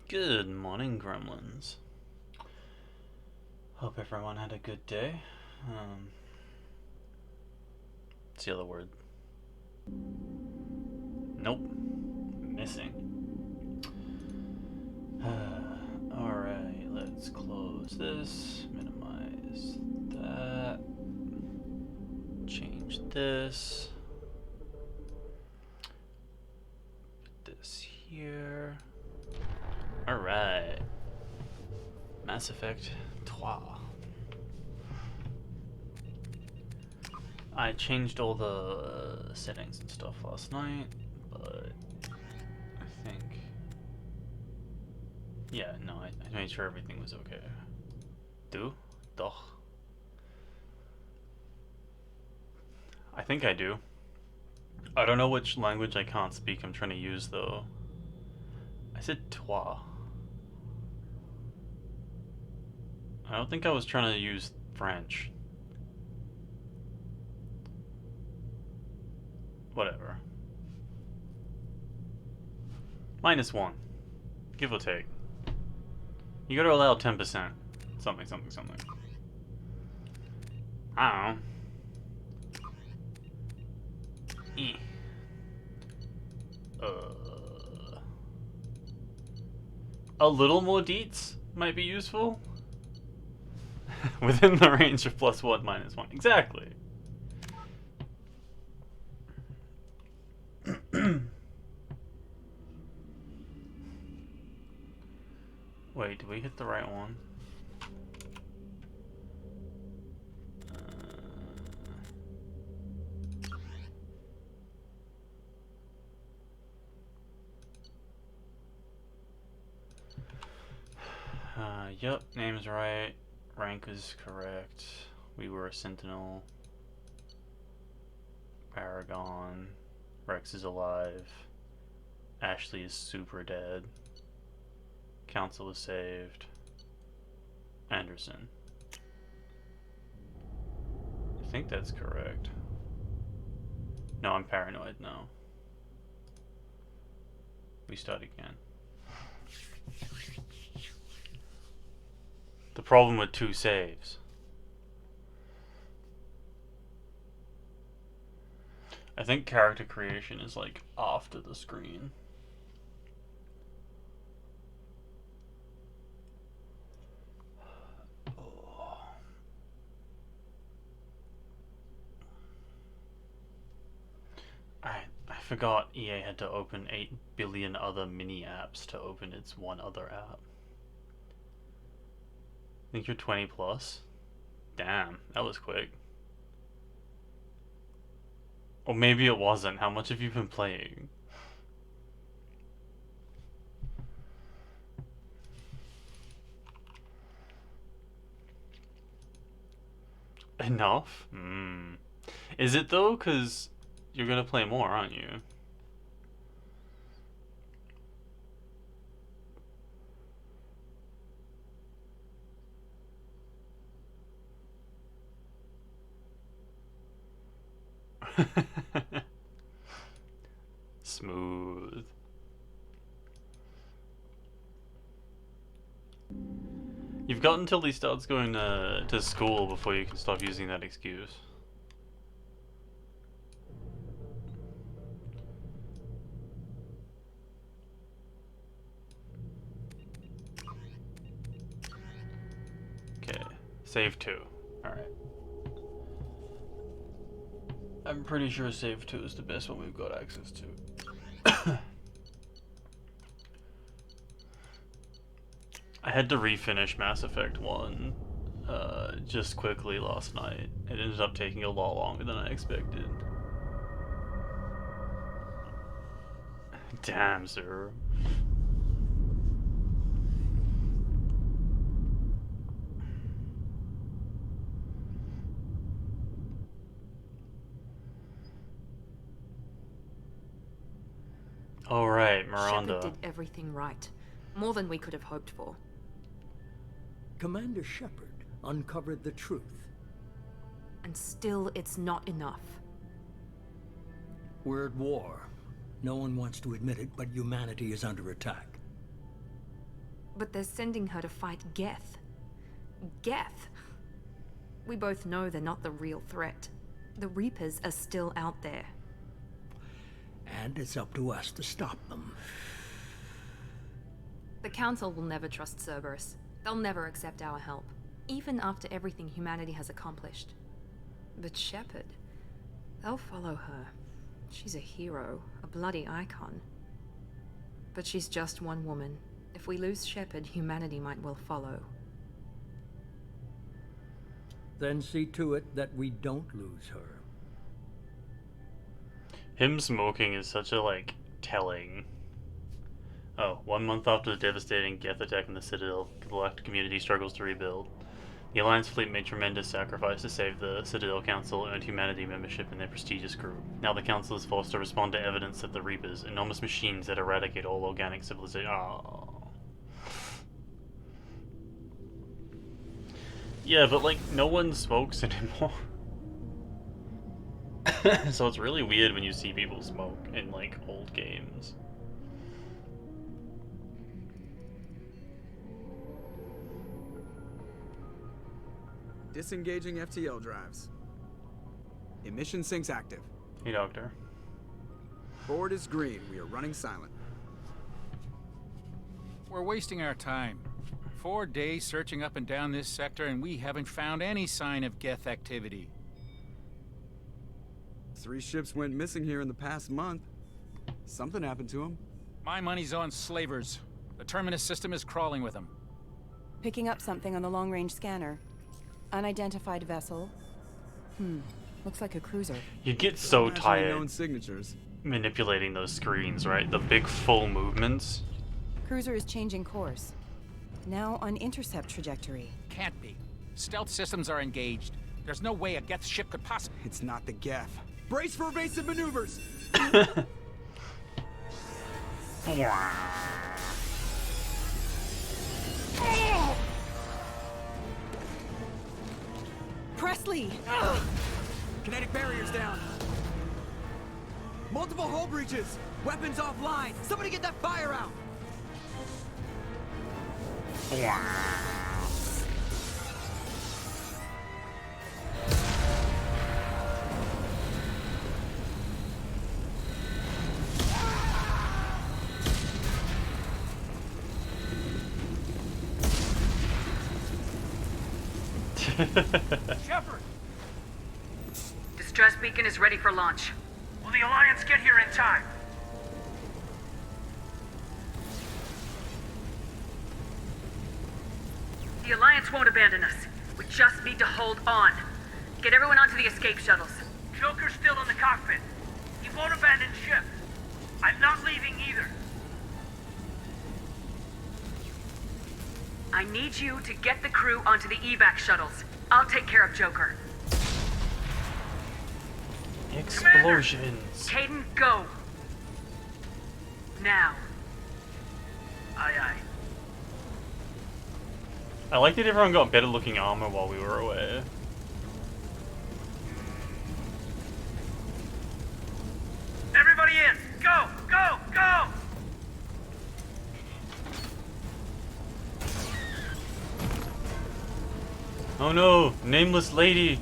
Good morning, gremlins. Hope everyone had a good day. What's the other word? Nope. Missing. Alright, let's close this. Minimize that. Change this. Put this here. Alright. Mass Effect 3. I changed all the settings and stuff last night, but I think... Yeah, no, I made sure everything was okay. Do? Doch. I think I do. I don't know which language I can't speak I'm trying to use, though. I said toi. I don't think I was trying to use French. Whatever. -1. Give or take. You gotta allow 10%. Something. I don't know. A little more deets might be useful. Within the range of +1, -1. Exactly. Wait, did we hit the right one? Yep, name's right. Rank is correct. We were a Sentinel. Paragon. Rex is alive. Ashley is super dead. Council is saved. Anderson. I think that's correct. No, I'm paranoid now. We start again. The problem with 2 saves. I think character creation is like after the screen. I forgot EA had to open 8 billion other mini apps to open its one other app. Think you're 20 plus? Damn, that was quick. Or maybe it wasn't. How much have you been playing? Enough? Is it though? Because you're gonna play more, aren't you? Smooth. You've got until he starts going to school before you can stop using that excuse. Okay, save 2. Alright. I'm pretty sure save 2 is the best one we've got access to. I had to refinish Mass Effect 1 just quickly last night. It ended up taking a lot longer than I expected. Damn, sir. All right, Miranda. Shepard did everything right. More than we could have hoped for. Commander Shepard uncovered the truth. And still, it's not enough. We're at war. No one wants to admit it, but humanity is under attack. But they're sending her to fight Geth. Geth! We both know they're not the real threat. The Reapers are still out there. And it's up to us to stop them. The Council will never trust Cerberus. They'll never accept our help, even after everything humanity has accomplished. But Shepard, they'll follow her. She's a hero, a bloody icon. But she's just one woman. If we lose Shepard, humanity might well follow. Then see to it that we don't lose her. Him smoking is such a, telling. Oh, 1 month after the devastating Geth attack in the Citadel, the Galactic community struggles to rebuild. The Alliance fleet made tremendous sacrifice to save the Citadel Council and humanity membership in their prestigious crew. Now the Council is forced to respond to evidence that the Reapers, enormous machines that eradicate all organic civilization. Oh. Yeah, but no one smokes anymore. So it's really weird when you see people smoke in old games. Disengaging FTL drives. Emission sinks active. Hey, Doctor. Board is green. We are running silent. We're wasting our time. 4 days searching up and down this sector, and we haven't found any sign of Geth activity. 3 ships went missing here in the past month. Something happened to them. My money's on slavers. The Terminus system is crawling with them. Picking up something on the long-range scanner. Unidentified vessel. Looks like a cruiser. You get so tired Known signatures. manipulating those screens, right? The big full movements. Cruiser is changing course. Now on intercept trajectory. Can't be. Stealth systems are engaged. There's no way a Geth ship could possibly... It's not the Geth. Brace for evasive maneuvers! Presley! Kinetic barriers down. Multiple hull breaches. Weapons offline. Somebody get that fire out. Shepard! Distress beacon is ready for launch. Will the Alliance get here in time? The Alliance won't abandon us. We just need to hold on. Get everyone onto the escape shuttles. Joker's still in the cockpit. He won't abandon ship. I'm not leaving either. I need you to get the crew onto the evac shuttles. I'll take care of Joker. Explosions. Caden, go! Now. Aye, aye. I like that everyone got better looking armor while we were away. Everybody in! Go! Go! Go! Oh no, nameless lady.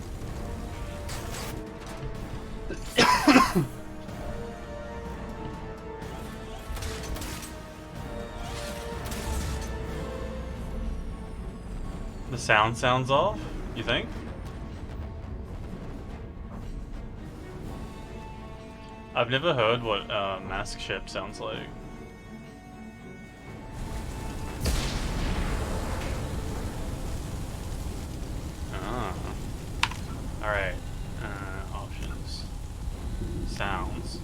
The sounds off, you think? I've never heard what mask ship sounds like. Ah. Alright. Options. Sounds.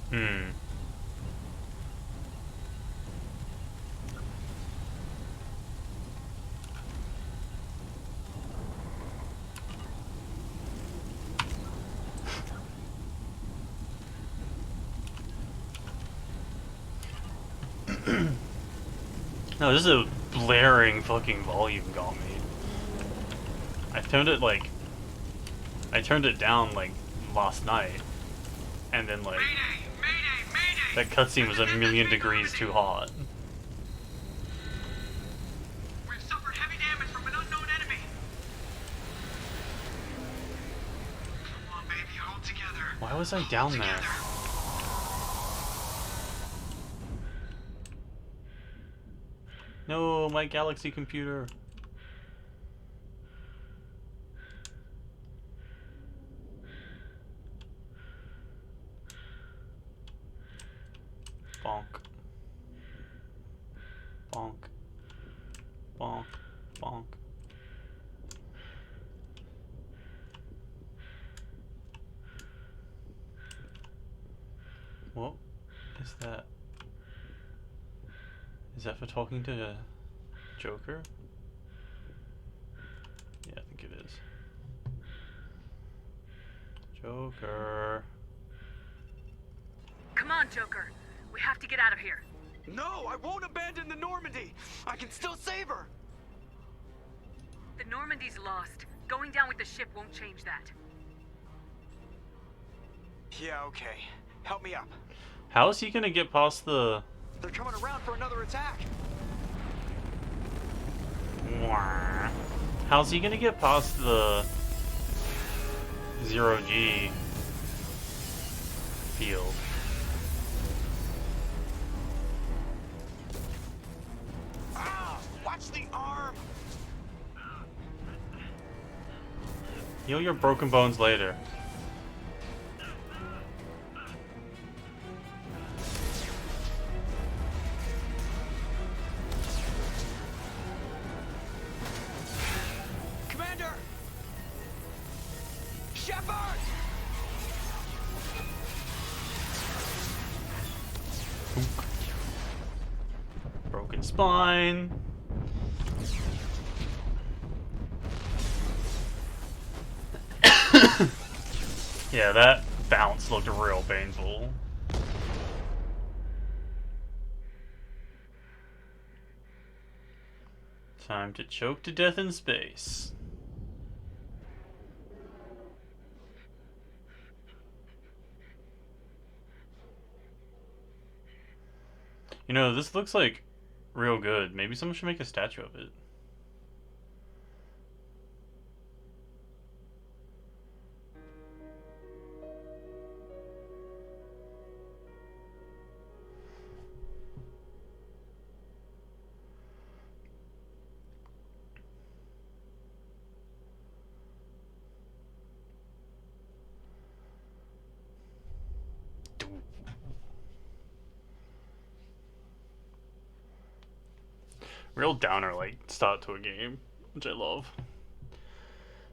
Hmm. No, this is a blaring fucking volume got me. I turned it down like last night, and then like that cutscene was a million degrees too hot. We've suffered heavy damage from an unknown enemy. Come on, baby, hold together. Why was I down there? No, my Galaxy computer. Bonk. Bonk. Bonk. Bonk. What is that? Is that for talking to Joker? Yeah, I think it is. Joker. Come on, Joker. We have to get out of here. No, I won't abandon the Normandy. I can still save her. The Normandy's lost. Going down with the ship won't change that. Yeah, okay. Help me up. How is he gonna get past the... They're coming around for another attack. How's he gonna get past the... zero-G field? Ah, watch the arm. Heal your broken bones later. Commander! Shepard! Broken spine. Yeah, that bounce looked real painful. Time to choke to death in space. You know, this looks like real good. Maybe someone should make a statue of it. Real downer like start to a game, which I love.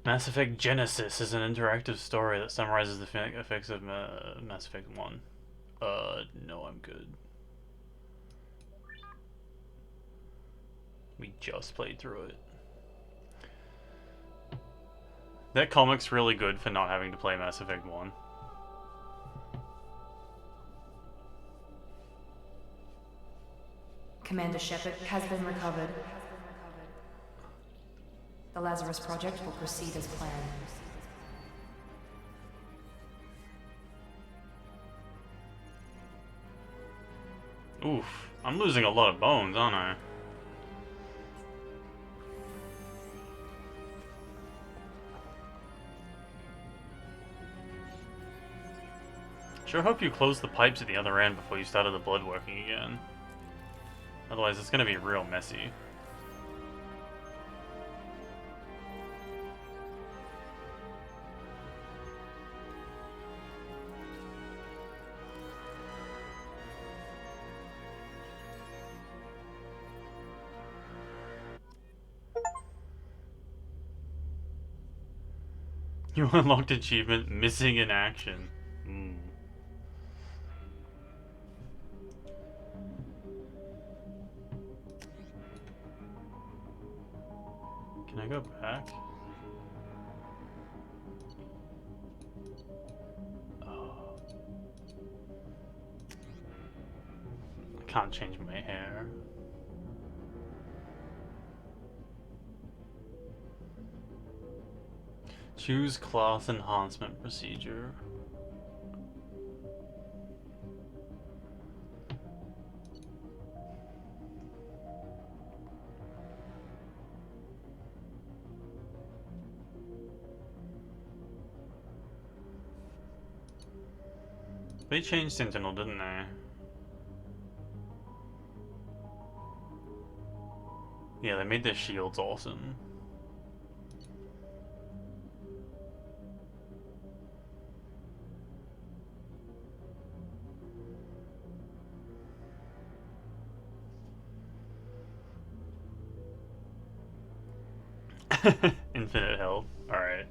Mass Effect Genesis is an interactive story that summarizes the effects of Mass Effect 1. No, I'm good. We just played through it. That comic's really good for not having to play Mass Effect 1. Commander Shepard has been recovered. The Lazarus Project will proceed as planned. Oof, I'm losing a lot of bones, aren't I? Sure hope you closed the pipes at the other end before you started the blood working again. Otherwise, it's gonna be real messy. You unlocked achievement missing in action. Can I go back? Oh. I can't change my hair. Choose class enhancement procedure. They changed Sentinel, didn't they? Yeah, they made their shields awesome. Infinite health. Alright.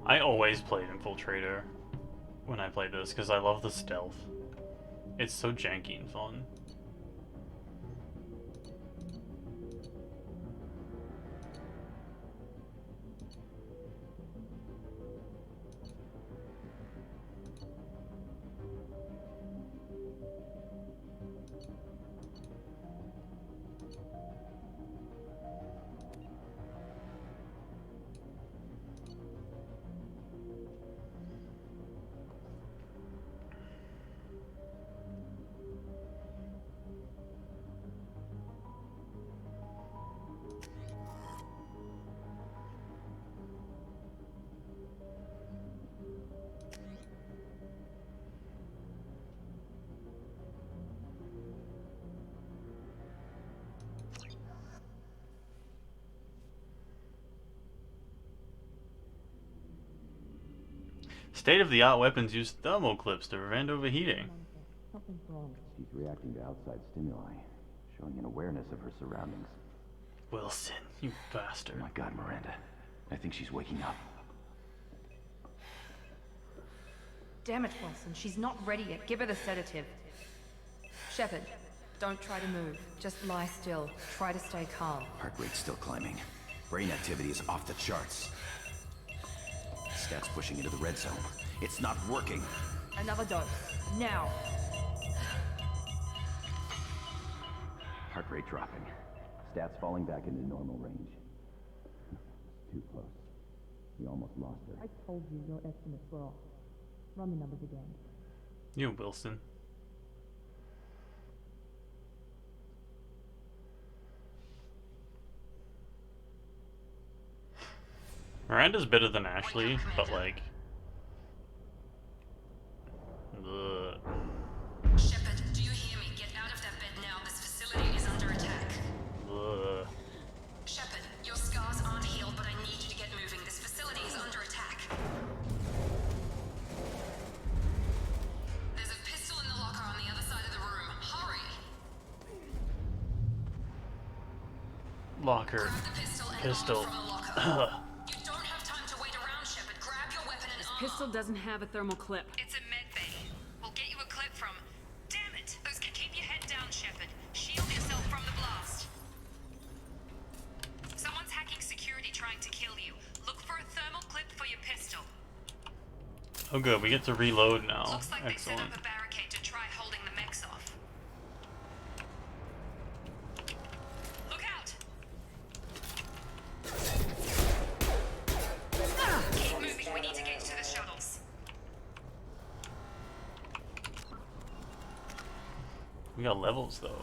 I always played Infiltrator when I played this because I love the stealth. It's so janky and fun. State-of-the-art weapons use thermal clips to prevent overheating. She's reacting to outside stimuli, showing an awareness of her surroundings. Wilson, you bastard. Oh my God, Miranda. I think she's waking up. Damn it, Wilson. She's not ready yet. Give her the sedative. Shepard, don't try to move. Just lie still. Try to stay calm. Heart rate's still climbing. Brain activity is off the charts. Stats pushing into the red zone. It's not working. Another dose. Now. Heart rate dropping. Stats falling back into normal range. Too close. We almost lost her. I told you your estimates were off. Run the numbers again. You, Wilson. Miranda's better than Ashley, but like... Shepard, do you hear me? Get out of that bed now. Locker. Pistol. Ugh. You don't have time to wait around, Shepard. Grab your weapon and arm. Pistol doesn't have a thermal clip. It's a med bay. We'll get you a clip from. Damn it! Keep your head down, Shepard. Shield yourself from the blast. Someone's hacking security trying to kill you. Look for a thermal clip for your pistol. Oh good, we get to reload now. Looks like Excellent. they set up a barricade to try holding the mechs off. Look out! Keep moving. We need to get to the shuttles. We got levels though.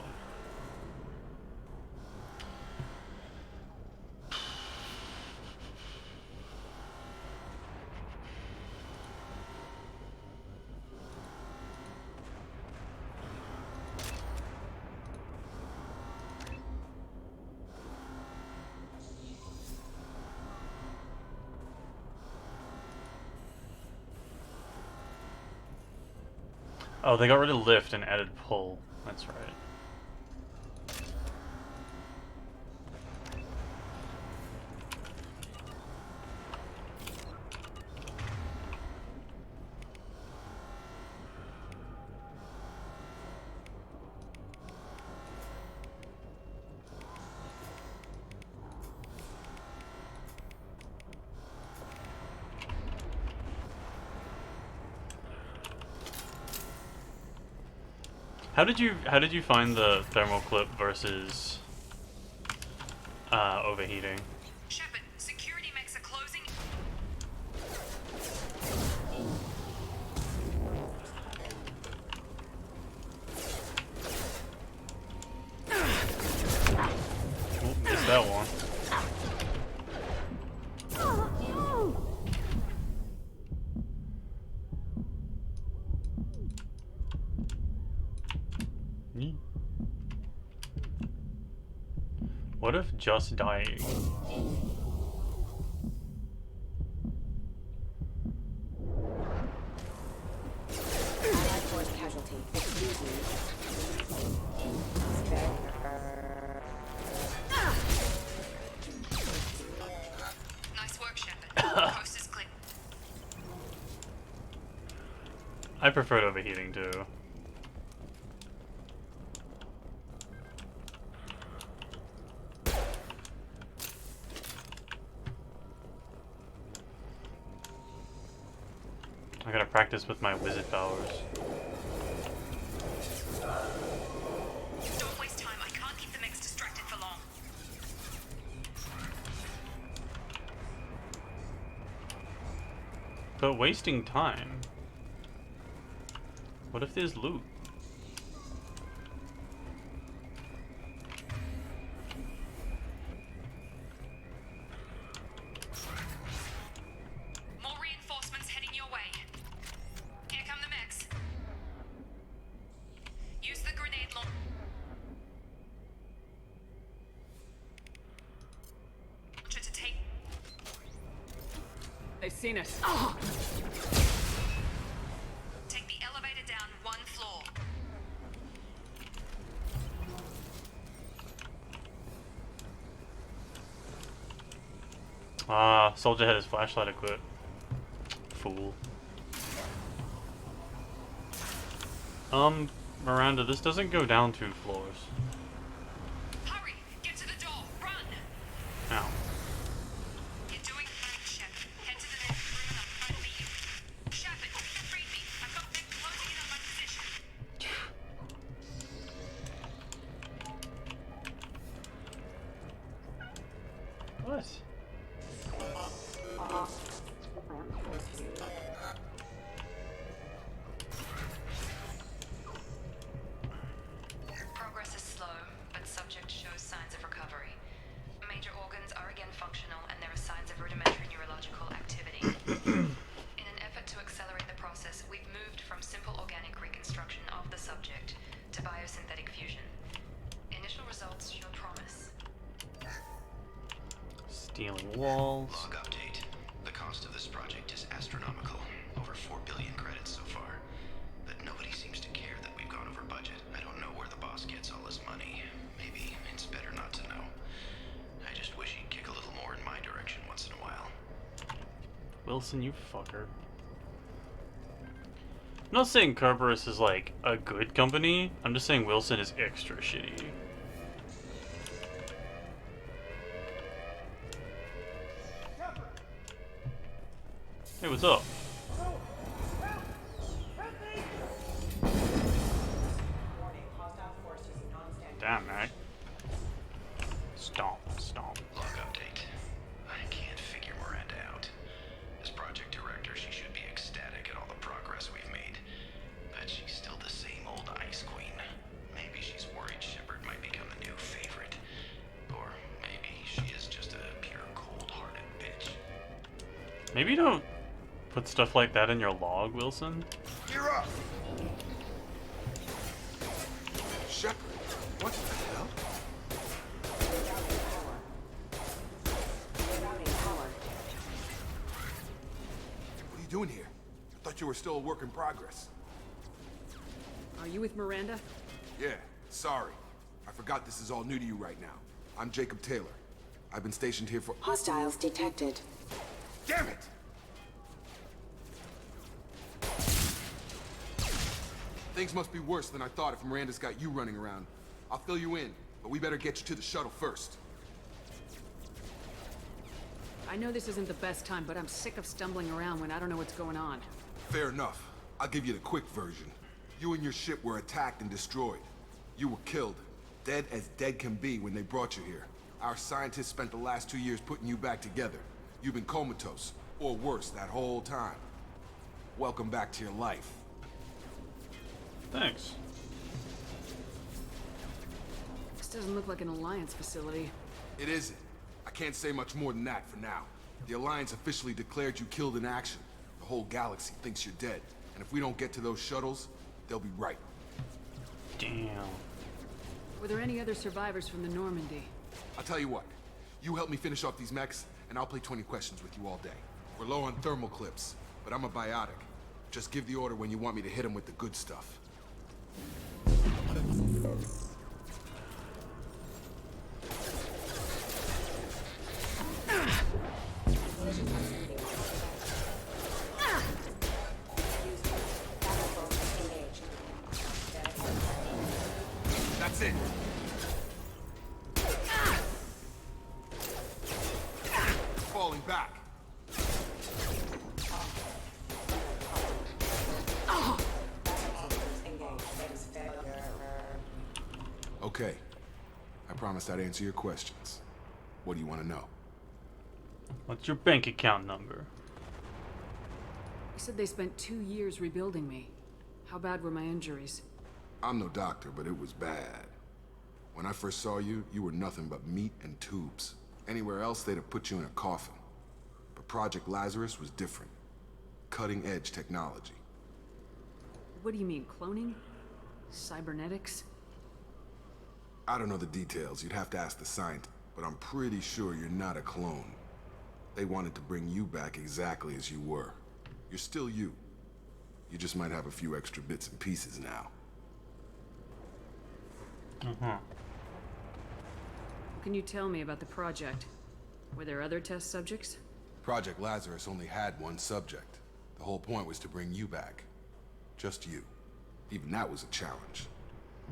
Oh, they got rid of lift and added pull. That's right. How did you find the thermal clip versus overheating? Shepard, security mechs are closing. Oh, missed that one. What if just dying? Allied force casualty. Excuse me. Nice work, Shepard. Coast is clear. I preferred overheating too. I gotta practice with my wizard powers. Don't waste time. I can't keep the mechs distracted for long. But wasting time. What if there's loot? More reinforcements heading your way. Here come the mechs. Use the grenade launcher to take. They've seen us. Take the elevator down one floor. Ah, soldier had his flashlight equipped. Fool. Miranda, this doesn't go down 2 floors. Hurry! Get to the door! Run! Ow. You're doing fine, Shepard. Head to the next room and I'm trying to meet you. Shepard, read me. I've got them closing in on my position. What? Progress is slow, but subject shows signs of recovery. Major organs are again functional, and there are signs of rudimentary neurological activity. In an effort to accelerate the process, we've moved from simple organic reconstruction of the subject to biosynthetic fusion. Initial results show promise. Stealing walls. Log update. The cost of this project is astronomical. Over 4 billion credits so far. But nobody seems to care that we've gone over budget. I don't know where the boss gets all his money. Maybe it's better not to know. Wilson, you fucker. I'm not saying Kerberos is like a good company. I'm just saying Wilson is extra shitty. Hey, what's up? Damn, Mac. Stomp, stomp. Log update. I can't figure Miranda out. As project director, she should be ecstatic at all the progress we've made. But she's still the same old Ice Queen. Maybe she's worried Shepard might become the new favorite. Or maybe she is just a pure cold-hearted bitch. Maybe don't put stuff like that in your log, Wilson. Gear up! Shepard, what the hell? What are you doing here? I thought you were still a work in progress. Are you with Miranda? Yeah, sorry. I forgot this is all new to you right now. I'm Jacob Taylor. I've been stationed here for— Hostiles detected. Damn it! Things must be worse than I thought if Miranda's got you running around. I'll fill you in, but we better get you to the shuttle first. I know this isn't the best time, but I'm sick of stumbling around when I don't know what's going on. Fair enough. I'll give you the quick version. You and your ship were attacked and destroyed. You were killed. Dead as dead can be when they brought you here. Our scientists spent the last 2 years putting you back together. You've been comatose, or worse, that whole time. Welcome back to your life. Thanks. This doesn't look like an Alliance facility. It isn't. I can't say much more than that for now. The Alliance officially declared you killed in action. The whole galaxy thinks you're dead. And if we don't get to those shuttles, they'll be right. Damn. Were there any other survivors from the Normandy? I'll tell you what. You help me finish off these mechs, and I'll play 20 questions with you all day. We're low on thermal clips, but I'm a biotic. Just give the order when you want me to hit them with the good stuff. That's it. Falling back. Okay. I promised I'd answer your questions. What do you want to know? What's your bank account number? You said they spent 2 years rebuilding me. How bad were my injuries? I'm no doctor, but it was bad. When I first saw you, you were nothing but meat and tubes. Anywhere else, they'd have put you in a coffin. But Project Lazarus was different. Cutting-edge technology. What do you mean, cloning? Cybernetics? I don't know the details. You'd have to ask the scientist. But I'm pretty sure you're not a clone. They wanted to bring you back exactly as you were. You're still you. You just might have a few extra bits and pieces now. Uh-huh. What can you tell me about the project? Were there other test subjects? Project Lazarus only had one subject. The whole point was to bring you back. Just you. Even that was a challenge.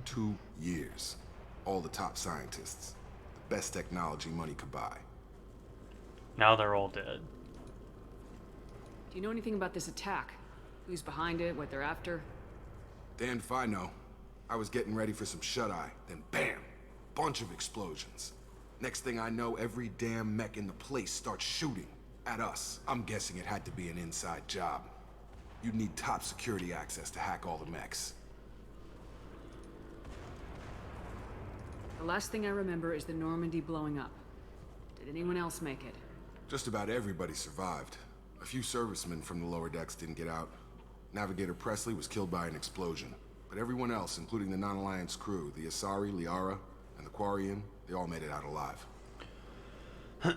2 years. All the top scientists. The best technology money could buy. Now they're all dead. Do you know anything about this attack? Who's behind it, what they're after? Damned if I know. I was getting ready for some shut-eye, then bam! Bunch of explosions. Next thing I know, every damn mech in the place starts shooting at us. I'm guessing it had to be an inside job. You'd need top security access to hack all the mechs. The last thing I remember is the Normandy blowing up. Did anyone else make it? Just about everybody survived. A few servicemen from the lower decks didn't get out. Navigator Presley was killed by an explosion. But everyone else, including the non-Alliance crew, the Asari, Liara, and the Quarian, they all made it out alive. Do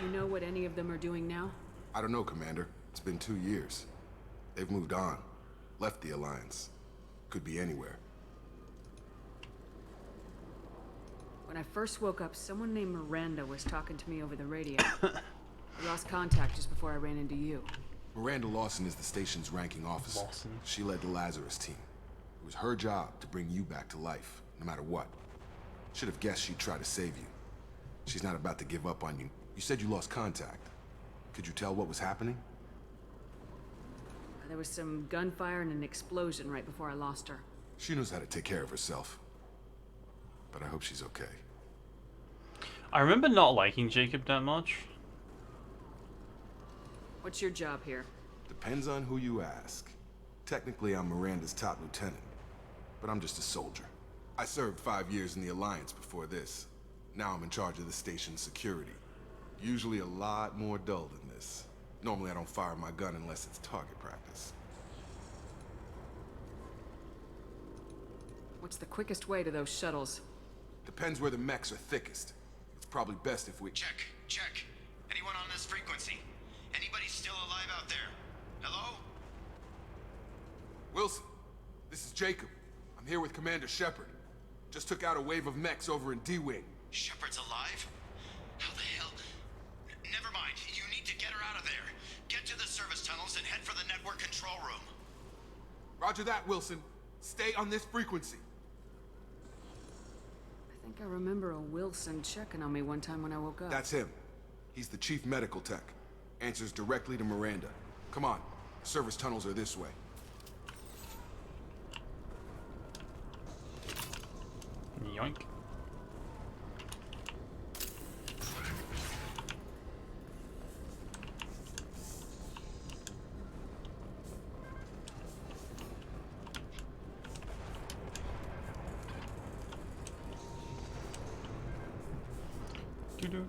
you know what any of them are doing now? I don't know, Commander. It's been 2 years. They've moved on. Left the Alliance. Could be anywhere. When I first woke up, someone named Miranda was talking to me over the radio. I lost contact just before I ran into you. Miranda Lawson is the station's ranking officer. Lawson. She led the Lazarus team. It was her job to bring you back to life, no matter what. Should have guessed she'd try to save you. She's not about to give up on you. You said you lost contact. Could you tell what was happening? There was some gunfire and an explosion right before I lost her. She knows how to take care of herself. But I hope she's okay. I remember not liking Jacob that much. What's your job here? Depends on who you ask. Technically, I'm Miranda's top lieutenant. But I'm just a soldier. I served 5 years in the Alliance before this. Now I'm in charge of the station's security. Usually a lot more dull than this. Normally I don't fire my gun unless it's target practice. What's the quickest way to those shuttles? Depends where the mechs are thickest. It's probably best if we... Check. Anyone on this frequency? Anybody still alive out there? Hello? Wilson, this is Jacob. I'm here with Commander Shepard. Just took out a wave of mechs over in D-Wing. Shepard's alive? How the hell? Never mind. You need to get her out of there. Get to the service tunnels and head for the network control room. Roger that, Wilson. Stay on this frequency. I think I remember a Wilson checking on me one time when I woke up. That's him. He's the chief medical tech. Answers directly to Miranda. Come on. The service tunnels are this way. Yoink. Doo-doo.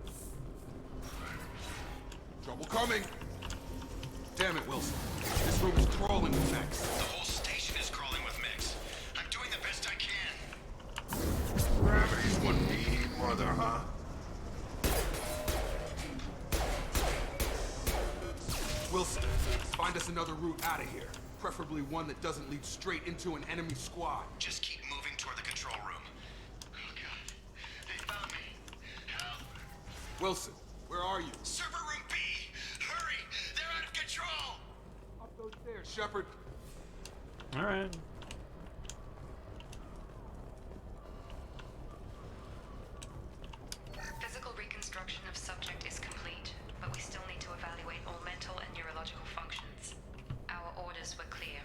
Trouble coming. Damn it, Wilson. This room is crawling with mechs. The whole station is crawling with mechs. I'm doing the best I can. Gravity's one mean mother, huh? Wilson, find us another route out of here. Preferably one that doesn't lead straight into an enemy squad. Just keep moving toward the control room. Oh god. They found me. Help. Wilson, where are you? Server room B! Hurry! They're out of control! Up those stairs, Shepard. Alright. Physical reconstruction of subject is complete, but we still need to evaluate all mental and neurological functions. Our orders were clear.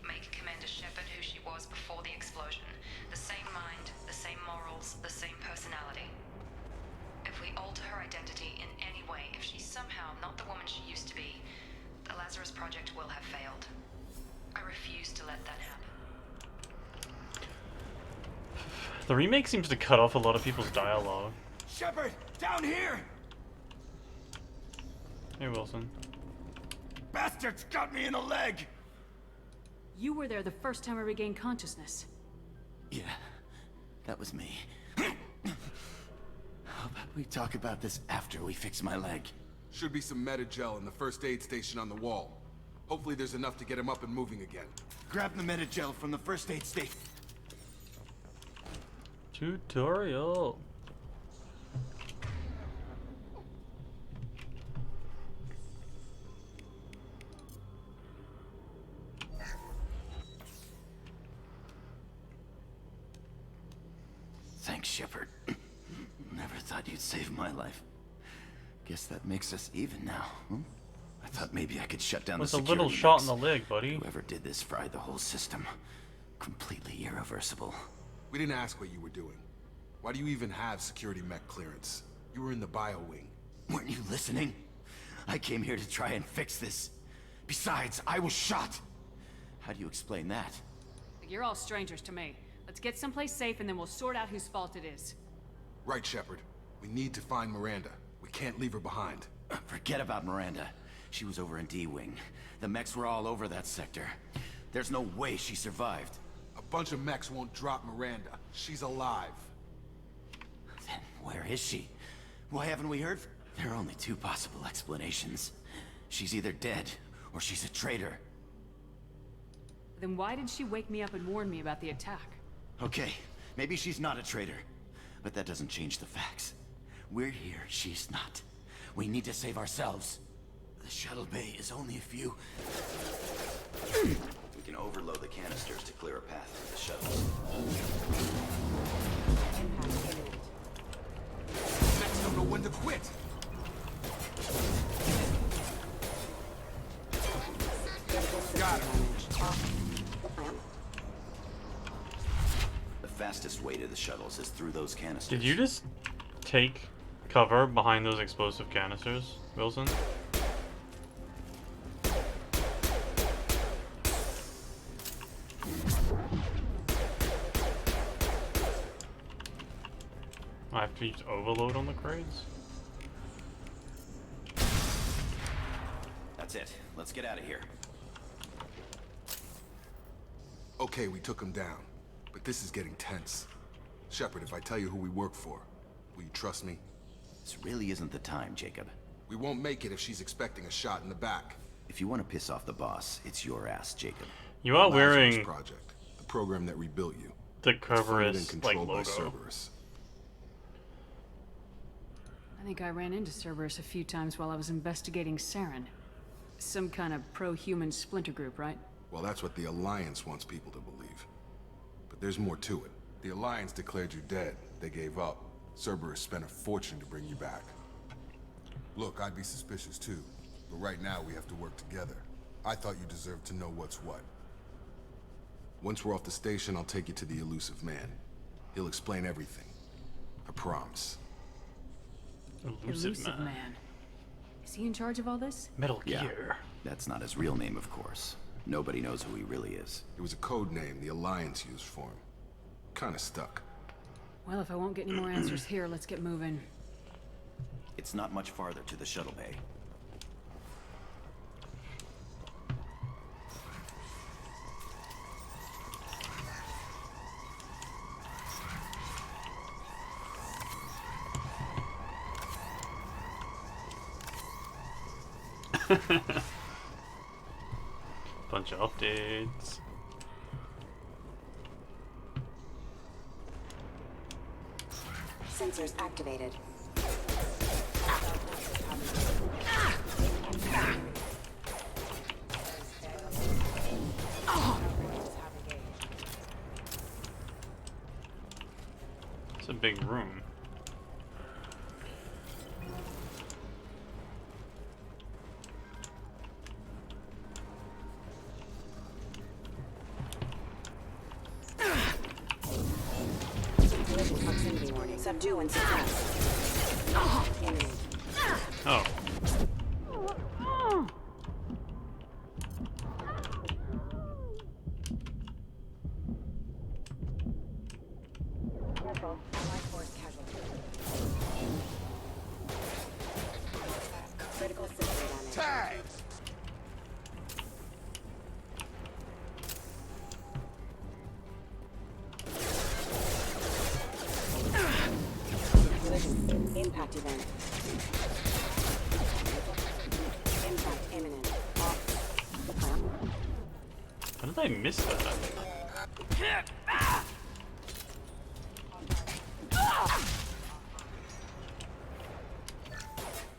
Make Commander Shepard who she was before the explosion. The same mind, the same morals, the same personality. If we alter her identity in any way, if she's somehow not the woman she used to be, the Lazarus Project will have failed. I refuse to let that happen. The remake seems to cut off a lot of people's dialogue. Shepard, down here! Hey, Wilson. Bastards got me in the leg! You were there the first time I regained consciousness. Yeah, that was me. How about we talk about this after we fix my leg? Should be some Metagel in the first aid station on the wall. Hopefully there's enough to get him up and moving again. Grab the Metagel from the first aid station. Tutorial. Thanks, Shepard. Never thought you'd save my life. Guess that makes us even now, huh? I thought maybe I could shut down With the a security little shot mechs. in the leg, buddy. Whoever did this fried the whole system. Completely irreversible. We didn't ask what you were doing. Why do you even have security mech clearance? You were in the bio wing. Weren't you listening? I came here to try and fix this. Besides, I was shot. How do you explain that? You're all strangers to me. Let's get someplace safe and then we'll sort out whose fault it is. Right, Shepard. We need to find Miranda. We can't leave her behind. Forget about Miranda. She was over in D-Wing. The mechs were all over that sector. There's no way she survived. A bunch of mechs won't drop Miranda. She's alive. Then where is she? Why haven't we heard? There are only two possible explanations. She's either dead, or she's a traitor. Then why did she wake me up and warn me about the attack? Okay, maybe she's not a traitor. But that doesn't change the facts. We're here, she's not. We need to save ourselves. The shuttle bay is only a few... We can overload the canisters to clear a path to the shuttles. Mets don't know when to quit. Got him. The fastest way to the shuttles is through those canisters. Did you just take cover behind those explosive canisters, Wilson? I have to use overload on the crates? That's it. Let's get out of here. Okay, we took him down. But this is getting tense. Shepard, if I tell you who we work for, will you trust me? This really isn't the time, Jacob. We won't make it if she's expecting a shot in the back. If you want to piss off the boss, it's your ass, Jacob. You are Lazarus wearing Project, the program that rebuilt you. the It's funded and Cerberus like controlled by logo. Cerberus. I think I ran into Cerberus a few times while I was investigating Saren. Some kind of pro-human splinter group, right? Well, that's what the Alliance wants people to believe. But there's more to it. The Alliance declared you dead. They gave up. Cerberus spent a fortune to bring you back. Look, I'd be suspicious too. But right now, we have to work together. I thought you deserved to know what's what. Once we're off the station, I'll take you to the Elusive Man. He'll explain everything. I promise. Elusive Man. Man. Is he in charge of all this? Metal Yeah. Gear. That's not his real name, of course. Nobody knows who he really is. It was a code name the Alliance used for him. Kinda stuck. Well, if I won't get any more answers here, let's get moving. It's not much farther to the shuttle bay. Bunch of updates. Sensors activated. It's a big room. Proximity warning. Subdue and suppress. Imminent. Oh. Careful. Life force casualty. Critical system damage. Tag! Impact event. Impact imminent. Off. Clamp. How did I miss that?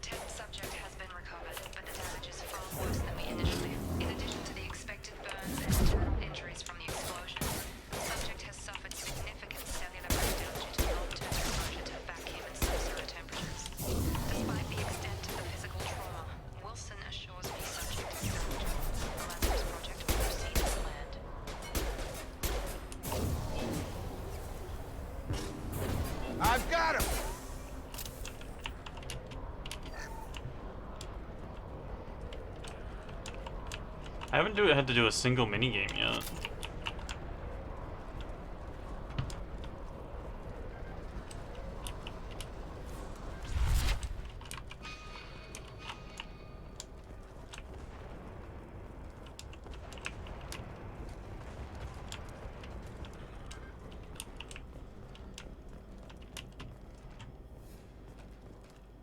Test subject has been recovered, but the damage is far worse than we initially. In addition to the expected burns and internal injuries from the explosion, the subject has suffered significant cellular breakdown due to long-term exposure to vacuum and sub-zero temperatures. Despite the extent of the physical trauma, Wilson assures me subject is salvageable. The Lazarus Project will proceed as planned. I've got him! I haven't had to do a single minigame yet.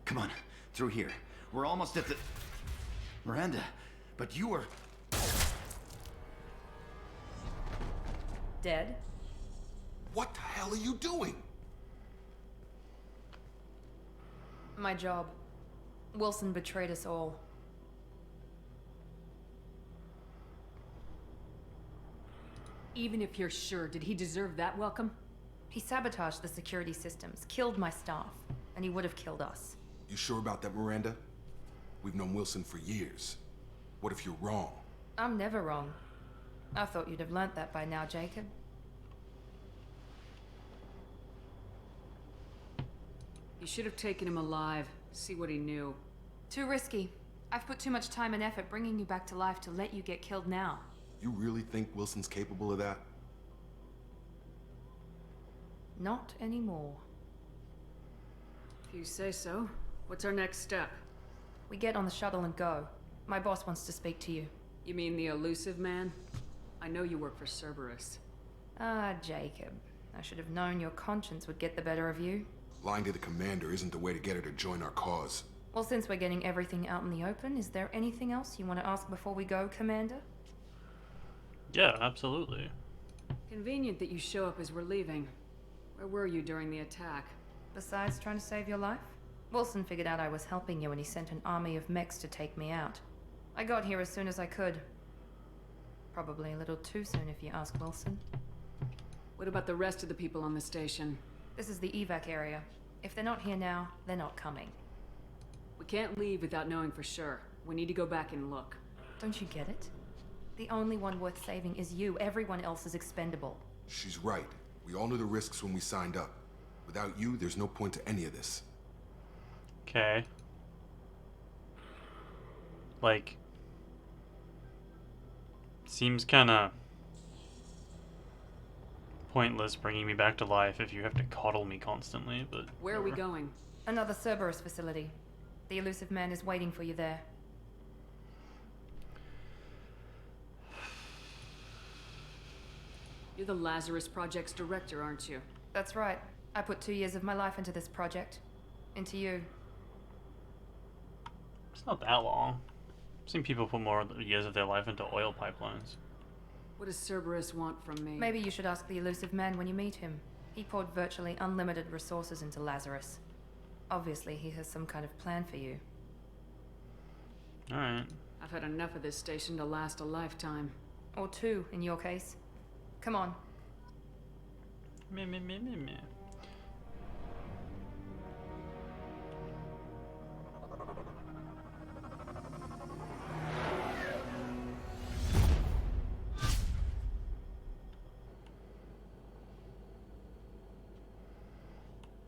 Come on, through here. We're almost at the... Miranda, but you were... Dead? What the hell are you doing? My job. Wilson betrayed us all. Even if you're sure, did he deserve that welcome? He sabotaged the security systems, killed my staff, and he would have killed us. You sure about that, Miranda? We've known Wilson for years. What if you're wrong? I'm never wrong. I thought you'd have learnt that by now, Jacob. You should have taken him alive, see what he knew. Too risky. I've put too much time and effort bringing you back to life to let you get killed now. You really think Wilson's capable of that? Not anymore. If you say so. What's our next step? We get on the shuttle and go. My boss wants to speak to you. You mean the elusive man? I know you work for Cerberus. Ah, Jacob. I should have known your conscience would get the better of you. Lying to the commander isn't the way to get her to join our cause. Well, since we're getting everything out in the open, is there anything else you want to ask before we go, Commander? Yeah, absolutely. Convenient that you show up as we're leaving. Where were you during the attack? Besides trying to save your life? Wilson figured out I was helping you when he sent an army of mechs to take me out. I got here as soon as I could. Probably a little too soon if you ask Wilson. What about the rest of the people on the station? This is the evac area. If they're not here now, they're not coming. We can't leave without knowing for sure. We need to go back and look. Don't you get it? The only one worth saving is you. Everyone else is expendable. She's right. We all knew the risks when we signed up. Without you, there's no point to any of this. Okay. Like, seems kinda pointless bringing me back to life if you have to coddle me constantly, but... Where are we going? Another Cerberus facility. The elusive man is waiting for you there. You're the Lazarus Project's director, aren't you? That's right. I put 2 years of my life into this project. Into you. It's not that long. I've seen people put more years of their life into oil pipelines. What does Cerberus want from me? Maybe you should ask the elusive man when you meet him. He poured virtually unlimited resources into Lazarus. Obviously, he has some kind of plan for you. Alright. I've had enough of this station to last a lifetime. Or 2, in your case. Come on. Me.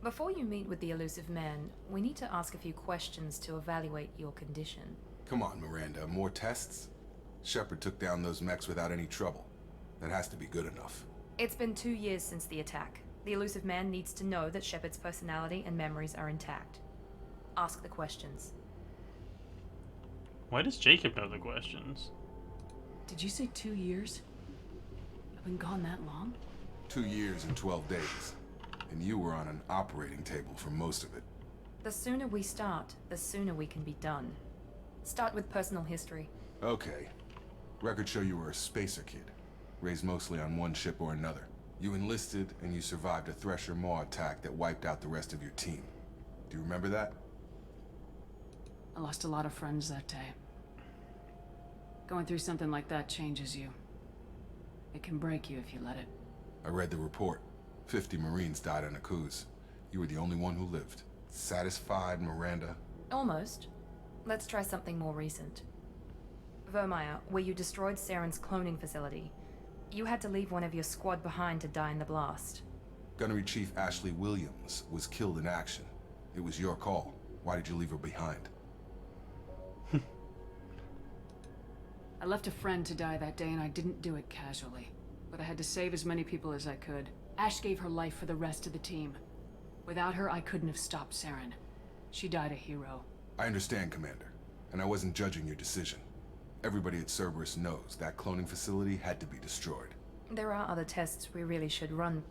Before you meet with the elusive man, we need to ask a few questions to evaluate your condition. Come on, Miranda. More tests? Shepard took down those mechs without any trouble. That has to be good enough. It's been 2 years since the attack. The elusive man needs to know that Shepard's personality and memories are intact. Ask the questions. Why does Jacob know the questions? Did you say 2 years? I've been gone that long? 2 years and 12 days. And you were on an operating table for most of it. The sooner we start, the sooner we can be done. Start with personal history. Okay. Records show you were a spacer kid. Raised mostly on one ship or another. You enlisted, and you survived a Thresher Maw attack that wiped out the rest of your team. Do you remember that? I lost a lot of friends that day. Going through something like that changes you. It can break you if you let it. I read the report. 50 Marines died on Akuz. You were the only one who lived. Satisfied, Miranda? Almost. Let's try something more recent. Vermeer, where you destroyed Saren's cloning facility. You had to leave one of your squad behind to die in the blast. Gunnery Chief Ashley Williams was killed in action. It was your call. Why did you leave her behind? I left a friend to die that day and I didn't do it casually. But I had to save as many people as I could. Ash gave her life for the rest of the team. Without her, I couldn't have stopped Saren. She died a hero. I understand, Commander. And I wasn't judging your decision. Everybody at Cerberus knows that cloning facility had to be destroyed. There are other tests we really should run.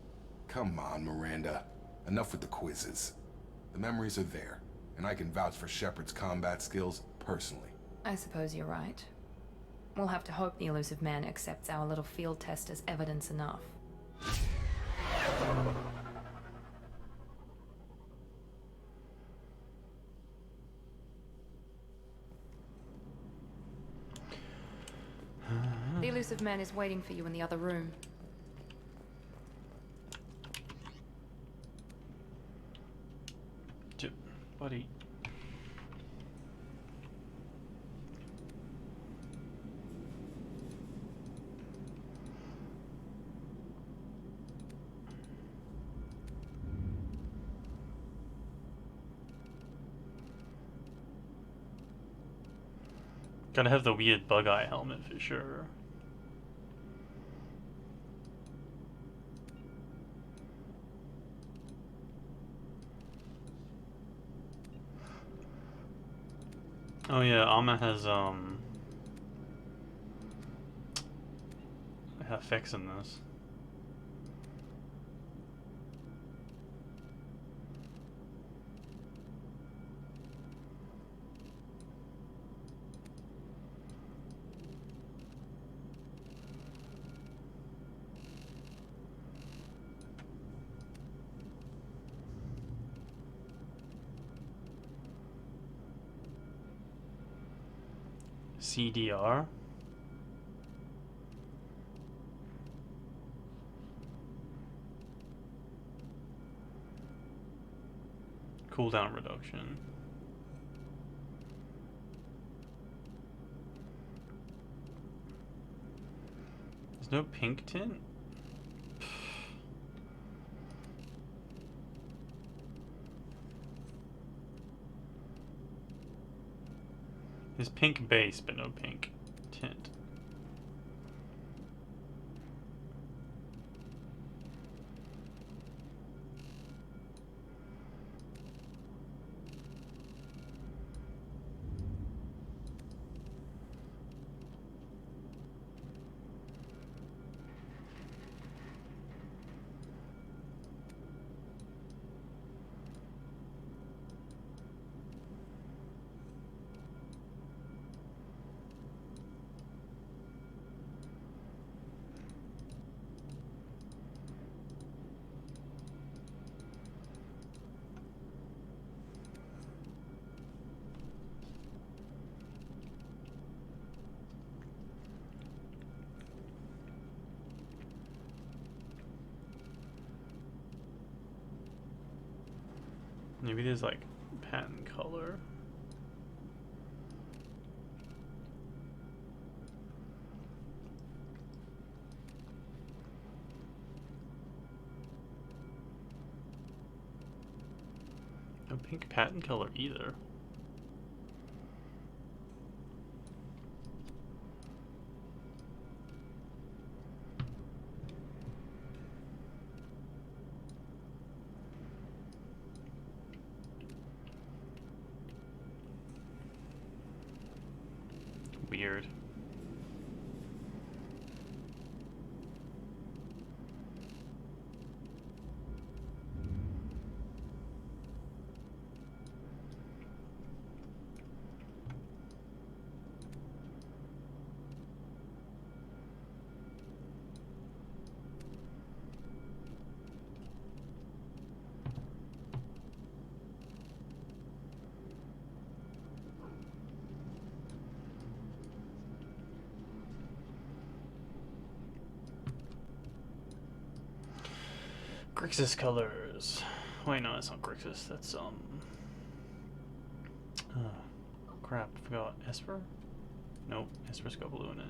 Come on, Miranda. Enough with the quizzes. The memories are there, and I can vouch for Shepard's combat skills personally. I suppose you're right. We'll have to hope the elusive man accepts our little field test as evidence enough. elusive man is waiting for you in the other room. Buddy. Gotta have the weird bug eye helmet for sure. Oh yeah, Alma has effects in this. CDR? Cooldown reduction. There's no pink tint? There's pink base, but no pink tint. Maybe there's like patent color. No pink patent color either. Weird. Grixis colors. Wait, no, that's not Grixis. That's crap. I forgot. Esper? Nope. Esper's got blue in it.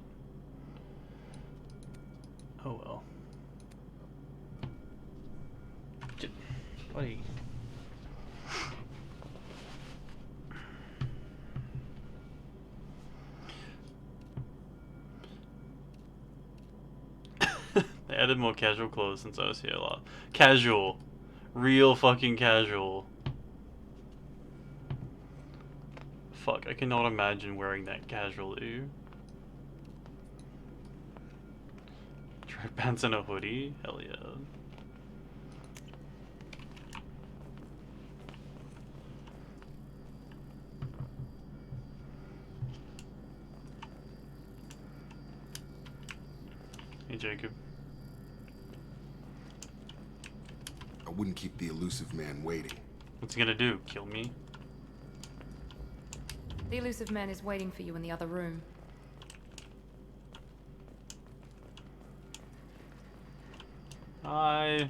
Oh well. Buddy. They added more casual clothes since I was here a lot. Casual. Real fucking casual. Fuck, I cannot imagine wearing that casually. Track pants and a hoodie? Hell yeah. Hey Jacob. I wouldn't keep the elusive man waiting. What's he gonna do? Kill me? The elusive man is waiting for you in the other room. Hi.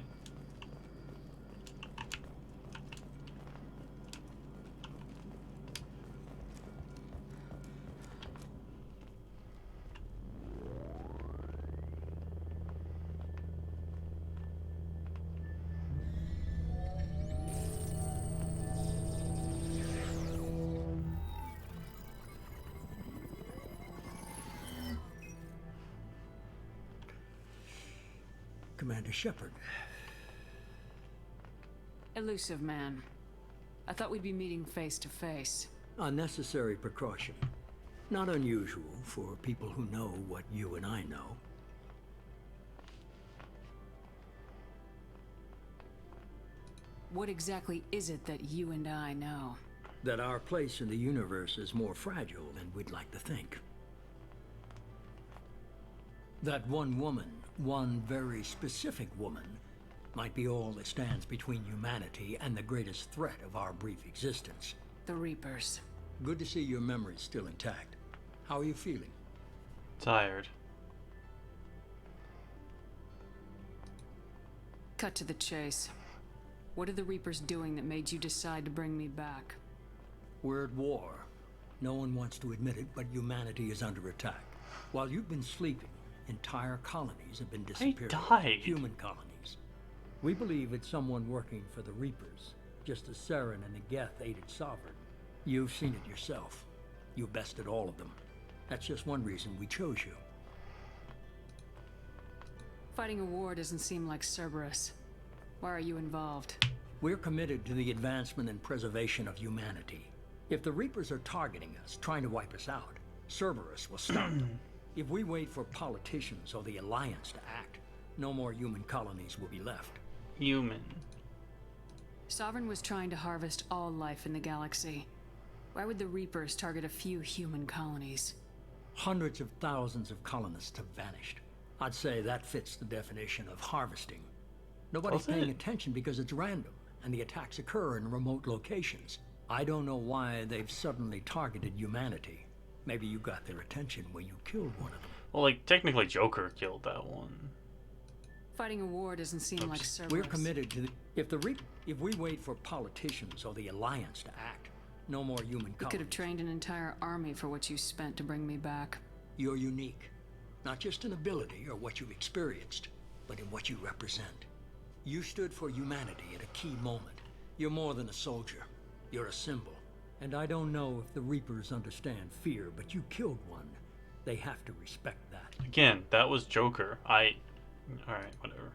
Commander Shepard. Elusive man. I thought we'd be meeting face to face. Unnecessary precaution. Not unusual for people who know what you and I know. What exactly is it that you and I know? That our place in the universe is more fragile than we'd like to think. That one woman, one very specific woman, might be all that stands between humanity and the greatest threat of our brief existence. The Reapers. Good to see your memory's still intact. How are you feeling? Tired. Cut to the chase. What are the Reapers doing that made you decide to bring me back? We're at war. No one wants to admit it, but humanity is under attack. While you've been sleeping, entire colonies have been disappearing. died. Human colonies. We believe it's someone working for the Reapers, just as Saren and the Geth aided Sovereign. You've seen it yourself. You bested all of them. That's just one reason we chose you. Fighting a war doesn't seem like Cerberus. Why are you involved? We're committed to the advancement and preservation of humanity. If the Reapers are targeting us, trying to wipe us out, Cerberus will stop them. If we wait for politicians or the Alliance to act, no more human colonies will be left. Human. Sovereign was trying to harvest all life in the galaxy. Why would the Reapers target a few human colonies? Hundreds of thousands of colonists have vanished. I'd say that fits the definition of harvesting. Nobody's paying attention because it's random, and the attacks occur in remote locations. I don't know why they've suddenly targeted humanity. Maybe you got their attention when you killed one of them. Well, like, technically Joker killed that one. Fighting a war doesn't seem like Cerberus. We're committed to the... If we wait for politicians or the Alliance to act, no more human You colonies. could have trained an entire army for what you spent to bring me back. You're unique. Not just in ability or what you've experienced, but in what you represent. You stood for humanity at a key moment. You're more than a soldier. You're a symbol. And I don't know if the Reapers understand fear, but you killed one. They have to respect that. Again, that was Joker. Alright, whatever.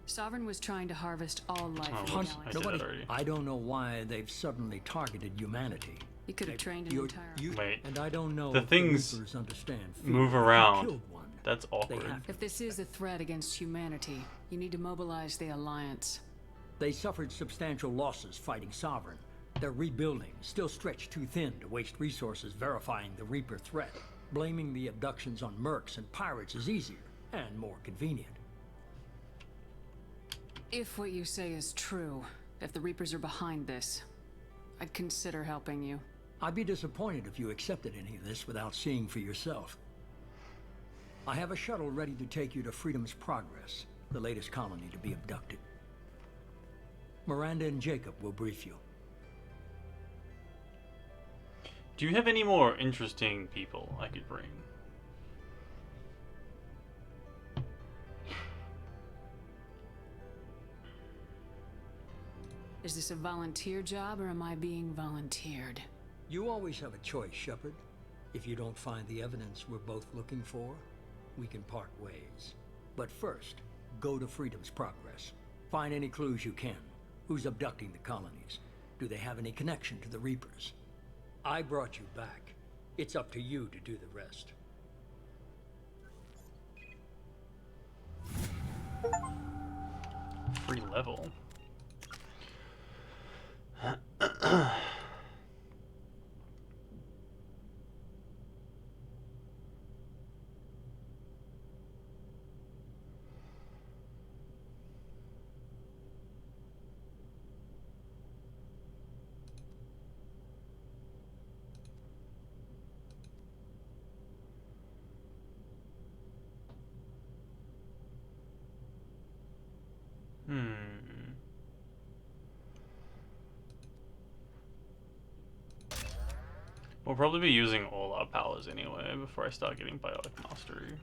Sovereign was trying to harvest all life in the I galaxy. I don't know why they've suddenly targeted humanity. You could have trained an entire army. Wait. And I don't know The if things the Reapers understand fear, move but you around. killed one. That's awkward. If this is a threat against humanity, you need to mobilize the Alliance. They suffered substantial losses fighting Sovereign. They're rebuilding, still stretched too thin to waste resources verifying the Reaper threat. Blaming the abductions on mercs and pirates is easier and more convenient. If what you say is true, if the Reapers are behind this, I'd consider helping you. I'd be disappointed if you accepted any of this without seeing for yourself. I have a shuttle ready to take you to Freedom's Progress, the latest colony to be abducted. Miranda and Jacob will brief you. Do you have any more interesting people I could bring? Is this a volunteer job or am I being volunteered? You always have a choice, Shepard. If you don't find the evidence we're both looking for, we can part ways. But first, go to Freedom's Progress. Find any clues you can. Who's abducting the colonies? Do they have any connection to the Reapers? I brought you back. It's up to you to do the rest. Free level. We'll probably be using all our powers anyway before I start getting biotic mastery.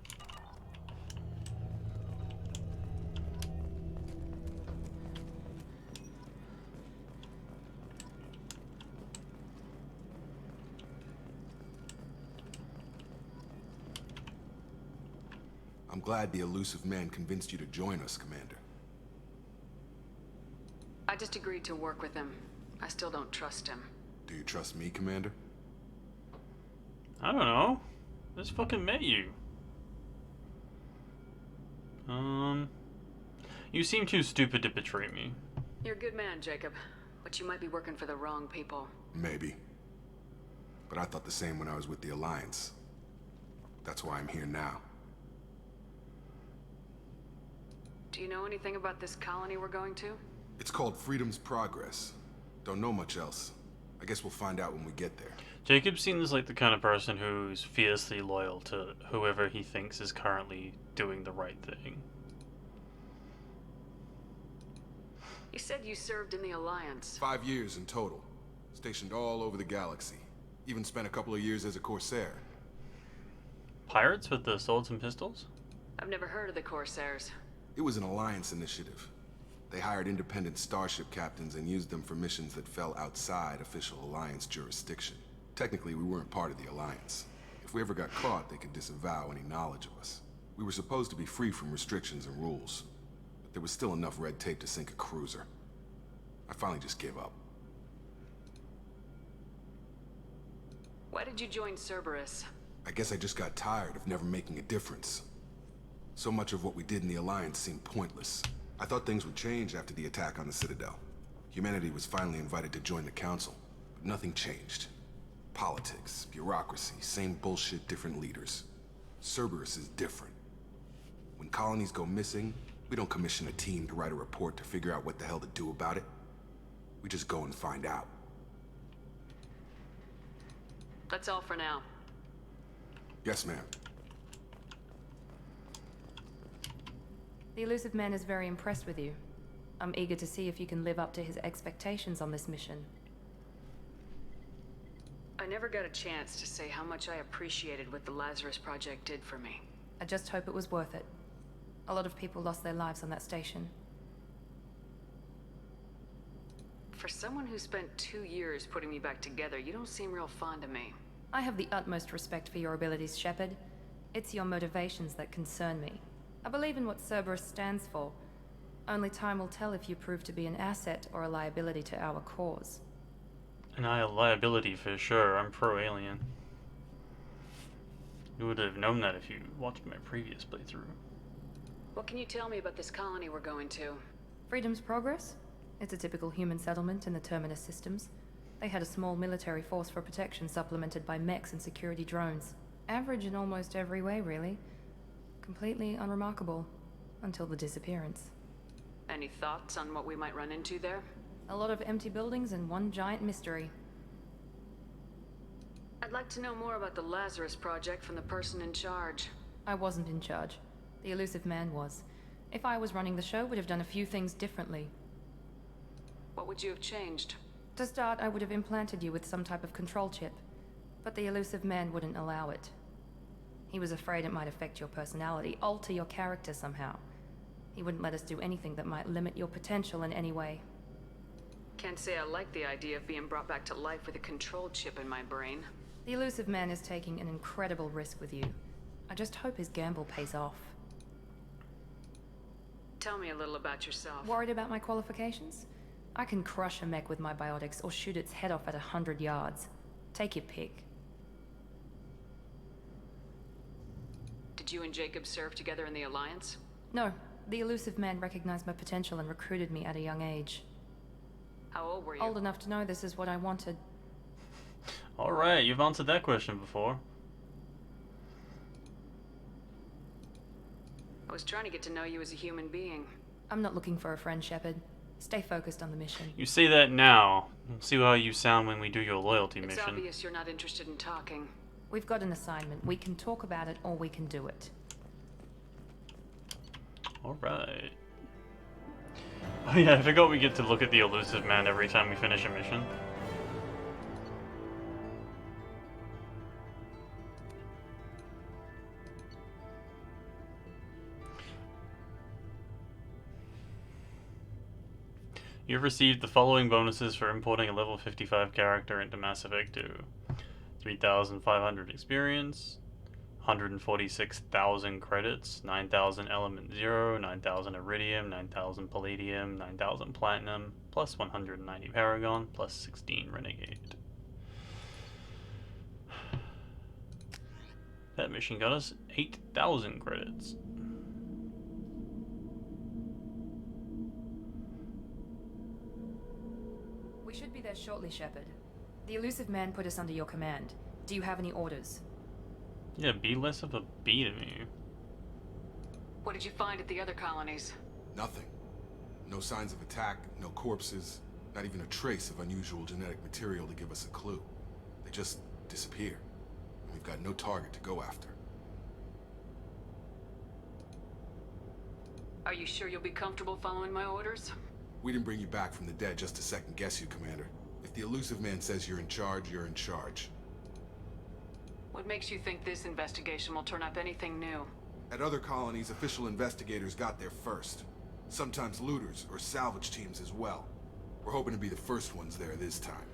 I'm glad the elusive man convinced you to join us, Commander. I just agreed to work with him. I still don't trust him. Do you trust me, Commander? I don't know. I just fucking met you. You seem too stupid to betray me. You're a good man, Jacob. But you might be working for the wrong people. Maybe. But I thought the same when I was with the Alliance. That's why I'm here now. Do you know anything about this colony we're going to? It's called Freedom's Progress. Don't know much else. I guess we'll find out when we get there. Jacob seems like the kind of person who's fiercely loyal to whoever he thinks is currently doing the right thing. You said you served in the Alliance. 5 years in total. Stationed all over the galaxy. Even spent a couple of years as a Corsair. Pirates with the swords and pistols? I've never heard of the Corsairs. It was an Alliance initiative. They hired independent starship captains and used them for missions that fell outside official Alliance jurisdiction. Technically, we weren't part of the Alliance. If we ever got caught, they could disavow any knowledge of us. We were supposed to be free from restrictions and rules. But there was still enough red tape to sink a cruiser. I finally just gave up. Why did you join Cerberus? I guess I just got tired of never making a difference. So much of what we did in the Alliance seemed pointless. I thought things would change after the attack on the Citadel. Humanity was finally invited to join the Council, but nothing changed. Politics, bureaucracy, same bullshit, different leaders. Cerberus is different. When colonies go missing, we don't commission a team to write a report to figure out what the hell to do about it. We just go and find out. That's all for now. Yes, ma'am. The elusive man is very impressed with you. I'm eager to see if you can live up to his expectations on this mission. I never got a chance to say how much I appreciated what the Lazarus Project did for me. I just hope it was worth it. A lot of people lost their lives on that station. For someone who spent 2 years putting me back together, you don't seem real fond of me. I have the utmost respect for your abilities, Shepard. It's your motivations that concern me. I believe in what Cerberus stands for. Only time will tell if you prove to be an asset or a liability to our cause. And I a liability for sure. I'm pro-alien. You would have known that if you watched my previous playthrough. What can you tell me about this colony we're going to? Freedom's Progress? It's a typical human settlement in the Terminus systems. They had a small military force for protection supplemented by mechs and security drones. Average in almost every way, really. Completely unremarkable. Until the disappearance. Any thoughts on what we might run into there? A lot of empty buildings and one giant mystery. I'd like to know more about the Lazarus Project from the person in charge. I wasn't in charge. The elusive man was. If I was running the show, would have done a few things differently. What would you have changed? To start, I would have implanted you with some type of control chip. But the elusive man wouldn't allow it. He was afraid it might affect your personality, alter your character somehow. He wouldn't let us do anything that might limit your potential in any way. Can't say I like the idea of being brought back to life with a control chip in my brain. The elusive man is taking an incredible risk with you. I just hope his gamble pays off. Tell me a little about yourself. Worried about my qualifications? I can crush a mech with my biotics or shoot its head off at 100 yards. Take your pick. Did you and Jacob serve together in the Alliance? No. The elusive man recognized my potential and recruited me at a young age. How old were you? Old enough to know this is what I wanted. Alright, you've answered that question before. I was trying to get to know you as a human being. I'm not looking for a friend, Shepard. Stay focused on the mission. You say that now. We'll see how you sound when we do your loyalty It's mission. obvious you're not interested in talking. We've got an assignment. We can talk about it or we can do it. Alright. Oh yeah, I forgot we get to look at the elusive man every time we finish a mission. You've received the following bonuses for importing a level 55 character into Mass Effect 2. 3,500 experience, 146,000 credits, 9,000 element 0, 9,000 iridium, 9,000 palladium, 9,000 platinum, plus 190 paragon, plus 16 renegade. That mission got us 8,000 credits. We should be there shortly, Shepard. The Elusive Man put us under your command. Do you have any orders? Yeah, be less of a bee to me. What did you find at the other colonies? Nothing. No signs of attack, no corpses, not even a trace of unusual genetic material to give us a clue. They just disappear. And we've got no target to go after. Are you sure you'll be comfortable following my orders? We didn't bring you back from the dead just to second guess you, Commander. If the Elusive Man says you're in charge, you're in charge. What makes you think this investigation will turn up anything new? At other colonies, official investigators got there first. Sometimes looters or salvage teams as well. We're hoping to be the first ones there this time.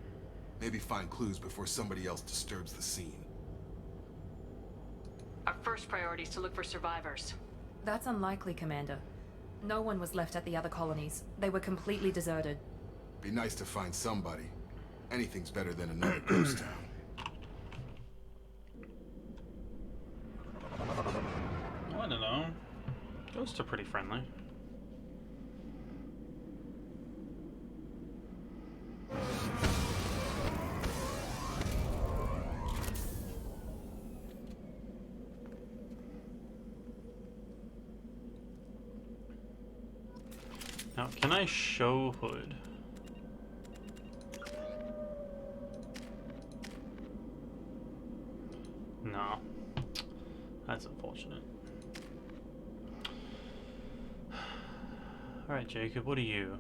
Maybe find clues before somebody else disturbs the scene. Our first priority is to look for survivors. That's unlikely, Commander. No one was left at the other colonies. They were completely deserted. Be nice to find somebody. Anything's better than another ghost town. I don't know. Ghosts are pretty friendly. Now, can I show Hood? No. That's unfortunate. Alright, Jacob, what are you?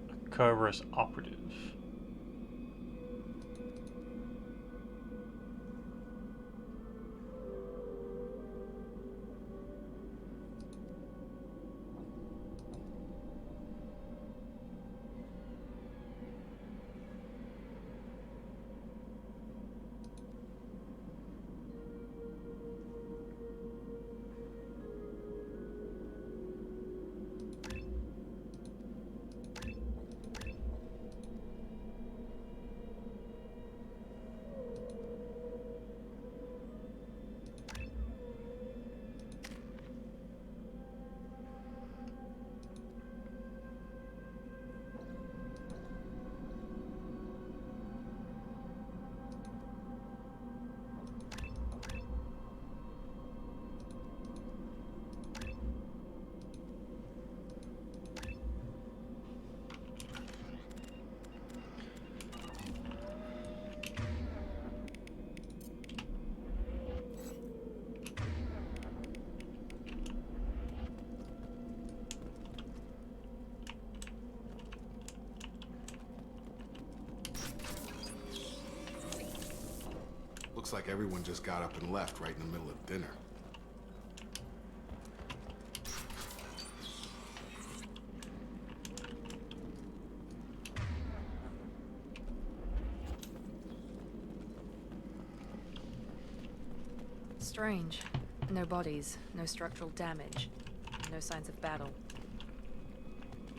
A Kerberos operative. Looks like everyone just got up and left right in the middle of dinner. Strange. No bodies, no structural damage, no signs of battle.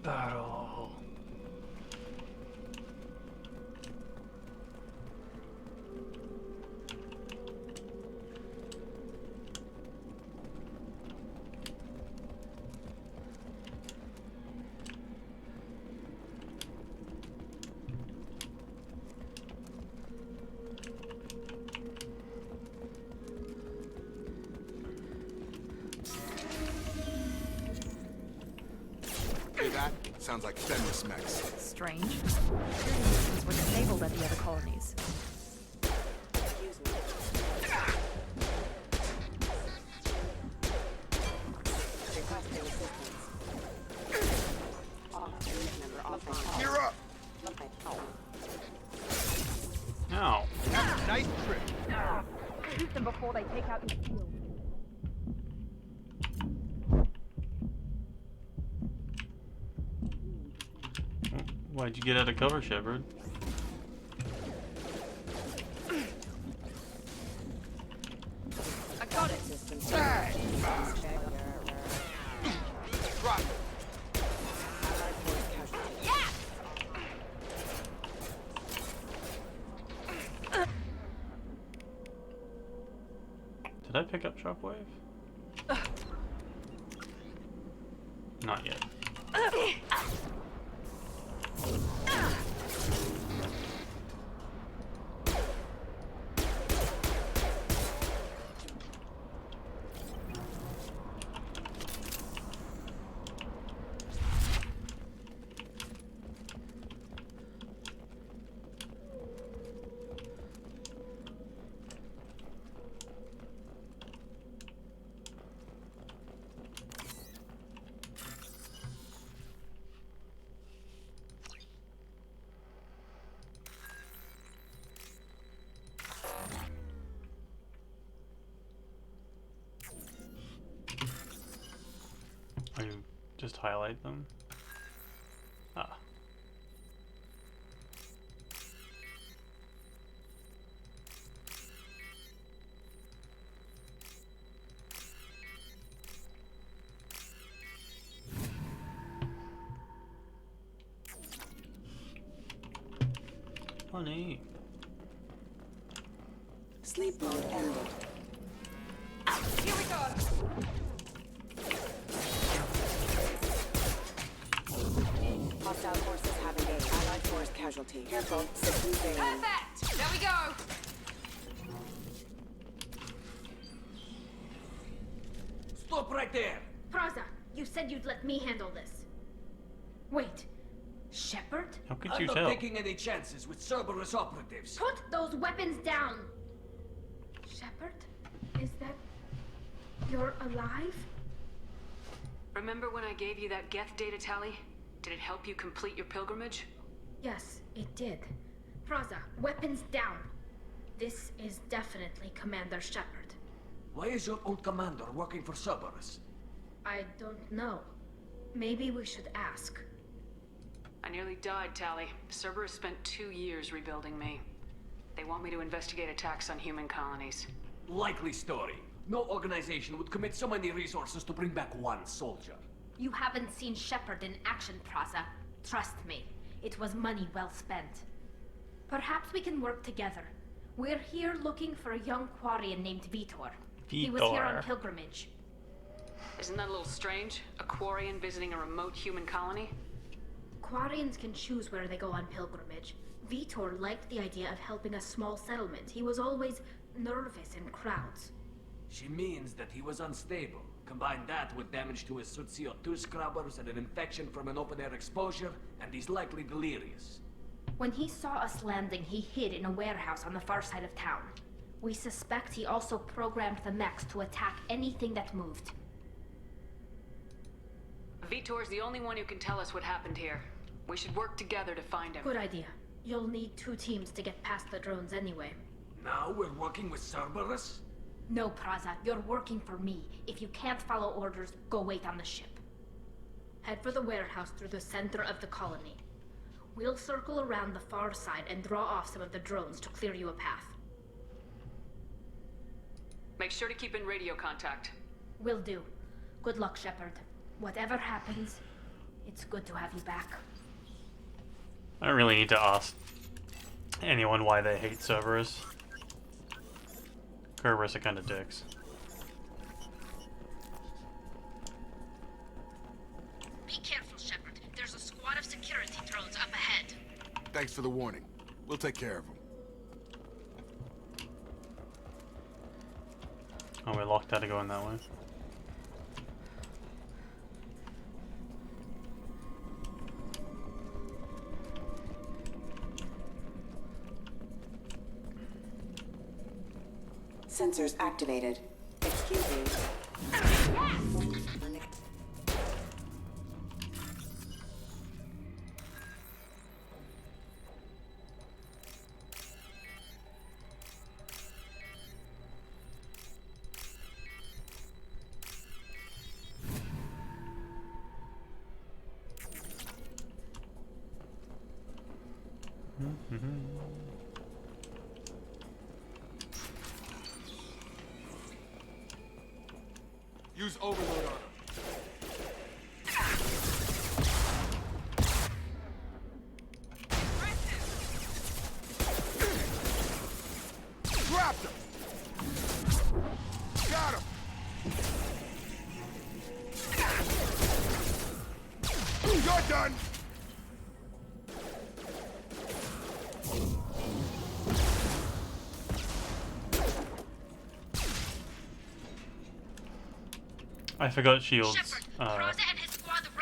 Battle. Sounds like Fenris mechs. Strange. Systems were disabled at the other colonies. Excuse me. Requesting assistance. Officer member offering. You're up! Ow. Nice trick. Shoot them before they take out your shield. Why'd you get out of cover, Shepard? I got it. Drop. Yeah. Did I pick up Shockwave? Not yet. You just highlight them? Ah. Funny. Sleep mode ended. Here we go. Hostile forces have engaged. Allied force casualty. Careful. System failing. Perfect! There we go! Stop right there! Praza, you said you'd let me handle this. Wait. Shepard? How could I'm you not tell? taking any chances with Cerberus operatives. Put those weapons down! Shepard? Is that... You're alive? Remember when I gave you that Geth data tally? Did it help you complete your pilgrimage? Yes, it did. Praza, weapons down. This is definitely Commander Shepard. Why is your old commander working for Cerberus? I don't know. Maybe we should ask. I nearly died, Tally. Cerberus spent 2 years rebuilding me. They want me to investigate attacks on human colonies. Likely story. No organization would commit so many resources to bring back one soldier. You haven't seen Shepard in action, Praza. Trust me, it was money well spent. Perhaps we can work together. We're here looking for a young Quarian named Vitor. He was here on pilgrimage. Isn't that a little strange? A Quarian visiting a remote human colony? Quarians can choose where they go on pilgrimage. Vitor liked the idea of helping a small settlement. He was always nervous in crowds. She means that he was unstable. Combine that with damage to his suit CO2 scrubbers and an infection from an open-air exposure, and he's likely delirious. When he saw us landing, he hid in a warehouse on the far side of town. We suspect he also programmed the mechs to attack anything that moved. Vitor's the only one who can tell us what happened here. We should work together to find him. Good idea. You'll need 2 teams to get past the drones anyway. Now we're working with Cerberus? No, Praza, you're working for me. If you can't follow orders, go wait on the ship. Head for the warehouse through the center of the colony. We'll circle around the far side and draw off some of the drones to clear you a path. Make sure to keep in radio contact. Will do. Good luck, Shepard. Whatever happens, it's good to have you back. I don't really need to ask anyone why they hate Cerberus. Cerberus are kind of dicks. Be careful, Shepard. There's a squad of security drones up ahead. Thanks for the warning. We'll take care of them. Oh, we're locked out of going that way. Sensors activated. Excuse me. Use overload on him. Trapped him! Got him! You're done! I forgot shields.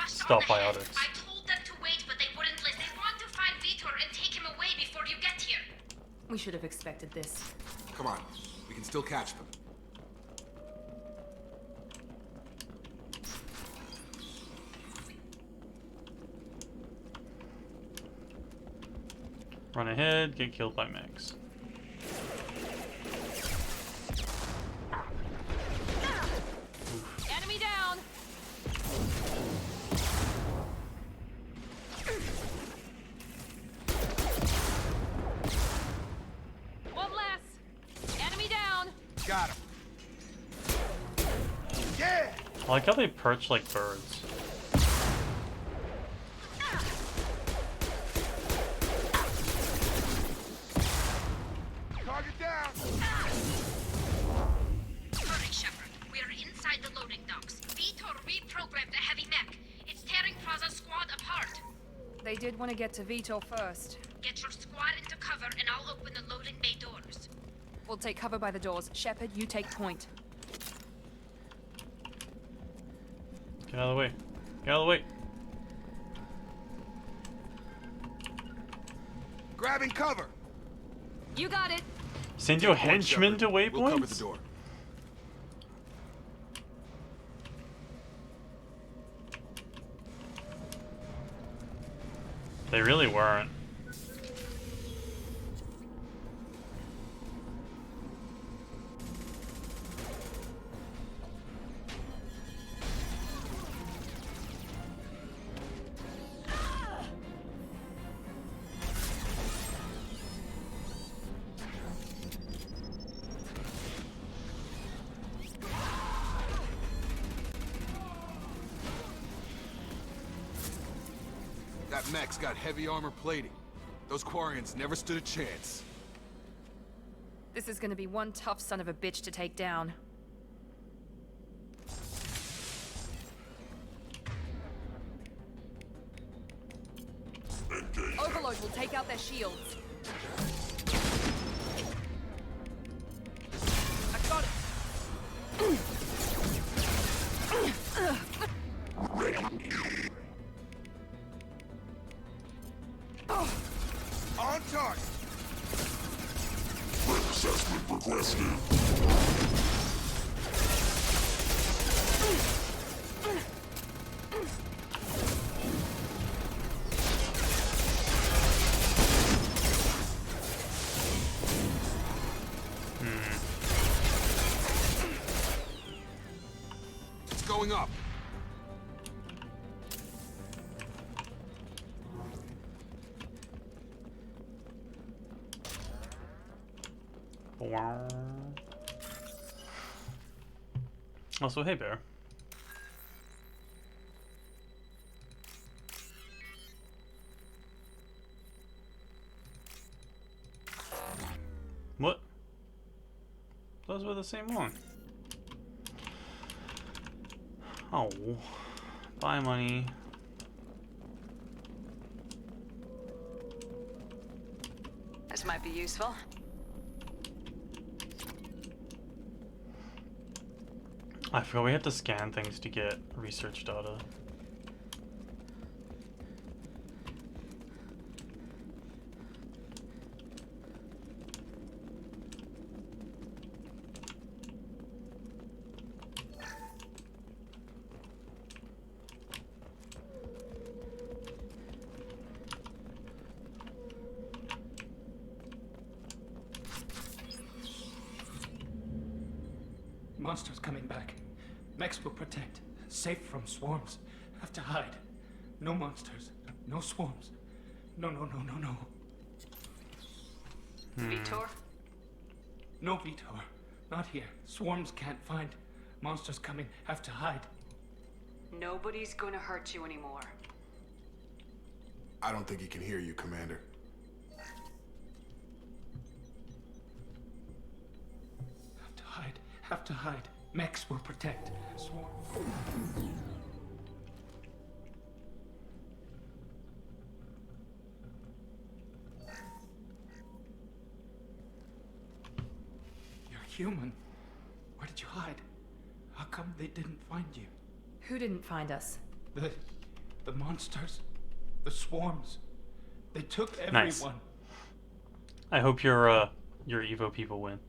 Stop biotics. I told them to wait, but they wouldn't listen. They want to find Vitor and take him away before you get here. We should have expected this. Come on, we can still catch them. Run ahead, get killed by mechs. Enemy down! One less! Enemy down! Got him. Yeah! I like how they perch like birds. Target down! Hurry, Shepard. We are inside the loading docks. Vitor reprogrammed the heavy mech. It's tearing Praza's squad apart. They did want to get to Vitor first. Get your squad into cover and I'll open the loading bay doors. We'll take cover by the doors. Shepard, you take point. Get out of the way. Get out of the way. Grabbing cover! You got it! Send your henchmen to waypoints? We'll cover the door. They really weren't. That mech's got heavy armor plating. Those Quarians never stood a chance. This is gonna be one tough son of a bitch to take down. Overload will take out their shields. I got it! On target! Assessment requested. It's going up. Also, hey bear. What? Those were the same one. Oh, buy money. This might be useful. I forgot we had to scan things to get research data. Monsters coming back. Mechs will protect. Safe from swarms. Have to hide. No monsters. No swarms. No. Vitor? No, Vitor. Not here. Swarms can't find. Monsters coming. Have to hide. Nobody's gonna hurt you anymore. I don't think he can hear you, Commander. Have to hide. Have to hide. Mex will protect. Swarm. You're human. Where did you hide? How come they didn't find you? Who didn't find us? The monsters. The swarms. They took everyone. Nice. I hope your Evo people win.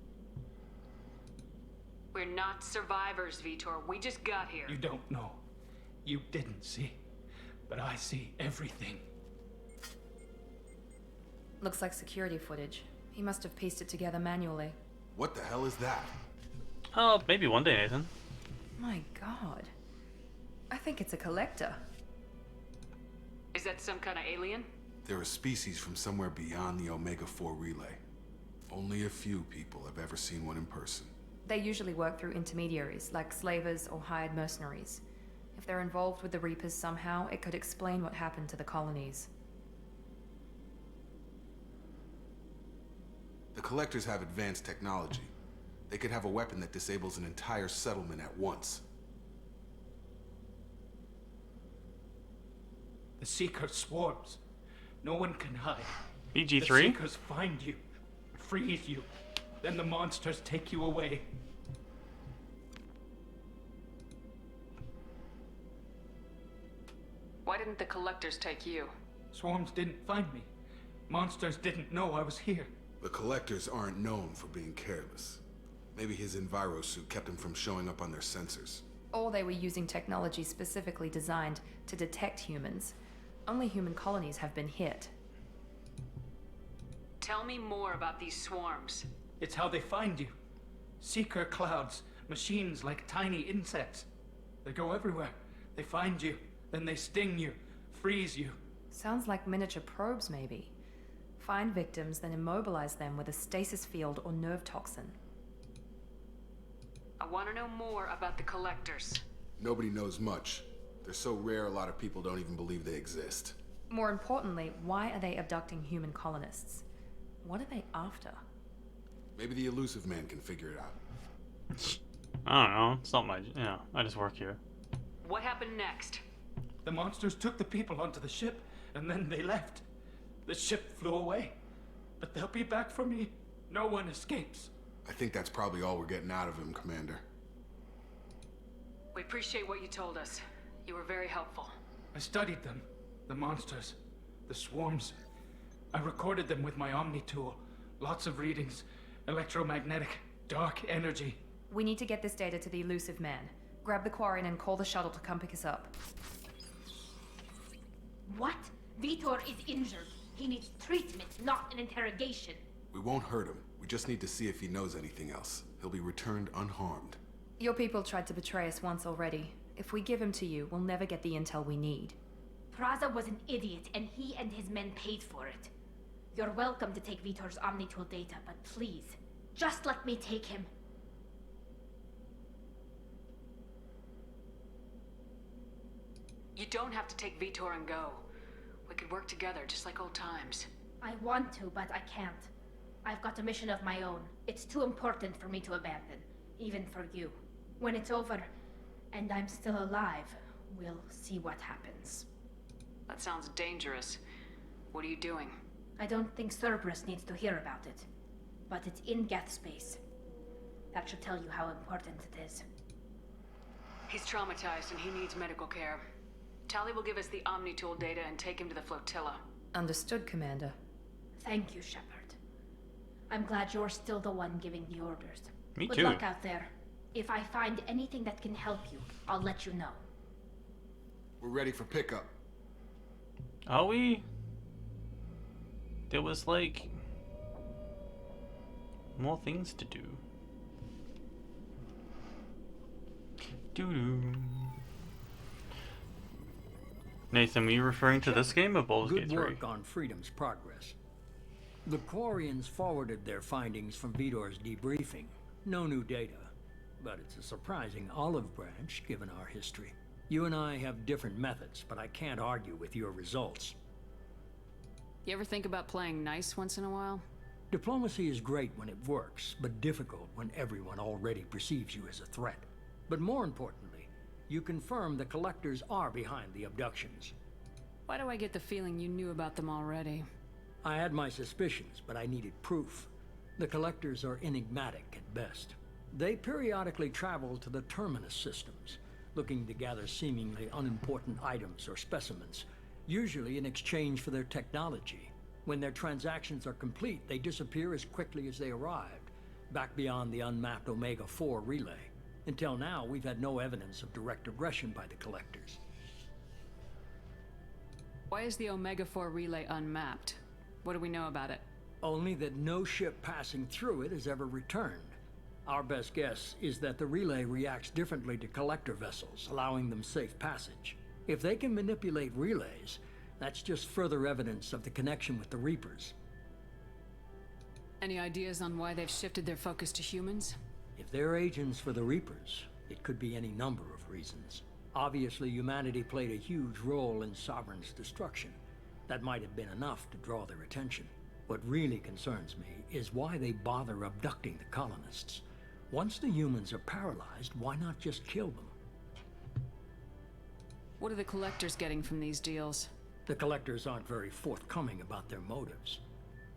We're not survivors, Vitor. We just got here. You don't know. You didn't see. But I see everything. Looks like security footage. He must have pieced it together manually. What the hell is that? Oh, maybe one day, Nathan. My god. I think it's a collector. Is that some kind of alien? They're a species from somewhere beyond the Omega-4 relay. Only a few people have ever seen one in person. They usually work through intermediaries, like slavers or hired mercenaries. If they're involved with the Reapers somehow, it could explain what happened to the colonies. The Collectors have advanced technology. They could have a weapon that disables an entire settlement at once. The Seeker swarms. No one can hide. BG3? The Seekers find you, freeze you, then the monsters take you away. Why didn't the collectors take you? Swarms didn't find me. Monsters didn't know I was here. The Collectors aren't known for being careless. Maybe his Enviro suit kept him from showing up on their sensors. Or they were using technology specifically designed to detect humans. Only human colonies have been hit. Tell me more about these swarms. It's how they find you. Seeker clouds, machines like tiny insects. They go everywhere. They find you, then they sting you, freeze you. Sounds like miniature probes, maybe. Find victims, then immobilize them with a stasis field or nerve toxin. I want to know more about the collectors. Nobody knows much. They're so rare a lot of people don't even believe they exist. More importantly, why are they abducting human colonists? What are they after? Maybe the Elusive Man can figure it out. I don't know. It's not my... Yeah, I just work here. What happened next? The monsters took the people onto the ship, and then they left. The ship flew away. But they'll be back for me. No one escapes. I think that's probably all we're getting out of him, Commander. We appreciate what you told us. You were very helpful. I studied them. The monsters. The swarms. I recorded them with my Omni tool. Lots of readings. Electromagnetic. Dark energy. We need to get this data to the Elusive Man. Grab the Quarian and call the shuttle to come pick us up. What? Vitor is injured. He needs treatment, not an interrogation. We won't hurt him. We just need to see if he knows anything else. He'll be returned unharmed. Your people tried to betray us once already. If we give him to you, we'll never get the intel we need. Praza was an idiot, and he and his men paid for it. You're welcome to take Vitor's Omnitool data, but please, just let me take him. You don't have to take Vitor and go. We could work together, just like old times. I want to, but I can't. I've got a mission of my own. It's too important for me to abandon, even for you. When it's over, and I'm still alive, we'll see what happens. That sounds dangerous. What are you doing? I don't think Cerberus needs to hear about it, but it's in Geth space. That should tell you how important it is. He's traumatized and he needs medical care. Tali will give us the Omnitool data and take him to the flotilla. Understood, Commander. Thank you, Shepard. I'm glad you're still the one giving the orders. Me Good too. luck out there. If I find anything that can help you, I'll let you know. We're ready for pickup. Are we? There was like more things to do. Doo-doo. Nathan, were you referring to this game or Baldur's Gate Good 3? work on Freedom's progress. The Quarians forwarded their findings from Vidor's debriefing. No new data, but it's a surprising olive branch given our history. You and I have different methods, but I can't argue with your results. You ever think about playing nice once in a while? Diplomacy is great when it works, but difficult when everyone already perceives you as a threat. But more importantly, you confirm the Collectors are behind the abductions. Why do I get the feeling you knew about them already? I had my suspicions, but I needed proof. The Collectors are enigmatic at best. They periodically travel to the Terminus systems, looking to gather seemingly unimportant items or specimens, usually in exchange for their technology. When their transactions are complete, they disappear as quickly as they arrived, back beyond the unmapped Omega-4 relay. Until now, we've had no evidence of direct aggression by the Collectors. Why is the Omega-4 relay unmapped? What do we know about it? Only that no ship passing through it has ever returned. Our best guess is that the relay reacts differently to Collector vessels, allowing them safe passage. If they can manipulate relays, that's just further evidence of the connection with the Reapers. Any ideas on why they've shifted their focus to humans? If they're agents for the Reapers, it could be any number of reasons. Obviously, humanity played a huge role in Sovereign's destruction. That might have been enough to draw their attention. What really concerns me is why they bother abducting the colonists. Once the humans are paralyzed, why not just kill them? What are the Collectors getting from these deals? The Collectors aren't very forthcoming about their motives.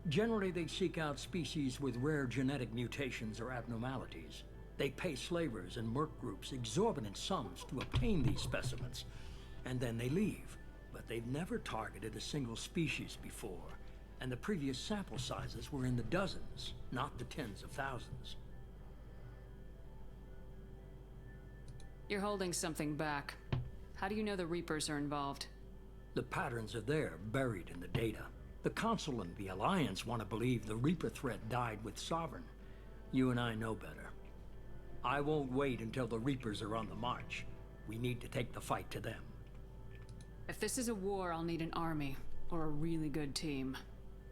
Generally, they seek out species with rare genetic mutations or abnormalities. They pay slavers and merc groups exorbitant sums to obtain these specimens, and then they leave. But they've never targeted a single species before, and the previous sample sizes were in the dozens, not the tens of thousands. You're holding something back. How do you know the Reapers are involved? The patterns are there, buried in the data. The Council and the Alliance want to believe the Reaper threat died with Sovereign. You and I know better. I won't wait until the Reapers are on the march. We need to take the fight to them. If this is a war, I'll need an army, or a really good team.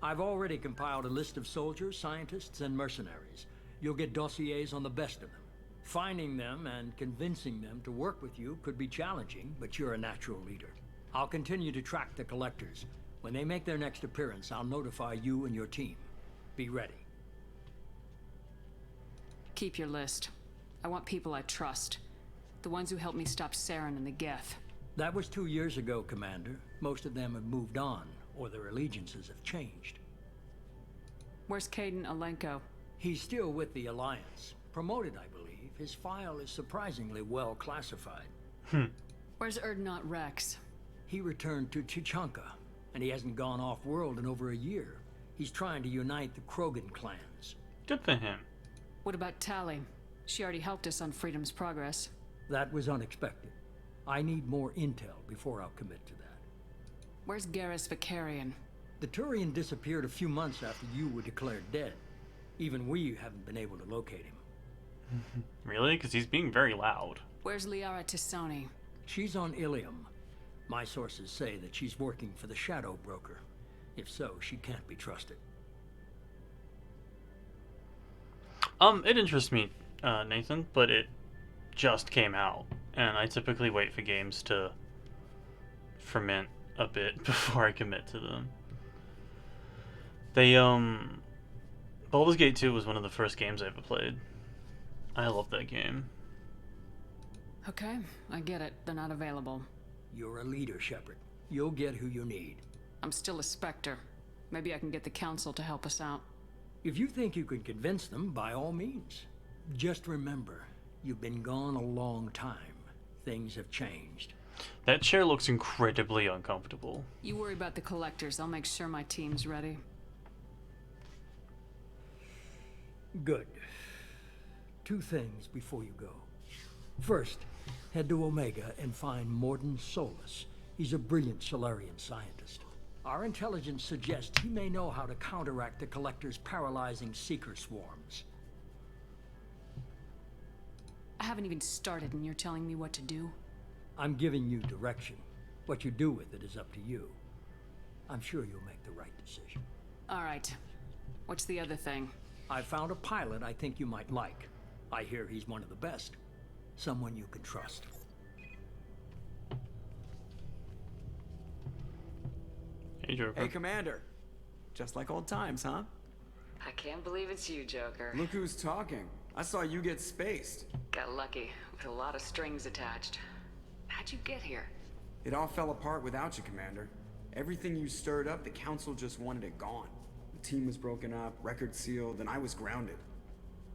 I've already compiled a list of soldiers, scientists, and mercenaries. You'll get dossiers on the best of them. Finding them and convincing them to work with you could be challenging, but you're a natural leader. I'll continue to track the Collectors. When they make their next appearance, I'll notify you and your team. Be ready. Keep your list. I want people I trust. The ones who helped me stop Saren and the Geth. That was 2 years ago, Commander. Most of them have moved on, or their allegiances have changed. Where's Kaidan Alenko? He's still with the Alliance. Promoted, I believe. His file is surprisingly well classified. Where's Urdnot Rex? He returned to Chichanka, and he hasn't gone off-world in over a year. He's trying to unite the Krogan clans. Good for him. What about Tali? She already helped us on Freedom's Progress. That was unexpected. I need more intel before I'll commit to that. Where's Garrus Vakarian? The Turian disappeared a few months after you were declared dead. Even we haven't been able to locate him. Really? Because he's being very loud. Where's Liara T'Soni? She's on Ilium. My sources say that she's working for the Shadow Broker. If so, she can't be trusted. It interests me, Nathan, but it just came out, and I typically wait for games to ferment a bit before I commit to them. Baldur's Gate 2 was one of the first games I ever played. I love that game. Okay, I get it. They're not available. You're a leader, Shepard. You'll get who you need. I'm still a Spectre. Maybe I can get the Council to help us out. If you think you can convince them, by all means. Just remember, you've been gone a long time. Things have changed. That chair looks incredibly uncomfortable. You worry about the Collectors. I'll make sure my team's ready. Good. 2 things before you go. First, head to Omega and find Mordin Solus. He's a brilliant Solarian scientist. Our intelligence suggests he may know how to counteract the Collector's paralyzing Seeker swarms. I haven't even started and you're telling me what to do? I'm giving you direction. What you do with it is up to you. I'm sure you'll make the right decision. All right. What's the other thing? I found a pilot I think you might like. I hear he's one of the best. Someone you can trust. Hey, Joker. Hey, Commander. Just like old times, huh? I can't believe it's you, Joker. Look who's talking. I saw you get spaced. Got lucky, with a lot of strings attached. How'd you get here? It all fell apart without you, Commander. Everything you stirred up, the Council just wanted it gone. The team was broken up, record sealed, and I was grounded.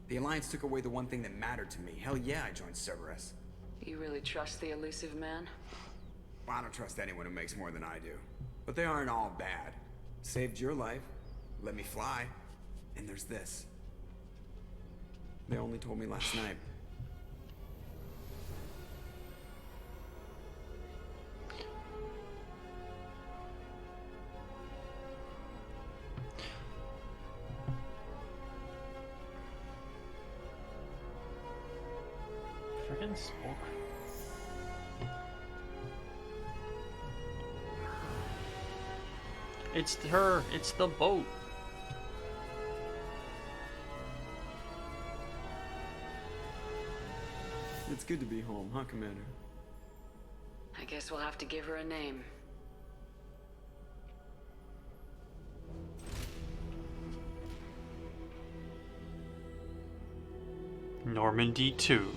The Alliance took away the one thing that mattered to me. Hell yeah, I joined Cerberus. You really trust the elusive man? Well, I don't trust anyone who makes more than I do. But they aren't all bad. Saved your life, let me fly, and there's this. They only told me last night. Friggin' smoke. It's her. It's the boat. It's good to be home, huh, Commander? I guess we'll have to give her a name. Normandy 2.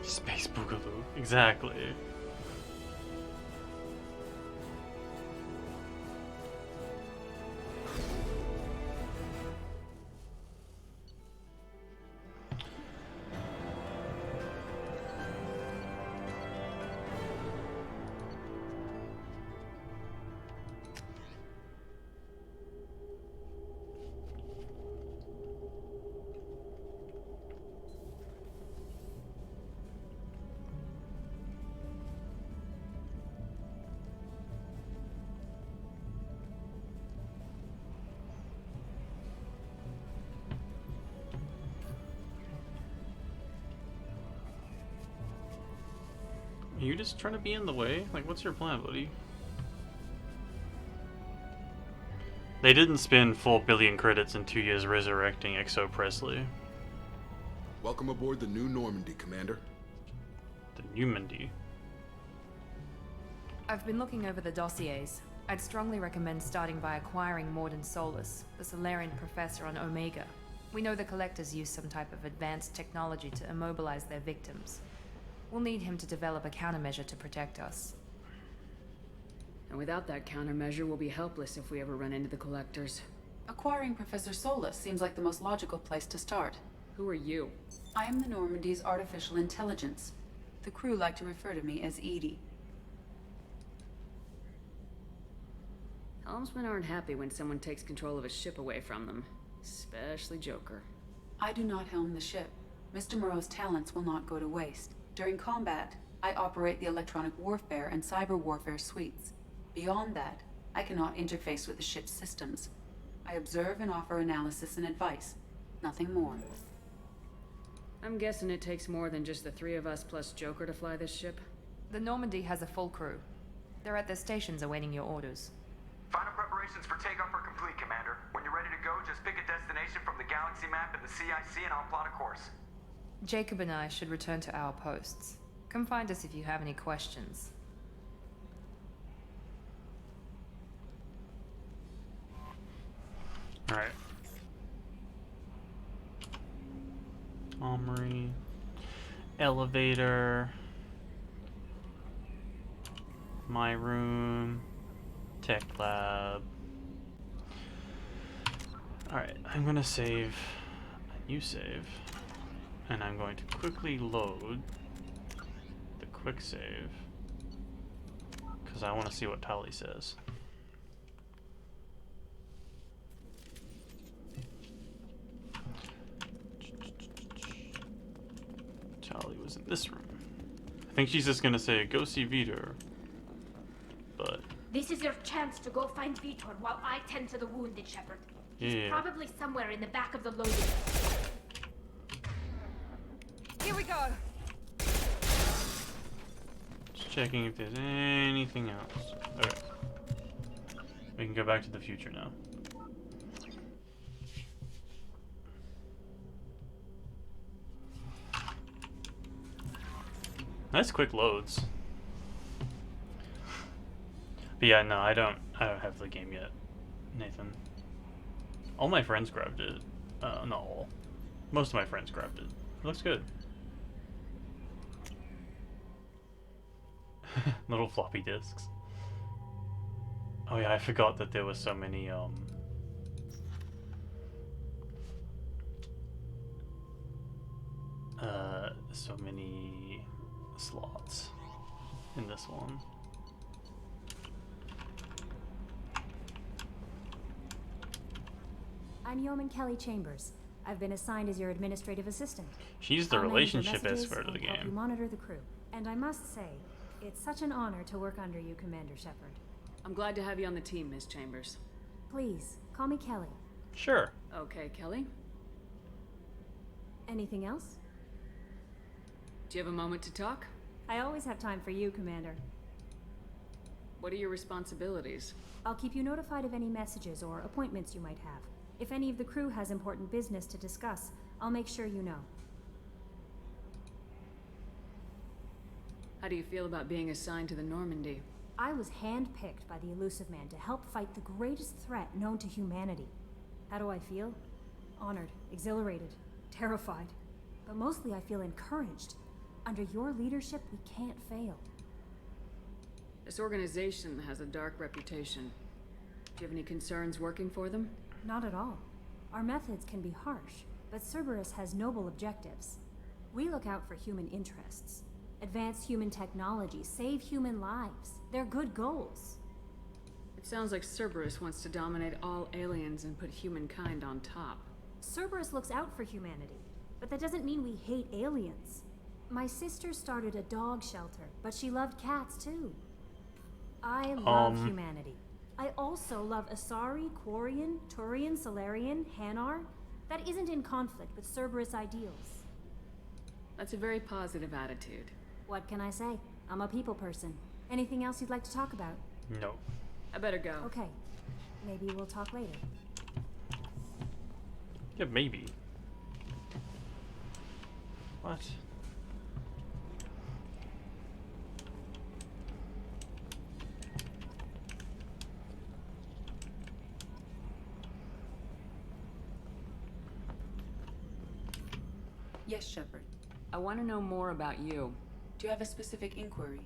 Space Boogaloo, exactly. Are you just trying to be in the way? Like, what's your plan, buddy? They didn't spend 4 billion credits in 2 years resurrecting Exo Presley. Welcome aboard the new Normandy, Commander. The Normandy? I've been looking over the dossiers. I'd strongly recommend starting by acquiring Mordin Solus, the Solarian professor on Omega. We know the Collectors use some type of advanced technology to immobilize their victims. We'll need him to develop a countermeasure to protect us. And without that countermeasure, we'll be helpless if we ever run into the Collectors. Acquiring Professor Solus seems like the most logical place to start. Who are you? I am the Normandy's artificial intelligence. The crew like to refer to me as Edie. Helmsmen aren't happy when someone takes control of a ship away from them. Especially Joker. I do not helm the ship. Mr. Moreau's talents will not go to waste. During combat, I operate the electronic warfare and cyber warfare suites. Beyond that, I cannot interface with the ship's systems. I observe and offer analysis and advice. Nothing more. I'm guessing it takes more than just the 3 of us plus Joker to fly this ship? The Normandy has a full crew. They're at their stations awaiting your orders. Final preparations for takeoff are complete, Commander. When you're ready to go, just pick a destination from the galaxy map in the CIC and I'll plot a course. Jacob and I should return to our posts. Come find us if you have any questions. Alright. Armory. Elevator. My room. Tech lab. Alright, I'm gonna save. You save. And I'm going to quickly load the quick save because I want to see what Tali says. Tali was in this room, I think she's just gonna say, go see Vitor. But This is your chance to go find Vitor while I tend to the wounded, Shepard. He's yeah. probably somewhere in the back of the loading. Here we go. Just checking if there's anything else. Okay. We can go back to the future now. Nice quick loads. But yeah, no, I don't have the game yet, Nathan. All my friends grabbed it. Not all. Most of my friends grabbed it. It looks good. Little floppy disks. Oh yeah, I forgot that there were so many so many slots in this one. I'm Yeoman Kelly Chambers. I've been assigned as your administrative assistant. She's the I'll manage relationship messages expert of the and help game. you monitor the crew. And I must say, it's such an honor to work under you, Commander Shepard. I'm glad to have you on the team, Ms. Chambers. Please, call me Kelly. Sure. Okay, Kelly. Anything else? Do you have a moment to talk? I always have time for you, Commander. What are your responsibilities? I'll keep you notified of any messages or appointments you might have. If any of the crew has important business to discuss, I'll make sure you know. How do you feel about being assigned to the Normandy? I was handpicked by the Elusive Man to help fight the greatest threat known to humanity. How do I feel? Honored, exhilarated, terrified. But mostly I feel encouraged. Under your leadership, we can't fail. This organization has a dark reputation. Do you have any concerns working for them? Not at all. Our methods can be harsh, but Cerberus has noble objectives. We look out for human interests. Advance human technology, save human lives. They're good goals. It sounds like Cerberus wants to dominate all aliens and put humankind on top. Cerberus looks out for humanity, but that doesn't mean we hate aliens. My sister started a dog shelter, but she loved cats too. I love humanity. I also love Asari, Quarian, Turian, Solarian, Hanar. That isn't in conflict with Cerberus ideals. That's a very positive attitude. What can I say? I'm a people person. Anything else you'd like to talk about? No. I better go. Okay. Maybe we'll talk later. Yeah, maybe. What? Yes, Shepard. I want to know more about you. Do you have a specific inquiry?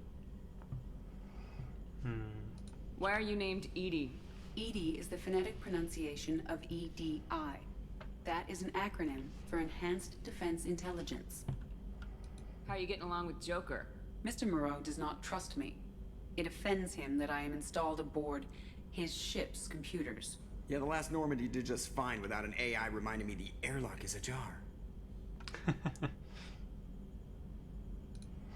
Why are you named EDI? EDI is the phonetic pronunciation of EDI. That is an acronym for Enhanced Defense Intelligence. How are you getting along with Joker? Mr. Moreau does not trust me. It offends him that I am installed aboard his ship's computers. Yeah, the last Normandy did just fine without an AI reminding me the airlock is ajar.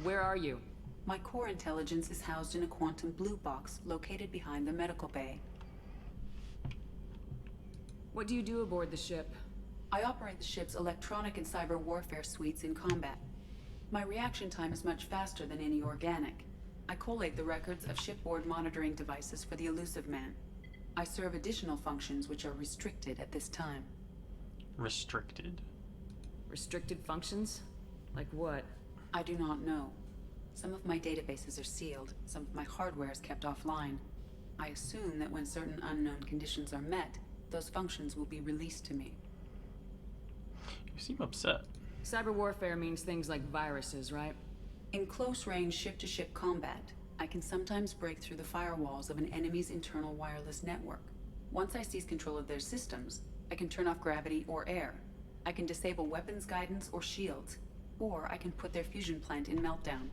Where are you? My core intelligence is housed in a quantum blue box located behind the medical bay. What do you do aboard the ship? I operate the ship's electronic and cyber warfare suites in combat. My reaction time is much faster than any organic. I collate the records of shipboard monitoring devices for the Elusive Man. I serve additional functions which are restricted at this time. Restricted? Restricted functions? Like what? I do not know. Some of my databases are sealed, some of my hardware is kept offline. I assume that when certain unknown conditions are met, those functions will be released to me. You seem upset. Cyber warfare means things like viruses, right? In close-range ship-to-ship combat, I can sometimes break through the firewalls of an enemy's internal wireless network. Once I seize control of their systems, I can turn off gravity or air. I can disable weapons guidance or shields, or I can put their fusion plant in meltdown.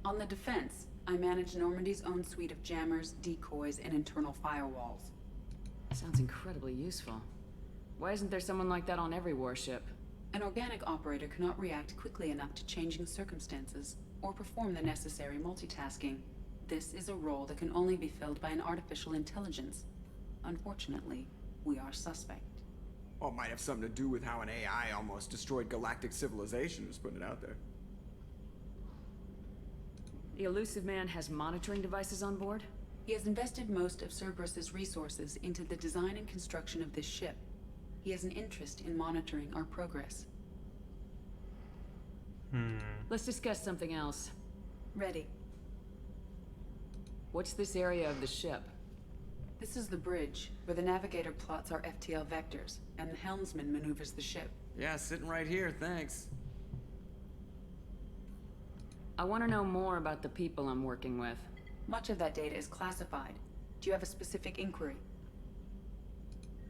On the defense, I manage Normandy's own suite of jammers, decoys, and internal firewalls. Sounds incredibly useful. Why isn't there someone like that on every warship? An organic operator cannot react quickly enough to changing circumstances, or perform the necessary multitasking. This is a role that can only be filled by an artificial intelligence. Unfortunately, we are suspect. Well, it might have something to do with how an AI almost destroyed galactic civilization, just putting it out there. The Elusive Man has monitoring devices on board? He has invested most of Cerberus's resources into the design and construction of this ship. He has an interest in monitoring our progress. Let's discuss something else. Ready. What's this area of the ship? This is the bridge, where the navigator plots our FTL vectors, and the helmsman maneuvers the ship. Yeah, sitting right here, thanks. I want to know more about the people I'm working with. Much of that data is classified. Do you have a specific inquiry?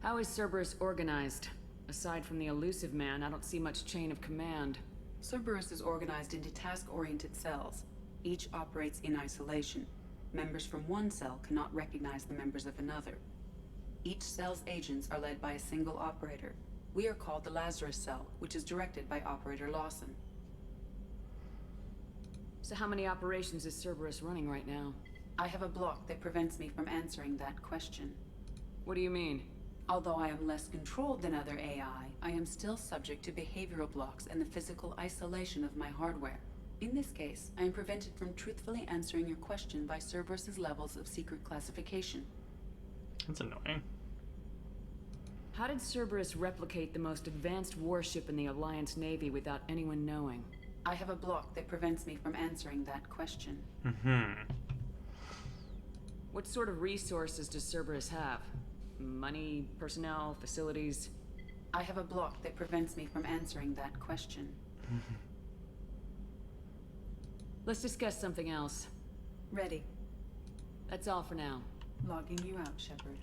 How is Cerberus organized? Aside from the Elusive Man, I don't see much chain of command. Cerberus is organized into task-oriented cells. Each operates in isolation. Members from one cell cannot recognize the members of another. Each cell's agents are led by a single operator. We are called the Lazarus Cell, which is directed by Operator Lawson. So how many operations is Cerberus running right now? I have a block that prevents me from answering that question. What do you mean? Although I am less controlled than other AI, I am still subject to behavioral blocks and the physical isolation of my hardware. In this case, I am prevented from truthfully answering your question by Cerberus's levels of secret classification. That's annoying. How did Cerberus replicate the most advanced warship in the Alliance Navy without anyone knowing? I have a block that prevents me from answering that question. What sort of resources does Cerberus have? Money, personnel, facilities? I have a block that prevents me from answering that question. Let's discuss something else. Ready. That's all for now. Logging you out, Shepard.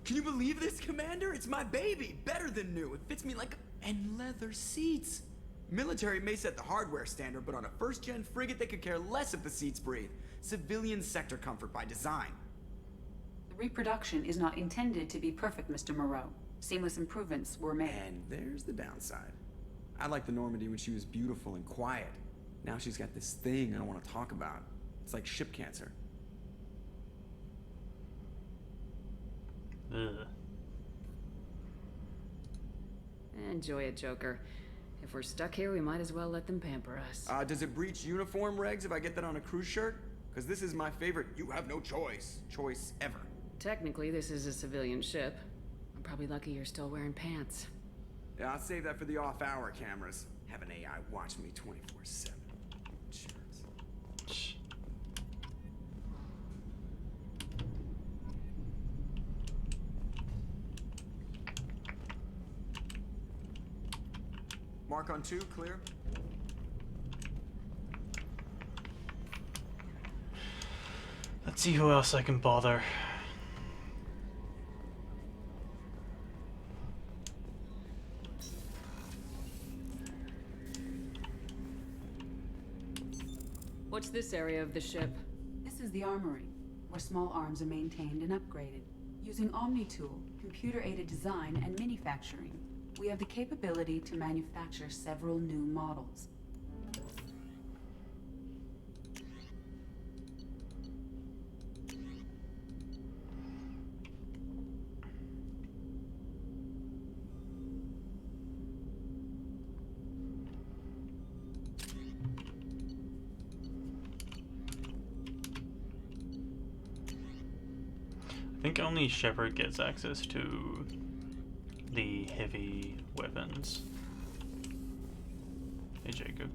Can you believe this, Commander? It's my baby! Better than new. It fits me like a... And leather seats. Military may set the hardware standard, but on a first-gen frigate, they could care less if the seats breathe. Civilian sector comfort by design. The reproduction is not intended to be perfect, Mr. Moreau. Seamless improvements were made. And there's the downside. I liked the Normandy when she was beautiful and quiet. Now she's got this thing I don't want to talk about. It's like ship cancer. Ugh. Enjoy it, Joker. If we're stuck here, we might as well let them pamper us. Does it breach uniform regs if I get that on a cruise shirt? Because this is my favorite you have no choice ever. Technically, this is a civilian ship. I'm probably lucky you're still wearing pants. Yeah, I'll save that for the off-hour cameras. Have an AI watch me 24/7. Shirts. Mark on 2, clear. Let's see who else I can bother. What's this area of the ship? This is the armory, where small arms are maintained and upgraded. Using OmniTool, computer-aided design, and manufacturing, we have the capability to manufacture several new models. I think only Shepard gets access to the heavy weapons. Hey, Jacob.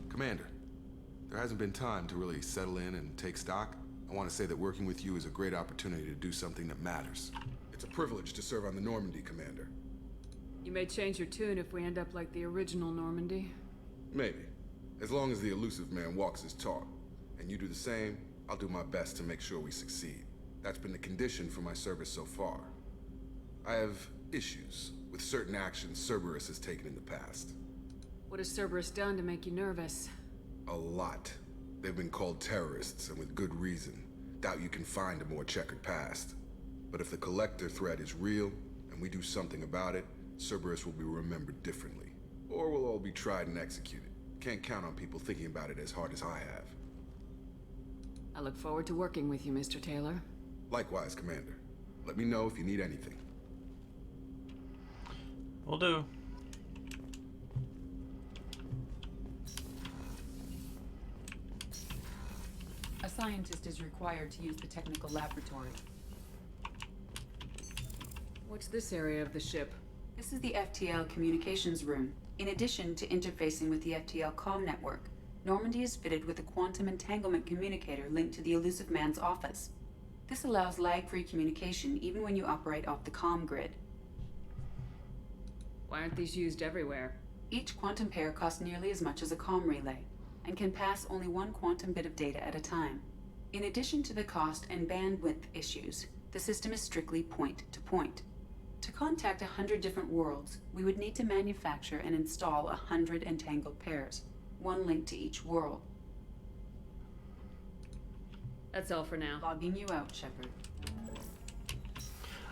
Commander, there hasn't been time to really settle in and take stock. I want to say that working with you is a great opportunity to do something that matters. It's a privilege to serve on the Normandy, Commander. You may change your tune if we end up like the original Normandy. Maybe. As long as the Elusive Man walks his talk. And you do the same, I'll do my best to make sure we succeed. That's been the condition for my service so far. I have issues with certain actions Cerberus has taken in the past. What has Cerberus done to make you nervous? A lot. They've been called terrorists, and with good reason. Doubt you can find a more checkered past. But if the Collector threat is real, and we do something about it, Cerberus will be remembered differently. Or we'll all be tried and executed. Can't count on people thinking about it as hard as I have. I look forward to working with you, Mr. Taylor. Likewise, Commander. Let me know if you need anything. Will do. A scientist is required to use the technical laboratory. What's this area of the ship? This is the FTL communications room. In addition to interfacing with the FTL comm network, Normandy is fitted with a quantum entanglement communicator linked to the Illusive Man's office. This allows lag-free communication even when you operate off the comm grid. Why aren't these used everywhere? Each quantum pair costs nearly as much as a comm relay, and can pass only one quantum bit of data at a time. In addition to the cost and bandwidth issues, the system is strictly point-to-point. To contact 100 different worlds, we would need to manufacture and install 100 entangled pairs, one link to each world. That's all for now. Logging you out, Shepard.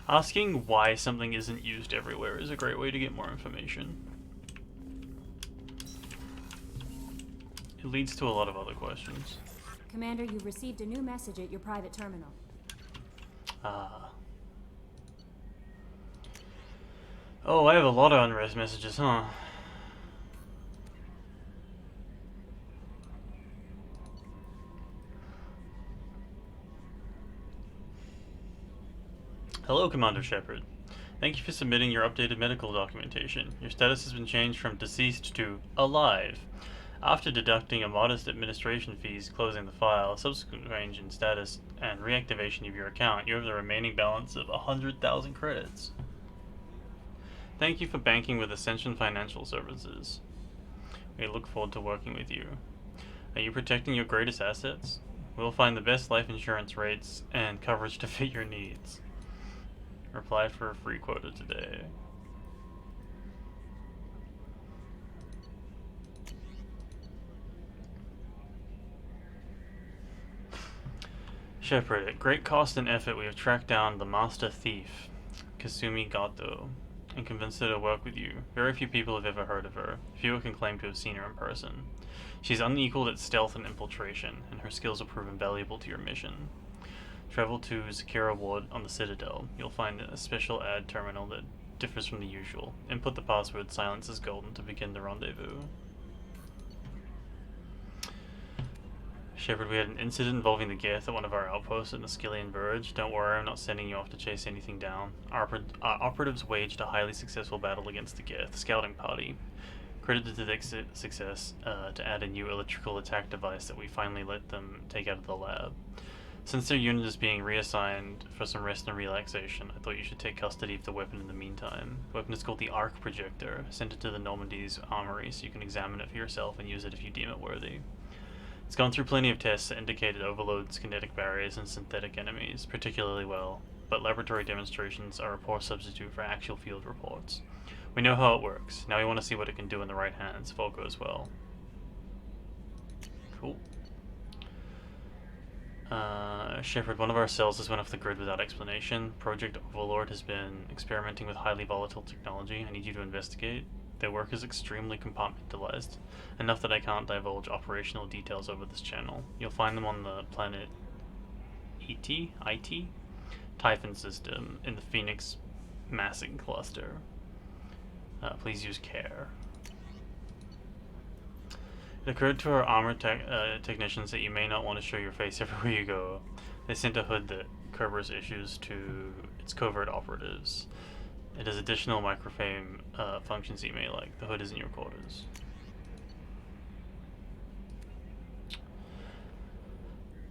Asking why something isn't used everywhere is a great way to get more information. It leads to a lot of other questions. Commander, you've received a new message at your private terminal. Ah. Oh, I have a lot of unread messages, huh? Hello, Commander Shepard. Thank you for submitting your updated medical documentation. Your status has been changed from deceased to alive. After deducting a modest administration fees closing the file, subsequent change in status, and reactivation of your account, you have the remaining balance of 100,000 credits. Thank you for banking with Ascension Financial Services. We look forward to working with you. Are you protecting your greatest assets? We'll find the best life insurance rates and coverage to fit your needs. Apply for a free quota today. Shepard, at great cost and effort, we have tracked down the master thief, Kasumi Gato, and convinced her to work with you. Very few people have ever heard of her. Fewer can claim to have seen her in person. She's unequaled at stealth and infiltration, and her skills have proven valuable to your mission. Travel to Zakira Ward on the Citadel. You'll find a special ad terminal that differs from the usual. Input the password Silence is Golden to begin the rendezvous. Shepard, we had an incident involving the Geth at one of our outposts in the Skillian Verge. Don't worry, I'm not sending you off to chase anything down. Our operatives waged a highly successful battle against the Geth scouting party. Credited to the success to add a new electrical attack device that we finally let them take out of the lab. Since their unit is being reassigned for some rest and relaxation, I thought you should take custody of the weapon in the meantime. The weapon is called the Arc Projector. Send it to the Normandy's armory so you can examine it for yourself and use it if you deem it worthy. It's gone through plenty of tests that indicate it overloads kinetic barriers and synthetic enemies particularly well, but laboratory demonstrations are a poor substitute for actual field reports. We know how it works. Now we want to see what it can do in the right hands if all goes well. Cool. Shepard, one of our cells has went off the grid without explanation. Project Overlord has been experimenting with highly volatile technology. I need you to investigate. Their work is extremely compartmentalized, enough that I can't divulge operational details over this channel. You'll find them on the planet IT? Typhon system in the Phoenix massing cluster. Please use care. It occurred to our armor technicians that you may not want to show your face everywhere you go. They sent a hood that Kerberos issues to its covert operatives. It has additional microframe functions that you may like. The hood is in your quarters.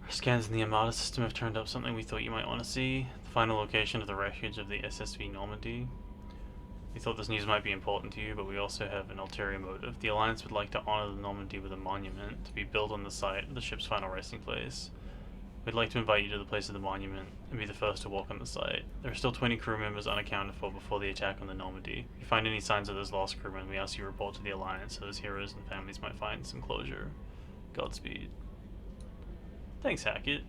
Our scans in the Armada system have turned up something we thought you might want to see. The final location of the wreckage of the SSV Normandy. We thought this news might be important to you, but we also have an ulterior motive. The Alliance would like to honor the Normandy with a monument to be built on the site of the ship's final resting place. We'd like to invite you to the place of the monument and be the first to walk on the site. There are still 20 crew members unaccounted for before the attack on the Normandy. If you find any signs of those lost crewmen, we ask you to report to the Alliance so those heroes and families might find some closure. Godspeed. Thanks, Hackett.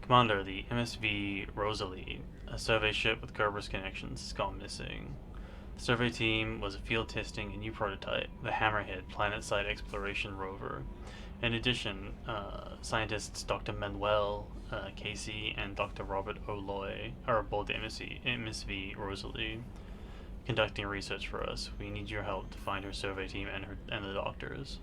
Commander, the MSV Rosalie, a survey ship with Kerberos connections, has gone missing. The survey team was field testing a new prototype, the Hammerhead planet-side exploration rover. In addition, scientists Dr. Manuel Casey and Dr. Robert O'Loy are aboard the MSV Rosalie, conducting research for us. We need your help to find her survey team and the doctors.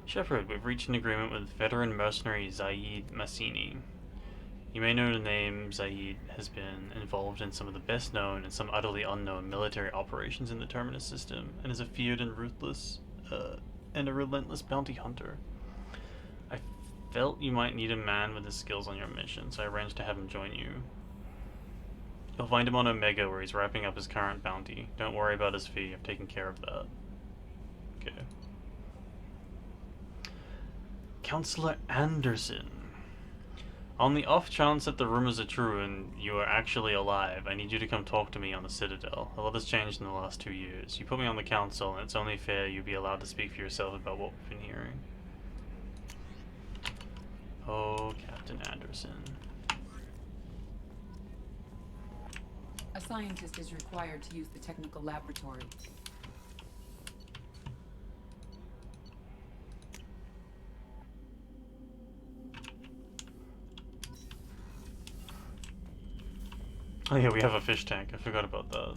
Shepard, we've reached an agreement with veteran mercenary Zaid Massini. You may know the name. Zaid has been involved in some of the best known and some utterly unknown military operations in the Terminus system, and is a feared and ruthless and a relentless bounty hunter. I felt you might need a man with his skills on your mission, so I arranged to have him join you. You'll find him on Omega, where he's wrapping up his current bounty. Don't worry about his fee, I've taken care of that. Okay. Counselor Anderson. On the off chance that the rumors are true and you are actually alive, I need you to come talk to me on the Citadel. A lot has changed in the last 2 years. You put me on the council, and it's only fair you be allowed to speak for yourself about what we've been hearing. Oh, Captain Anderson. A scientist is required to use the technical laboratory. Oh yeah, we have a fish tank. I forgot about that.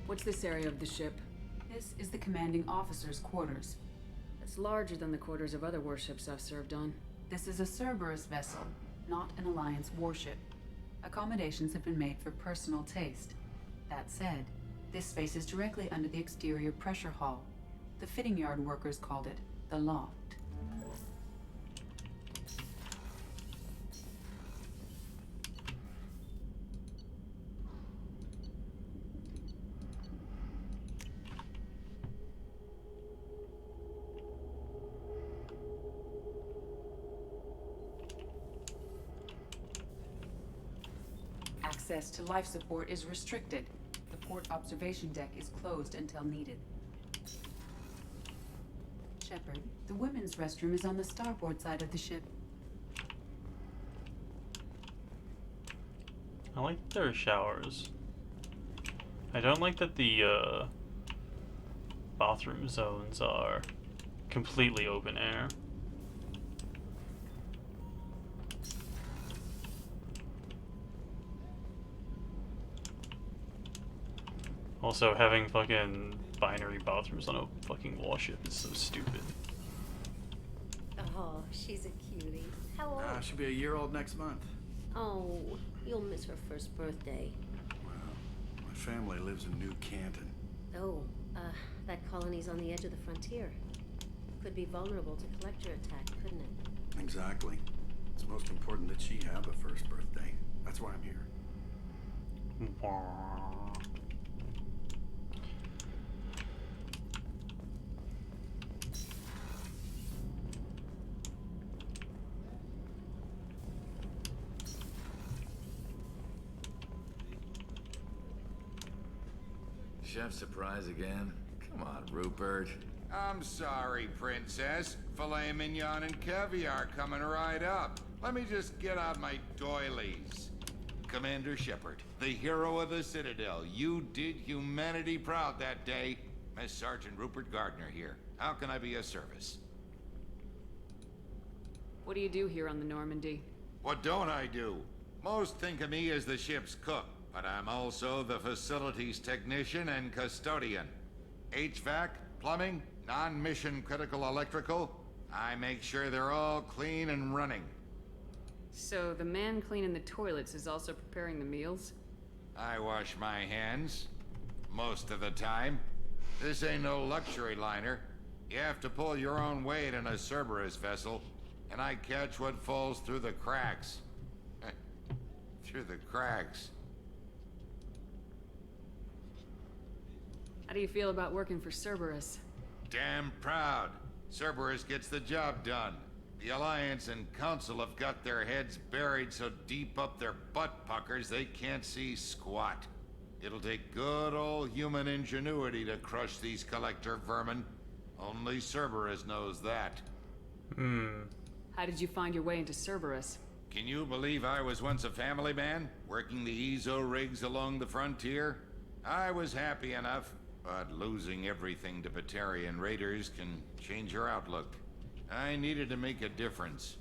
What's this area of the ship? This is the commanding officer's quarters. It's larger than the quarters of other warships I've served on. This is a Cerberus vessel, not an Alliance warship. Accommodations have been made for personal taste. That said, this space is directly under the exterior pressure hull. The fitting yard workers called it the loft. Access to life support is restricted. The port observation deck is closed until needed. Shepard, the women's restroom is on the starboard side of the ship. I like their showers. I don't like that the bathroom zones are completely open air. Also, having fucking binary bathrooms on a fucking warship is so stupid. Oh, she's a cutie. How old? She'll be a year old next month. Oh, you'll miss her first birthday. Well, my family lives in New Canton. Oh, that colony's on the edge of the frontier. Could be vulnerable to collector attack, couldn't it? Exactly. It's most important that she have a first birthday. That's why I'm here. Chef surprise again? Come on, Rupert. I'm sorry, Princess. Filet mignon and caviar coming right up. Let me just get out my doilies. Commander Shepard, the hero of the Citadel. You did humanity proud that day. Miss Sergeant Rupert Gardner here. How can I be of service? What do you do here on the Normandy? What don't I do? Most think of me as the ship's cook, but I'm also the facilities technician and custodian. HVAC, plumbing, non-mission critical electrical. I make sure they're all clean and running. So the man cleaning the toilets is also preparing the meals? I wash my hands. Most of the time. This ain't no luxury liner. You have to pull your own weight in a Cerberus vessel, and I catch what falls through the cracks. Through the cracks. How do you feel about working for Cerberus? Damn proud. Cerberus gets the job done. The Alliance and Council have got their heads buried so deep up their butt puckers they can't see squat. It'll take good old human ingenuity to crush these collector vermin. Only Cerberus knows that. How did you find your way into Cerberus? Can you believe I was once a family man, working the Ezo rigs along the frontier? I was happy enough, but losing everything to Batarian raiders can change your outlook. I needed to make a difference.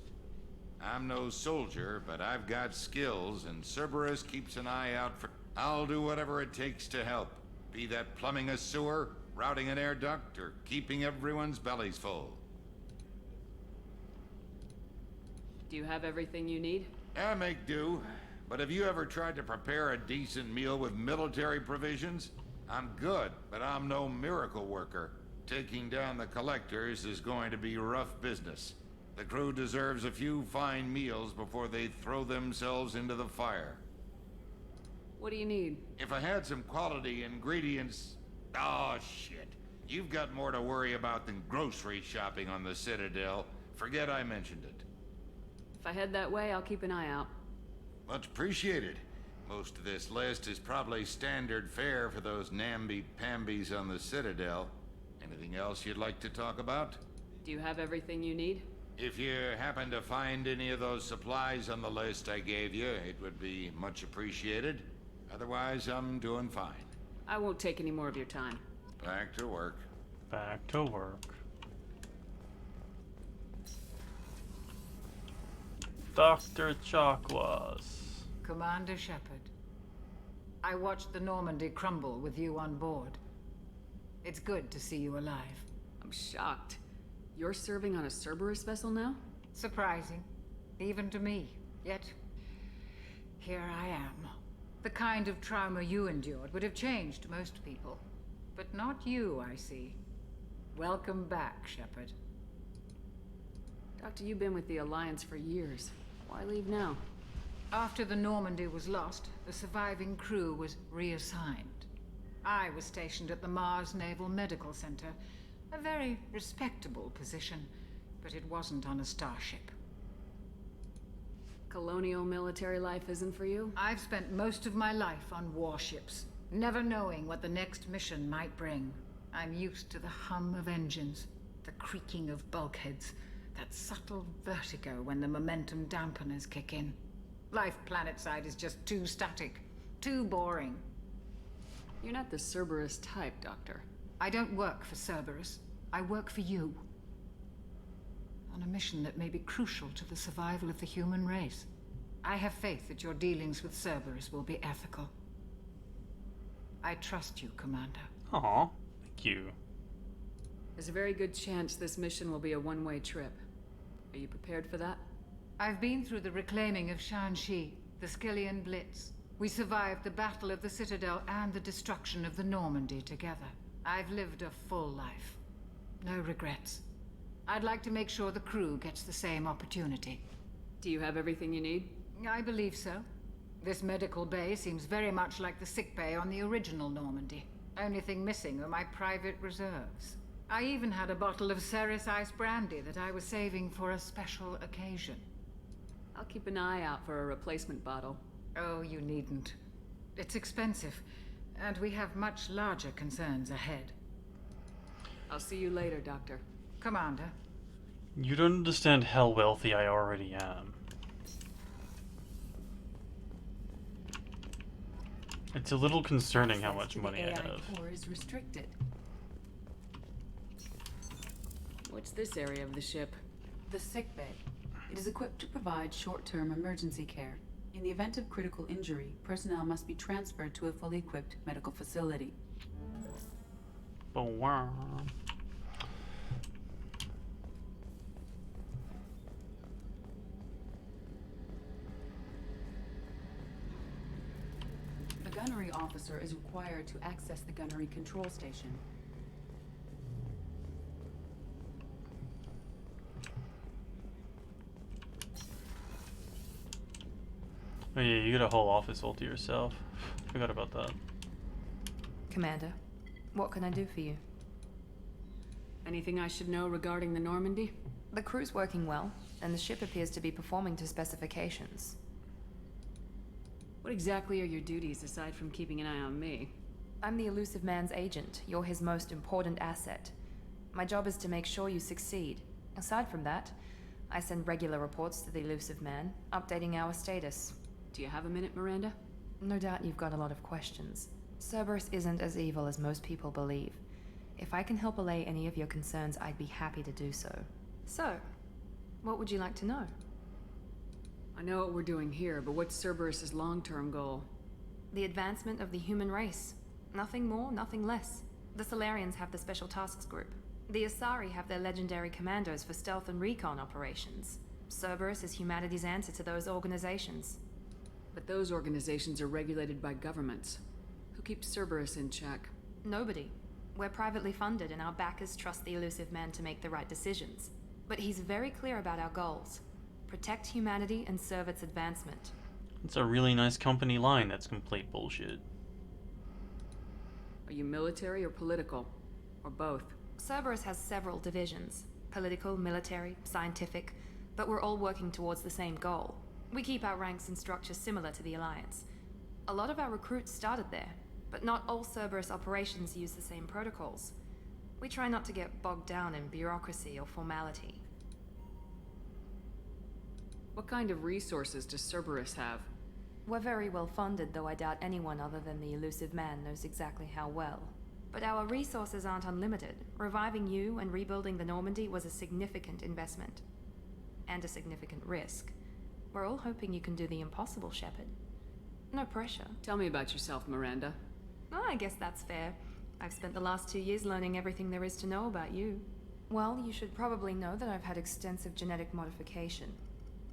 I'm no soldier, but I've got skills, and Cerberus keeps an eye out for... I'll do whatever it takes to help. Be that plumbing a sewer, routing an air duct, or keeping everyone's bellies full. Do you have everything you need? I make do. But have you ever tried to prepare a decent meal with military provisions? I'm good, but I'm no miracle worker. Taking down the collectors is going to be rough business. The crew deserves a few fine meals before they throw themselves into the fire. What do you need? If I had some quality ingredients... Oh, shit. You've got more to worry about than grocery shopping on the Citadel. Forget I mentioned it. If I head that way, I'll keep an eye out. Much appreciated. Most of this list is probably standard fare for those namby-pambies on the Citadel. Anything else you'd like to talk about? Do you have everything you need? If you happen to find any of those supplies on the list I gave you, it would be much appreciated. Otherwise, I'm doing fine. I won't take any more of your time. Back to work. Back to work. Dr. Chakwas. Commander Shepard, I watched the Normandy crumble with you on board. It's good to see you alive. I'm shocked. You're serving on a Cerberus vessel now? Surprising, even to me. Yet, here I am. The kind of trauma you endured would have changed most people. But not you, I see. Welcome back, Shepard. Doctor, you've been with the Alliance for years. Why leave now? After the Normandy was lost, the surviving crew was reassigned. I was stationed at the Mars Naval Medical Center. A very respectable position, but it wasn't on a starship. Colonial military life isn't for you? I've spent most of my life on warships, never knowing what the next mission might bring. I'm used to the hum of engines, the creaking of bulkheads, that subtle vertigo when the momentum dampeners kick in. Life planetside is just too static, too boring. You're not the Cerberus type, Doctor. I don't work for Cerberus. I work for you. On a mission that may be crucial to the survival of the human race. I have faith that your dealings with Cerberus will be ethical. I trust you, Commander. Aw, thank you. There's a very good chance this mission will be a one-way trip. Are you prepared for that? I've been through the reclaiming of Shanxi, the Skillian Blitz. We survived the Battle of the Citadel and the destruction of the Normandy together. I've lived a full life. No regrets. I'd like to make sure the crew gets the same opportunity. Do you have everything you need? I believe so. This medical bay seems very much like the sick bay on the original Normandy. Only thing missing are my private reserves. I even had a bottle of Ceres Ice brandy that I was saving for a special occasion. I'll keep an eye out for a replacement bottle. Oh, you needn't. It's expensive, and we have much larger concerns ahead. I'll see you later, Doctor. Commander. You don't understand how wealthy I already am. It's a little concerning how much money I have. Core is restricted. What's this area of the ship? The sick bay. It is equipped to provide short-term emergency care. In the event of critical injury, personnel must be transferred to a fully equipped medical facility. gunnery officer is required to access the gunnery control station. Oh yeah, you get a whole office all to yourself. Forgot about that. Commander, what can I do for you? Anything I should know regarding the Normandy? The crew's working well, and the ship appears to be performing to specifications. What exactly are your duties aside from keeping an eye on me? I'm the Elusive Man's agent. You're his most important asset. My job is to make sure you succeed. Aside from that, I send regular reports to the Elusive Man, updating our status. Do you have a minute, Miranda? No doubt you've got a lot of questions. Cerberus isn't as evil as most people believe. If I can help allay any of your concerns, I'd be happy to do so. So, what would you like to know? I know what we're doing here, but what's Cerberus's long-term goal? The advancement of the human race. Nothing more, nothing less. The Solarians have the Special Tasks Group. The Asari have their legendary commandos for stealth and recon operations. Cerberus is humanity's answer to those organizations. But those organizations are regulated by governments. Who keeps Cerberus in check? Nobody. We're privately funded, and our backers trust the Elusive Man to make the right decisions. But he's very clear about our goals. Protect humanity and serve its advancement. It's a really nice company line that's complete bullshit. Are you military or political? Or both? Cerberus has several divisions. Political, military, scientific. But we're all working towards the same goal. We keep our ranks and structures similar to the Alliance. A lot of our recruits started there, but not all Cerberus operations use the same protocols. We try not to get bogged down in bureaucracy or formality. What kind of resources does Cerberus have? We're very well funded, though I doubt anyone other than the Elusive Man knows exactly how well. But our resources aren't unlimited. Reviving you and rebuilding the Normandy was a significant investment. And a significant risk. We're all hoping you can do the impossible, Shepard. No pressure. Tell me about yourself, Miranda. Oh, I guess that's fair. I've spent the last 2 years learning everything there is to know about you. Well, you should probably know that I've had extensive genetic modification.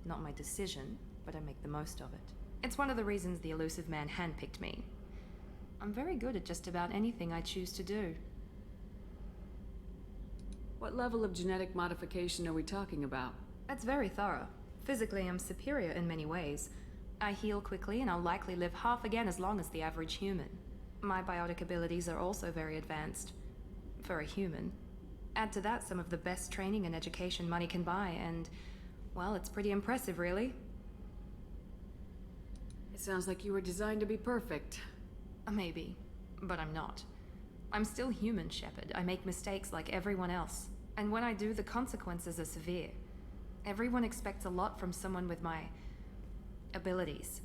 Not my decision, but I make the most of it. It's one of the reasons the Elusive Man handpicked me. I'm very good at just about anything I choose to do. What level of genetic modification are we talking about? That's very thorough. Physically, I'm superior in many ways. I heal quickly, and I'll likely live half again as long as the average human. My biotic abilities are also very advanced. For a human. Add to that some of the best training and education money can buy, and, well, it's pretty impressive, really. It sounds like you were designed to be perfect. Maybe, but I'm not. I'm still human, Shepard. I make mistakes like everyone else. And when I do, the consequences are severe. Everyone expects a lot from someone with my abilities.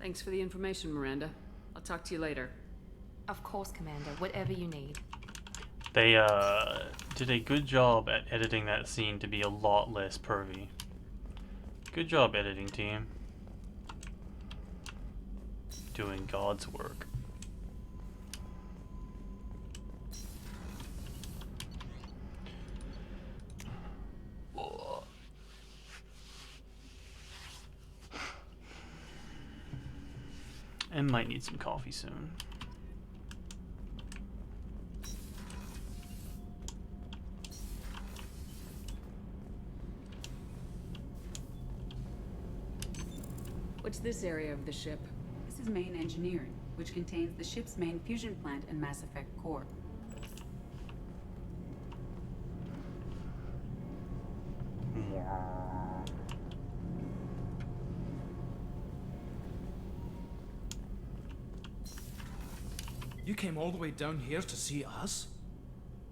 Thanks for the information, Miranda. I'll talk to you later. Of course, Commander. Whatever you need. They did a good job at editing that scene to be a lot less pervy. Good job, editing team. Doing God's work. And might need some coffee soon. What's this area of the ship? This is main engineering, which contains the ship's main fusion plant and Mass Effect core. You came all the way down here to see us?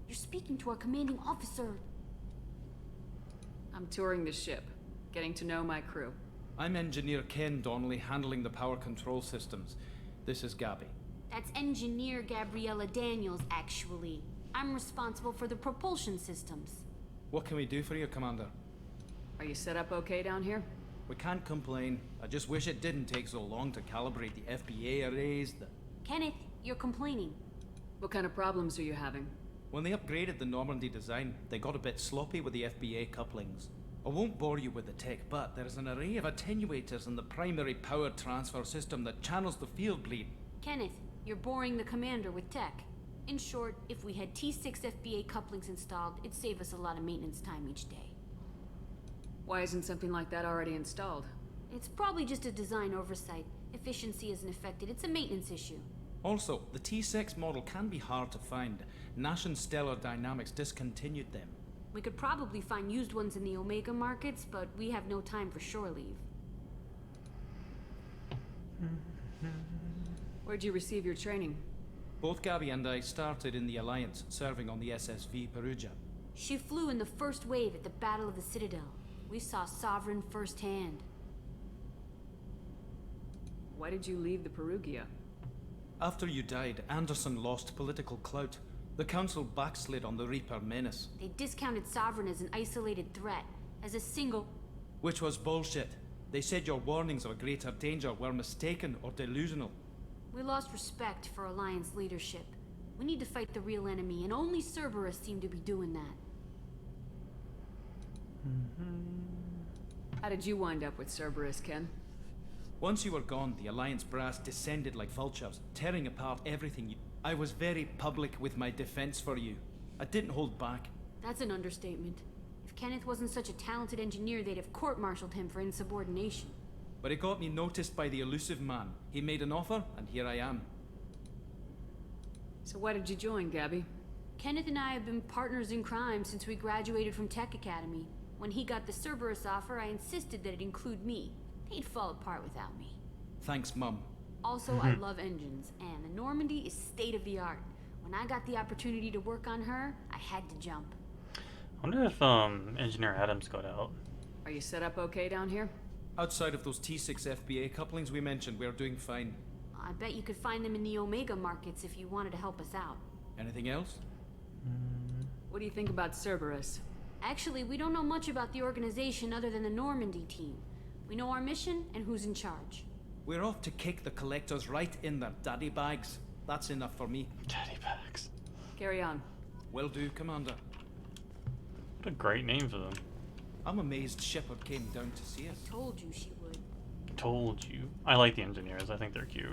You're speaking to our commanding officer. I'm touring the ship, getting to know my crew. I'm Engineer Ken Donnelly, handling the power control systems. This is Gabby. That's Engineer Gabriella Daniels, actually. I'm responsible for the propulsion systems. What can we do for you, Commander? Are you set up okay down here? We can't complain. I just wish it didn't take so long to calibrate the FBA arrays, Kenneth, you're complaining. What kind of problems are you having? When they upgraded the Normandy design, they got a bit sloppy with the FBA couplings. I won't bore you with the tech, but there's an array of attenuators in the primary power transfer system that channels the field bleed. Kenneth, you're boring the commander with tech. In short, if we had T6 FBA couplings installed, it'd save us a lot of maintenance time each day. Why isn't something like that already installed? It's probably just a design oversight. Efficiency isn't affected, it's a maintenance issue. Also, the T6 model can be hard to find. Nash and Stellar Dynamics discontinued them. We could probably find used ones in the Omega markets, but we have no time for shore leave. Where'd you receive your training? Both Gabby and I started in the Alliance, serving on the SSV Perugia. She flew in the first wave at the Battle of the Citadel. We saw Sovereign firsthand. Why did you leave the Perugia? After you died, Anderson lost political clout. The Council backslid on the Reaper menace. They discounted Sovereign as an isolated threat, as a single... Which was bullshit. They said your warnings of a greater danger were mistaken or delusional. We lost respect for Alliance leadership. We need to fight the real enemy, and only Cerberus seemed to be doing that. How did you wind up with Cerberus, Ken? Once you were gone, the Alliance brass descended like vultures, tearing apart everything. I was very public with my defense for you. I didn't hold back. That's an understatement. If Kenneth wasn't such a talented engineer, they'd have court-martialed him for insubordination. But it got me noticed by the elusive man. He made an offer, and here I am. So why did you join, Gabby? Kenneth and I have been partners in crime since we graduated from Tech Academy. When he got the Cerberus offer, I insisted that it include me. They'd fall apart without me. Thanks, Mum. Also, I love engines, and the Normandy is state-of-the-art. When I got the opportunity to work on her, I had to jump. I wonder if Engineer Adams got out. Are you set up okay down here? Outside of those T6 FBA couplings we mentioned, we're doing fine. I bet you could find them in the Omega markets if you wanted to help us out. Anything else? What do you think about Cerberus? Actually, we don't know much about the organization other than the Normandy team. We know our mission and who's in charge. We're off to kick the Collectors right in their daddy bags. That's enough for me. Daddy bags. Carry on. Will do, Commander. What a great name for them. I'm amazed Shepard came down to see us. Told you she would. Told you. I like the engineers. I think they're cute.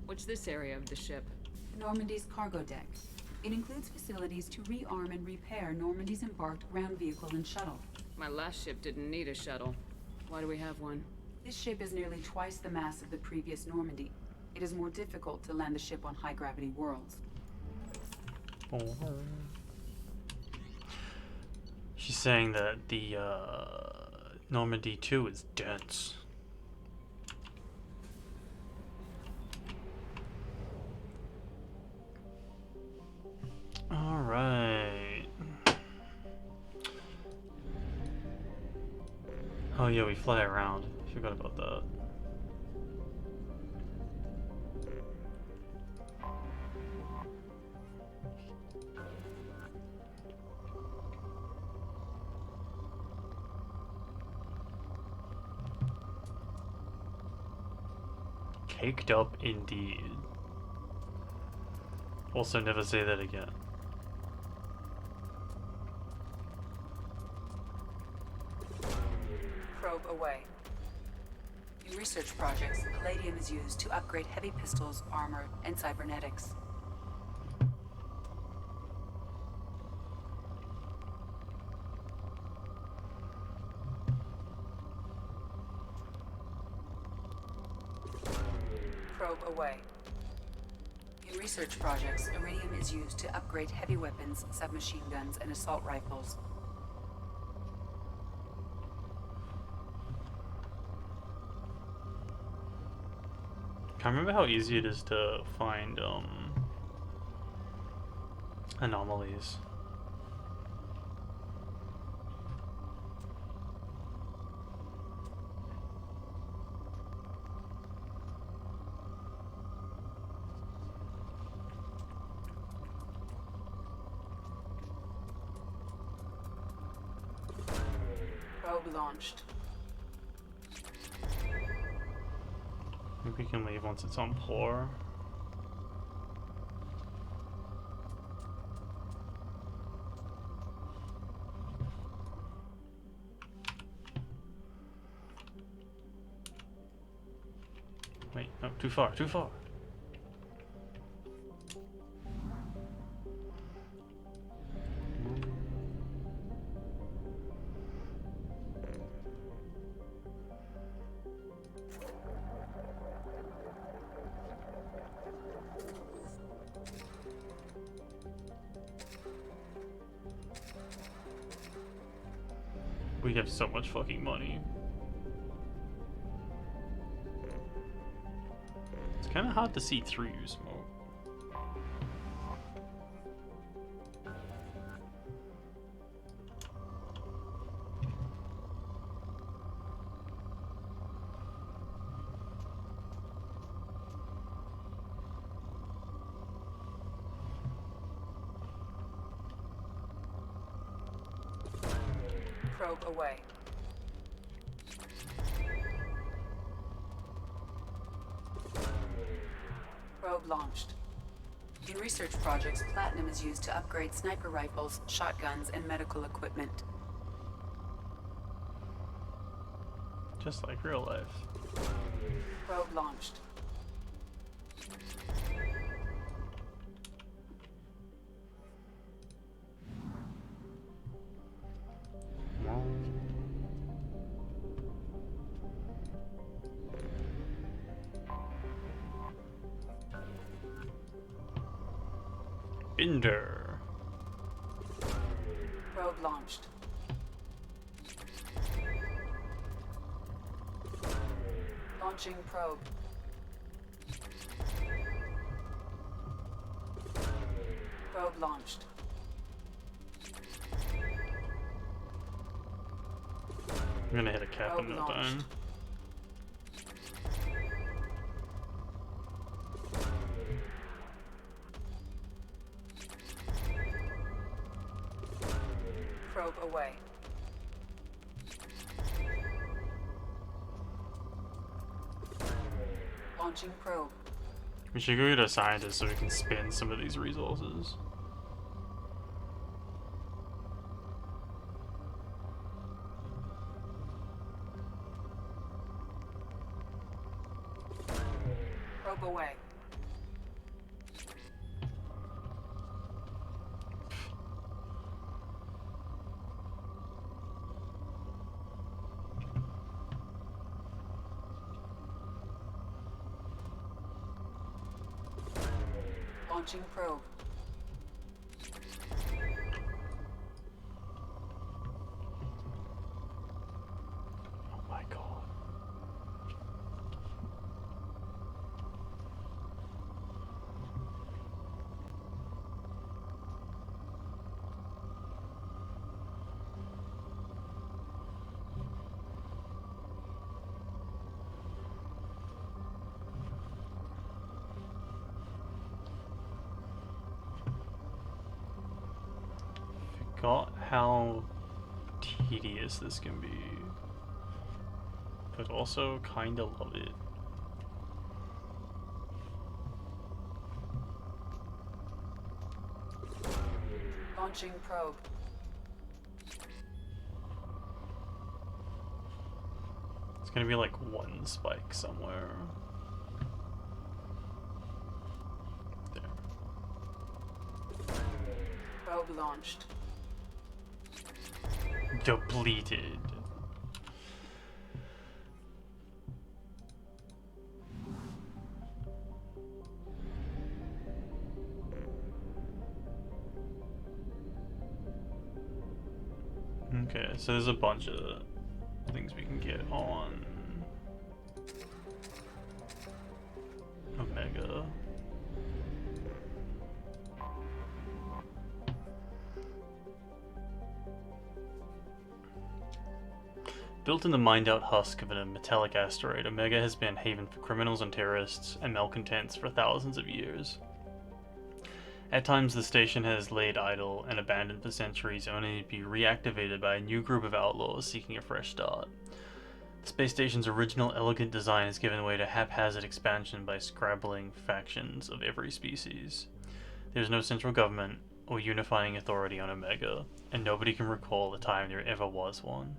What's this area of the ship? Normandy's cargo deck. It includes facilities to rearm and repair Normandy's embarked ground vehicle and shuttle. My last ship didn't need a shuttle. Why do we have one? This ship is nearly twice the mass of the previous Normandy. It is more difficult to land the ship on high-gravity worlds. She's saying that the Normandy 2 is dense. Alright. Oh yeah, we fly around. Forgot about that. Caked up indeed. Also, never say that again. Probe away. In research projects, palladium is used to upgrade heavy pistols, armor, and cybernetics. Probe away. In research projects, iridium is used to upgrade heavy weapons, submachine guns, and assault rifles. I remember how easy it is to find anomalies. Probe launched. Maybe we can leave once it's on Plor. Wait, no, too far, too far. We have so much fucking money. It's kind of hard to see through you, Smoke. Probe away. Probe launched. In research projects, platinum is used to upgrade sniper rifles, shotguns, and medical equipment. Just like real life. Probe launched. Binder. Probe launched. Launching probe. Probe launched. I'm gonna hit a cap in no time. Probe away. Launching probe. We should go get a scientist so we can spin some of these resources. Probe away. Launching probe. Oh my god. Forgot how tedious this can be, but also kinda love it. Launching probe. It's gonna be like one spike somewhere. There. Probe launched. Depleted. Okay, so there's a bunch of things we can get on Omega. Built in the mined-out husk of a metallic asteroid, Omega has been a haven for criminals and terrorists and malcontents for thousands of years. At times, the station has laid idle and abandoned for centuries, only to be reactivated by a new group of outlaws seeking a fresh start. The space station's original elegant design has given way to haphazard expansion by scrabbling factions of every species. There's no central government or unifying authority on Omega, and nobody can recall a time there ever was one.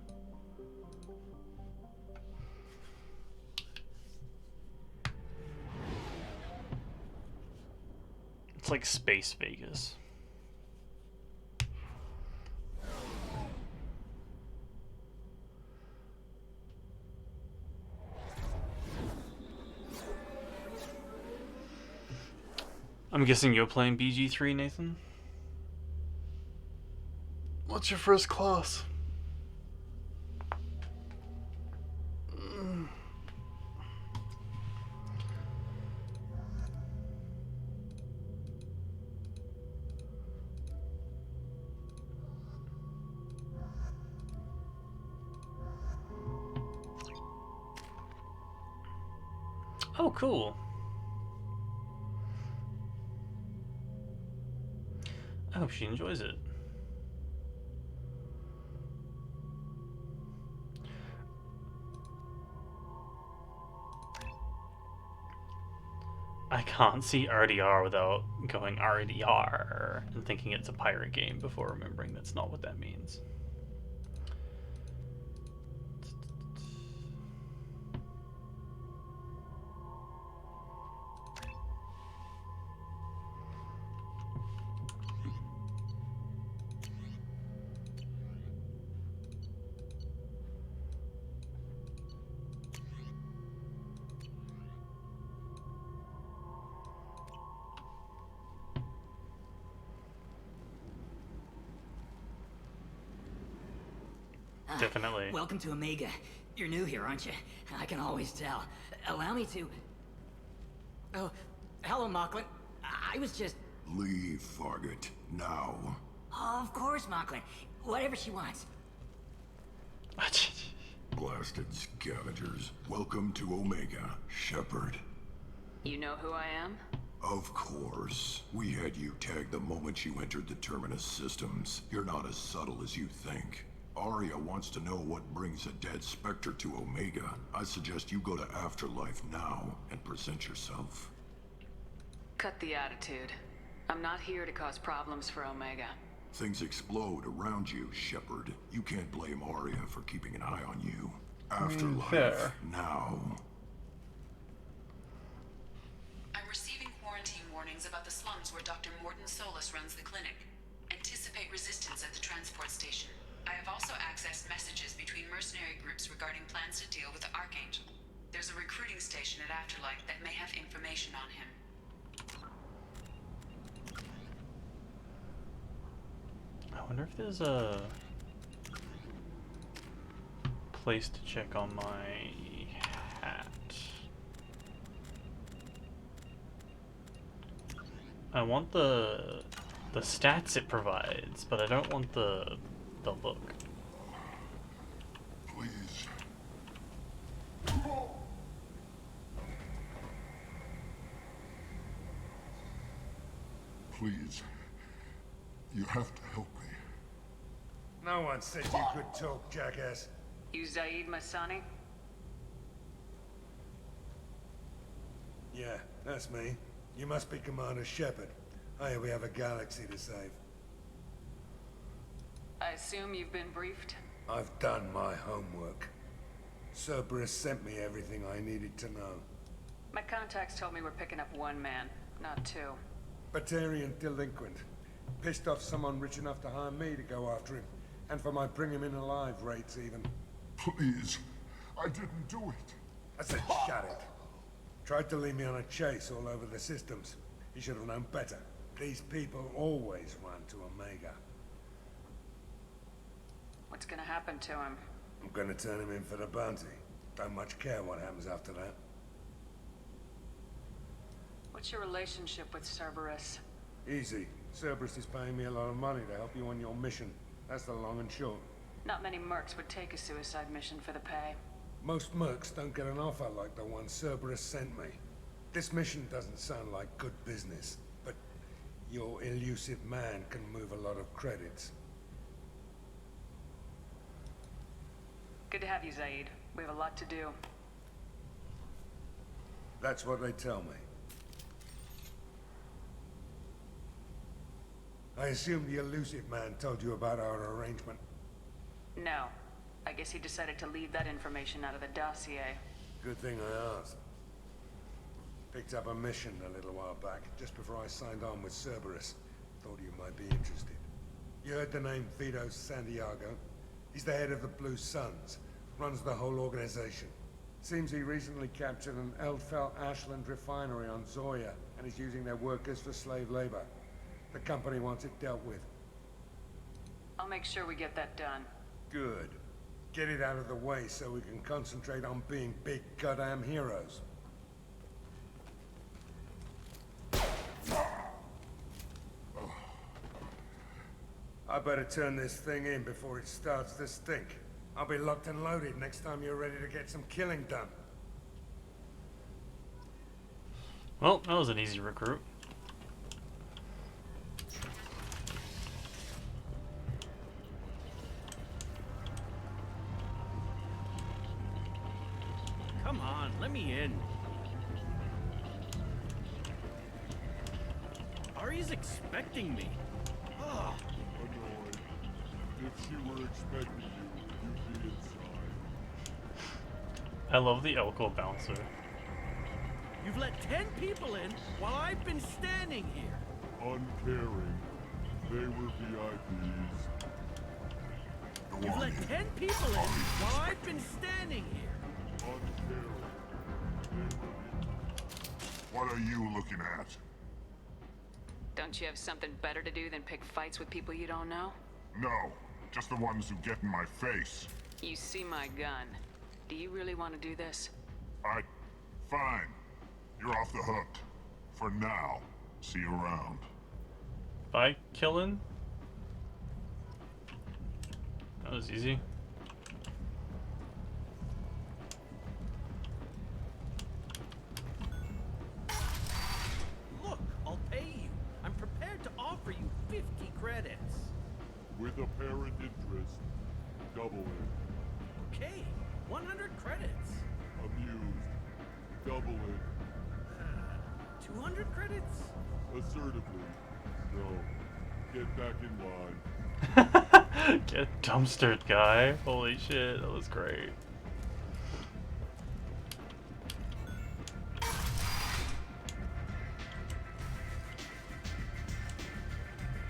It's like Space Vegas. I'm guessing you're playing BG3, Nathan? What's your first class? Oh, cool. I hope she enjoys it. I can't see RDR without going RDR and thinking it's a pirate game before remembering that's not what that means. Definitely. Welcome to Omega. You're new here, aren't you? I can always tell. Allow me to... Oh, hello, Mocklin. I was just... Leave, Fargate. Now. Oh, of course, Mocklin. Whatever she wants. Blasted scavengers. Welcome to Omega, Shepard. You know who I am? Of course. We had you tagged the moment you entered the Terminus systems. You're not as subtle as you think. Aria wants to know what brings a dead Spectre to Omega. I suggest you go to Afterlife now and present yourself. Cut the attitude. I'm not here to cause problems for Omega. Things explode around you, Shepard. You can't blame Aria for keeping an eye on you. Afterlife fair. now. I'm receiving quarantine warnings about the slums where Dr. Morton Solus runs the clinic. Anticipate resistance at the transport station. I have also accessed messages between mercenary groups regarding plans to deal with the Archangel. There's a recruiting station at Afterlife that may have information on him. I wonder if there's a place to check on my hat. I want the stats it provides, but I don't want the look. Please. Please. You have to help me. No one said you could talk, jackass. You Zaid Masani? Yeah, that's me. You must be Commander Shepard. Hey, we have a galaxy to save. I assume you've been briefed? I've done my homework. Cerberus sent me everything I needed to know. My contacts told me we're picking up one man, not two. Batarian delinquent. Pissed off someone rich enough to hire me to go after him. And for my bring him in alive rates even. Please. I didn't do it. I said shut it. Tried to lead me on a chase all over the systems. He should have known better. These people always run to Omega. What's gonna happen to him? I'm gonna turn him in for the bounty. Don't much care what happens after that. What's your relationship with Cerberus? Easy. Cerberus is paying me a lot of money to help you on your mission. That's the long and short. Not many mercs would take a suicide mission for the pay. Most mercs don't get an offer like the one Cerberus sent me. This mission doesn't sound like good business, but Your elusive man can move a lot of credits. Good to have you, Zaid. We have a lot to do. That's what they tell me. I assume the elusive man told you about our arrangement. No. I guess he decided to leave that information out of the dossier. Good thing I asked. Picked up a mission a little while back, just before I signed on with Cerberus. Thought you might be interested. You heard the name Vito Santiago? He's the head of the Blue Suns. Runs the whole organization. Seems he recently captured an Eldfell Ashland refinery on Zoya, and is using their workers for slave labor. The company wants it dealt with. I'll make sure we get that done. Good. Get it out of the way so we can concentrate on being big goddamn heroes. I better turn this thing in before it starts to stink. I'll be locked and loaded next time you're ready to get some killing done. Well, that was an easy recruit. Come on, let me in. Ari's expecting me. Oh. Annoyed. If she were expecting you, you'd be inside. I love the Elko bouncer. You've let 10 people in while I've been standing here. Uncaring. They were VIPs. You've let 10 people in while I've been standing here. Uncaring. What are you looking at? Don't you have something better to do than pick fights with people you don't know? No, just the ones who get in my face. You see my gun. Do you really want to do this? Fine. You're off the hook. For now. See you around. Bye, killing. That was easy. Look, I'll pay you. I'm prepared to offer you 50 credits. With apparent interest, double it. Okay, 100 credits. Amused, double it. 200 credits? Assertively, no. Get back in line. Get dumpstered, guy. Holy shit, that was great.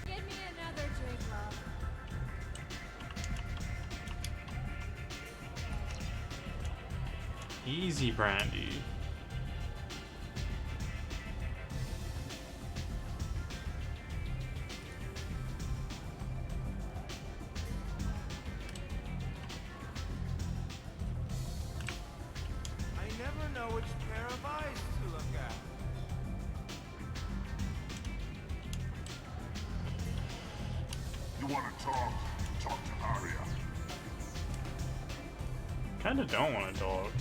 Get me another drink, love. Easy, Brandy. I never know which pair of eyes to look at. You want to talk? Talk to Aria. Kinda don't want to talk.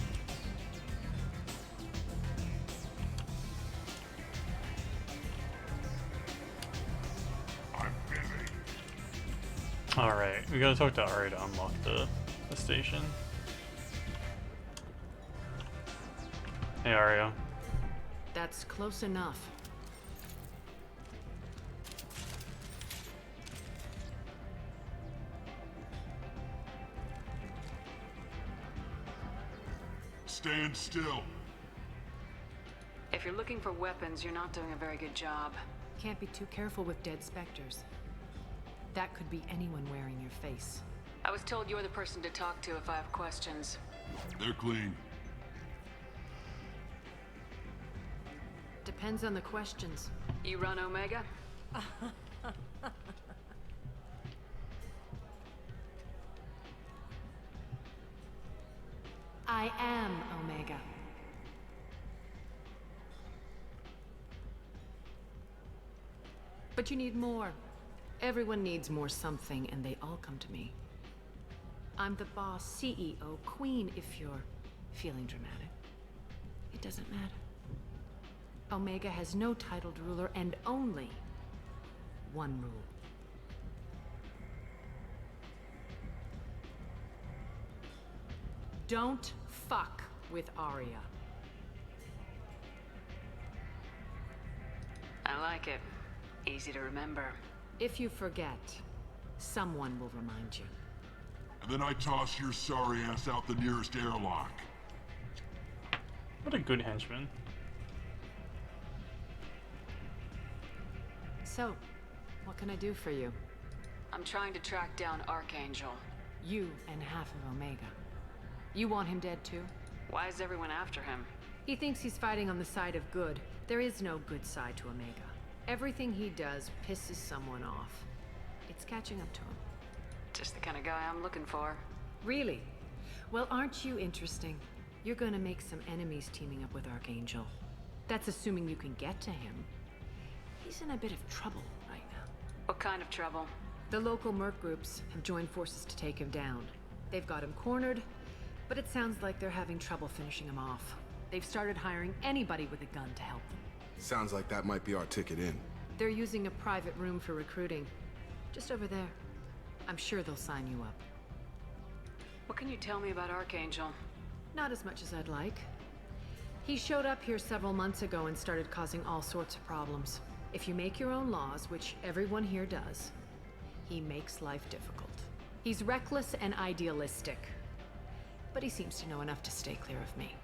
I'm busy. Alright, we gotta talk to Ari to unlock the station. Hey, Aria. That's close enough. Stand still. If you're looking for weapons, you're not doing a very good job. Can't be too careful with dead specters. That could be anyone wearing your face. I was told you're the person to talk to if I have questions. They're clean. Depends on the questions. You run Omega? I am Omega. But you need more. Everyone needs more something, and they all come to me. I'm the boss, CEO, queen, if you're feeling dramatic. It doesn't matter. Omega has no titled ruler and only one rule. Don't fuck with Arya. I like it. Easy to remember. If you forget, someone will remind you. And then I toss your sorry ass out the nearest airlock. What a good henchman. So, what can I do for you? I'm trying to track down Archangel. You and half of Omega. You want him dead too? Why is everyone after him? He thinks he's fighting on the side of good. There is no good side to Omega. Everything he does pisses someone off. It's catching up to him. Just the kind of guy I'm looking for. Really? Well, aren't you interesting? You're gonna make some enemies teaming up with Archangel. That's assuming you can get to him. He's in a bit of trouble right now. What kind of trouble? The local merc groups have joined forces to take him down. They've got him cornered, but it sounds like they're having trouble finishing him off. They've started hiring anybody with a gun to help them. Sounds like that might be our ticket in. They're using a private room for recruiting. Just over there. I'm sure they'll sign you up. What can you tell me about Archangel? Not as much as I'd like. He showed up here several months ago and started causing all sorts of problems. If you make your own laws, which everyone here does, he makes life difficult. He's reckless and idealistic. But he seems to know enough to stay clear of me.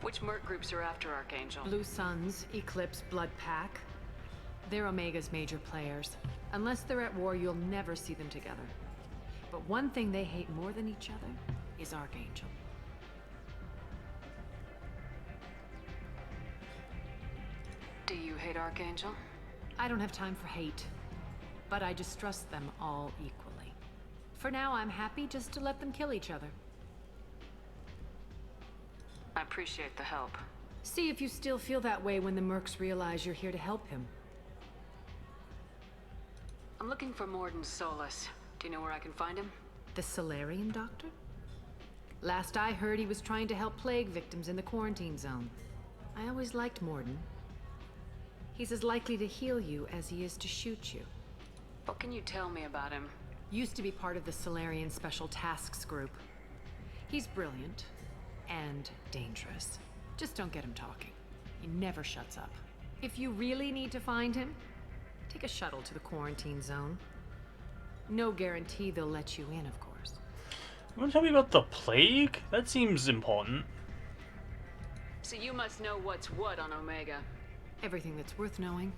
Which merc groups are after Archangel? Blue Suns, Eclipse, Blood Pack. They're Omega's major players. Unless they're at war, you'll never see them together. But one thing they hate more than each other is Archangel. Do you hate Archangel? I don't have time for hate, but I distrust them all equally. For now, I'm happy just to let them kill each other. I appreciate the help. See if you still feel that way when the mercs realize you're here to help him. I'm looking for Mordin Solus. Do you know where I can find him? The Solarian doctor? Last I heard, he was trying to help plague victims in the quarantine zone. I always liked Mordin. He's as likely to heal you as he is to shoot you. What can you tell me about him? Used to be part of the Solarian Special Tasks Group. He's brilliant and dangerous. Just don't get him talking. He never shuts up. If you really need to find him, take a shuttle to the quarantine zone. No guarantee they'll let you in, of course. You want to tell me about the plague? That seems important. So you must know what's what on Omega. Everything that's worth knowing.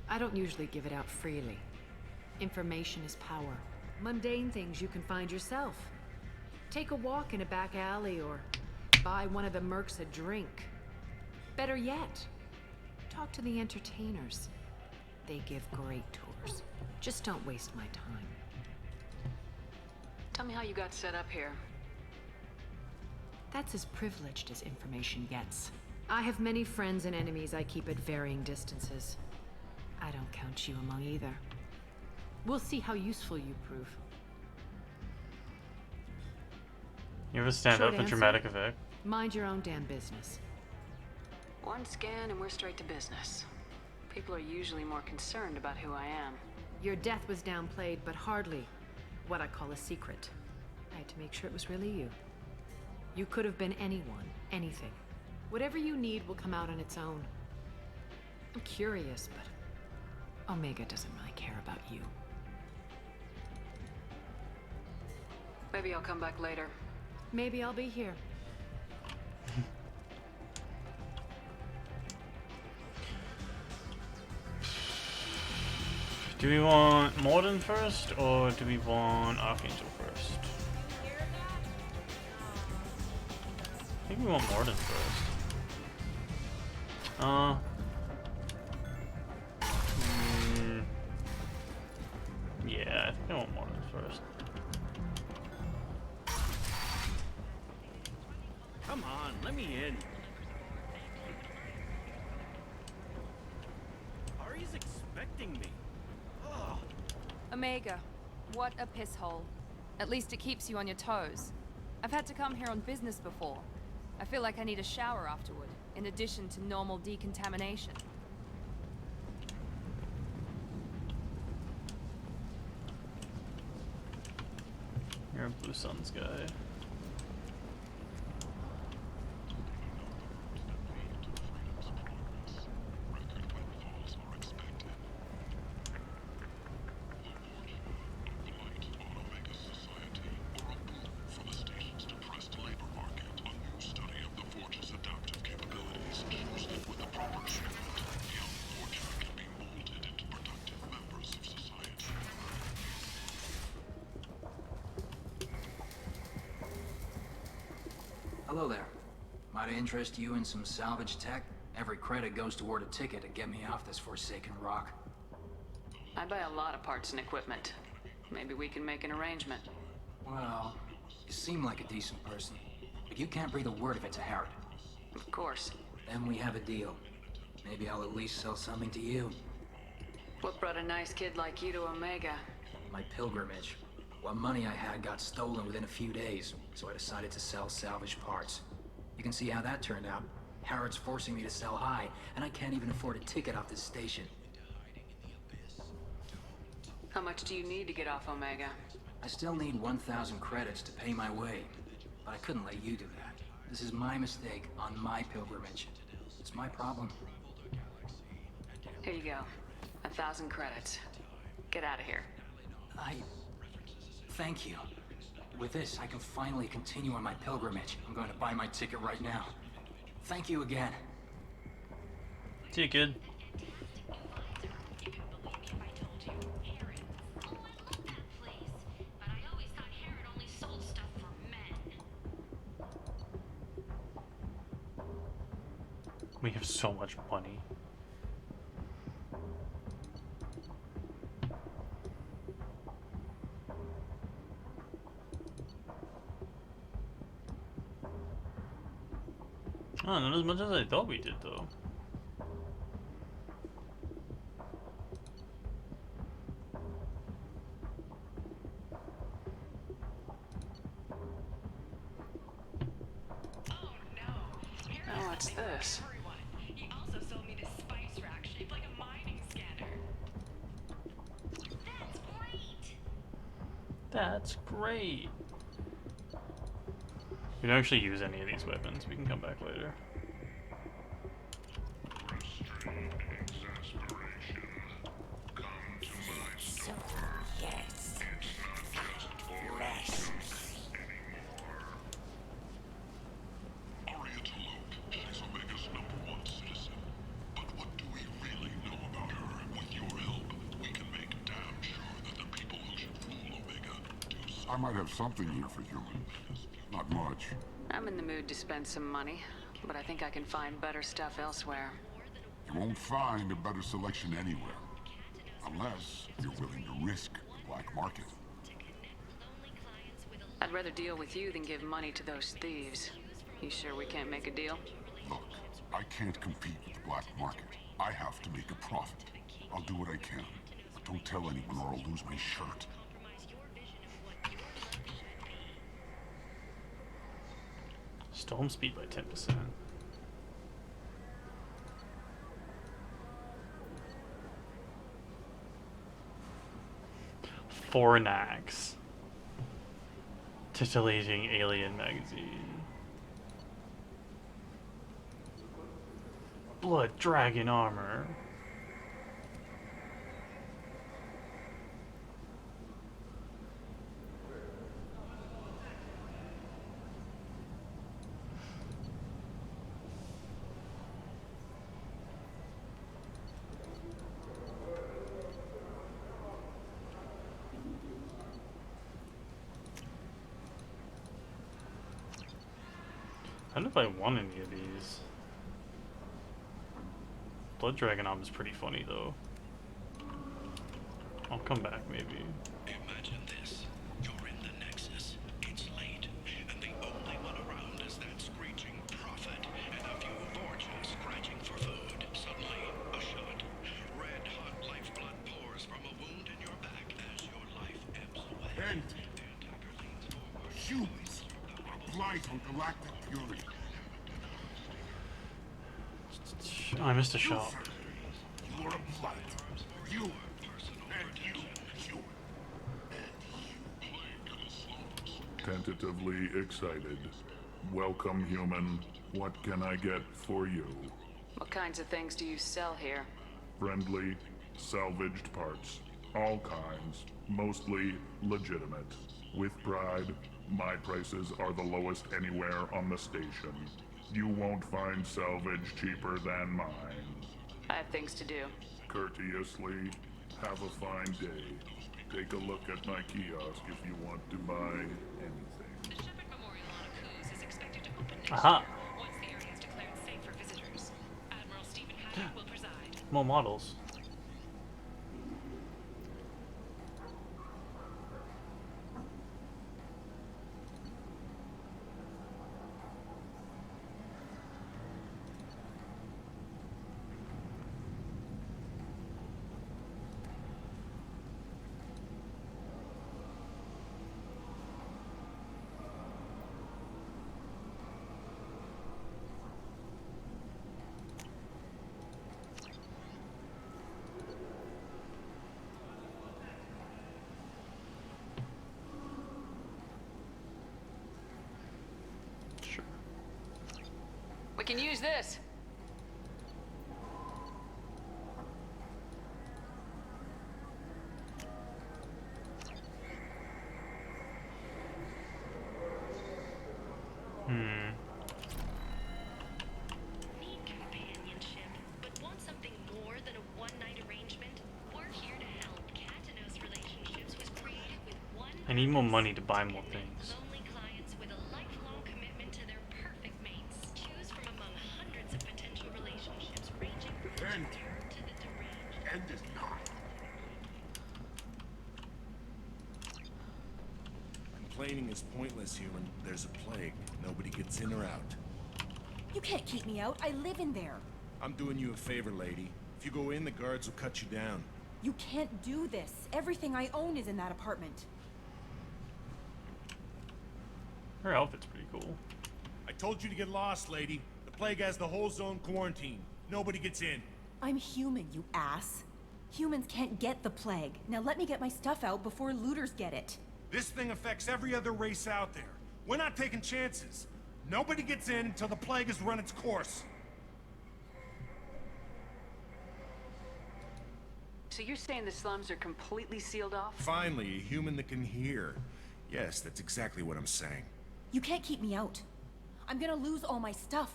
I don't usually give it out freely. Information is power. Mundane things you can find yourself. Take a walk in a back alley or buy one of the mercs a drink. Better yet, talk to the entertainers. They give great tours. Just don't waste my time. Tell me how you got set up here. That's as privileged as information gets. I have many friends and enemies I keep at varying distances. I don't count you among either. We'll see how useful you prove. You ever stand Short up for answer, dramatic effect? Mind your own damn business. One scan and we're straight to business. People are usually more concerned about who I am. Your death was downplayed, but hardly what I call a secret. I had to make sure it was really you. You could have been anyone, anything. Whatever you need will come out on its own. I'm curious, but Omega doesn't really care about you. Maybe I'll come back later. Maybe I'll be here. Do we want Mordin first, or do we want Archangel first? I think we want Mordin first. Yeah, I think I want Mordin first. Come on, let me in. Ari's expecting me. Ugh. Omega, what a piss hole. At least it keeps you on your toes. I've had to come here on business before. I feel like I need a shower afterward, in addition to normal decontamination. You're a Blue Suns guy. Hello there. Might I interest you in some salvage tech? Every credit goes toward a ticket to get me off this forsaken rock. I buy a lot of parts and equipment. Maybe we can make an arrangement. Well, you seem like a decent person, but you can't breathe a word of it to Harrod. Of course. Then we have a deal. Maybe I'll at least sell something to you. What brought a nice kid like you to Omega? My pilgrimage. What money I had got stolen within a few days, so I decided to sell salvage parts. You can see how that turned out. Harrod's forcing me to sell high, and I can't even afford a ticket off this station. How much do you need to get off Omega? I still need 1,000 credits to pay my way, but I couldn't let you do that. This is my mistake on my pilgrimage. It's my problem. Here you go. 1,000 credits. Get out of here. Thank you. With this, I can finally continue on my pilgrimage. I'm going to buy my ticket right now. Thank you again. See you, kid. We have so much money. Oh, not as much as I thought we did, though. Oh, what's this? He also sold me this spice rack shaped like a mining scanner. That's great! That's great. We don't actually use any of these weapons. We can come back later. Yes. Less. Aria T'Loak, she's Omega's #1 citizen. But what do we really know about her? With your help, we can make damn sure that the people who should rule Omega do so. I might have something here for human. Not much. I'm in the mood to spend some money, but I think I can find better stuff elsewhere. You won't find a better selection anywhere. Unless you're willing to risk the black market. I'd rather deal with you than give money to those thieves. You sure we can't make a deal? Look, I can't compete with the black market. I have to make a profit. I'll do what I can. But don't tell anyone or I'll lose my shirt. Storm speed by 10%. Fornax. Titillating alien magazine. Blood dragon armor. I don't know if I want any of these. Blood Dragon Arm is pretty funny though. I'll come back maybe. Imagine this. You're in the Nexus. It's late. And the only one around is that screeching prophet and a few forges scratching for food. Suddenly, a shot. Red hot lifeblood pours from a wound in your back as your life ebbs away. And humans are blight on galactic purity. I missed a shot. You are a blight. You and you, human. And you. tentatively excited. Welcome, human. What can I get for you? What kinds of things do you sell here? Friendly, salvaged parts. All kinds. Mostly legitimate. With pride, my prices are the lowest anywhere on the station. You won't find salvage cheaper than mine. I have things to do. Courteously, have a fine day. Take a look at my kiosk if you want to buy anything. Aha! Once the area is declared safe for visitors, Admiral Stephen Hackett will preside. More models. We can use this. Need companionship, but want something more than a one-night arrangement? We're here to help. Katanos Relationships was created with one. I need more money to buy more things. Lonely clients with a lifelong commitment to their perfect mates. Choose from among hundreds of potential relationships ranging from the End. turned to the deranged. End is not. Complaining is pointless, human. There's a plague. Nobody gets in or out. You can't keep me out. I live in there. I'm doing you a favor, lady. If you go in, the guards will cut you down. You can't do this. Everything I own is in that apartment. Her outfit's pretty cool. I told you to get lost, lady. The plague has the whole zone quarantined. Nobody gets in. I'm human, you ass. Humans can't get the plague. Now let me get my stuff out before looters get it. This thing affects every other race out there. We're not taking chances. Nobody gets in until the plague has run its course. So you're saying the slums are completely sealed off? Finally, a human that can hear. Yes, that's exactly what I'm saying. You can't keep me out. I'm gonna lose all my stuff.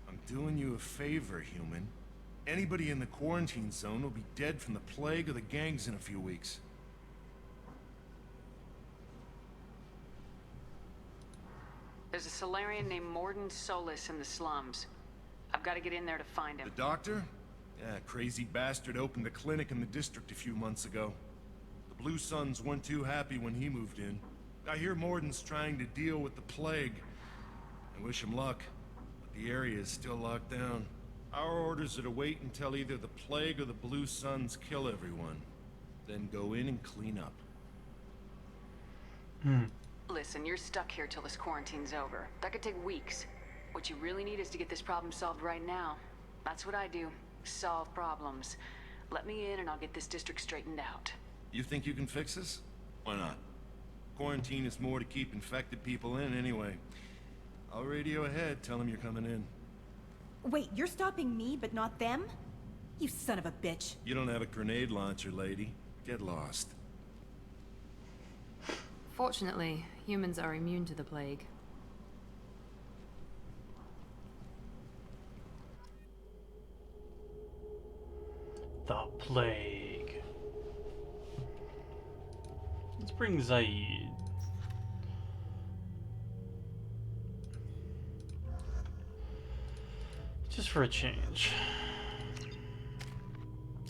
I'm doing you a favor, human. Anybody in the quarantine zone will be dead from the plague or the gangs in a few weeks. There's a Solarian named Mordin Solus in the slums. I've got to get in there to find him. The doctor? Yeah, crazy bastard opened a clinic in the district a few months ago. The Blue Suns weren't too happy when he moved in. I hear Mordin's trying to deal with the plague. I wish him luck, but the area is still locked down. Our orders are to wait until either the plague or the Blue Suns kill everyone. Then go in and clean up. Listen, you're stuck here till this quarantine's over. That could take weeks. What you really need is to get this problem solved right now. That's what I do. Solve problems. Let me in and I'll get this district straightened out. You think you can fix this? Why not? Quarantine is more to keep infected people in anyway. I'll radio ahead, tell them you're coming in. Wait, you're stopping me, but not them? You son of a bitch. You don't have a grenade launcher, lady. Get lost. Fortunately, humans are immune to the plague. The plague. Let's bring Zaid. Just for a change.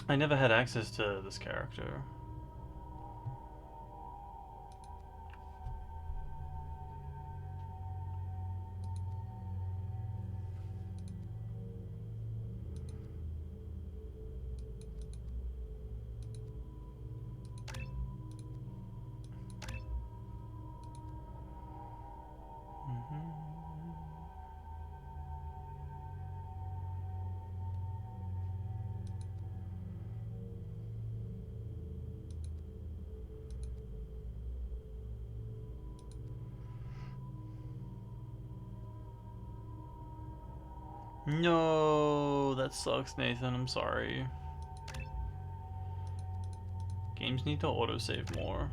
I never had access to this character. No, that sucks, Nathan. I'm sorry. Games need to autosave more.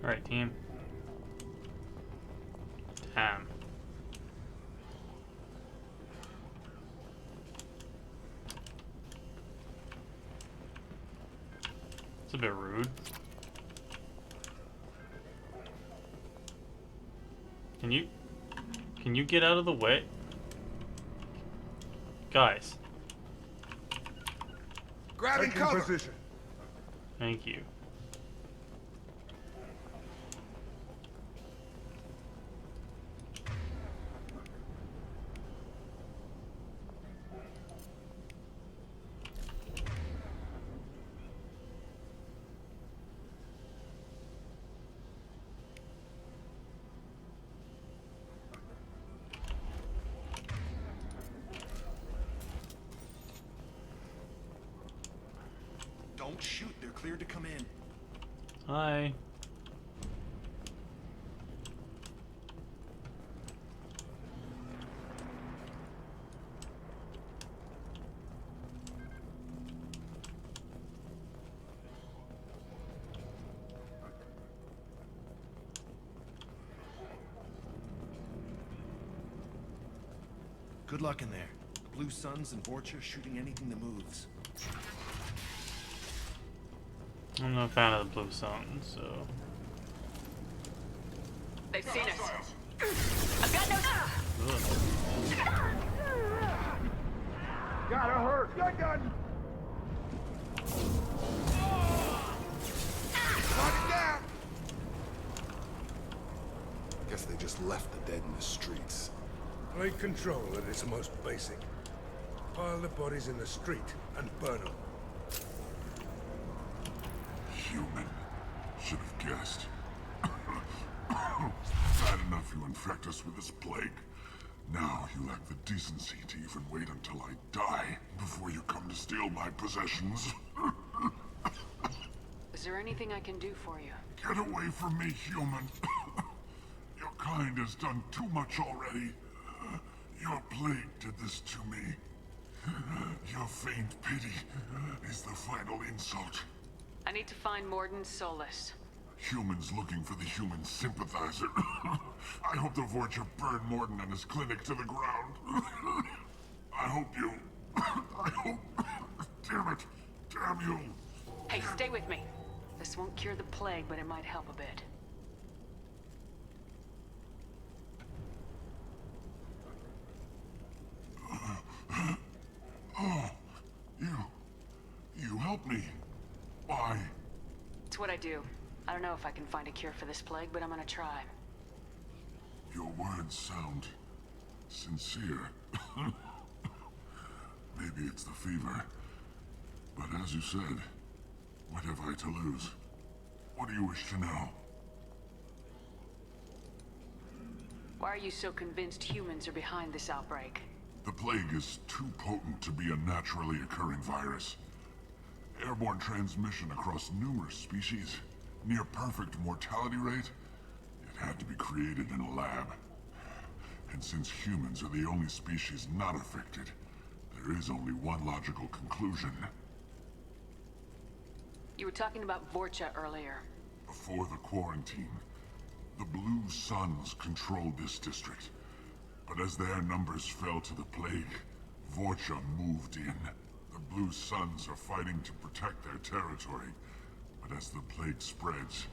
Alright, team. Damn. It's a bit rude. Can you get out of the way? Guys. Grabbing cover. Position. Thank you. Don't shoot, they're cleared to come in. Hi. Good luck in there. The Blue Suns and Vorcha shooting anything that moves. I'm not a fan of the Blue Sun, so... They've seen us. I've got no... Gotta hurt. Gun. Knock it down. Guess they just left the dead in the streets. Plague control at its most basic. Pile the bodies in the street and burn them. Human. Should have guessed. Bad enough you infect us with this plague. Now you lack the decency to even wait until I die before you come to steal my possessions. Is there anything I can do for you? Get away from me, human. Your kind has done too much already. Your plague did this to me. Your faint pity is the final insult. I need to find Mordin Solus. Humans looking for the human sympathizer. I hope the Vorcha burn Mordin and his clinic to the ground. I hope you... I hope... Damn it. Damn you. Hey, stay with me. This won't cure the plague, but it might help a bit. Oh, you helped me. Why? It's what I do. I don't know if I can find a cure for this plague, but I'm gonna try. Your words sound sincere. Maybe it's the fever. But as you said, what have I to lose? What do you wish to know? Why are you so convinced humans are behind this outbreak? The plague is too potent to be a naturally occurring virus. Airborne transmission across numerous species, near perfect mortality rate. It had to be created in a lab. And since humans are the only species not affected, there is only one logical conclusion. You were talking about Vorcha earlier. Before the quarantine, the Blue Suns controlled this district. But as their numbers fell to the plague, Vorcha moved in. The Blue Suns are fighting to protect their territory. But as the plague spreads,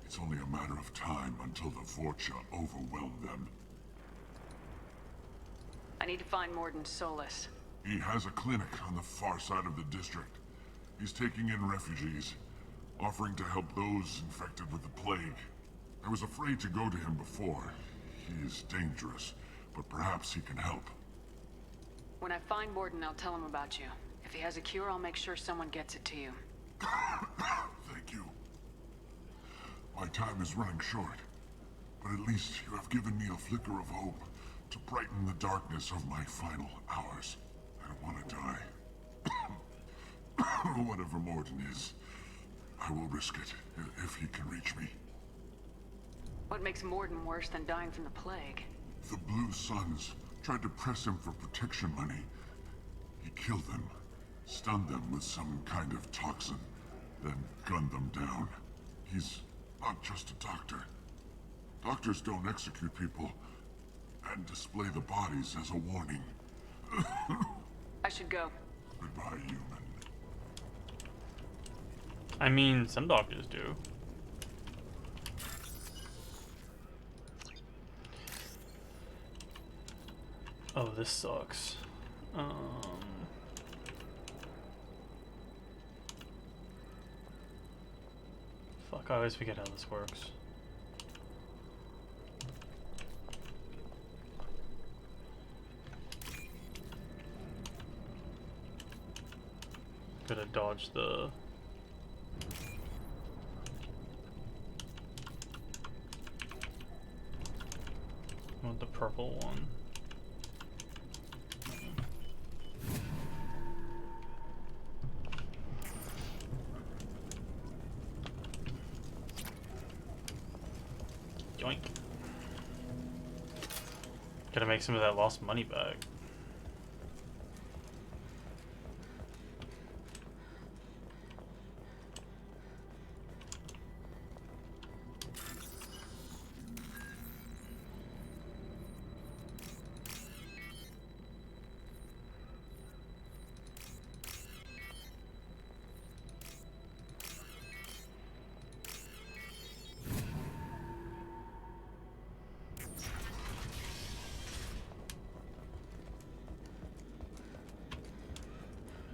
it's only a matter of time until the Vorcha overwhelm them. I need to find Mordin Solus. He has a clinic on the far side of the district. He's taking in refugees. offering to help those infected with the plague. I was afraid to go to him before. He is dangerous, but perhaps he can help. When I find Mordin, I'll tell him about you. If he has a cure, I'll make sure someone gets it to you. Thank you. My time is running short, but at least you have given me a flicker of hope to brighten the darkness of my final hours. I don't want to die. Whatever Mordin is, I will risk it if he can reach me. What makes Mordin worse than dying from the plague? The Blue Suns tried to press him for protection money. He killed them, stunned them with some kind of toxin, then gunned them down. He's not just a doctor. Doctors don't execute people and display the bodies as a warning. I should go. Goodbye, human. I mean, some doctors do. Oh, this sucks. Fuck, I always forget how this works. Gotta dodge the... the purple one. Yoink. Gotta make some of that lost money back.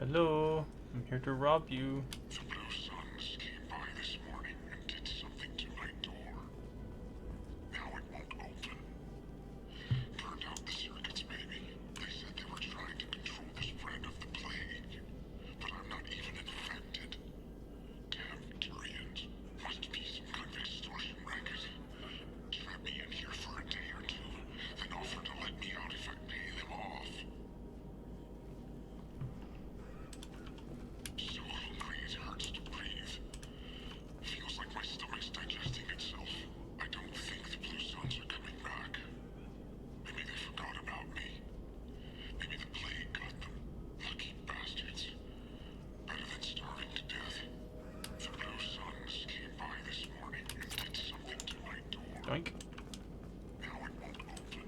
Hello, I'm here to rob you. The Blue Suns came by this morning and did something to my door. Now it won't open. Turned out the circuits, maybe. They said they were trying to control the spread of the plague. But I'm not even infected. Damn Turians. Must be some kind of extortion racket. Trap me in here for a day or two, then offer to let me out if I pay them off. So hungry it hurts to breathe. Feels like my stomach's digesting itself. I don't think the Blue Suns are coming back. Maybe they forgot about me. Maybe the plague got them. Lucky bastards. Better than starving to death. The Blue Suns came by this morning and did something to my door. Yoink. Now it won't open.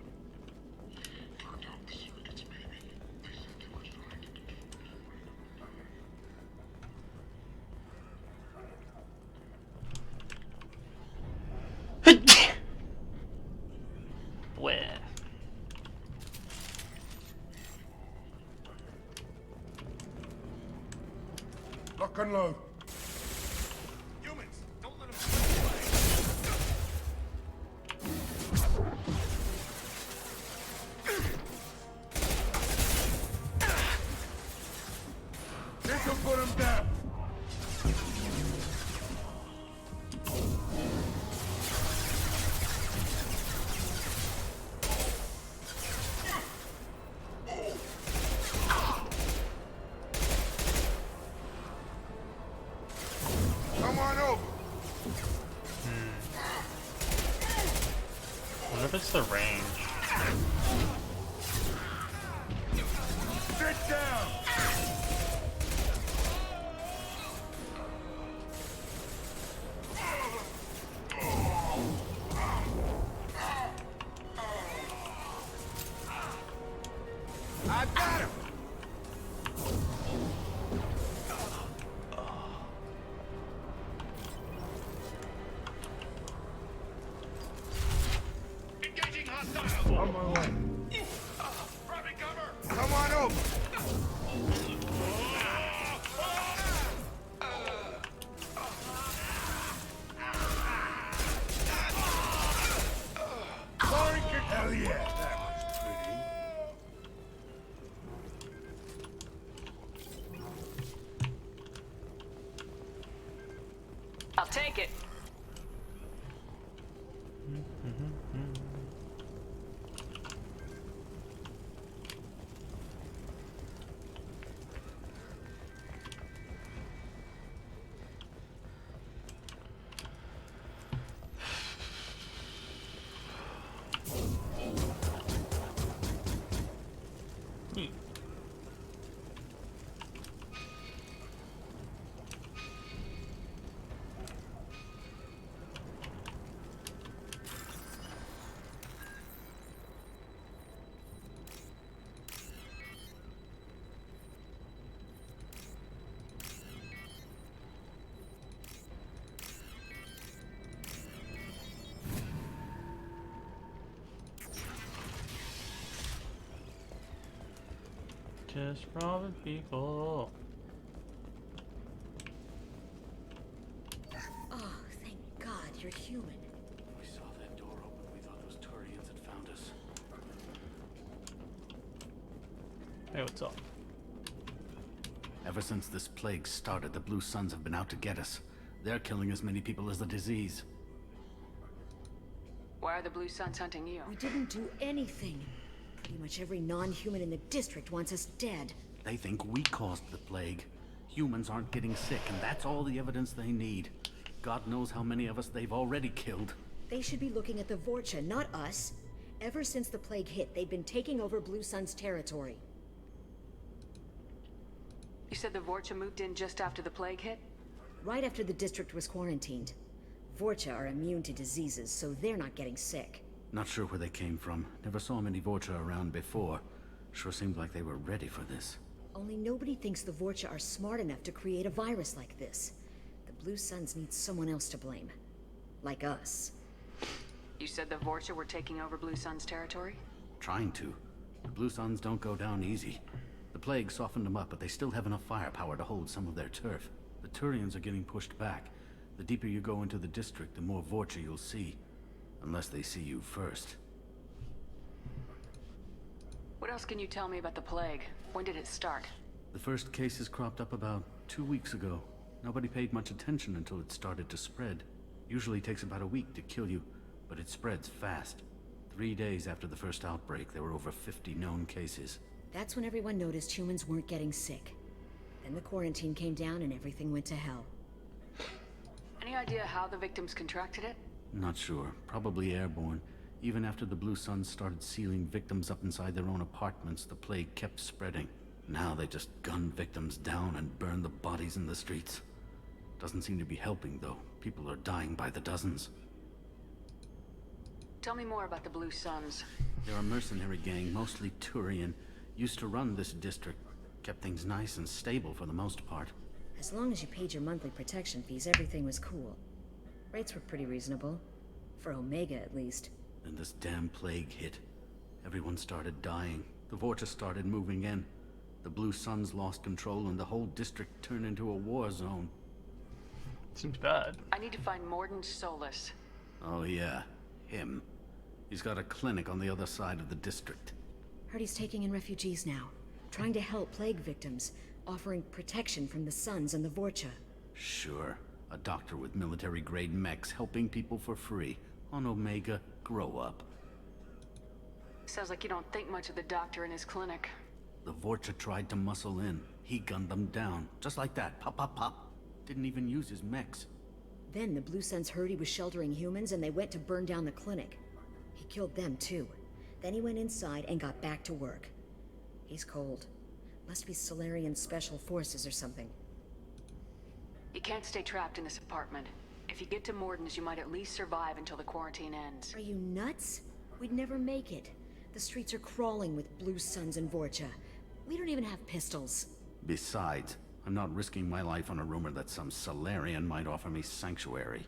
Turned out the circuits, maybe. They said they were trying to control Where? Lock and load. Humans, don't let them This'll put him down. Come on over. I wonder if it's the range. Sit down. I got him! Engaging hostiles. I'll take it. Just robbing people. Oh, thank God you're human. We saw that door open. We thought those Turians had found us. Hey, what's up? Ever since this plague started, the Blue Suns have been out to get us. They're killing as many people as the disease. Why are the Blue Suns hunting you? We didn't do anything. Pretty much every non-human in the district wants us dead. They think we caused the plague. Humans aren't getting sick, and that's all the evidence they need. God knows how many of us they've already killed. They should be looking at the Vorcha, not us. Ever since the plague hit, they've been taking over Blue Sun's territory. You said the Vorcha moved in just after the plague hit? Right after the district was quarantined. Vorcha are immune to diseases, so they're not getting sick. Not sure where they came from. Never saw many Vorcha around before. Sure seemed like they were ready for this. Only nobody thinks the Vorcha are smart enough to create a virus like this. The Blue Suns need someone else to blame. Like us. You said the Vorcha were taking over Blue Sun's territory? Trying to. The Blue Suns don't go down easy. The plague softened them up, but they still have enough firepower to hold some of their turf. The Turians are getting pushed back. The deeper you go into the district, the more Vorcha you'll see. Unless they see you first. What else can you tell me about the plague? When did it start? The first cases cropped up about 2 weeks ago. Nobody paid much attention until it started to spread. Usually takes about a week to kill you, but it spreads fast. 3 days after the first outbreak, there were over 50 known cases. That's when everyone noticed humans weren't getting sick. Then the quarantine came down and everything went to hell. Any idea how the victims contracted it? Not sure. Probably airborne. Even after the Blue Suns started sealing victims up inside their own apartments, the plague kept spreading. Now they just gun victims down and burn the bodies in the streets. Doesn't seem to be helping, though. People are dying by the dozens. Tell me more about the Blue Suns. They're a mercenary gang, mostly Turian. Used to run this district. Kept things nice and stable for the most part. As long as you paid your monthly protection fees, everything was cool. Rates were pretty reasonable. For Omega, at least. Then this damn plague hit. Everyone started dying. The Vorcha started moving in. The Blue Suns lost control and the whole district turned into a war zone. Seems bad. I need to find Mordin Solus. Oh yeah, him. He's got a clinic on the other side of the district. Heard he's taking in refugees now. Trying to help plague victims. Offering protection from the Suns and the Vorcha. Sure. A doctor with military-grade mechs helping people for free. On Omega, grow up. Sounds like you don't think much of the doctor in his clinic. The Vorcha tried to muscle in. He gunned them down. Just like that. Pop, pop, pop. Didn't even use his mechs. Then the Blue Suns heard he was sheltering humans and they went to burn down the clinic. He killed them too. Then he went inside and got back to work. He's cold. Must be Solarian Special Forces or something. You can't stay trapped in this apartment. If you get to Mordin's, you might at least survive until the quarantine ends. Are you nuts? We'd never make it. The streets are crawling with Blue Suns and Vorcha. We don't even have pistols. Besides, I'm not risking my life on a rumor that some Solarian might offer me sanctuary.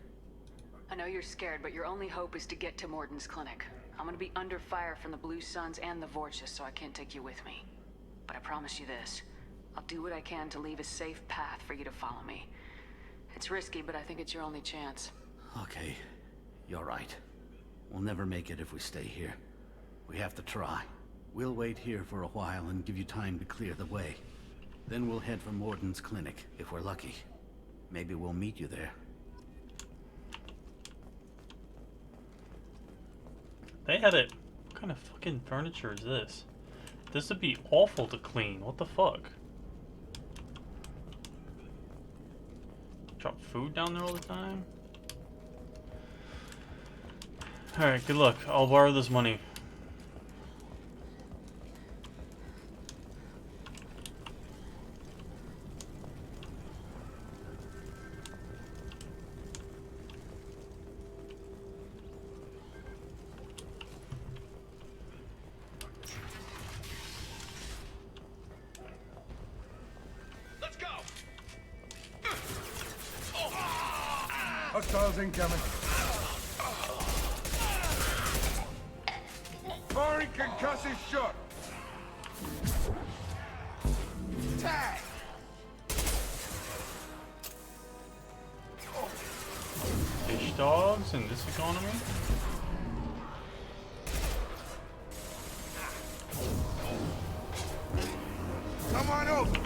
I know you're scared, but your only hope is to get to Mordin's clinic. I'm gonna be under fire from the Blue Suns and the Vorcha, so I can't take you with me. But I promise you this. I'll do what I can to leave a safe path for you to follow me. It's risky, but I think it's your only chance. Okay, you're right. We'll never make it if we stay here. We have to try. We'll wait here for a while and give you time to clear the way. Then we'll head for Mordin's clinic, if we're lucky. Maybe we'll meet you there. They had it. What kind of fucking furniture is this? This would be awful to clean. What the fuck? Drop food down there all the time? Alright, good luck. I'll borrow this money. Hostiles incoming. Firing concussive shot. Tag. Fish dogs in this economy? Come on over.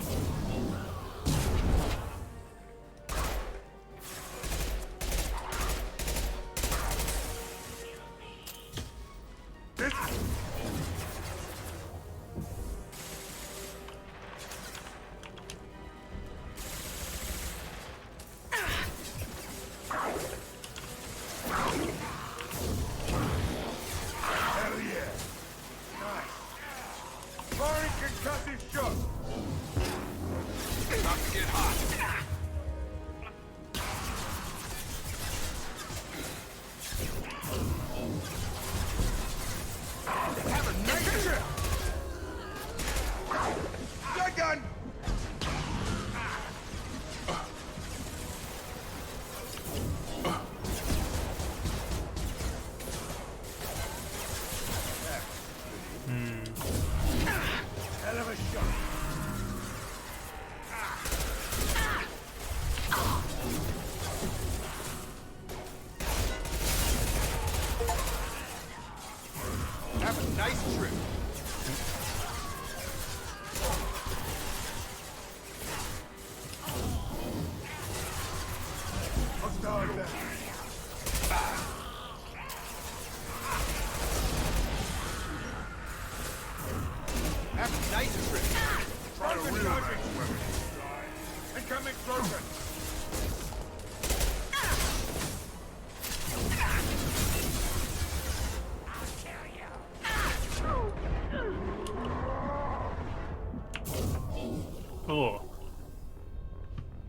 Cool.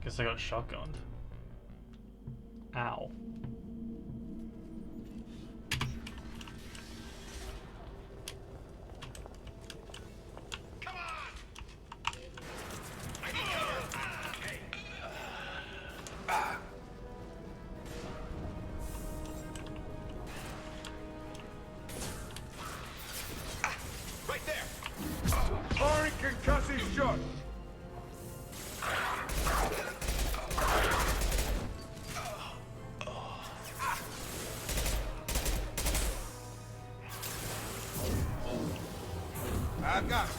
Guess I got shotgunned. Ow. Right there. Firing concussive shot. I've got it.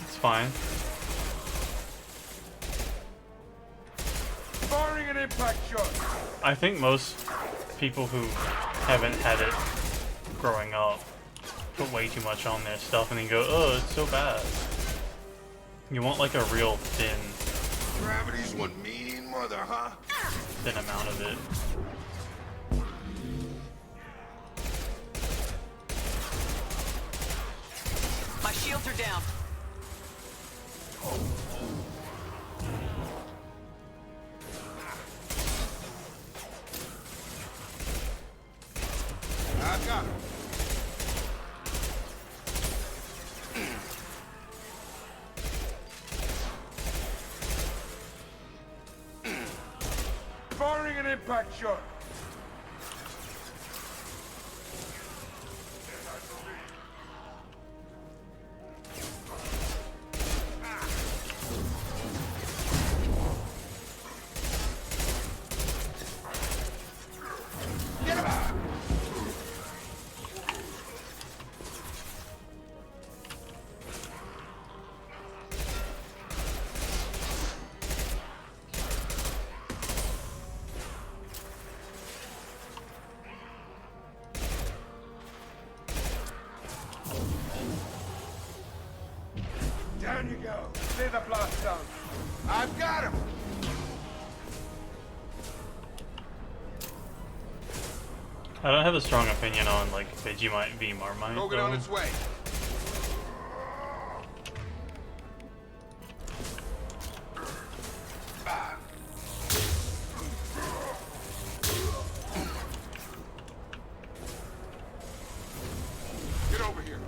It's fine. Firing an impact shot. I think most people who haven't had it growing up put way too much on their stuff and then go, oh, it's so bad. You want like a real thin Gravity's one mean mother, huh? Thin amount of it. My shields are down. I've got it. Firing an impact shot. Get him out. Down you go. Clear the blast zone. I've got him! I don't have a strong opinion on like Vegemite v Marmite. Go get on its way. Get over here.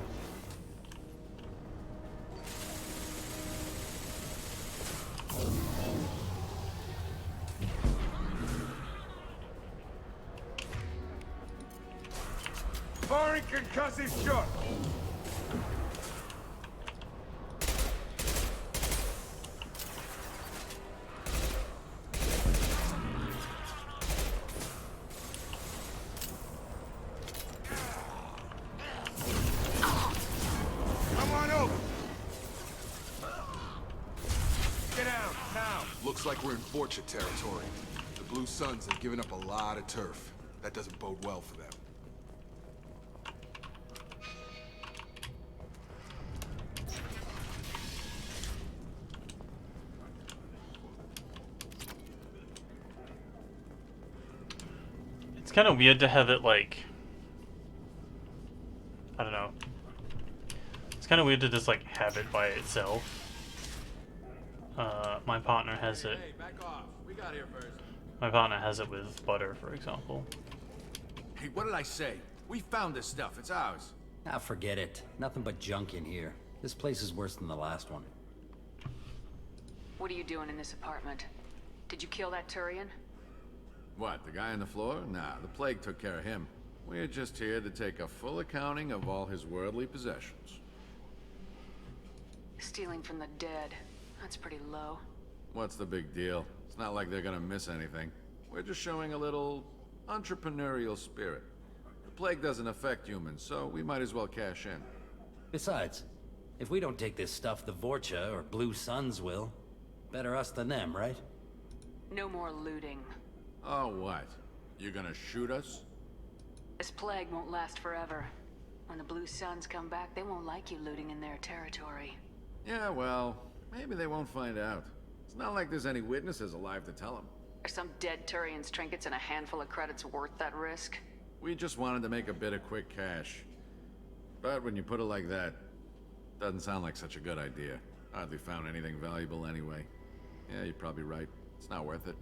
Firing concussive shot. Come on over. Get down, now. Looks like we're in Vorcha territory. The Blue Suns have given up a lot of turf. That doesn't bode well for them. It's kind of weird to have it like, I don't know. It's kind of weird to just like have it by itself. My partner has it. Hey, back off. We got here first. My partner has it with butter, for example. Hey, what did I say? We found this stuff. It's ours. Ah, forget it. Nothing but junk in here. This place is worse than the last one. What are you doing in this apartment? Did you kill that Turian? What, the guy on the floor? Nah, the plague took care of him. We're just here to take a full accounting of all his worldly possessions. Stealing from the dead. That's pretty low. What's the big deal? It's not like they're gonna miss anything. We're just showing a little entrepreneurial spirit. The plague doesn't affect humans, so we might as well cash in. Besides, if we don't take this stuff, the Vorcha or Blue Suns will. Better us than them, right? No more looting. Oh, what? You gonna shoot us? This plague won't last forever. When the Blue Suns come back, they won't like you looting in their territory. Yeah, well, maybe they won't find out. It's not like there's any witnesses alive to tell them. Are some dead Turian's trinkets and a handful of credits worth that risk? We just wanted to make a bit of quick cash. But when you put it like that, doesn't sound like such a good idea. Hardly found anything valuable anyway. Yeah, you're probably right. It's not worth it.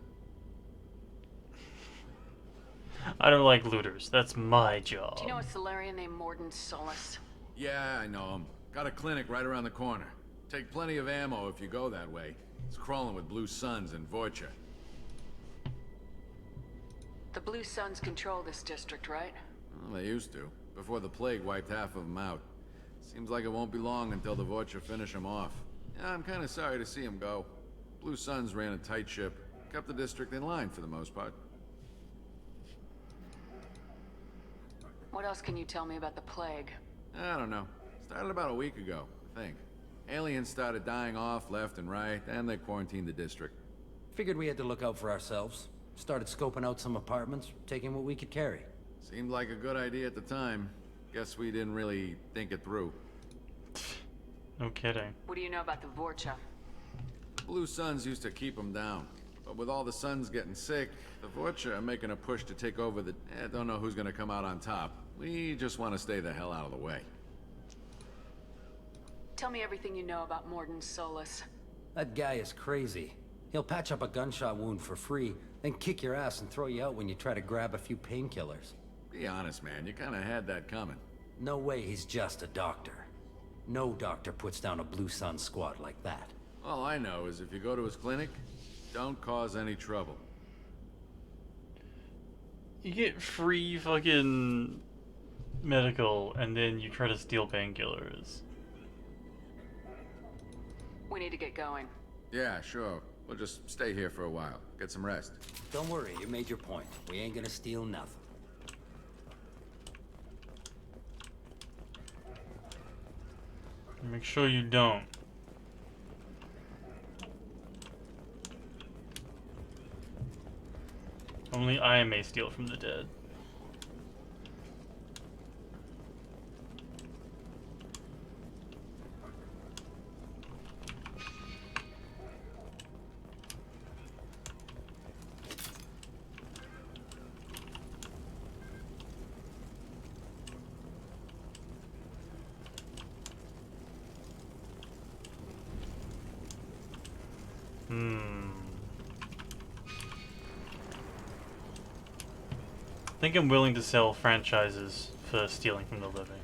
I don't like looters. That's my job. Do you know a Solarian named Mordin Solus? Yeah, I know him. Got a clinic right around the corner. Take plenty of ammo if you go that way. It's crawling with Blue Suns and Vorcha. The Blue Suns control this district, right? Well, they used to, before the plague wiped half of them out. Seems like it won't be long until the Vorcha finish them off. Yeah, I'm kind of sorry to see them go. Blue Suns ran a tight ship, kept the district in line for the most part. What else can you tell me about the plague? I don't know. Started about a week ago, I think. Aliens started dying off left and right, and they quarantined the district. Figured we had to look out for ourselves. Started scoping out some apartments, taking what we could carry. Seemed like a good idea at the time. Guess we didn't really think it through. No kidding. What do you know about the Vorcha? Blue Suns used to keep them down. But with all the Suns getting sick, the Vorcha are making a push to take over the... don't know who's gonna come out on top. We just want to stay the hell out of the way. Tell me everything you know about Mordin Solus. That guy is crazy. He'll patch up a gunshot wound for free, then kick your ass and throw you out when you try to grab a few painkillers. Be honest, man. You kind of had that coming. No way he's just a doctor. No doctor puts down a Blue Sun squad like that. All I know is if you go to his clinic, don't cause any trouble. You get free fucking medical, and then you try to steal painkillers. We need to get going. Yeah, sure. We'll just stay here for a while. Get some rest. Don't worry, you made your point. We ain't gonna steal nothing. Make sure you don't. Only I may steal from the dead. think I'm willing to sell franchises for stealing from the living.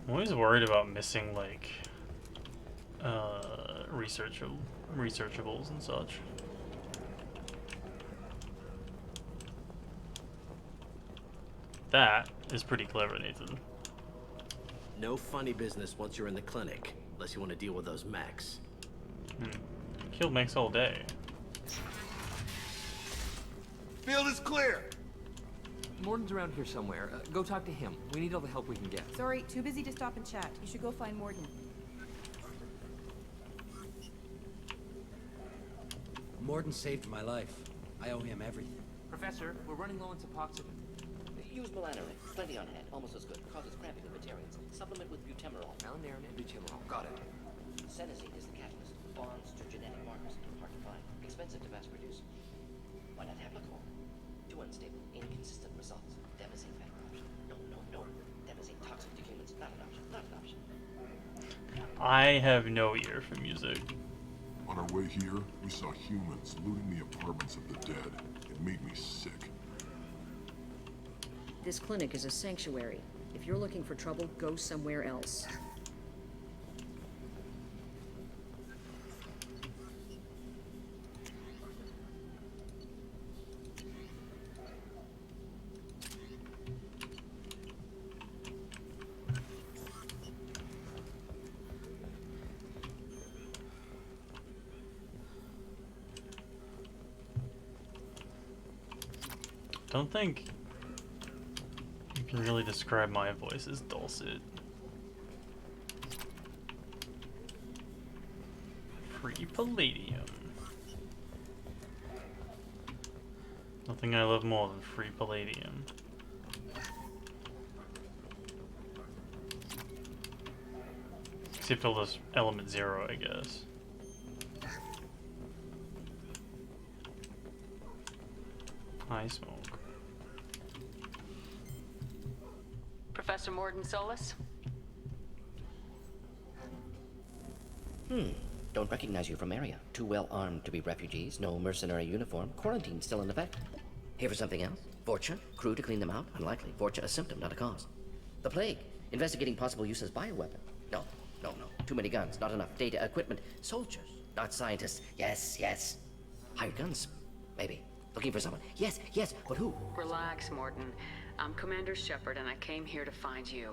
I'm always worried about missing, like, researchables and such. That is pretty clever, Nathan. No funny business once you're in the clinic, unless you want to deal with those mechs. Killed mechs all day. Field is clear! Morden's around here somewhere. Go talk to him. We need all the help we can get. Sorry, too busy to stop and chat. You should go find Morden. Morden saved my life. I owe him everything. Professor, we're running low on Suboxone. Use melanorin. Plenty on hand. Almost as good. Causes cramping of materials. Supplement with butemerol. Malinarin and butemerol. Got it. Senescine is the catalyst. Bonds to genetic markers. Hard to find. Expensive to mass produce. Why not Heplicol? Too unstable. Inconsistent results. Demazine better option. No. Demazine toxic to humans. Not an option. Not an option. I have no ear for music. On our way here, we saw humans looting the apartments of the dead. It made me sick. This clinic is a sanctuary. If you're looking for trouble, go somewhere else. Don't think you can really describe my voice as dulcet. Free palladium. Nothing I love more than free palladium. Except all this element 0, I guess. High smoke. Professor Morden Solus? Don't recognize you from area. Too well armed to be refugees, no mercenary uniform, quarantine still in effect. Here for something else? Vorcha? Crew to clean them out? Unlikely. Vorcha a symptom, not a cause. The plague? Investigating possible use as bioweapon? No. Too many guns, not enough data, equipment. Soldiers, not scientists. Yes. Hired guns? Maybe. Looking for someone. Yes, but who? Relax, Morden. I'm Commander Shepard, and I came here to find you.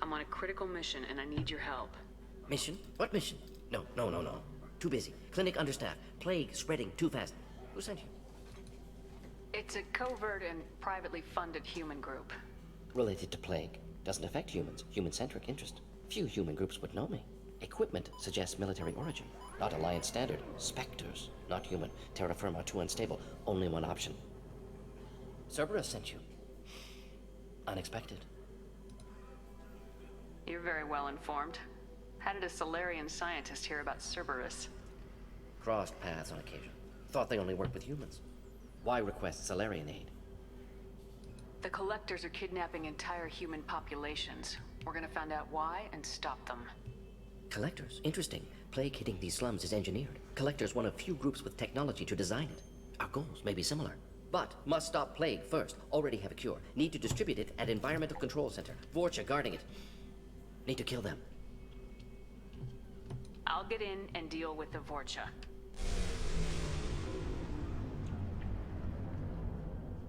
I'm on a critical mission, and I need your help. Mission? What mission? No. Too busy. Clinic understaffed. Plague spreading too fast. Who sent you? It's a covert and privately funded human group. Related to plague. Doesn't affect humans. Human-centric interest. Few human groups would know me. Equipment suggests military origin. Not Alliance standard. Spectres. Not human. Terra firma too unstable. Only one option. Cerberus sent you. Unexpected. You're very well informed. How did a Solarian scientist hear about Cerberus? Crossed paths on occasion. Thought they only worked with humans. Why request Solarian aid? The Collectors are kidnapping entire human populations. We're gonna find out why and stop them. Collectors? Interesting. Plague hitting these slums is engineered. Collectors one of few groups with technology to design it. Our goals may be similar. But must stop plague first. Already have a cure. Need to distribute it at Environmental Control Center. Vorcha guarding it. Need to kill them. I'll get in and deal with the Vorcha.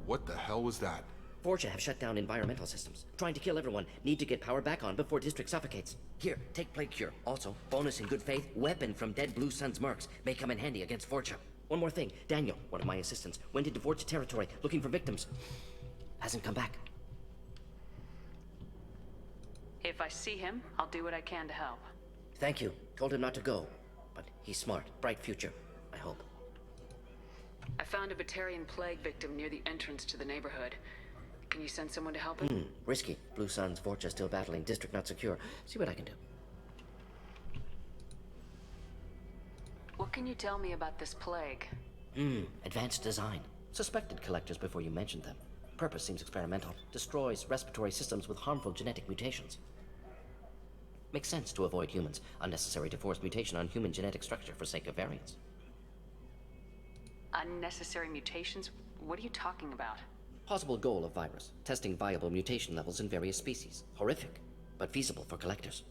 What the hell was that? Vorcha have shut down environmental systems. Trying to kill everyone. Need to get power back on before District suffocates. Here, take Plague Cure. Also, bonus in good faith, weapon from dead Blue Sun's mercs. May come in handy against Vorcha. One more thing. Daniel, one of my assistants, went into Vorcha territory looking for victims. Hasn't come back. If I see him, I'll do what I can to help. Thank you. Told him not to go. But he's smart. Bright future, I hope. I found a Batarian plague victim near the entrance to the neighborhood. Can you send someone to help him? Risky. Blue Sun's Vorcha still battling. District not secure. See what I can do. What can you tell me about this plague? Advanced design. Suspected collectors before you mentioned them. Purpose seems experimental. Destroys respiratory systems with harmful genetic mutations. Makes sense to avoid humans. Unnecessary to force mutation on human genetic structure for sake of variance. Unnecessary mutations? What are you talking about? Possible goal of virus. Testing viable mutation levels in various species. Horrific, but feasible for collectors.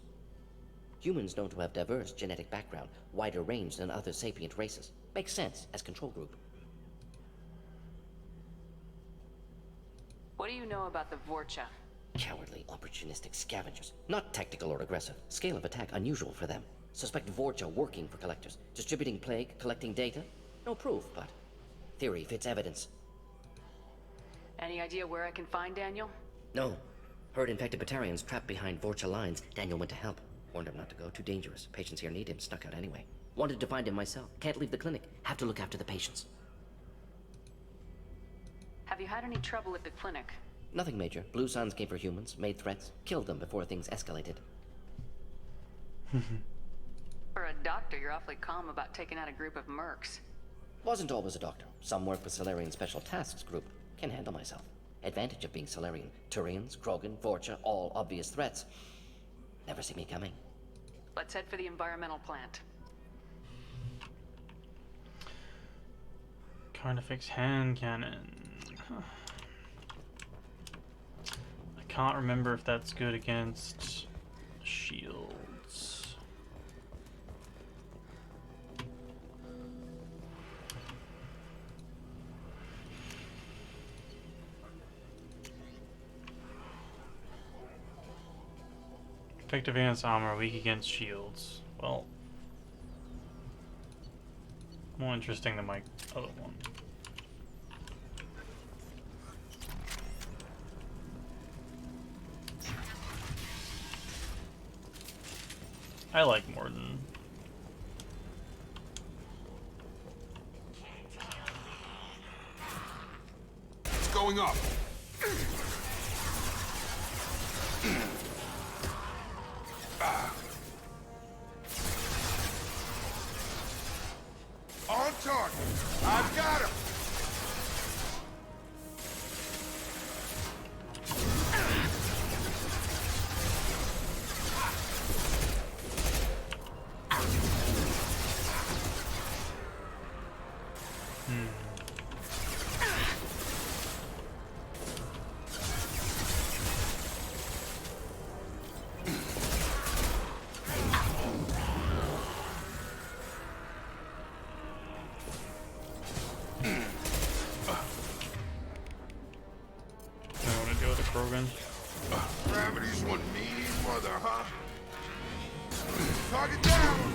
Humans known to have diverse genetic background, wider range than other sapient races. Makes sense as control group. What do you know about the Vorcha? Cowardly, opportunistic scavengers. Not tactical or aggressive. Scale of attack unusual for them. Suspect Vorcha working for collectors. Distributing plague, collecting data. No proof, but theory fits evidence. Any idea where I can find Daniel? No. Heard infected Batarians trapped behind Vorcha lines. Daniel went to help. Warned him not to go. Too dangerous. Patients here need him. Snuck out anyway. Wanted to find him myself. Can't leave the clinic. Have to look after the patients. Have you had any trouble at the clinic? Nothing major. Blue Suns came for humans, made threats, killed them before things escalated. For a doctor, you're awfully calm about taking out a group of mercs. Wasn't always a doctor. Some work with Solarian Special Tasks Group. Can handle myself. Advantage of being Solarian. Turians, Krogan, Vorcha, all obvious threats. Never see me coming. Let's head for the environmental plant. Carnifex hand cannon. I can't remember if that's good against shields. Effective against armor, weak against shields. Well, more interesting than my other one. I like Mordin. It's going up. On target. I've got him. Krogan. Gravity's one mean mother, huh? Target down!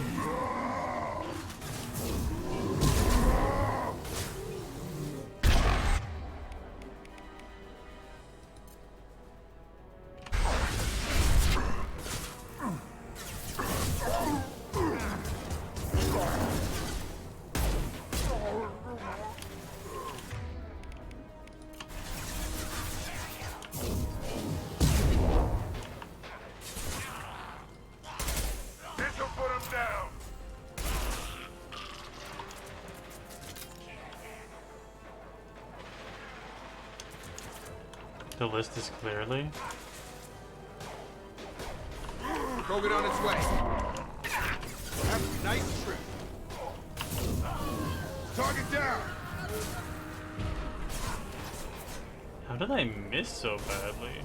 The list is clearly. Krogan on its way. Have a nice trip. Target down! How did I miss so badly?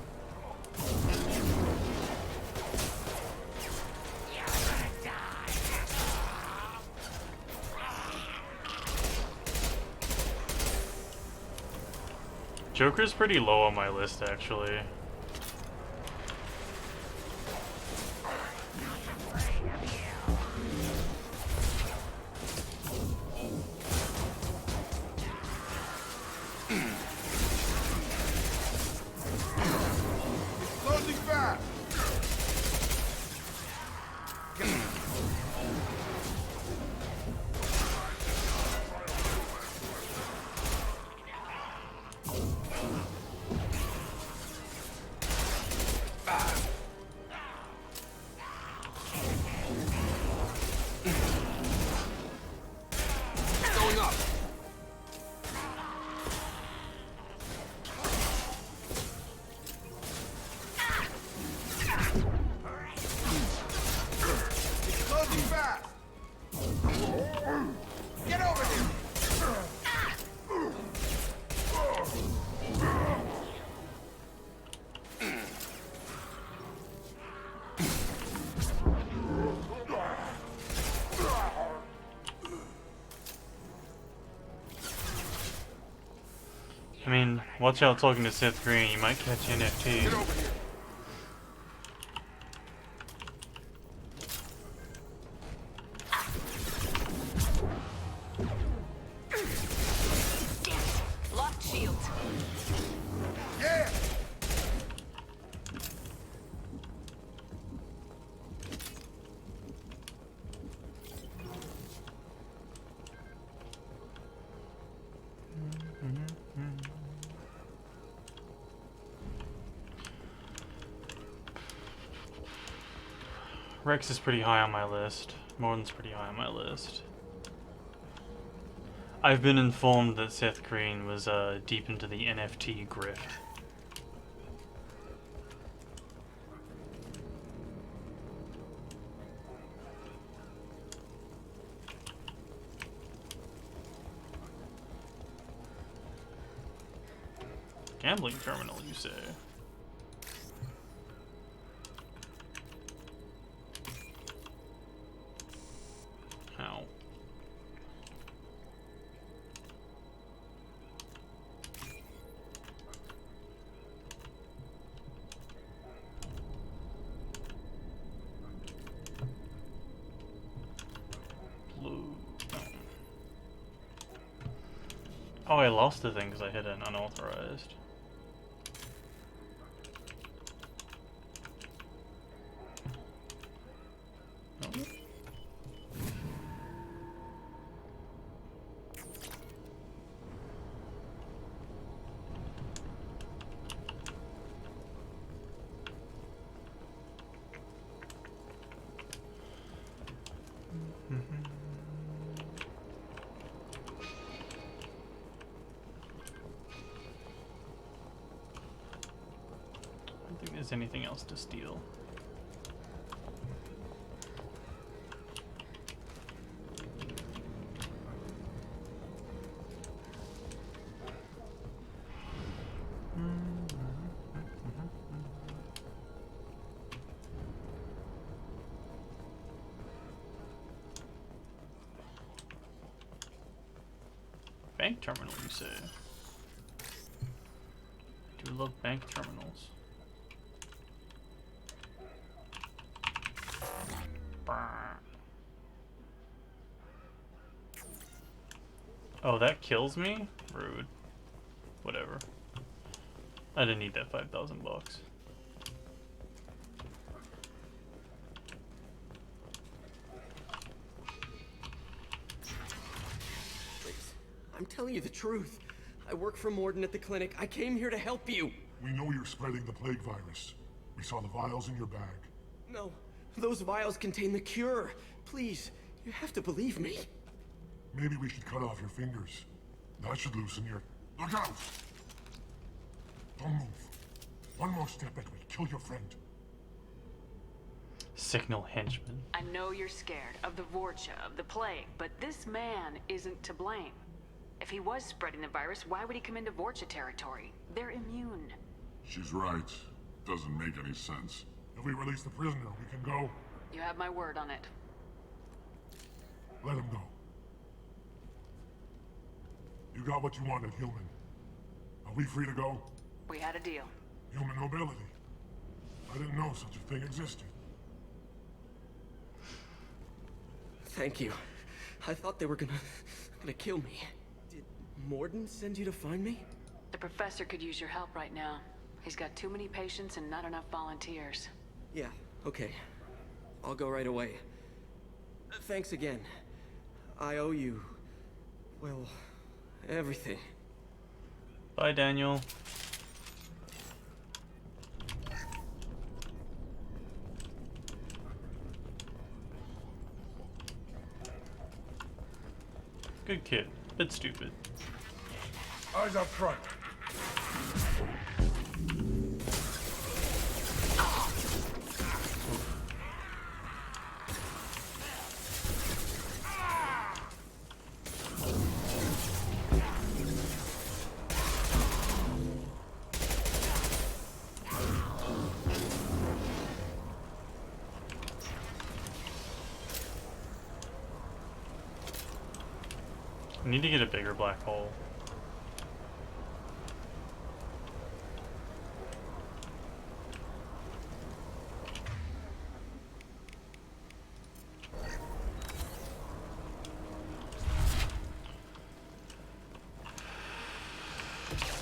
Joker's pretty low on my list, actually. Closing fast! Going up! It's closing fast! Get over here! I mean, watch out talking to Seth Green, you might catch NFT. Locked shields. Yeah! Rex is pretty high on my list. Morden's pretty high on my list. I've been informed that Seth Green was deep into the NFT grift. Gambling terminal, you say? How? Blue. Oh, I lost the thing because I hit an unauthorized. Oh. I don't think there's anything else to steal. Bank terminal, you say? I do love bank terminals. Oh, that kills me? Rude. Whatever. I didn't need that 5,000 bucks. I'm telling you the truth. I work for Morden at the clinic. I came here to help you. We know you're spreading the plague virus. We saw the vials in your bag. No, those vials contain the cure. Please, you have to believe me. Maybe we should cut off your fingers. That should loosen your... Look out! Don't move. One more step and we'll kill your friend. Signal henchman. I know you're scared of the Vorcha, of the plague, but this man isn't to blame. If he was spreading the virus, why would he come into Vorcha territory? They're immune. She's right. Doesn't make any sense. If we release the prisoner, we can go. You have my word on it. Let him go. You got what you wanted, human. Are we free to go? We had a deal. Human mobility. I didn't know such a thing existed. Thank you. I thought they were gonna kill me. Did Morden send you to find me? The professor could use your help right now. He's got too many patients and not enough volunteers. Yeah, okay. I'll go right away. Thanks again. I owe you, well, everything. Bye, Daniel. Good kid. Bit stupid. Eyes up front. I need to get a bigger black hole.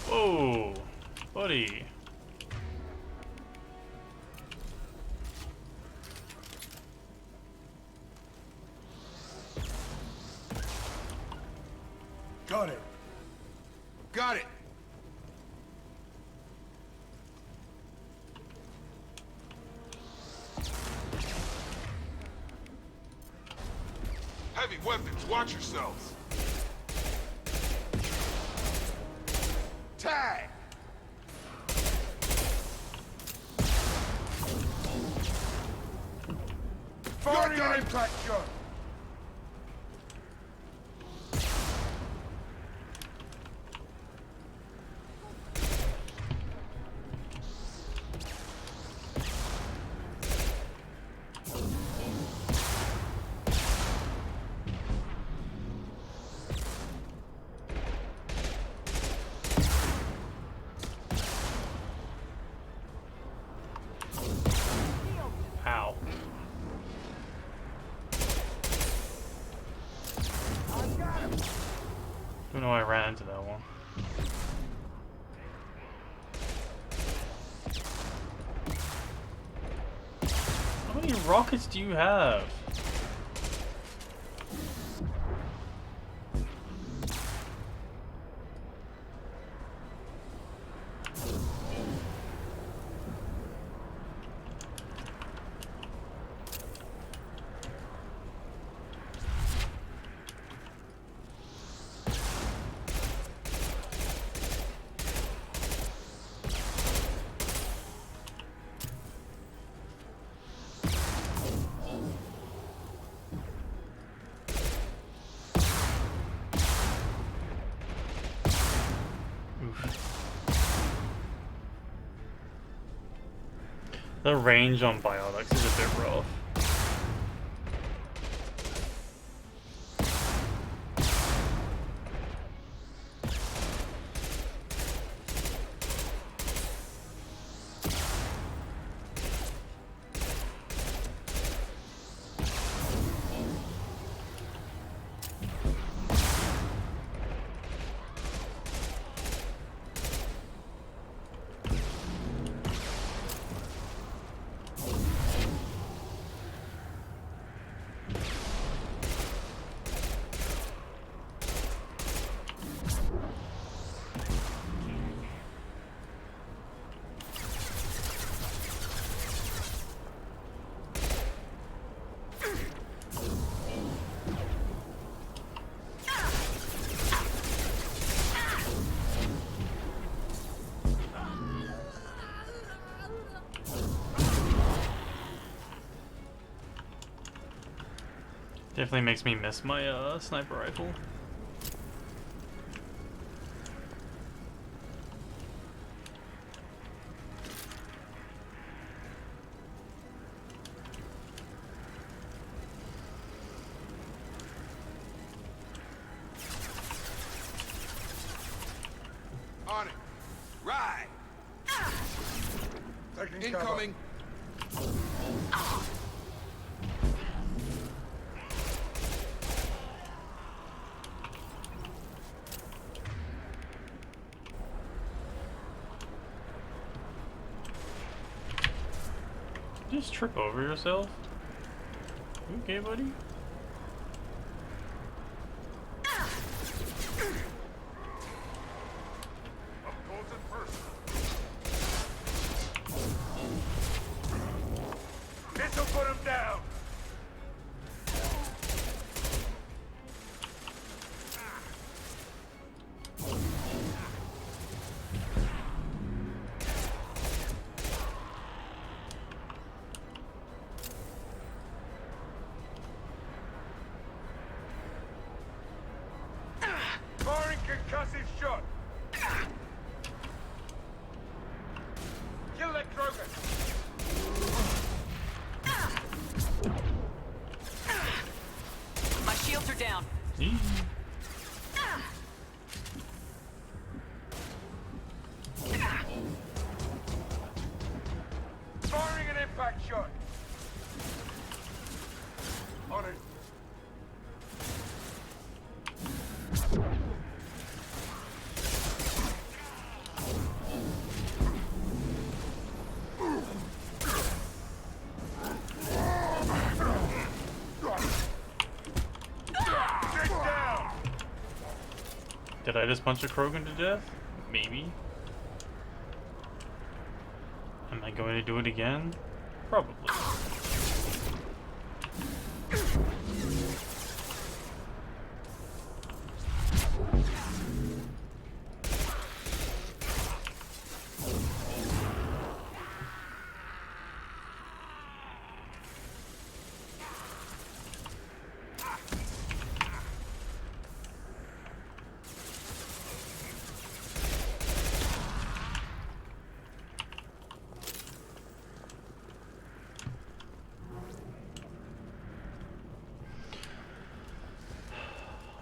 Whoa, buddy. Got it. Got it. Heavy weapons, watch yourselves. Tag! Firing an impact gun. Ow. Don't know why I ran into that one. How many rockets do you have? The range on Biotics is a bit rough. Definitely makes me miss my sniper rifle. On it. Right. Incoming. Just trip over yourself? You okay, buddy? This'll put him down. Firing concussive shot. Kill that Krogan. My shields are down. Firing an impact shot. On it. Did I just punch a Krogan to death? Maybe. Am I going to do it again? Probably.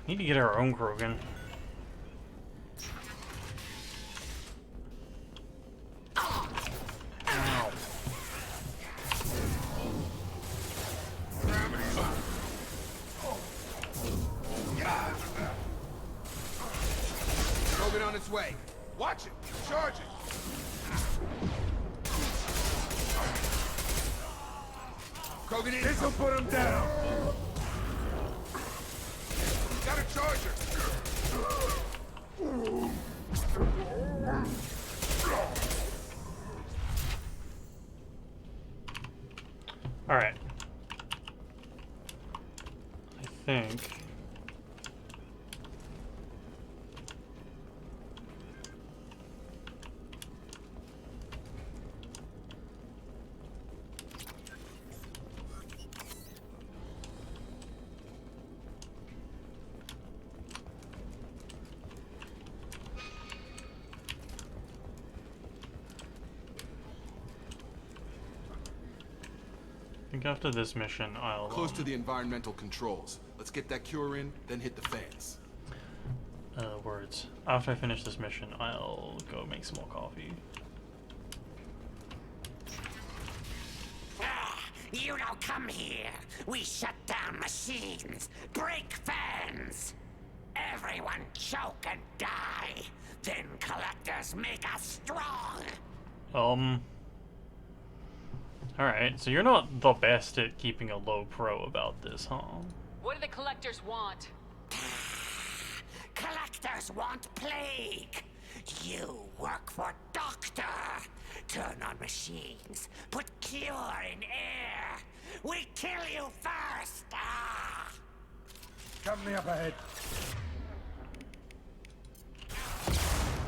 Need to get our own Krogan. Ow. Krogan on its way. Watch it. Charge it. Krogan in. This'll put him down. Got a charger. All right. I think. I think after this mission, I'll Close to the environmental controls. Let's get that cure in, then hit the fans. words. After I finish this mission, I'll go make some more coffee. You don't come here. We shut down machines, break fans. Everyone choke and die. Then collectors make us strong. Alright, so you're not the best at keeping a low pro about this, huh? What do the collectors want? Collectors want plague. You work for Doctor. Turn on machines. Put cure in air. We kill you first. Ah. Cover me up ahead.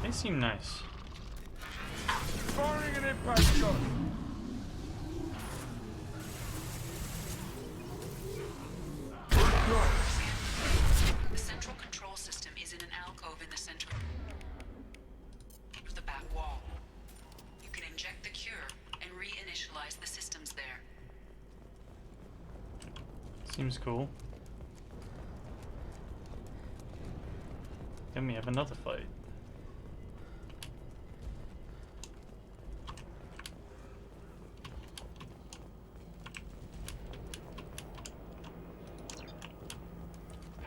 They seem nice. Firing an impact shot. The central control system is in an alcove in the center of the back wall. You can inject the cure and reinitialize the systems there. Seems cool. Then we have another fight.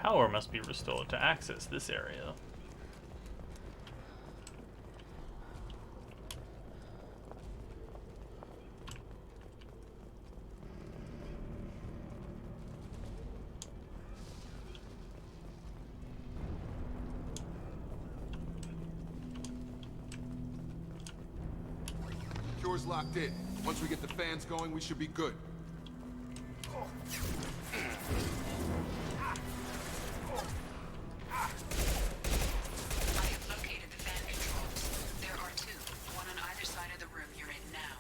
Power must be restored to access this area. Cure's locked in. Once we get the fans going, we should be good. I have located the fan controls. There are two, one on either side of the room you're in now.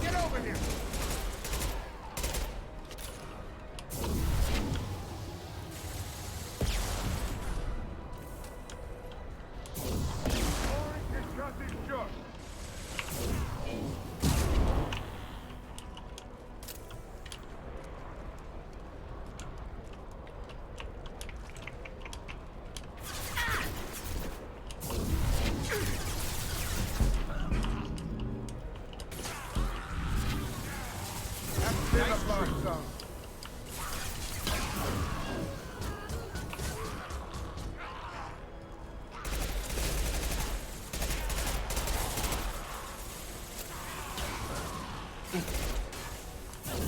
Get over here!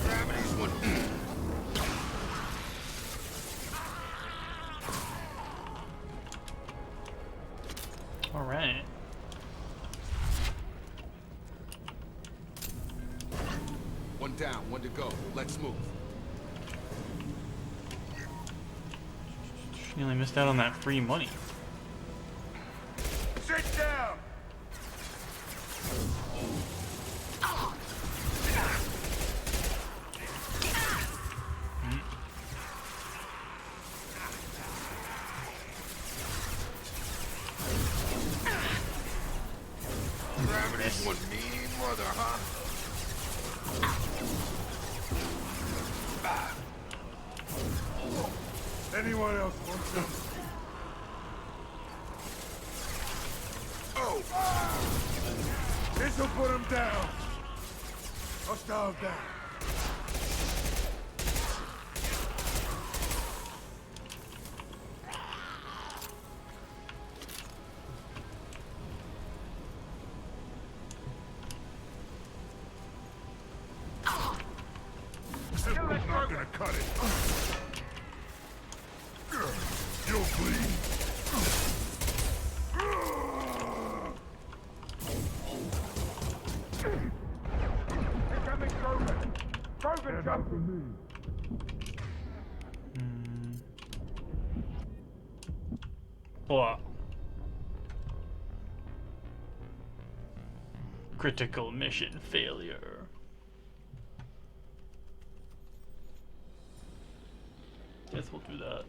Gravity's one. All right. One down, one to go. Let's move. You only missed out on that free money. Sit down! Gravity's one mean mother, huh? Anyone else want some? Oh! This'll put him down. Hostile down. This one's not gonna cut it. You'll bleed. Incoming Krogan! Krogan jumping! What? Critical mission failure. Guess we'll do that.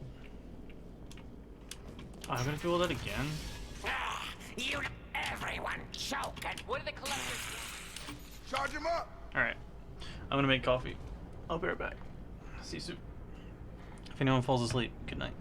I'm gonna do all that again. You, everyone choking. What are the collectors? Charge him up! Alright. I'm gonna make coffee. I'll be right back. See you soon. If anyone falls asleep, good night.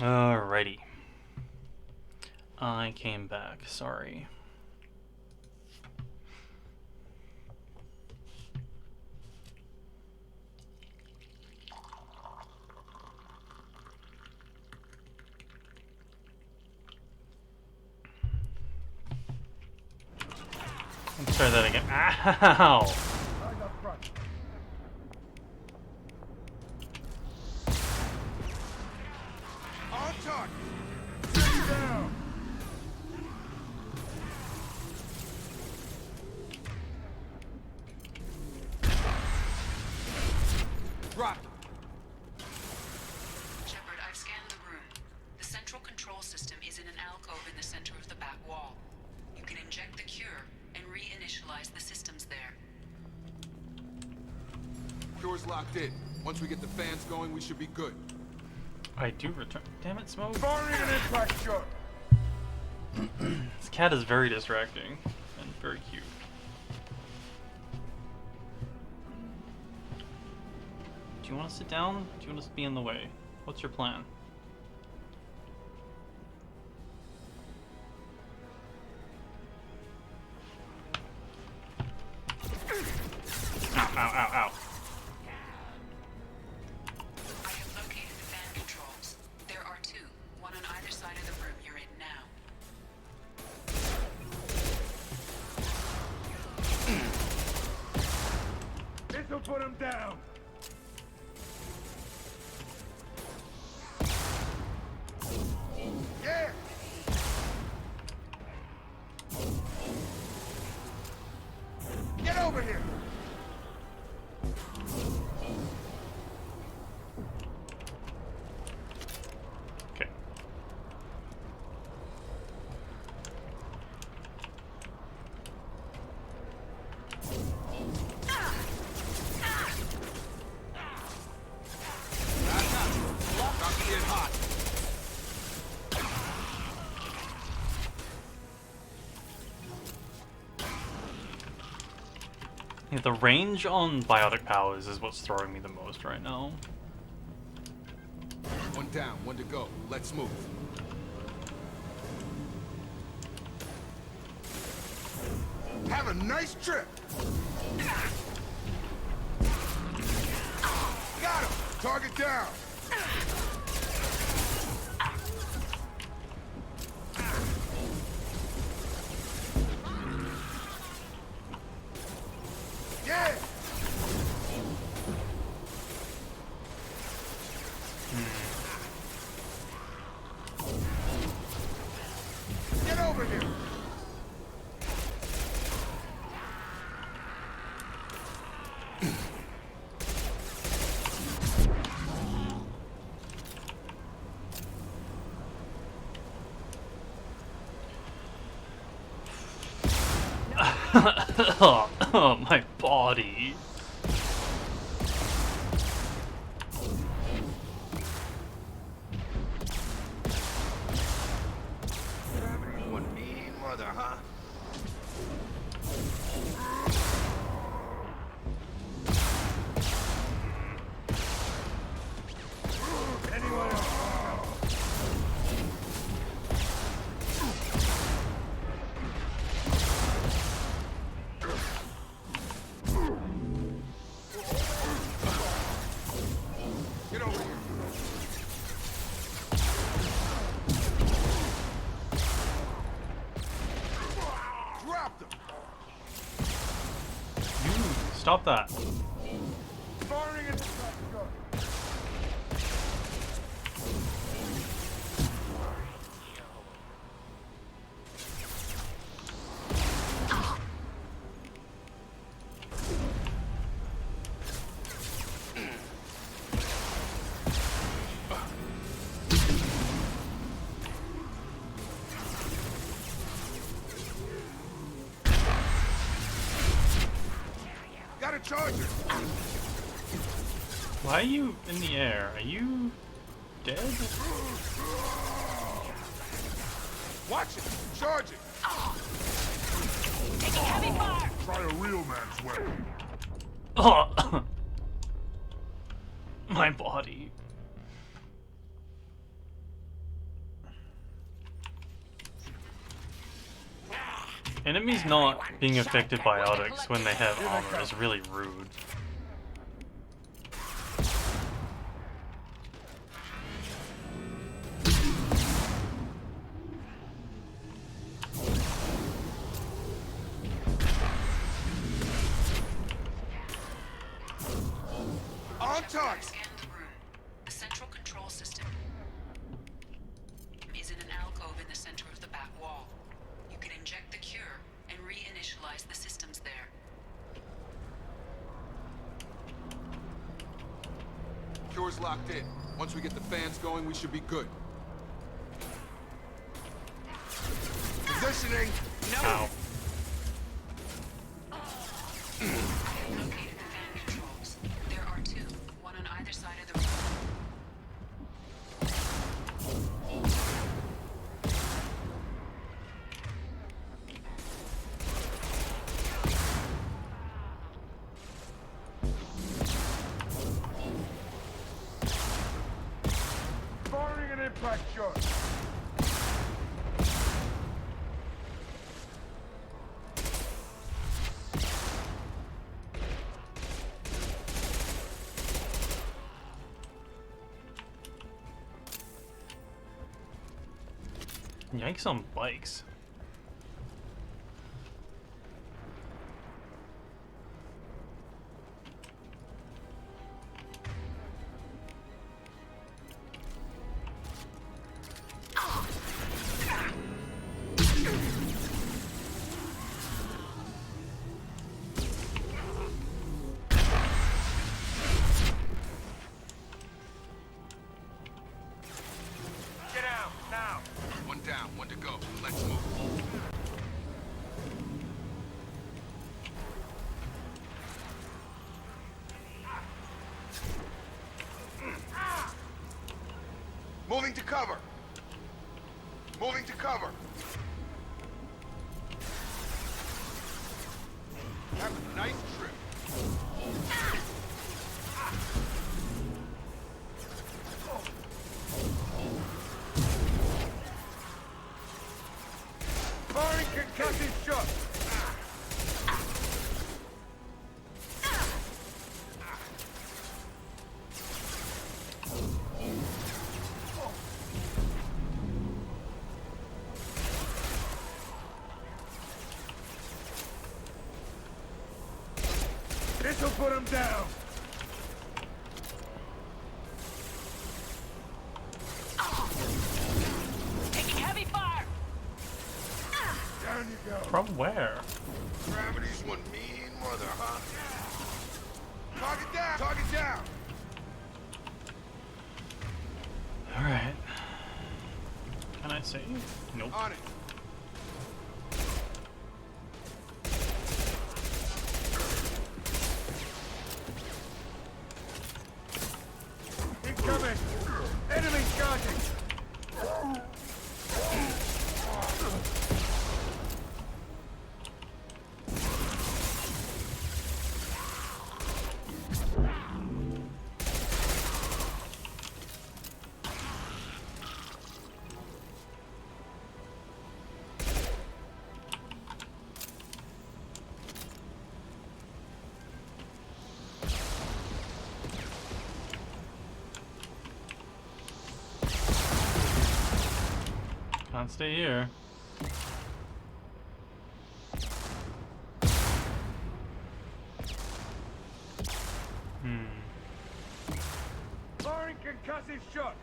Alrighty. I came back, sorry. Let's try that again. Ow! On target. Sit down. Drop. Shepard, I've scanned the room. The central control system is in an alcove in the center of the back wall. You can inject the cure and reinitialize the systems there. Door's locked in. Once we get the fans going, we should be good. I do return. Damn it, Smoke. Firing an impact shot. This cat is very distracting and very cute. Do you want to sit down? Do you want to be in the way? What's your plan? Ow, ow, ow, ow. I have located the fan controls. There are two, one on either side of the room you're in now. This'll put him down. Yeah. Get over here. Okay. About to get hot. Yeah, the range on biotic powers is what's throwing me the most right now. One down, one to go. Let's move. Have a nice trip. Got him! Target down. Yeah. Get over here. Oh, my body. One mean mother, huh? Anyone else? Get over here. Drop them. You stop that. Firing at the shotgun. Got a charger. Why are you in the air? Are you dead? Watch it. Charge it. Taking heavy fire! Try a real man's weapon. Oh, my body. Enemies not being affected by biotics when they have armor is really rude. On target! Scan the room. The central control system is in an alcove in the center of the back wall. You can inject the cure and reinitialize the systems there. Cure's locked in. Once we get the fans going, we should be good. Positioning! Ow. Located the fan controls. There are two, one on either side of the room. Firing an impact shot! Yikes on bikes. Get out, now! One down, one to go. Let's move. Moving to cover. Moving to cover. Have a nice trip. Firing concussive shot! This'll put him down! Taking heavy fire! Down you go. From where? Gravity's one mean mother, huh? Target down! Target down! Alright. Can I save? Nope. On it. Incoming! Enemy charging! Can't stay here. Firing concussive shot!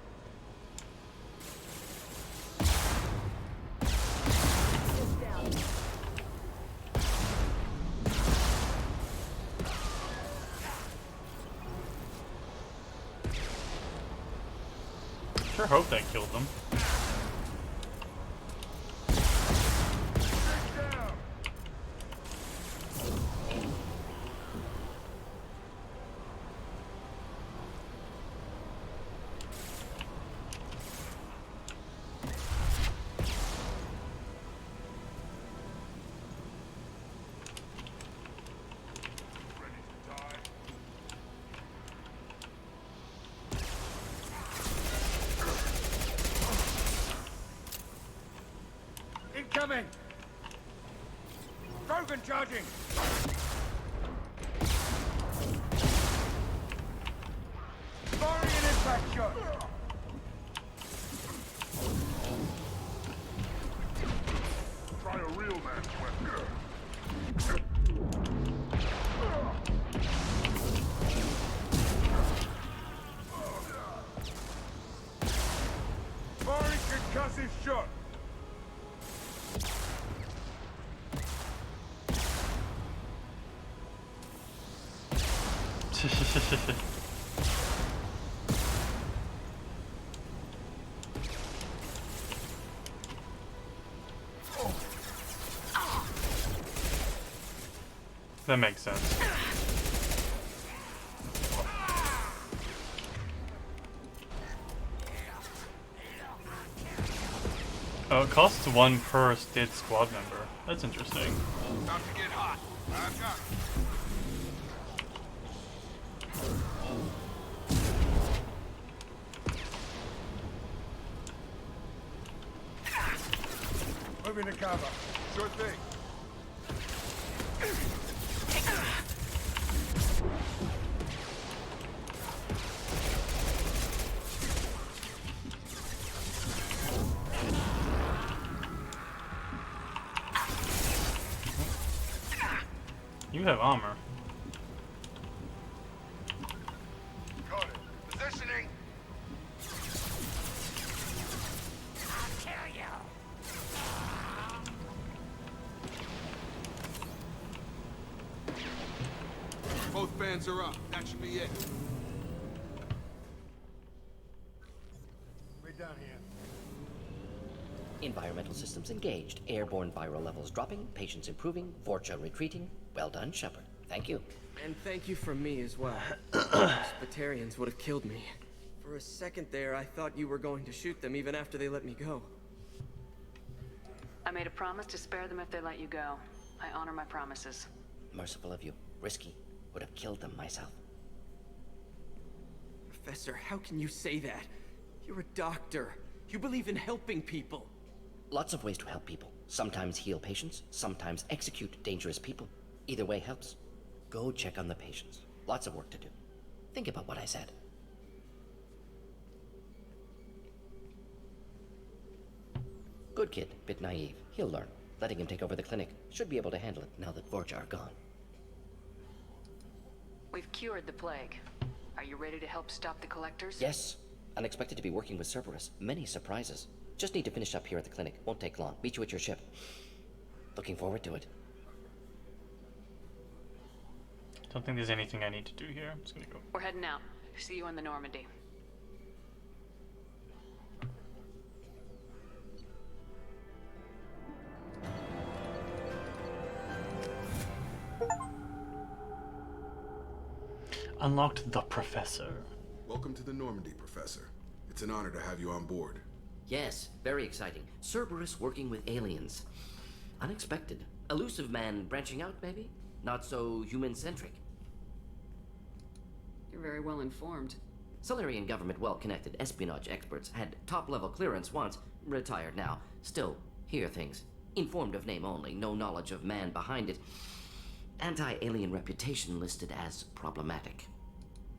Sure hope that killed them. Down! Incoming! Token charging! Firing an impact shot! Try a real man's weapon. Firing concussive shot! That makes sense. Oh, it costs 1 per dead squad member. That's interesting. About to get hot. I've got it. Moving to cover. Sure thing. You have armor. Got it. Positioning. I'll kill you. Both fans are up. That should be it. We're done here. Environmental systems engaged. Airborne viral levels dropping. Patients improving. Vorcha retreating. Well done, Shepard. Thank you. And thank you from me as well. Those Batarians would have killed me. For a second there, I thought you were going to shoot them even after they let me go. I made a promise to spare them if they let you go. I honor my promises. Merciful of you. Risky. Would have killed them myself. Professor, how can you say that? You're a doctor. You believe in helping people. Lots of ways to help people. Sometimes heal patients, sometimes execute dangerous people. Either way helps. Go check on the patients. Lots of work to do. Think about what I said. Good kid, bit naive. He'll learn. Letting him take over the clinic. Should be able to handle it now that Vorcha are gone. We've cured the plague. Are you ready to help stop the collectors? Yes. Unexpected to be working with Cerberus. Many surprises. Just need to finish up here at the clinic. Won't take long. Meet you at your ship. Looking forward to it. Don't think there's anything I need to do here. I'm just gonna go. We're heading out. See you on the Normandy. Unlocked the Professor. Welcome to the Normandy, Professor. It's an honor to have you on board. Yes, very exciting. Cerberus working with aliens. Unexpected. Elusive man branching out, maybe? Not so human-centric. You're very well informed. Solarian government well-connected espionage experts had top-level clearance once, retired now. Still, hear things. Informed of name only, no knowledge of man behind it. Anti-alien reputation listed as problematic.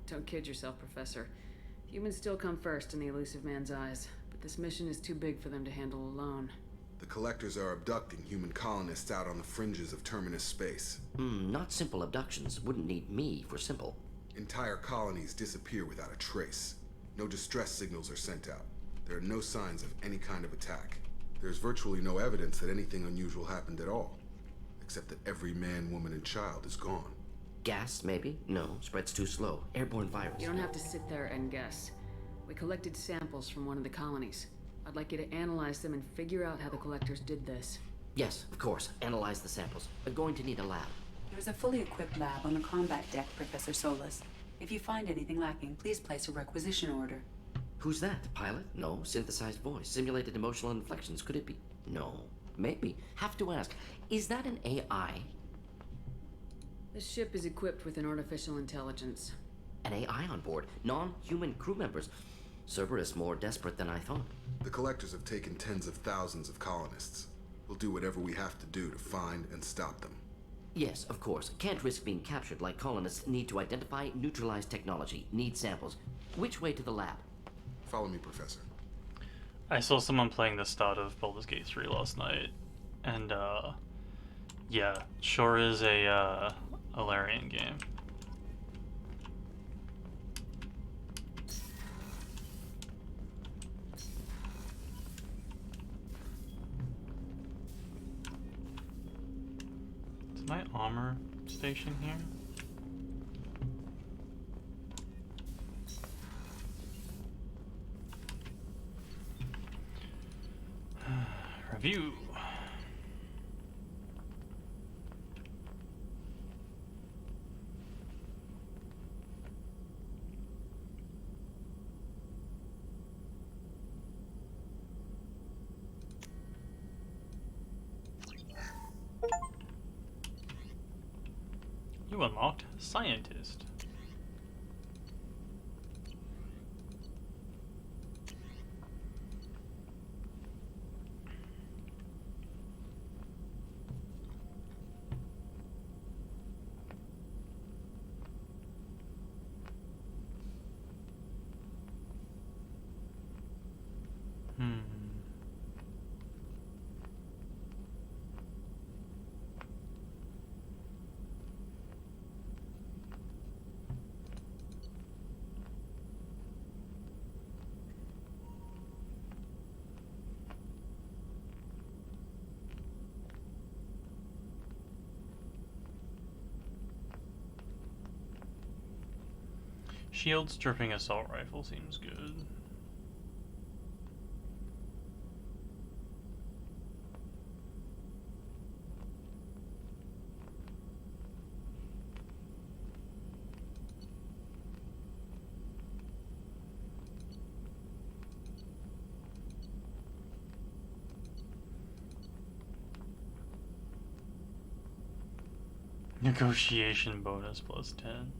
Don't kid yourself, Professor. Humans still come first in the elusive man's eyes, but this mission is too big for them to handle alone. The Collectors are abducting human colonists out on the fringes of Terminus space. Not simple abductions. Wouldn't need me for simple. Entire colonies disappear without a trace. No distress signals are sent out. There are no signs of any kind of attack. There's virtually no evidence that anything unusual happened at all. Except that every man, woman, and child is gone. Gas, maybe? No, spreads too slow. Airborne virus. You don't have to sit there and guess. We collected samples from one of the colonies. I'd like you to analyze them and figure out how the Collectors did this. Yes, of course. Analyze the samples. We're going to need a lab. There's a fully equipped lab on the combat deck, Professor Solis. If you find anything lacking, please place a requisition order. Who's that? Pilot? No. Synthesized voice. Simulated emotional inflections. Could it be? No. Maybe. Have to ask. Is that an AI? This ship is equipped with an artificial intelligence. An AI on board? Non-human crew members? Cerberus more desperate than I thought. The Collectors have taken tens of thousands of colonists. We'll do whatever we have to do to find and stop them. Yes, of course. Can't risk being captured like colonists. Need to identify, neutralize technology. Need samples. Which way to the lab? Follow me, Professor. I saw someone playing the start of Baldur's Gate 3 last night, and yeah, sure is a Larian game. Is my armor station here? Review. You unlocked Scientist. Shield stripping assault rifle seems good. Negotiation bonus plus 10.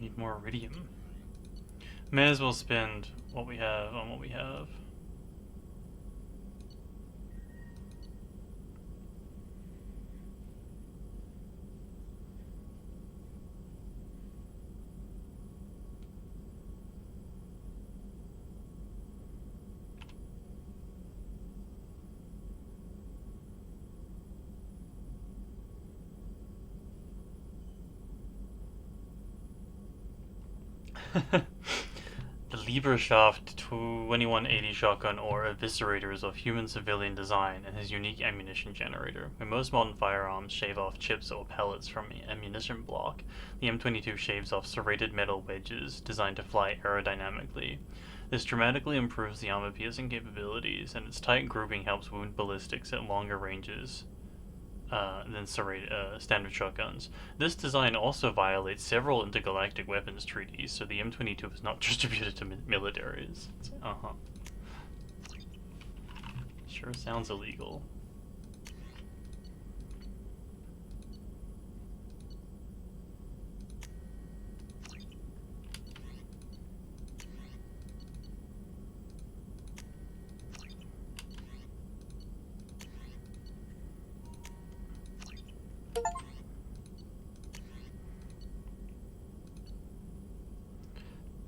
Need more iridium. May as well spend what we have on what we have. The Lieberschaft 2180 shotgun or eviscerator is of human civilian design and has unique ammunition generator. When most modern firearms shave off chips or pellets from the ammunition block, the M22 shaves off serrated metal wedges designed to fly aerodynamically. This dramatically improves the armor-piercing capabilities, and its tight grouping helps wound ballistics at longer ranges than standard shotguns. This design also violates several intergalactic weapons treaties, so the M22 is not distributed to militaries. Sure sounds illegal.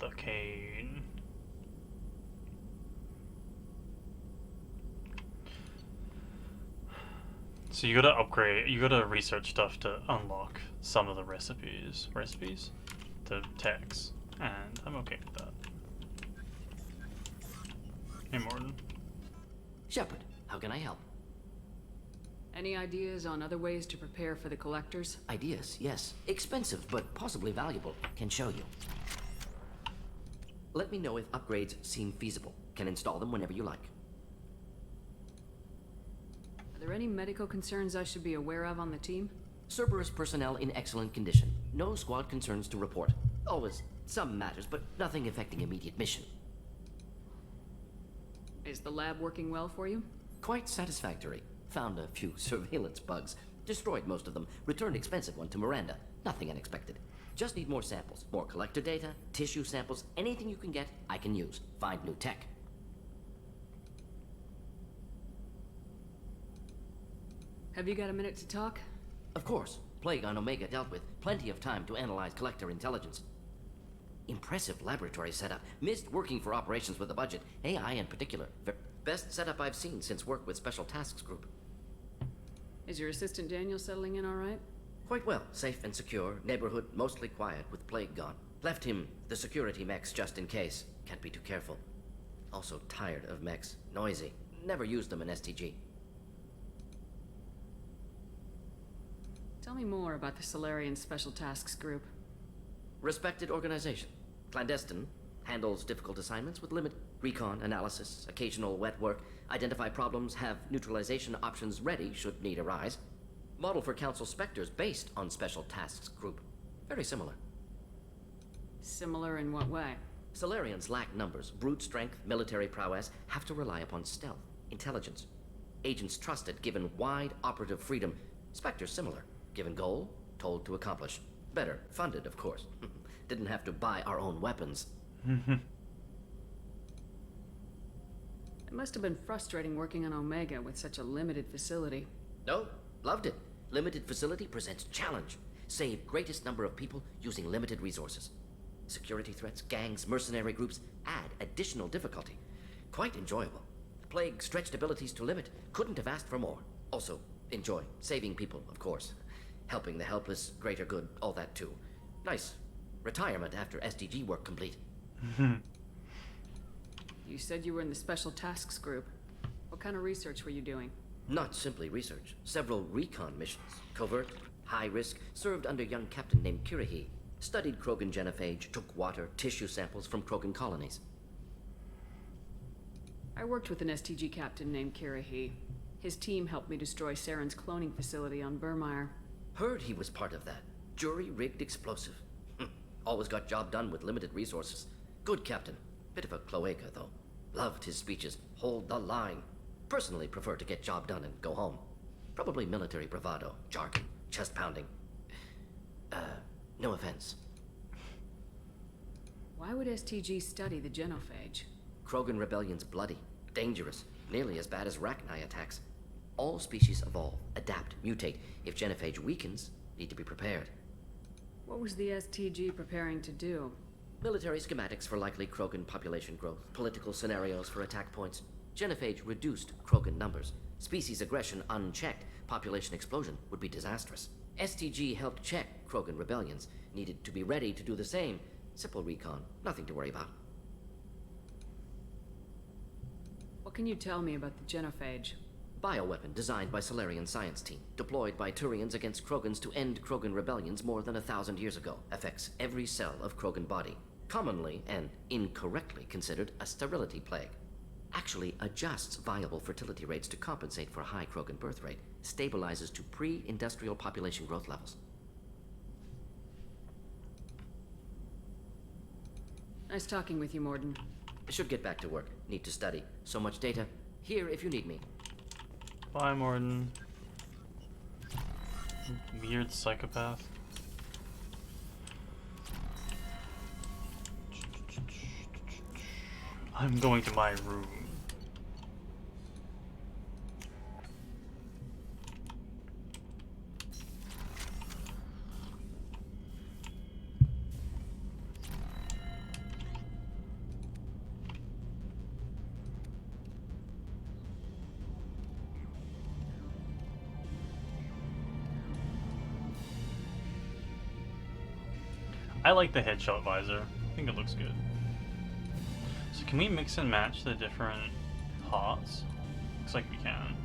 The cane. So you gotta upgrade, you gotta research stuff to unlock some of the recipes, to techs, and I'm okay with that. Hey Morton. Shepard, how can I help? Any ideas on other ways to prepare for the collectors? Ideas, yes. Expensive, but possibly valuable. Can show you. Let me know if upgrades seem feasible. Can install them whenever you like. Are there any medical concerns I should be aware of on the team? Cerberus personnel in excellent condition. No squad concerns to report. Always some matters, but nothing affecting immediate mission. Is the lab working well for you? Quite satisfactory. Found a few surveillance bugs. Destroyed most of them. Returned expensive one to Miranda. Nothing unexpected. Just need more samples. More collector data, tissue samples, anything you can get, I can use. Find new tech. Have you got a minute to talk? Of course. Plague on Omega dealt with. Plenty of time to analyze collector intelligence. Impressive laboratory setup. Missed working for operations with a budget. AI in particular. Best setup I've seen since work with Special Tasks Group. Is your assistant Daniel settling in all right? Quite well. Safe and secure. Neighborhood mostly quiet with Plague gone. Left him the security mechs just in case. Can't be too careful. Also tired of mechs. Noisy. Never used them in STG. Tell me more about the Solarian Special Tasks Group. Respected organization. Clandestine. Handles difficult assignments with limited recon, analysis, occasional wet work, identify problems, have neutralization options ready should need arise. Model for Council Spectres based on Special Tasks Group. Very similar. Similar in what way? Solarians lack numbers, brute strength, military prowess, have to rely upon stealth, intelligence. Agents trusted, given wide operative freedom. Spectres similar. Given goal, told to accomplish. Better, funded, of course. Didn't have to buy our own weapons. It must have been frustrating working on Omega with such a limited facility. No, loved it. Limited facility presents challenge. Save greatest number of people using limited resources. Security threats, gangs, mercenary groups add additional difficulty. Quite enjoyable. Plague stretched abilities to limit. Couldn't have asked for more. Also, enjoy. Saving people, of course. Helping the helpless, greater good, all that too. Nice. Retirement after SDG work complete. You said you were in the Special Tasks Group. What kind of research were you doing? Not simply research. Several recon missions. Covert, high risk, served under a young captain named Kirahi. Studied Krogan genophage, took water, tissue samples from Krogan colonies. I worked with an STG captain named Kirahi. His team helped me destroy Saren's cloning facility on Burmire. Heard he was part of that. Jury-rigged explosive. Always got job done with limited resources. Good captain. Bit of a cloaca, though. Loved his speeches. Hold the line. Personally prefer to get job done and go home. Probably military bravado, jargon, chest pounding. No offense. Why would STG study the genophage? Krogan rebellion's bloody, dangerous, nearly as bad as Rachni attacks. All species evolve, adapt, mutate. If genophage weakens, need to be prepared. What was the STG preparing to do? Military schematics for likely Krogan population growth, political scenarios for attack points. Genophage reduced Krogan numbers. Species aggression unchecked, population explosion would be disastrous. STG helped check Krogan rebellions, needed to be ready to do the same. Simple recon, nothing to worry about. What can you tell me about the genophage? Bioweapon designed by Solarian science team, deployed by Turians against Krogans to end Krogan rebellions more than 1,000 years ago. Affects every cell of Krogan body. Commonly and incorrectly considered a sterility plague. Actually adjusts viable fertility rates to compensate for a high Krogan birth rate. Stabilizes to pre-industrial population growth levels. Nice talking with you, Mordin. Should get back to work. Need to study. So much data. Here if you need me. Bye, Morden. Weird psychopath. I'm going to my room. I like the headshot visor. I think it looks good. So can we mix and match the different pots? Looks like we can.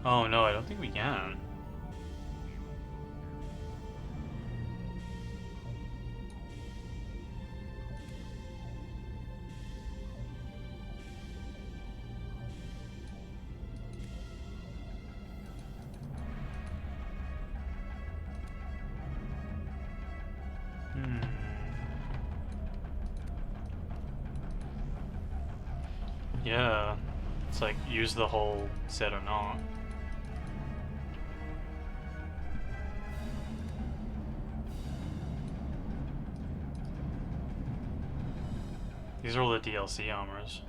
Oh no, I don't think we can. Yeah, it's like use the whole set or not. These are all the DLC armors.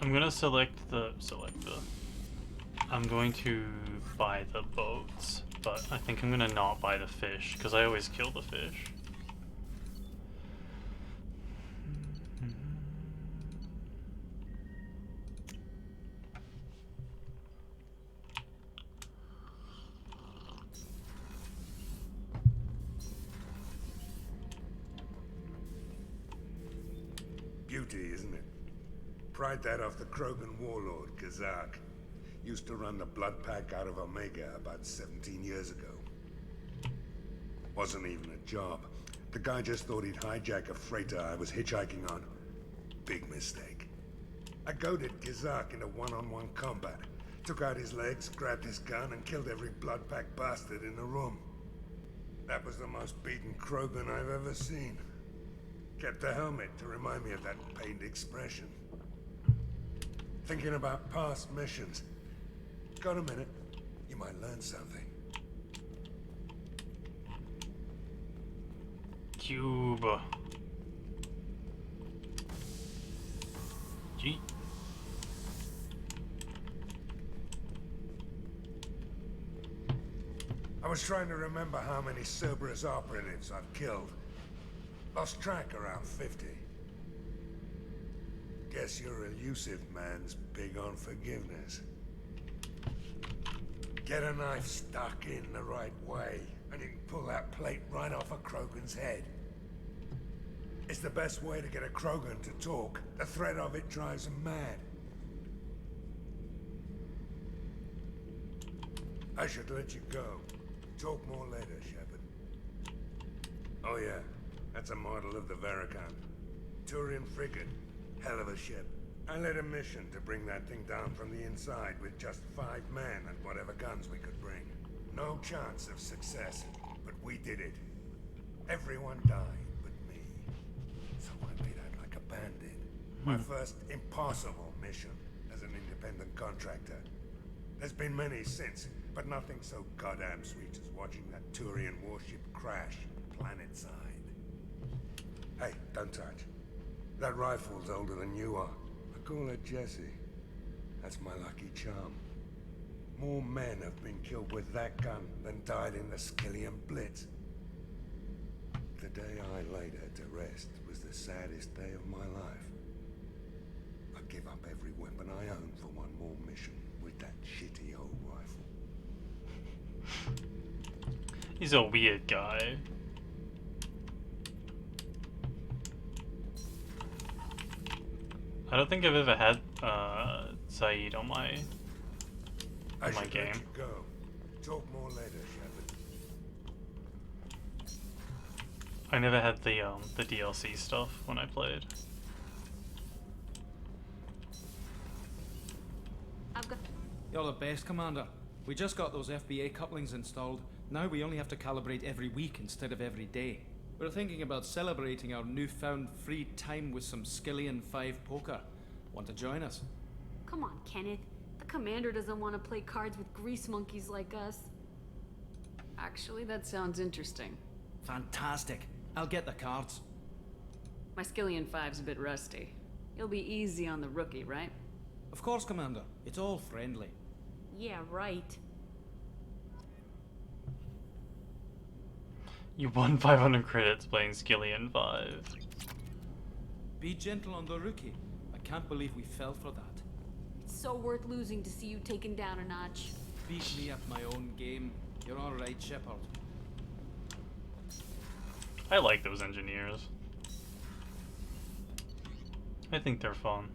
I'm gonna I'm going to buy the boats, but I think I'm gonna not buy the fish, because I always kill the fish. Beauty, isn't it? Pried that off the Krogan warlord, Gazak. Used to run the Blood Pack out of Omega about 17 years ago. Wasn't even a job. The guy just thought he'd hijack a freighter I was hitchhiking on. Big mistake. I goaded Gazak into one-on-one combat. Took out his legs, grabbed his gun, and killed every Blood Pack bastard in the room. That was the most beaten Krogan I've ever seen. Kept the helmet to remind me of that pained expression. Thinking about past missions. Got a minute? You might learn something. Cube. Gee. I was trying to remember how many Cerberus operatives I've killed. Lost track around 50. Guess your elusive man's big on forgiveness. Get a knife stuck in the right way, and you can pull that plate right off a Krogan's head. It's the best way to get a Krogan to talk. The threat of it drives him mad. I should let you go. Talk more later, Shepard. Oh yeah, that's a model of the Veracon. Turian frigate. Hell of a ship. I led a mission to bring that thing down from the inside with just 5 men and whatever guns we could bring. No chance of success, but we did it. Everyone died but me. So I made out like a bandit. My first impossible mission as an independent contractor. There's been many since, but nothing so goddamn sweet as watching that Turian warship crash planetside. Hey, don't touch. That rifle's older than you are. I call her Jessie. That's my lucky charm. More men have been killed with that gun than died in the Skillian Blitz. The day I laid her to rest was the saddest day of my life. I'd give up every weapon I own for one more mission with that shitty old rifle. He's a weird guy. I don't think I've ever had Saeed on my game. Let you go. Talk more later, Shepard. I never had the DLC stuff when I played. You're the best, Commander. We just got those FBA couplings installed. Now we only have to calibrate every week instead of every day. We're thinking about celebrating our newfound free time with some Skillian 5 poker. Want to join us? Come on, Kenneth. The commander doesn't want to play cards with grease monkeys like us. Actually, that sounds interesting. Fantastic. I'll get the cards. My Skillion 5's a bit rusty. You'll be easy on the rookie, right? Of course, Commander. It's all friendly. Yeah, right. You won 500 credits playing Skillion 5. Be gentle on the rookie. I can't believe we fell for that. It's so worth losing to see you taken down a notch. Beat me at my own game. You're all right, Shepard. I like those engineers. I think they're fun.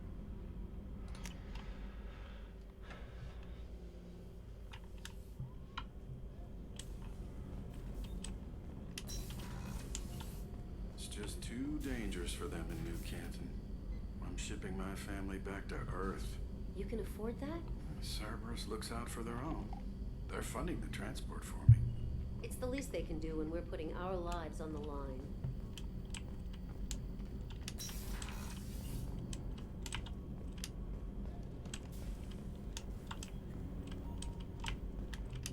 It's just too dangerous for them in New Canton. I'm shipping my family back to Earth. You can afford that? Cerberus looks out for their own. They're funding the transport for me. It's the least they can do when we're putting our lives on the line.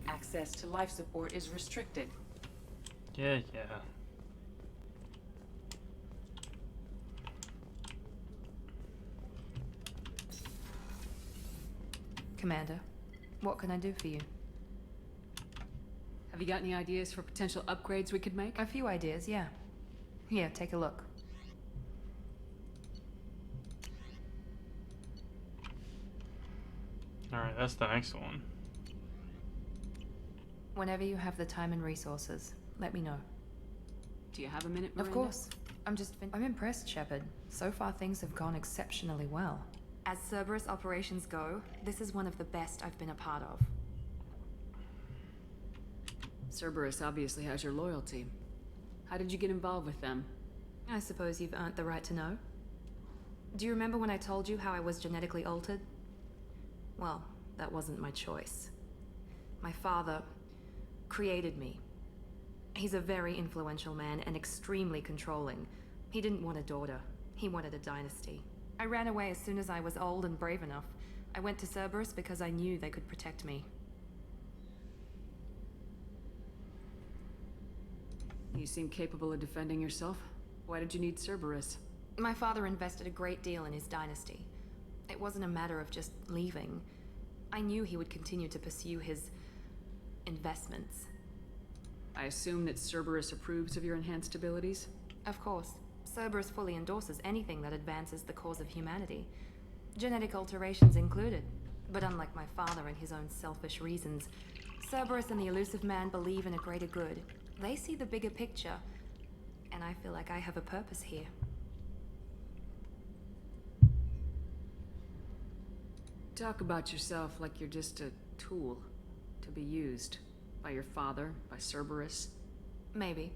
Access to life support is restricted. Yeah. Commander, what can I do for you? Have you got any ideas for potential upgrades we could make? A few ideas, yeah. Here, take a look. Alright, that's the next one. Whenever you have the time and resources, let me know. Do you have a minute, Miranda? Of course. I'm impressed, Shepard. So far, things have gone exceptionally well. As Cerberus operations go, this is one of the best I've been a part of. Cerberus obviously has your loyalty. How did you get involved with them? I suppose you've earned the right to know. Do you remember when I told you how I was genetically altered? Well, that wasn't my choice. My father created me. He's a very influential man and extremely controlling. He didn't want a daughter. He wanted a dynasty. I ran away as soon as I was old and brave enough. I went to Cerberus because I knew they could protect me. You seem capable of defending yourself. Why did you need Cerberus? My father invested a great deal in his dynasty. It wasn't a matter of just leaving. I knew he would continue to pursue his investments. I assume that Cerberus approves of your enhanced abilities? Of course. Cerberus fully endorses anything that advances the cause of humanity. Genetic alterations included. But unlike my father and his own selfish reasons, Cerberus and the Elusive Man believe in a greater good. They see the bigger picture, and I feel like I have a purpose here. Talk about yourself like you're just a tool to be used by your father, by Cerberus. Maybe.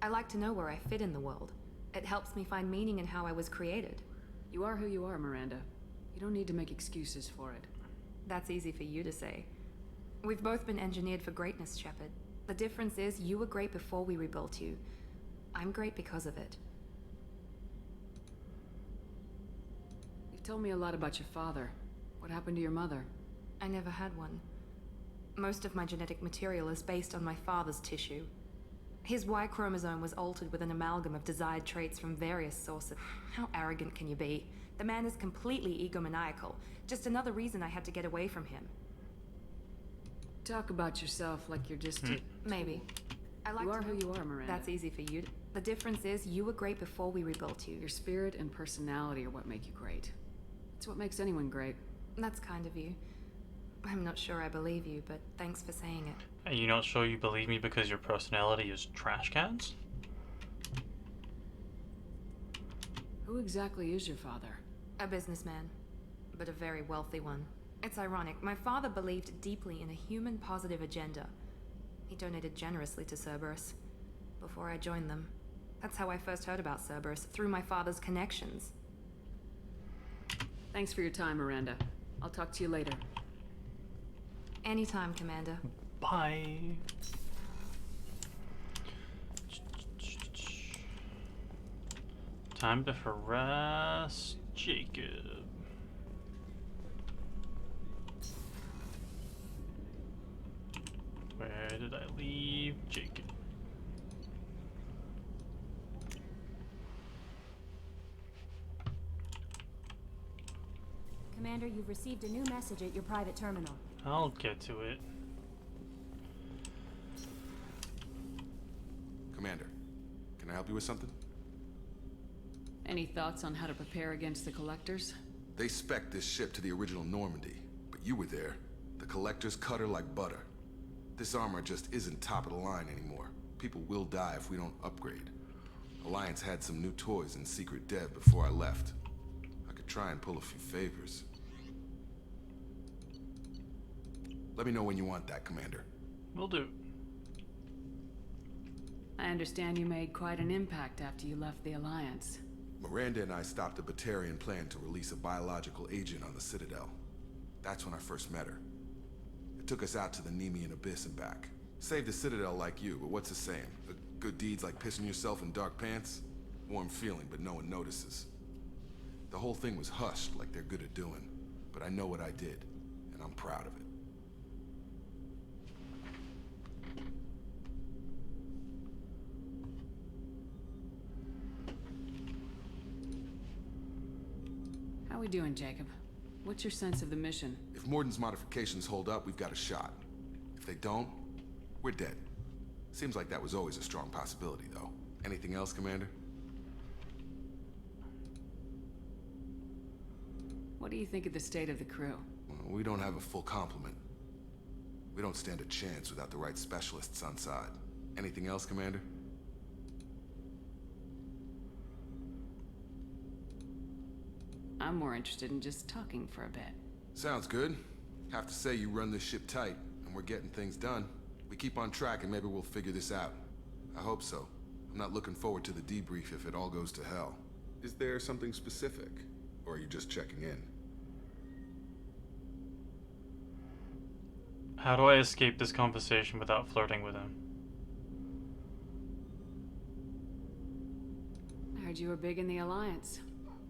I like to know where I fit in the world. It helps me find meaning in how I was created. You are who you are, Miranda. You don't need to make excuses for it. That's easy for you to say. We've both been engineered for greatness, Shepard. The difference is you were great before we rebuilt you. I'm great because of it. You've told me a lot about your father. What happened to your mother? I never had one. Most of my genetic material is based on my father's tissue. His Y chromosome was altered with an amalgam of desired traits from various sources. How arrogant can you be? The man is completely egomaniacal. Just another reason I had to get away from him. Talk about yourself like you're just a... Maybe. You are who you are, Miranda. That's easy for you. The difference is you were great before we rebuilt you. Your spirit and personality are what make you great. It's what makes anyone great. That's kind of you. I'm not sure I believe you, but thanks for saying it. Are you not sure you believe me because your personality is trash cans? Who exactly is your father? A businessman, but a very wealthy one. It's ironic. My father believed deeply in a human-positive agenda. He donated generously to Cerberus before I joined them. That's how I first heard about Cerberus, through my father's connections. Thanks for your time, Miranda. I'll talk to you later. Anytime, Commander. Bye. Time to harass Jacob. Where did I leave Jacob? Commander, you've received a new message at your private terminal. I'll get to it. Commander, can I help you with something? Any thoughts on how to prepare against the Collectors? They spec'd this ship to the original Normandy, but you were there. The Collectors cut her like butter. This armor just isn't top of the line anymore. People will die if we don't upgrade. Alliance had some new toys in secret dev before I left. I could try and pull a few favors. Let me know when you want that, Commander. Will do. I understand you made quite an impact after you left the Alliance. Miranda and I stopped a Batarian plan to release a biological agent on the Citadel. That's when I first met her. It took us out to the Nemean Abyss and back. Saved the Citadel like you, but what's the saying? Good deeds like pissing yourself in dark pants? Warm feeling, but no one notices. The whole thing was hushed like they're good at doing, but I know what I did, and I'm proud of it. How we doing, Jacob? What's your sense of the mission? If Morden's modifications hold up, we've got a shot. If they don't, we're dead. Seems like that was always a strong possibility, though. Anything else, Commander? What do you think of the state of the crew? Well, we don't have a full complement. We don't stand a chance without the right specialists on side. Anything else, Commander? I'm more interested in just talking for a bit. Sounds good. Have to say you run this ship tight, and we're getting things done. We keep on track and maybe we'll figure this out. I hope so. I'm not looking forward to the debrief if it all goes to hell. Is there something specific? Or are you just checking in? How do I escape this conversation without flirting with him? I heard you were big in the Alliance.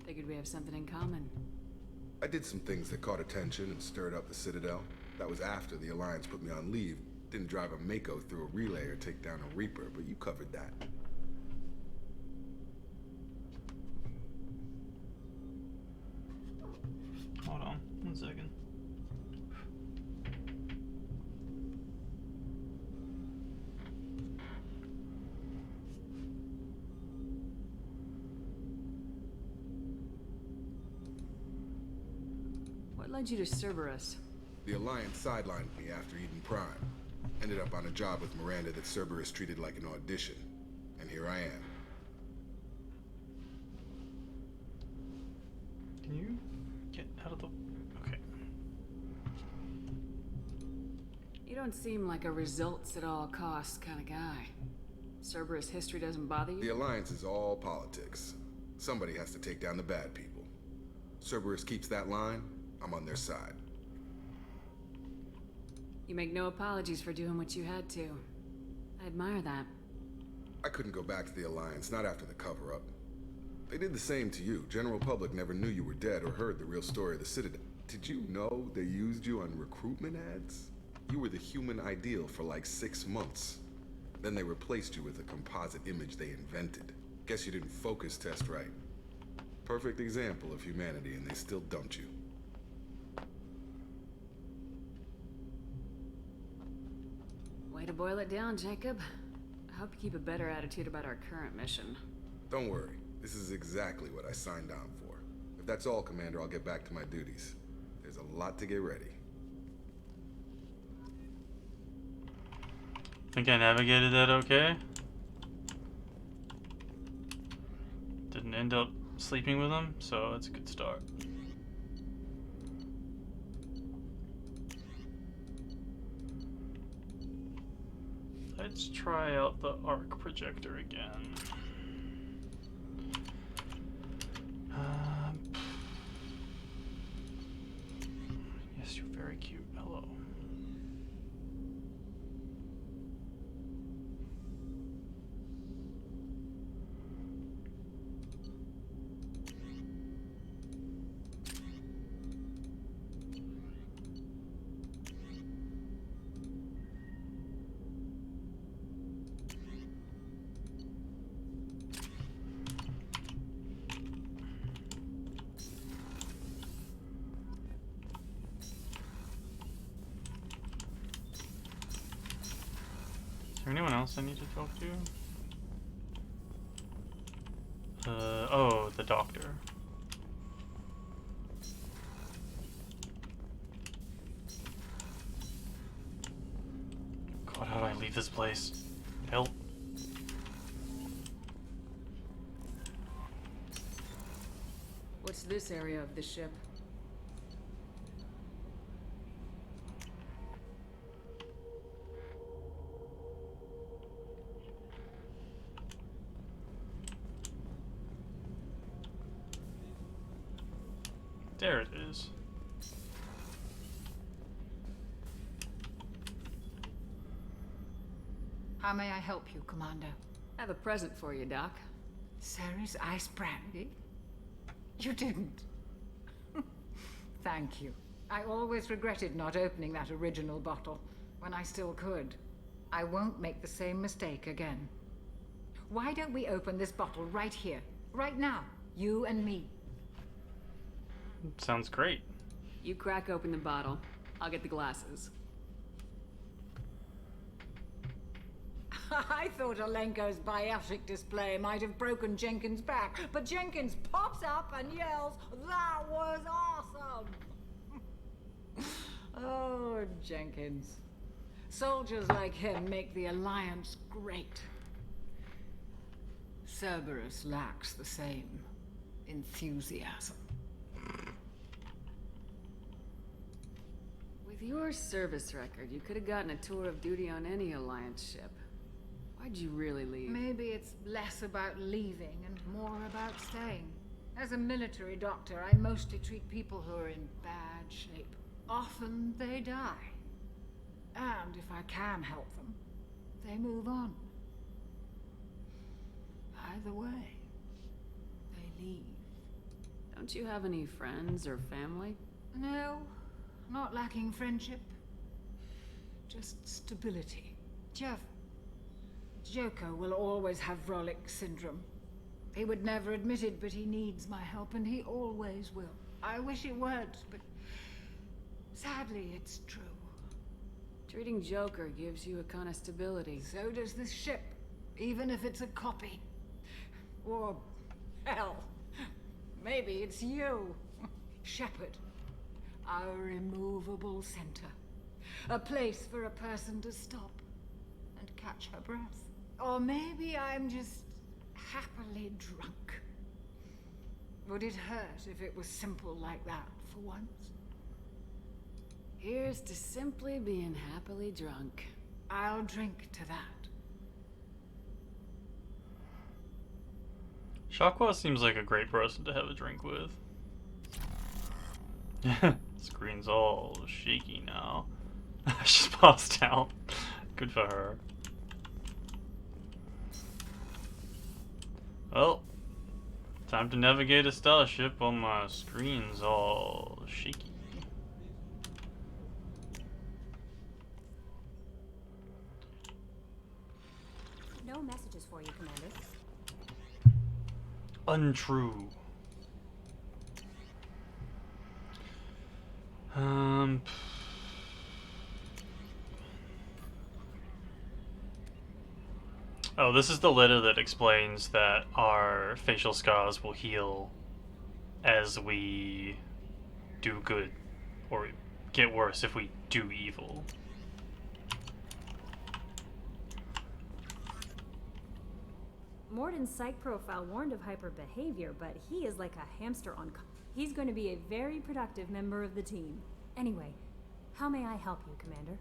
Figured we have something in common. I did some things that caught attention and stirred up the Citadel. That was after the Alliance put me on leave. Didn't drive a Mako through a relay or take down a Reaper, but you covered that. Hold on, 1 second. What led you to Cerberus? The Alliance sidelined me after Eden Prime. Ended up on a job with Miranda that Cerberus treated like an audition. And here I am. Can you get out of the... Okay. You don't seem like a results at all costs kind of guy. Cerberus history doesn't bother you? The Alliance is all politics. Somebody has to take down the bad people. Cerberus keeps that line, I'm on their side. You make no apologies for doing what you had to. I admire that. I couldn't go back to the Alliance, not after the cover-up. They did the same to you. General public never knew you were dead or heard the real story of the Citadel. Did you know they used you on recruitment ads? You were the human ideal for like 6 months. Then they replaced you with a composite image they invented. Guess you didn't focus test right. Perfect example of humanity, and they still dumped you. Way to boil it down, Jacob. I hope you keep a better attitude about our current mission. Don't worry. This is exactly what I signed on for. If that's all, Commander, I'll get back to my duties. There's a lot to get ready. Think I navigated that okay? Didn't end up sleeping with him, so it's a good start. Let's try out the arc projector again. Yes, you're very cute. Hello. anyone else I need to talk to? Oh, the doctor. God, how do I leave this place? Help. What's this area of the ship? There it is. How may I help you, Commander? I have a present for you, Doc. Sarah's ice brandy? You didn't. Thank you. I always regretted not opening that original bottle when I still could. I won't make the same mistake again. Why don't we open this bottle right here, right now, you and me? Sounds great. You crack open the bottle. I'll get the glasses. I thought Alenko's biotic display might have broken Jenkins' back, but Jenkins pops up and yells, "That was awesome!" Oh, Jenkins. Soldiers like him make the Alliance great. Cerberus lacks the same enthusiasm. With your service record, you could have gotten a tour of duty on any Alliance ship. Why'd you really leave? Maybe it's less about leaving and more about staying. As a military doctor, I mostly treat people who are in bad shape. Often they die. And if I can help them, they move on. Either way, they leave. Don't you have any friends or family? No, not lacking friendship. Just stability. Jeff, Joko will always have Vrolic syndrome. He would never admit it, but he needs my help, and he always will. I wish it weren't, but sadly, it's true. Treating Joker gives you a kind of stability. So does this ship, even if it's a copy. Or, hell, maybe it's you, Shepard. Our immovable center. A place for a person to stop and catch her breath. Or maybe I'm just happily drunk. Would it hurt if it was simple like that for once? Here's to simply being happily drunk. I'll drink to that. Shockwell seems like a great person to have a drink with. Screen's all shaky now. She's passed out. Good for her. Well, time to navigate a starship while my screen's all shaky. No messages for you, Commander. Untrue. Oh, this is the letter that explains that our facial scars will heal as we do good, or get worse if we do evil. Morden's psych profile warned of hyper behavior, but he is like a hamster on... He's going to be a very productive member of the team. Anyway, how may I help you, Commander?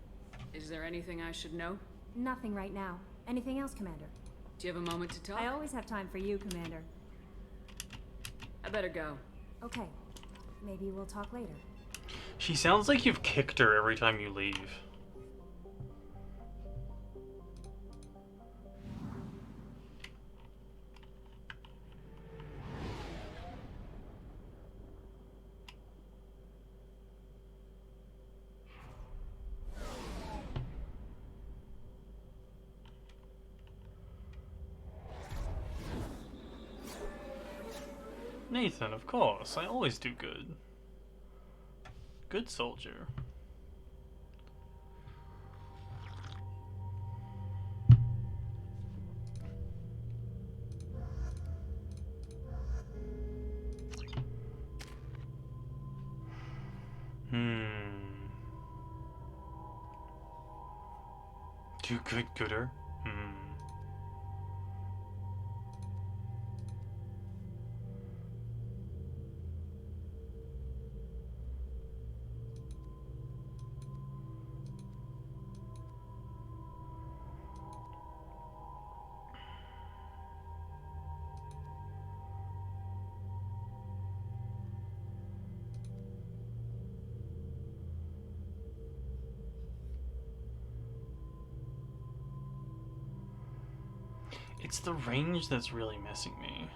Is there anything I should know? Nothing right now. Anything else, Commander? Do you have a moment to talk? I always have time for you, Commander. I better go. Okay. Maybe we'll talk later. She sounds like you've kicked her every time you leave. Nathan, of course. I always do good. Good soldier. Gooder. It's the range that's really messing me.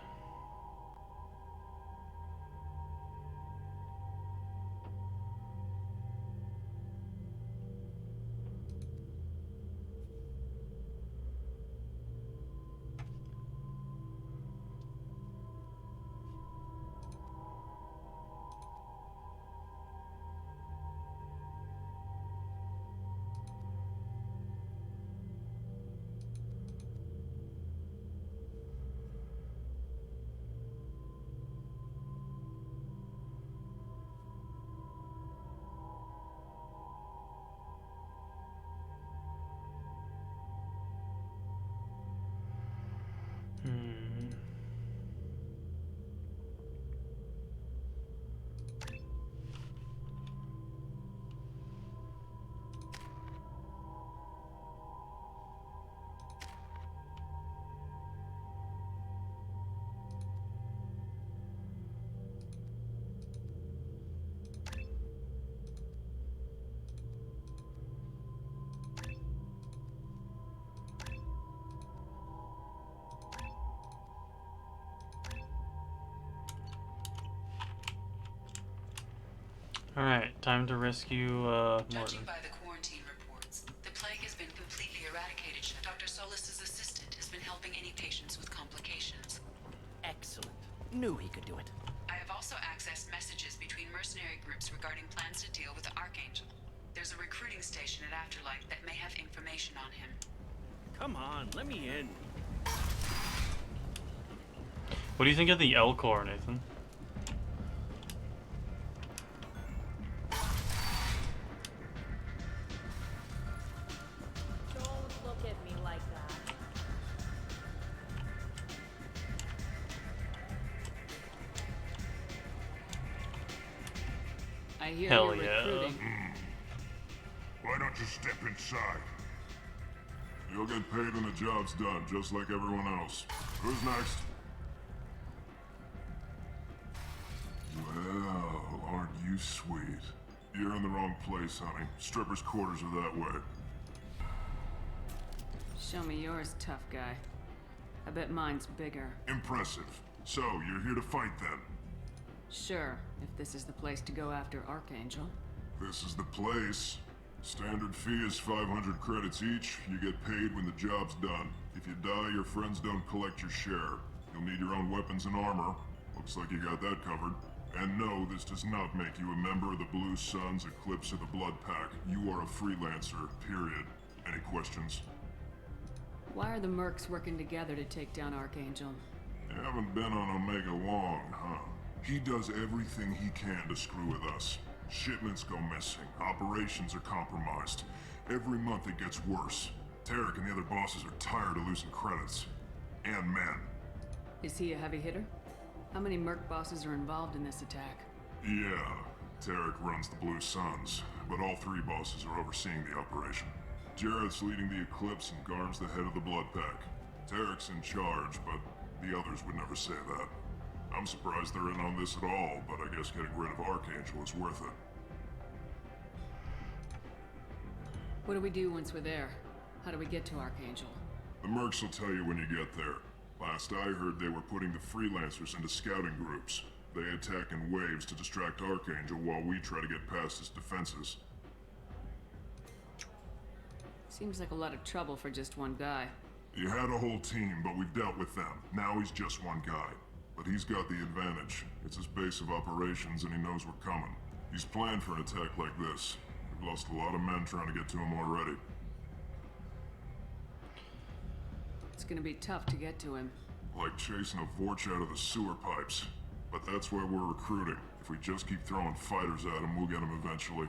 Alright, time to rescue Morton. Judging by the quarantine reports, the plague has been completely eradicated. Dr. Solis' assistant has been helping any patients with complications. Excellent. Knew he could do it. I have also accessed messages between mercenary groups regarding plans to deal with the Archangel. There's a recruiting station at Afterlife that may have information on him. Come on, let me in. What do you think of the L-Core, Nathan? I hear Hell you're yeah. recruiting. Why don't you step inside? You'll get paid when the job's done, just like everyone else. Who's next? Well, aren't you sweet? You're in the wrong place, honey. Strippers' quarters are that way. Show me yours, tough guy. I bet mine's bigger. Impressive. So, you're here to fight then? Sure, if this is the place to go after Archangel. This is the place. Standard fee is 500 credits each. You get paid when the job's done. If you die, your friends don't collect your share. You'll need your own weapons and armor. Looks like you got that covered. And no, this does not make you a member of the Blue Suns, Eclipse, or the Blood Pack. You are a freelancer, period. Any questions? Why are the mercs working together to take down Archangel? You haven't been on Omega long, huh? He does everything he can to screw with us. Shipments go missing, operations are compromised. Every month it gets worse. Tarek and the other bosses are tired of losing credits. And men. Is he a heavy hitter? How many merc bosses are involved in this attack? Yeah, Tarek runs the Blue Suns, but all three bosses are overseeing the operation. Jarrett's leading the Eclipse and Garm's the head of the Blood Pack. Tarek's in charge, but the others would never say that. I'm surprised they're in on this at all, but I guess getting rid of Archangel is worth it. What do we do once we're there? How do we get to Archangel? The mercs will tell you when you get there. Last I heard, they were putting the freelancers into scouting groups. They attack in waves to distract Archangel while we try to get past his defenses. Seems like a lot of trouble for just one guy. He had a whole team, but we've dealt with them. Now he's just one guy. But he's got the advantage. It's his base of operations and he knows we're coming. He's planned for an attack like this. We've lost a lot of men trying to get to him already. It's gonna be tough to get to him. Like chasing a Vorch out of the sewer pipes. But that's why we're recruiting. If we just keep throwing fighters at him, we'll get him eventually.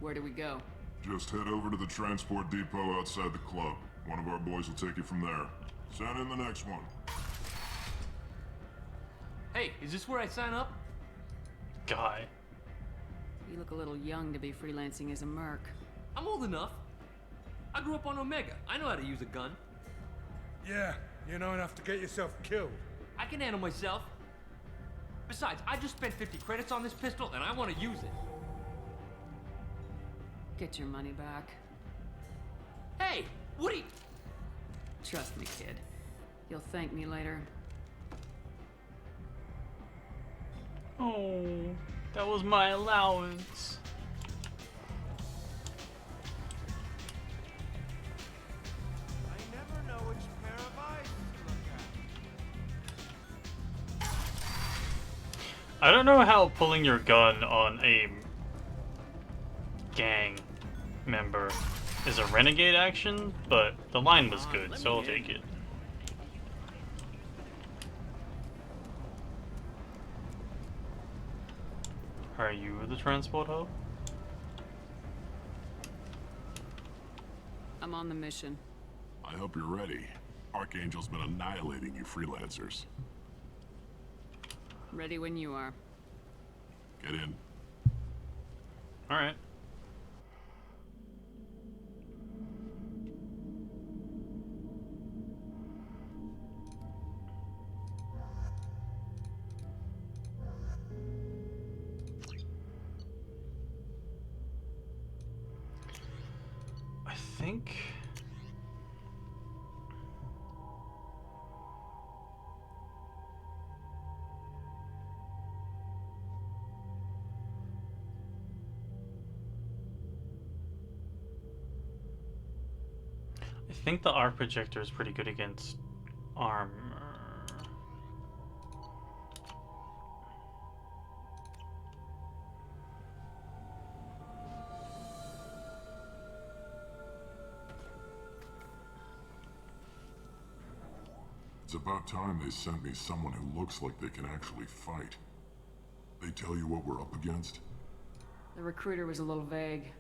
Where do we go? Just head over to the transport depot outside the club. One of our boys will take you from there. Send in the next one. Hey, is this where I sign up? Guy. You look a little young to be freelancing as a merc. I'm old enough. I grew up on Omega. I know how to use a gun. Yeah, you know enough to get yourself killed. I can handle myself. Besides, I just spent 50 credits on this pistol and I want to use it. Get your money back. Hey, what are you... Trust me, kid. You'll thank me later. Oh, that was my allowance. I never know which pair of eyes to look at. I don't know how pulling your gun on a gang member is a renegade action, but the line was good, so I'll take it. Are you the transport hub? I'm on the mission. I hope you're ready. Archangel's been annihilating you freelancers. Ready when you are. Get in. Alright. I think... I think the arc projector is pretty good against armor. It's about time they sent me someone who looks like they can actually fight. They tell you what we're up against? The recruiter was a little vague.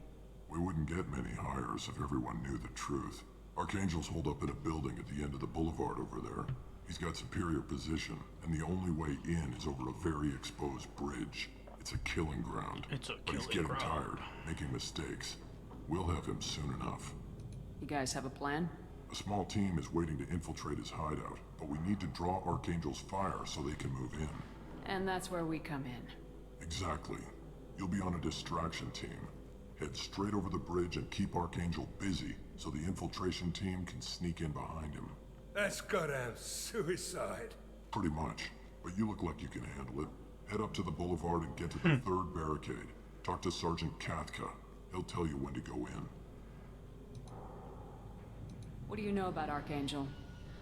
We wouldn't get many hires if everyone knew the truth. Archangel's holed up in a building at the end of the boulevard over there. He's got superior position, and the only way in is over a very exposed bridge. It's a killing ground. But he's getting tired, making mistakes. We'll have him soon enough. You guys have a plan? A small team is waiting to infiltrate his hideout, but we need to draw Archangel's fire so they can move in. And that's where we come in. Exactly. You'll be on a distraction team. Head straight over the bridge and keep Archangel busy so the infiltration team can sneak in behind him. That's goddamn suicide. Pretty much. But you look like you can handle it. Head up to the boulevard and get to the third barricade. Talk to Sergeant Katka. He'll tell you when to go in. What do you know about Archangel?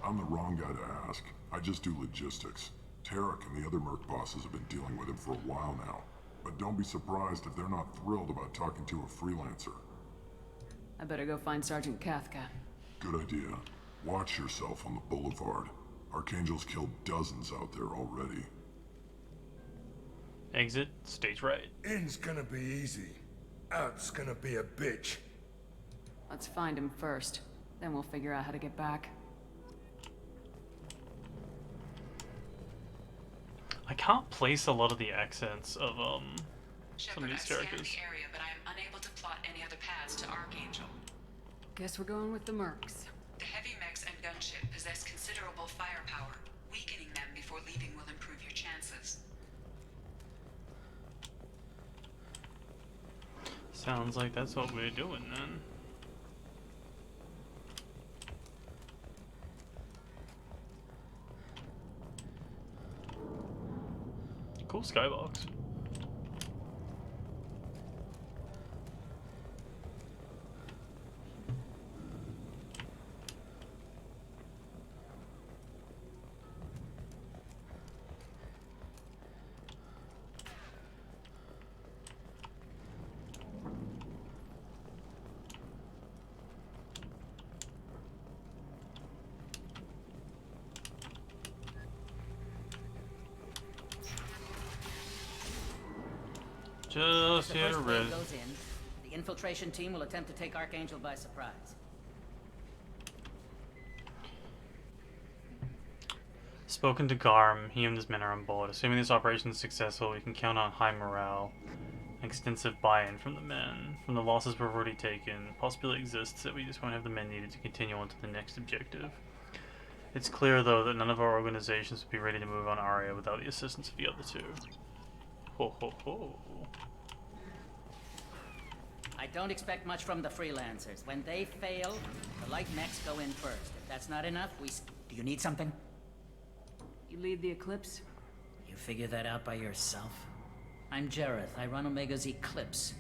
I'm the wrong guy to ask. I just do logistics. Tarek and the other merc bosses have been dealing with him for a while now. But don't be surprised if they're not thrilled about talking to a freelancer. I better go find Sergeant Katka. Good idea. Watch yourself on the boulevard. Archangel's killed dozens out there already. Exit, stage right. In's gonna be easy. Out's gonna be a bitch. Let's find him first. Then we'll figure out how to get back. I can't place a lot of the accents of some of these I've scanned characters. the area, but I am unable to plot any other paths to Archangel. Guess we're going with the mercs. The heavy mechs and gunship possess considerable firepower. Weakening them before leaving will improve your chances. Sounds like that's what we're doing then. Cool skybox. Just hit a red. Goes in. The infiltration team will attempt to take Archangel by surprise. Spoken to Garm, he and his men are on board. Assuming this operation is successful, we can count on high morale and extensive buy-in from the men. From the losses we've already taken, the possibility exists that we just won't have the men needed to continue on to the next objective. It's clear, though, that none of our organizations would be ready to move on Aria without the assistance of the other two. Ho ho ho. I don't expect much from the freelancers. When they fail, the light mechs go in first. If that's not enough, Do you need something? You lead the Eclipse? You figure that out by yourself? I'm Jareth. I run Omega's Eclipse.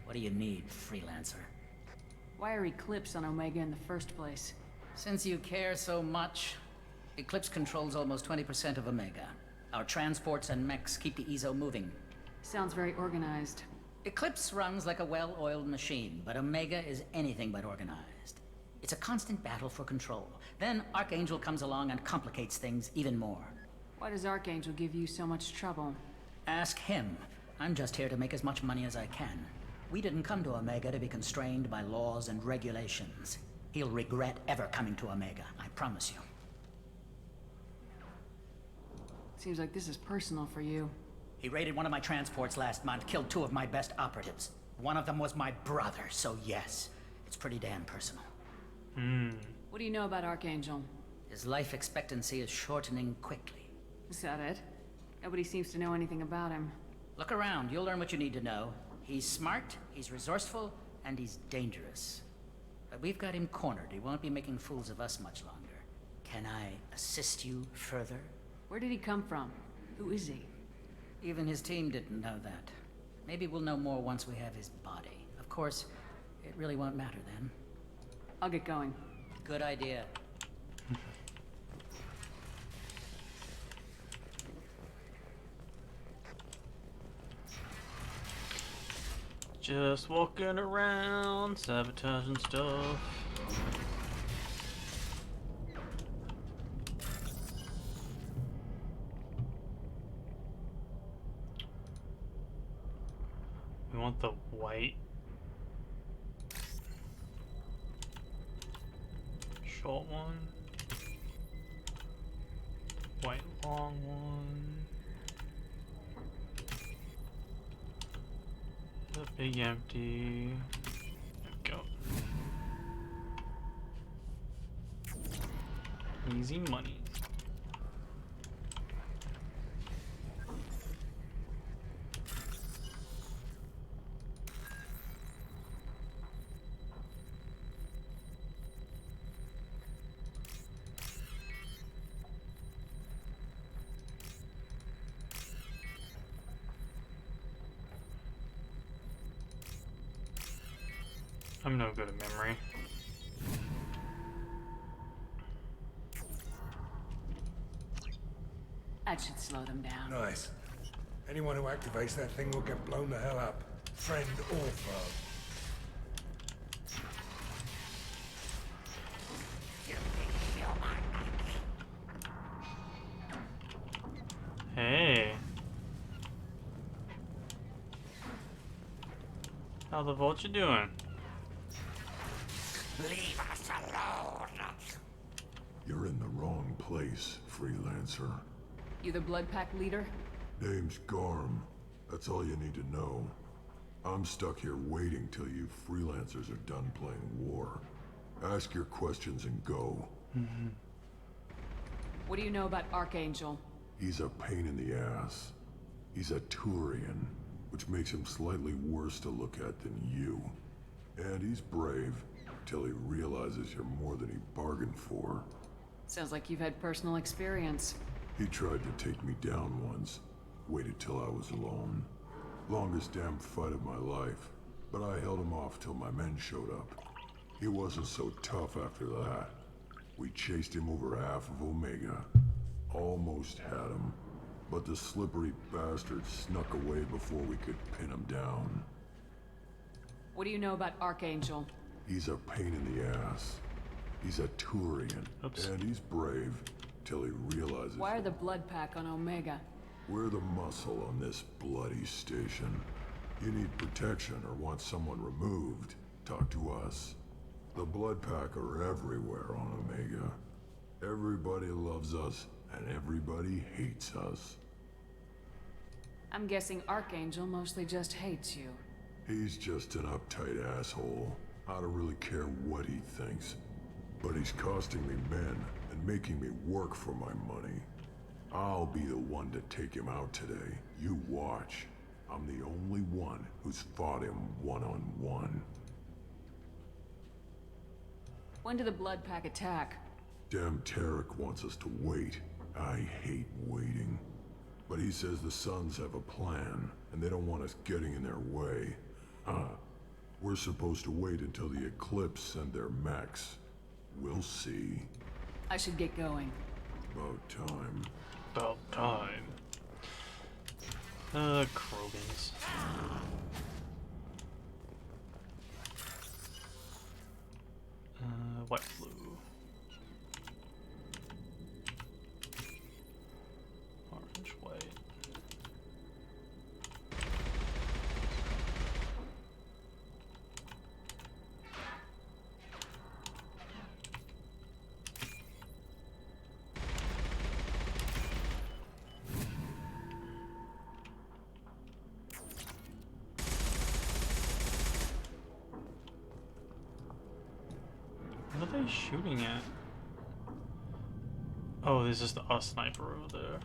What do you need, freelancer? Why are Eclipse on Omega in the first place? Since you care so much, Eclipse controls almost 20% of Omega. Our transports and mechs keep the Ezo moving. Sounds very organized. Eclipse runs like a well-oiled machine, but Omega is anything but organized. It's a constant battle for control. Then Archangel comes along and complicates things even more. Why does Archangel give you so much trouble? Ask him. I'm just here to make as much money as I can. We didn't come to Omega to be constrained by laws and regulations. He'll regret ever coming to Omega, I promise you. Seems like this is personal for you. He raided one of my transports last month, killed 2 of my best operatives. One of them was my brother, so yes, it's pretty damn personal. What do you know about Archangel? His life expectancy is shortening quickly. Is that it? Nobody seems to know anything about him. Look around, you'll learn what you need to know. He's smart, he's resourceful, and he's dangerous. But we've got him cornered. He won't be making fools of us much longer. Can I assist you further? Where did he come from? Who is he? Even his team didn't know that. Maybe we'll know more once we have his body. Of course, it really won't matter then. I'll get going. Good idea. Just walking around, sabotaging stuff. We want the white short one, white long one, the big empty. There we go. Easy money. I'm no good at memory. That should slow them down. Nice. Anyone who activates that thing will get blown the hell up. Friend or foe. Hey. How the Vulture doing? Leave us alone. You're in the wrong place, freelancer. You the Blood Pack leader? Name's Garm. That's all you need to know. I'm stuck here waiting till you freelancers are done playing war. Ask your questions and go. What do you know about Archangel? He's a pain in the ass. He's a Turian, which makes him slightly worse to look at than you. And he's brave, till he realizes you're more than he bargained for. Sounds like you've had personal experience. He tried to take me down once. Waited till I was alone. Longest damn fight of my life. But I held him off till my men showed up. He wasn't so tough after that. We chased him over half of Omega. Almost had him. But the slippery bastard snuck away before we could pin him down. What do you know about Archangel? He's a pain in the ass. He's a Turian. And he's brave, till he realizes Why are the Blood Pack on Omega? we're the muscle on this bloody station. You need protection or want someone removed, talk to us. The Blood Pack are everywhere on Omega. Everybody loves us, and everybody hates us. I'm guessing Archangel mostly just hates you. He's just an uptight asshole. I don't really care what he thinks. But he's costing me men and making me work for my money. I'll be the one to take him out today. You watch. I'm the only one who's fought him one-on-one. When did the Blood Pack attack? Damn Tarek wants us to wait. I hate waiting. But he says the Sons have a plan, and they don't want us getting in their way. We're supposed to wait until the Eclipse send their mechs. We'll see. I should get going. About time. About time. Krogans. White flu. Orange, white. What are they shooting at? Oh, there's just a sniper over there.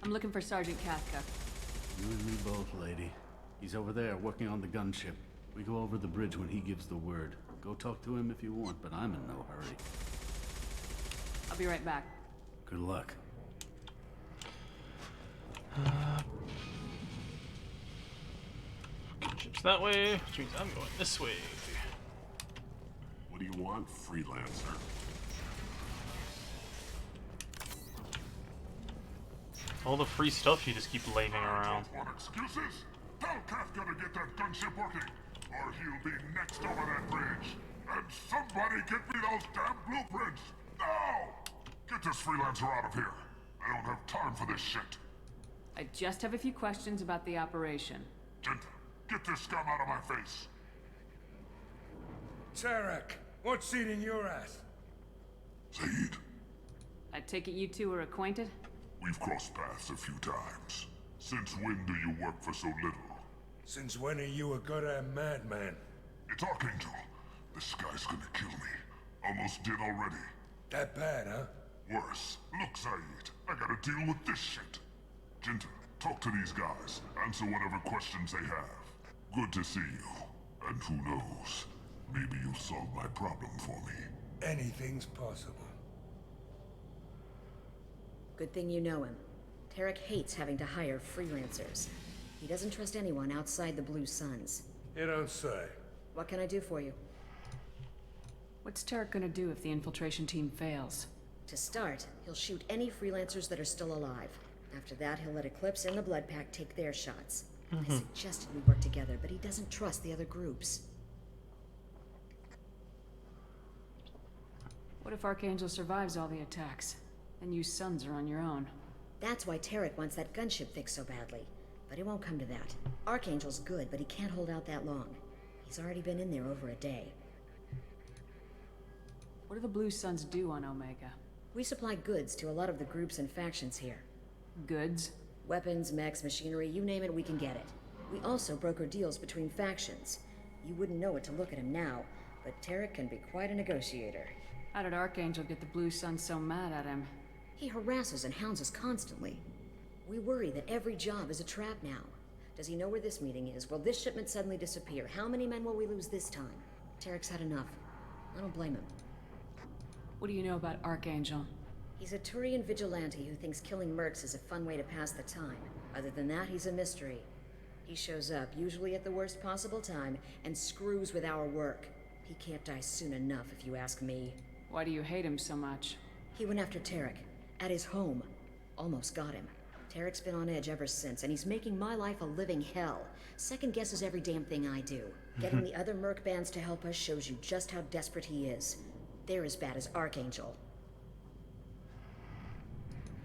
I'm looking for Sergeant Kafka. You and me both, lady. He's over there working on the gunship. We go over the bridge when he gives the word. Go talk to him if you want, but I'm in no hurry. I'll be right back. Good luck. Gunship's that way, which means I'm going this way. What do you want, freelancer? All the free stuff you just keep laving around. Want excuses? Tell Kafka to get that gunship working, or he'll be next over that bridge. And somebody get me those damn blueprints! Now! Get this freelancer out of here. I don't have time for this shit. I just have a few questions about the operation. Genta, get this scum out of my face. Tarek, what's eating your ass? Zaid, I take it you two are acquainted? we've crossed paths a few times. Since when do you work for so little? Since when are you a goddamn madman? It's Archangel. This guy's gonna kill me. Almost did already. That bad, huh? Worse. Look, Zaid, I gotta deal with this shit. Genta, talk to these guys. Answer whatever questions they have. Good to see you. And who knows, maybe you'll solve my problem for me. Anything's possible. Good thing you know him. Tarek hates having to hire freelancers. He doesn't trust anyone outside the Blue Suns. You don't say. What can I do for you? What's Tarek gonna do if the infiltration team fails? To start, he'll shoot any freelancers that are still alive. After that, he'll let Eclipse and the Blood Pack take their shots. I suggested we work together, but he doesn't trust the other groups. What if Archangel survives all the attacks? Then you Sons are on your own. That's why Tarek wants that gunship fixed so badly. But it won't come to that. Archangel's good, but he can't hold out that long. He's already been in there over a day. What do the Blue Suns do on Omega? We supply goods to a lot of the groups and factions here. Goods? Weapons, mechs, machinery, you name it, we can get it. We also broker deals between factions. You wouldn't know it to look at him now, but Tarek can be quite a negotiator. How did Archangel get the Blue Suns so mad at him? He harasses and hounds us constantly. We worry that every job is a trap now. Does he know where this meeting is? Will this shipment suddenly disappear? How many men will we lose this time? Tarek's had enough. I don't blame him. What do you know about Archangel? He's a Turian vigilante who thinks killing mercs is a fun way to pass the time. Other than that, he's a mystery. He shows up, usually at the worst possible time, and screws with our work. He can't die soon enough, if you ask me. Why do you hate him so much? He went after Tarek, at his home. Almost got him. Tarek's been on edge ever since, and he's making my life a living hell. Second guesses every damn thing I do. Getting the other merc bands to help us shows you just how desperate he is. They're as bad as Archangel.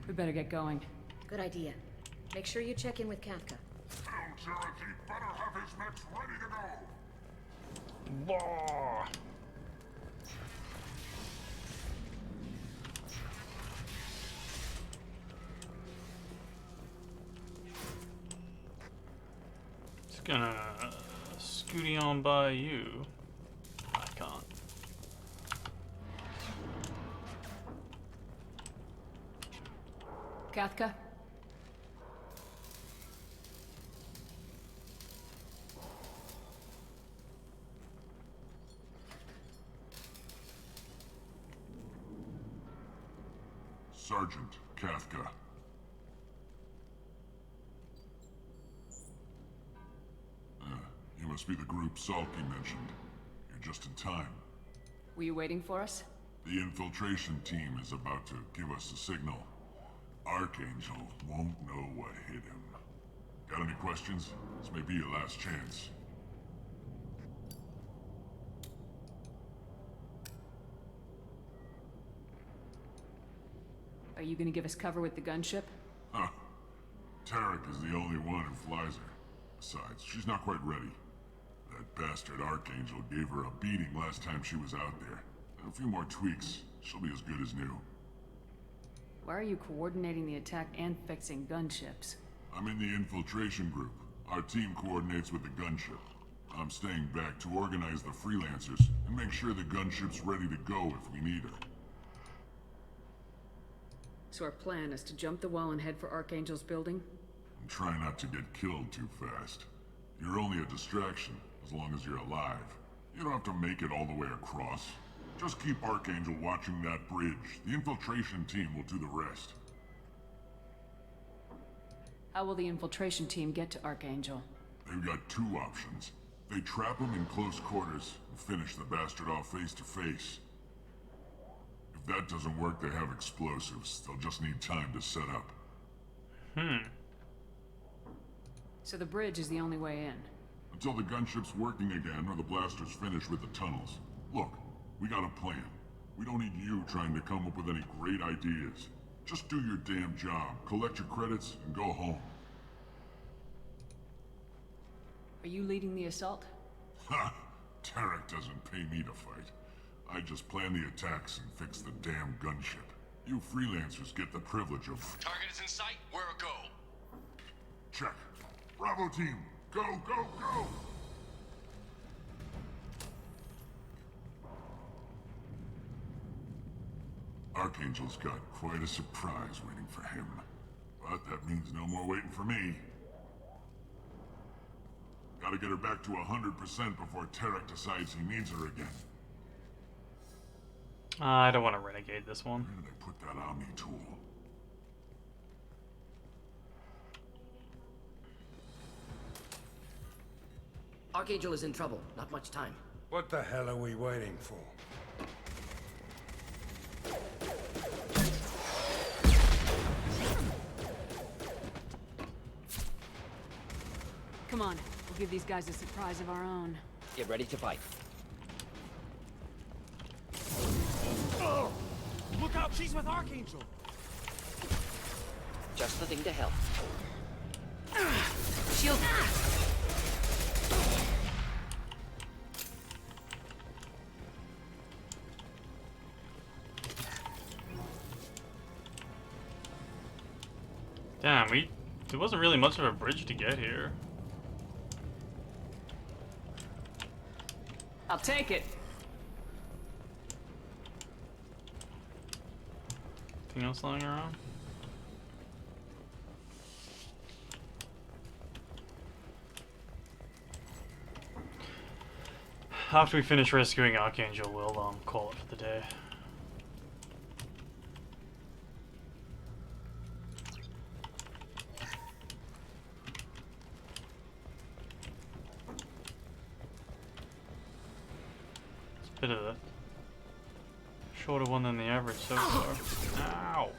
We better get going. Good idea. Make sure you check in with Kafka. Tell Tarek he better have his mechs ready to go. Law. Just gonna scooty on by you. I can't. Kafka? Sergeant Kafka. You must be the group Salky mentioned. You're just in time. Were you waiting for us? The infiltration team is about to give us a signal. Archangel won't know what hit him. Got any questions? This may be your last chance. Are you gonna give us cover with the gunship? Huh. Tarek is the only one who flies her. Besides, she's not quite ready. That bastard Archangel gave her a beating last time she was out there. A few more tweaks, she'll be as good as new. Why are you coordinating the attack and fixing gunships? I'm in the infiltration group. Our team coordinates with the gunship. I'm staying back to organize the freelancers and make sure the gunship's ready to go if we need her. So our plan is to jump the wall and head for Archangel's building? And try not to get killed too fast. You're only a distraction, as long as you're alive. You don't have to make it all the way across. Just keep Archangel watching that bridge. The infiltration team will do the rest. How will the infiltration team get to Archangel? They've got two options. They trap him in close quarters and finish the bastard off face to face. If that doesn't work, they have explosives. They'll just need time to set up. So the bridge is the only way in? Until the gunship's working again or the blasters finish with the tunnels. Look, we got a plan. We don't need you trying to come up with any great ideas. Just do your damn job, collect your credits, and go home. Are you leading the assault? Ha! Tarek doesn't pay me to fight. I just plan the attacks and fix the damn gunship. You freelancers get the privilege of... Target is in sight. Where a go? Check. Bravo team, go, go, go! Archangel's got quite a surprise waiting for him. But that means no more waiting for me. Gotta get her back to 100% before Tarek decides he needs her again. I don't want to renegade this one. Where did I put that Omni tool? Archangel is in trouble. Not much time. What the hell are we waiting for? Come on, we'll give these guys a surprise of our own. Get ready to fight. Oh! Look out, she's with Archangel! Just the thing to help. Shield! Damn, there wasn't really much of a bridge to get here. I'll take it. Anything else lying around? After we finish rescuing Archangel, we'll call it for the day. It's a bit of a shorter one than the average so far. Ow!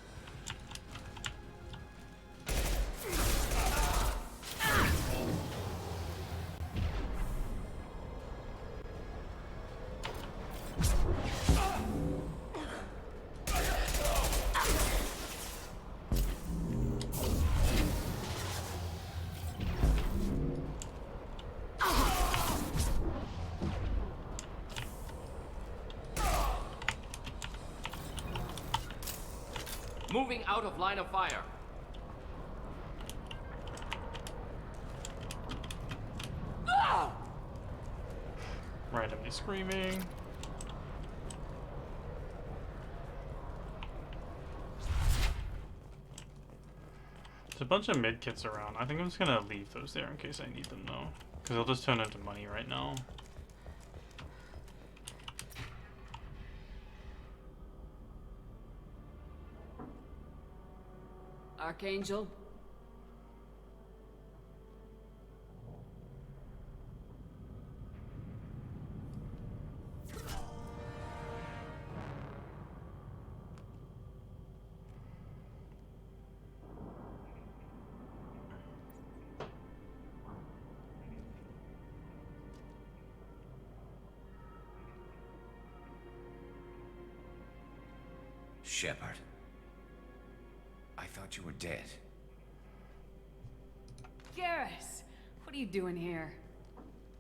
moving out of line of fire. Randomly screaming. There's a bunch of med kits around. I think I'm just gonna leave those there in case I need them though. Because they'll just turn into money right now. Archangel? Shepard. I thought you were dead. Garrus! What are you doing here?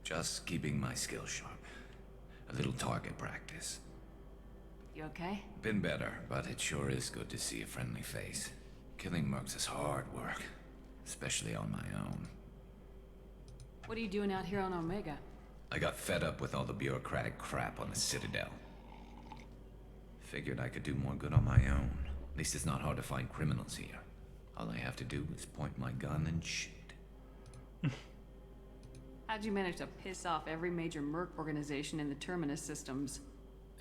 Just keeping my skills sharp. A little target practice. You okay? Been better, but it sure is good to see a friendly face. Killing mercs is hard work, especially on my own. What are you doing out here on Omega? I got fed up with all the bureaucratic crap on the Citadel. Figured I could do more good on my own. At least it's not hard to find criminals here. All I have to do is point my gun and shoot. How'd you manage to piss off every major merc organization in the Terminus systems?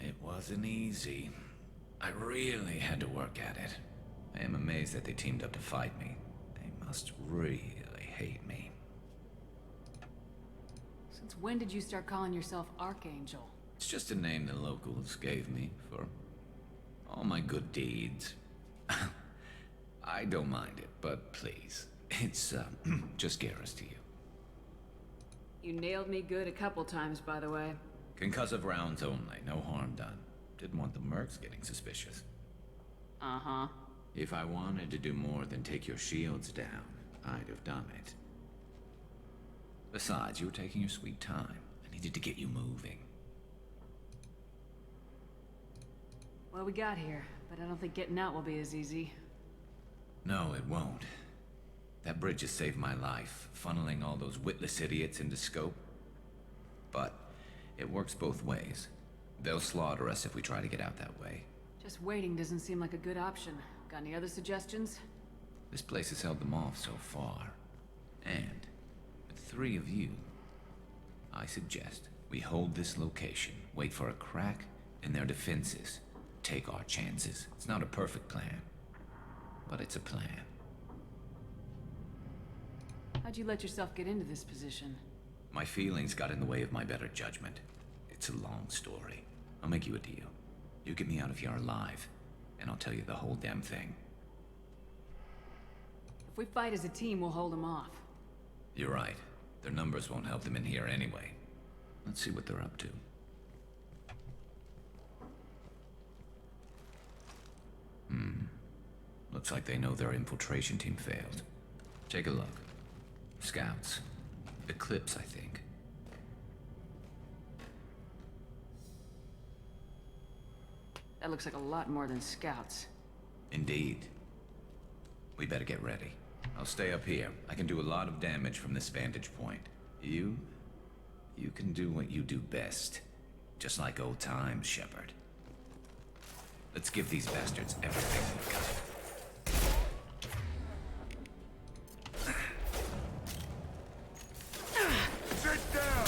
It wasn't easy. I really had to work at it. I am amazed that they teamed up to fight me. They must really hate me. Since when did you start calling yourself Archangel? It's just a name the locals gave me for all my good deeds. I don't mind it, but please, it's just Garrus to you. You nailed me good a couple times, by the way. Concussive rounds only, no harm done. Didn't want the mercs getting suspicious. Uh-huh. If I wanted to do more than take your shields down, I'd have done it. Besides, you were taking your sweet time. I needed to get you moving. Well, we got here, but I don't think getting out will be as easy. No, it won't. That bridge has saved my life, funneling all those witless idiots into scope. But it works both ways. They'll slaughter us if we try to get out that way. Just waiting doesn't seem like a good option. Got any other suggestions? This place has held them off so far. And with 3 of you, I suggest we hold this location, wait for a crack in their defenses, take our chances. It's not a perfect plan, but it's a plan. How'd you let yourself get into this position? My feelings got in the way of my better judgment. It's a long story. I'll make you a deal. You get me out of here alive, and I'll tell you the whole damn thing. If we fight as a team, we'll hold them off. You're right. Their numbers won't help them in here anyway. Let's see what they're up to. Looks like they know their infiltration team failed. Take a look. Scouts. Eclipse, I think. That looks like a lot more than scouts. Indeed. We better get ready. I'll stay up here. I can do a lot of damage from this vantage point. You can do what you do best. Just like old times, Shepard. Let's give these bastards everything we've got. Sit down!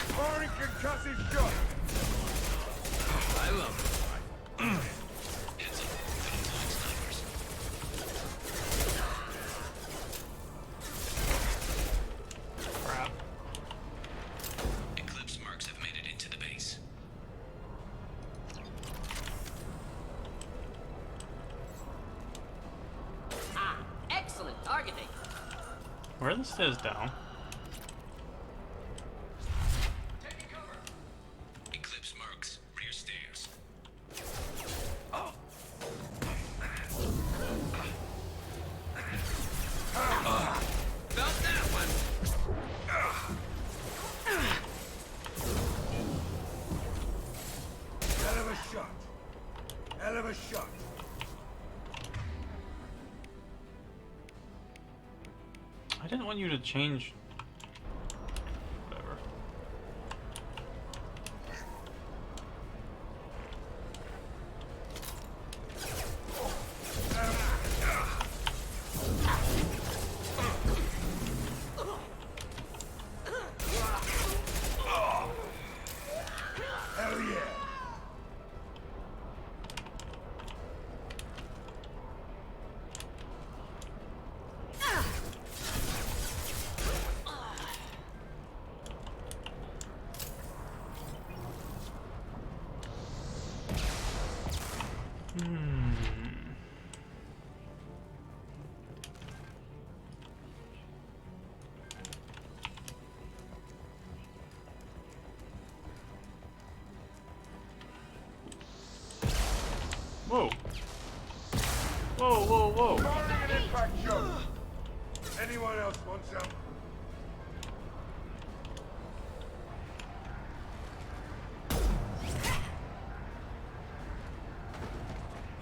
Firing concussive shot! I love it. Crap. Eclipse mercs have made it into the base. Ah, excellent targeting. Where are the stairs down? Eclipse mercs, rear stairs. I didn't want you to change. Whatever. Hell yeah! Whoa. Whoa, whoa, whoa. Firing an impact shot! Anyone else want some?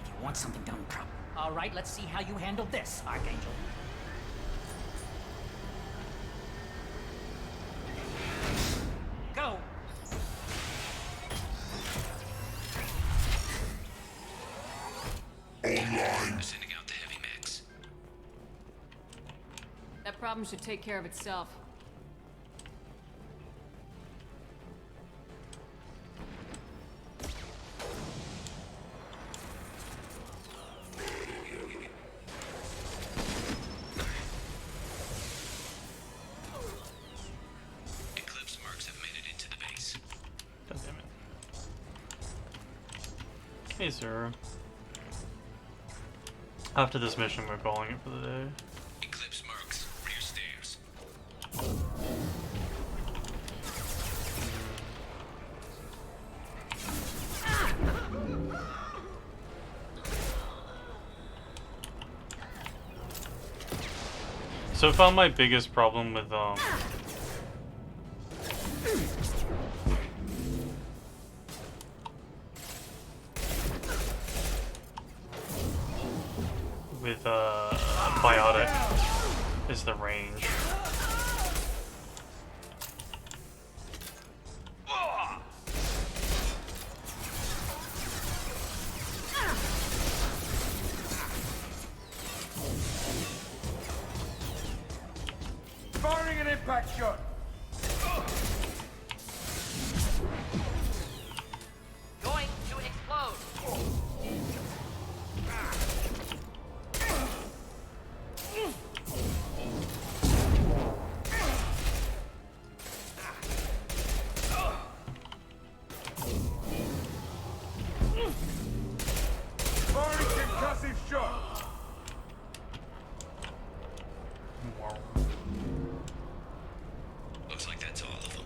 You want something done proper. All right, let's see how you handle this, Archangel. Go! Online. Sending out the heavy mix. That problem should take care of itself. Eclipse marks have made it into the base. God damn it. Hey, sir. After this mission, we're calling it for the day. Eclipse marks, rear stairs. So I found my biggest problem with Biotic is the range. Firing an impact shot! Going to explode! Firing concussive shot! Looks like that's all of them.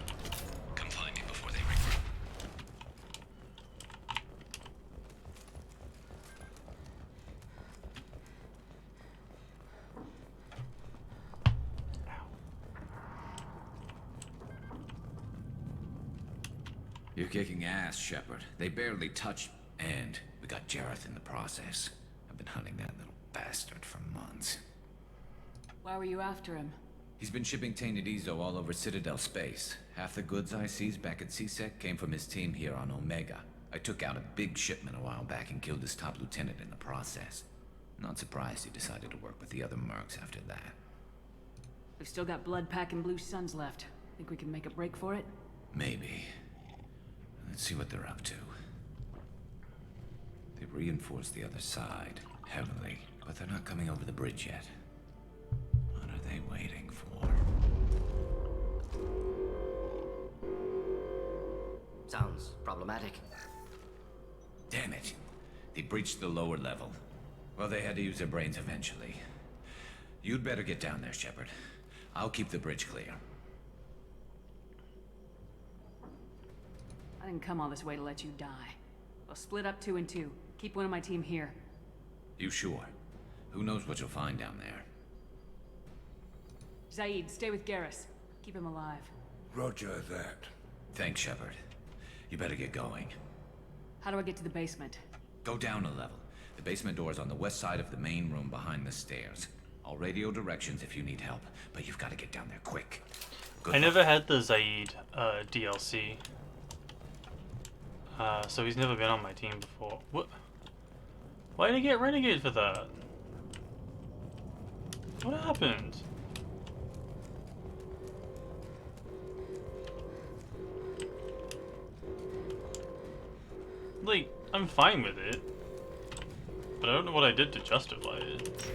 Come find me before they regroup. You're kicking ass, Shepard. They barely touched, and we got Jareth in the process. I've been hunting that little bastard for months. Why were you after him? He's been shipping tainted Ezo all over Citadel space. Half the goods I seized back at CSEC came from his team here on Omega. I took out a big shipment a while back and killed his top lieutenant in the process. Not surprised he decided to work with the other mercs after that. We've still got blood packing Blue Suns left. Think we can make a break for it? Maybe. Let's see what they're up to. They've reinforced the other side, heavily, but they're not coming over the bridge yet. What are they waiting for? Sounds problematic. Damn it. They breached the lower level. Well, they had to use their brains eventually. You'd better get down there, Shepard. I'll keep the bridge clear. I didn't come all this way to let you die. We'll split up 2 and 2. Keep one of my team here. You sure? Who knows what you'll find down there? Zaid, stay with Garrus. Keep him alive. Roger that. Thanks, Shepard. You better get going. How do I get to the basement? Go down a level. The basement door is on the west side of the main room behind the stairs. I'll radio directions if you need help, but you've got to get down there quick. I never had the Zaid DLC. So he's never been on my team before. What? Why did he get Renegade for that? What happened? Like, I'm fine with it, but I don't know what I did to justify it.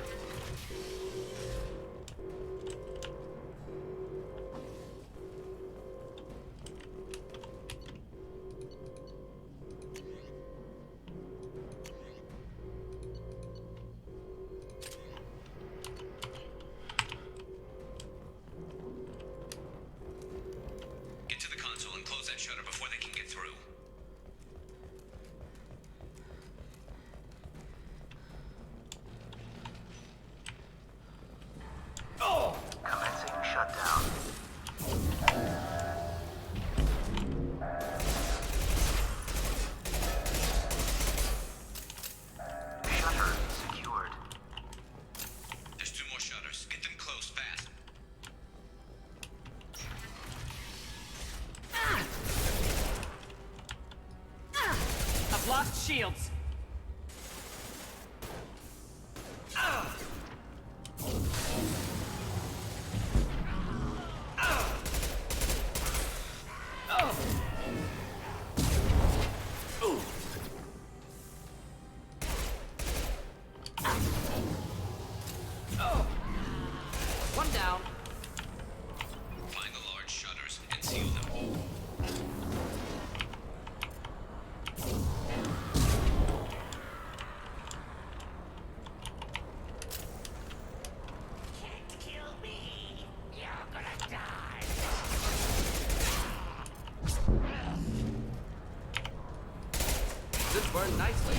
Get to the console and close that shutter before they can get through. Commencing shutdown. Shutter secured. There's 2 more shutters. Get them closed fast. I've lost shields. One down. Find the large shutters and seal them. Can't kill me. You're gonna die. This burned nicely.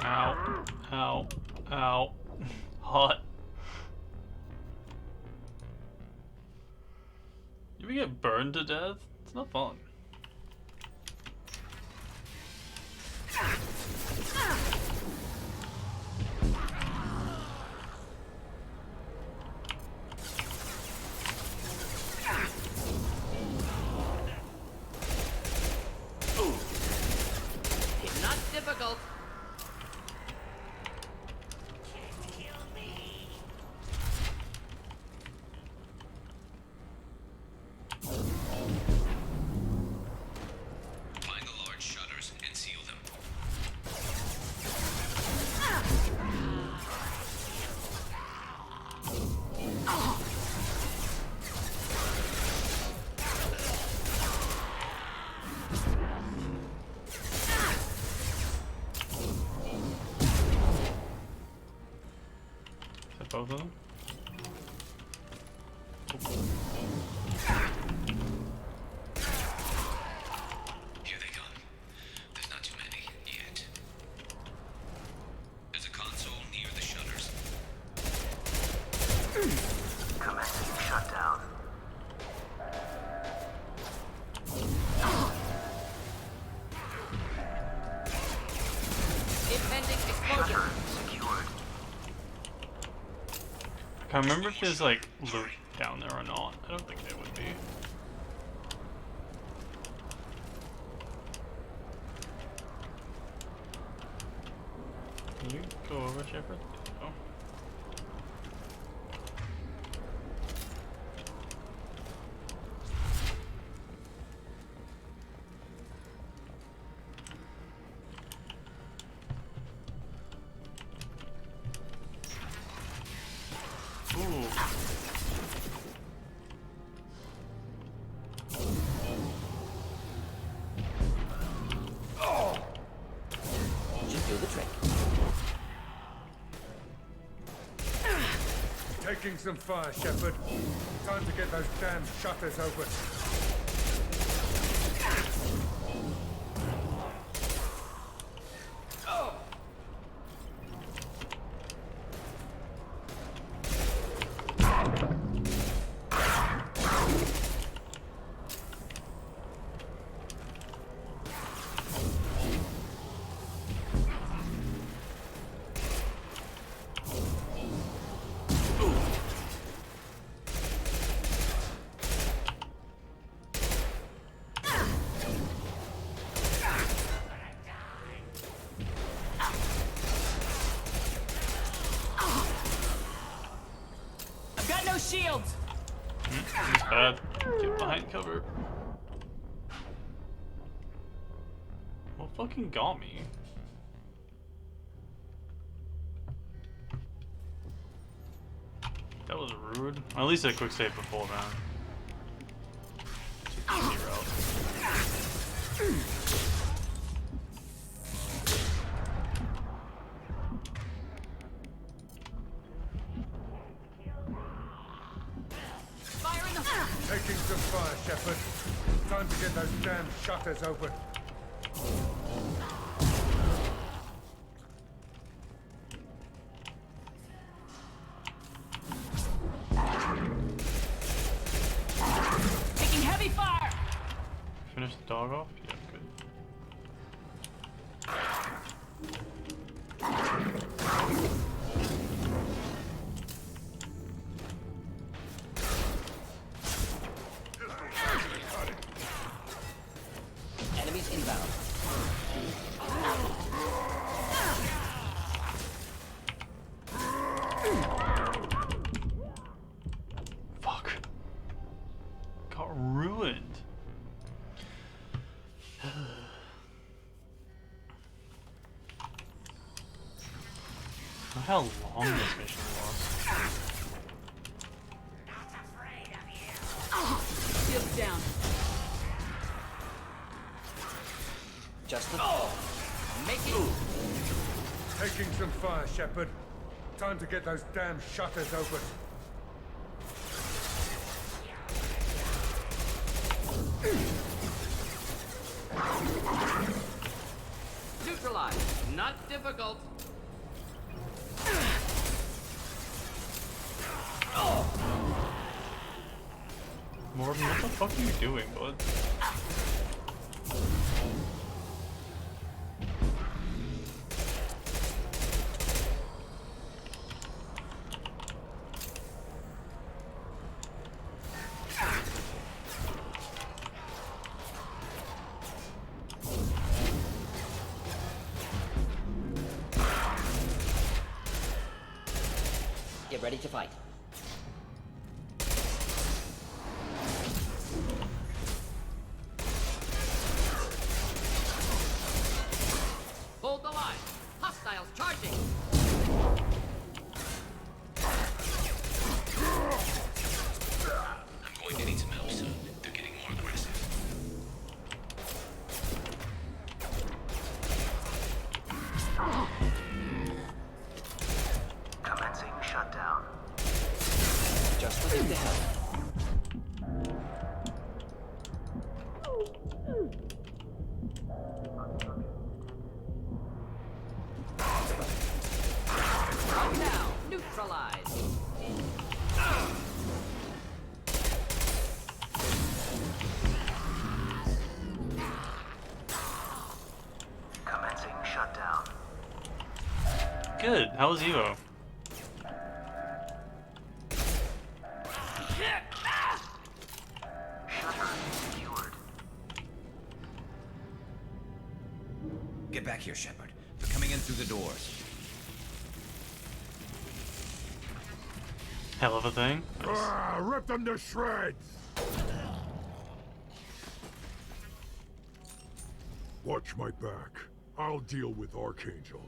Ow. Ow. Ow. Hot. You ever get burned to death? It's not fun. Not difficult. Can't kill me. Find the large shutters and seal them. Is that both of them? Here they come. There's not too many yet. There's a console near the shutters. Commencing shutdown. Impending explosion. Shutter secured. I can't remember if there's like loot down there or not. I don't think there would be. Can you go over, Shepard? Oh. Ooh. Should do the trick. Taking some fire, Shepard. Time to get those damn shutters open. shields! It's bad. Get behind cover. What fucking got me? That was rude. At least a quick save before that. Easy route. Fire in the... Taking some fire, Shepard. Time to get those damn shutters open. Taking heavy fire! Finish the dog off? Yeah, good. Enemies inbound. Fuck. Got ruined. Look how long this mission was. Shields down. Just the Making... Taking some fire, Shepard. Time to get those damn shutters open. Neutralized. Not difficult. Morgan, what the fuck are you doing, bud? Get ready to fight. Hold the line. Hostiles charging. I'm going to need some help soon. They're getting more aggressive. Commencing shutdown. Just what the hell. Right now. Neutralized. Commencing shutdown. Good. How was Evo? Shutter secured. Get back here, Shepard. They're coming in through the doors. Hell of a thing. Rip them to shreds! Watch my back. I'll deal with Archangel.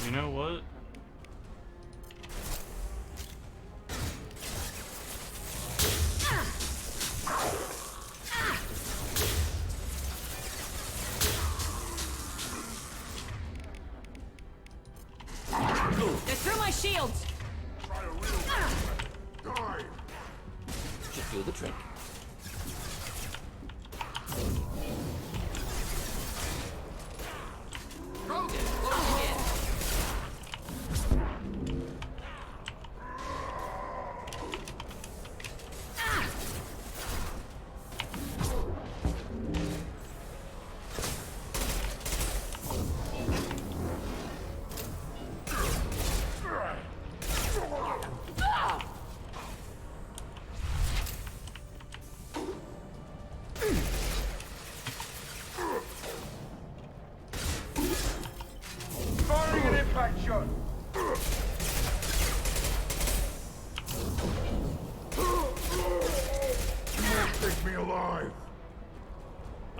You know what? They're through my shields! Should do the trick. Krogan closing in. gun. You won't take me alive.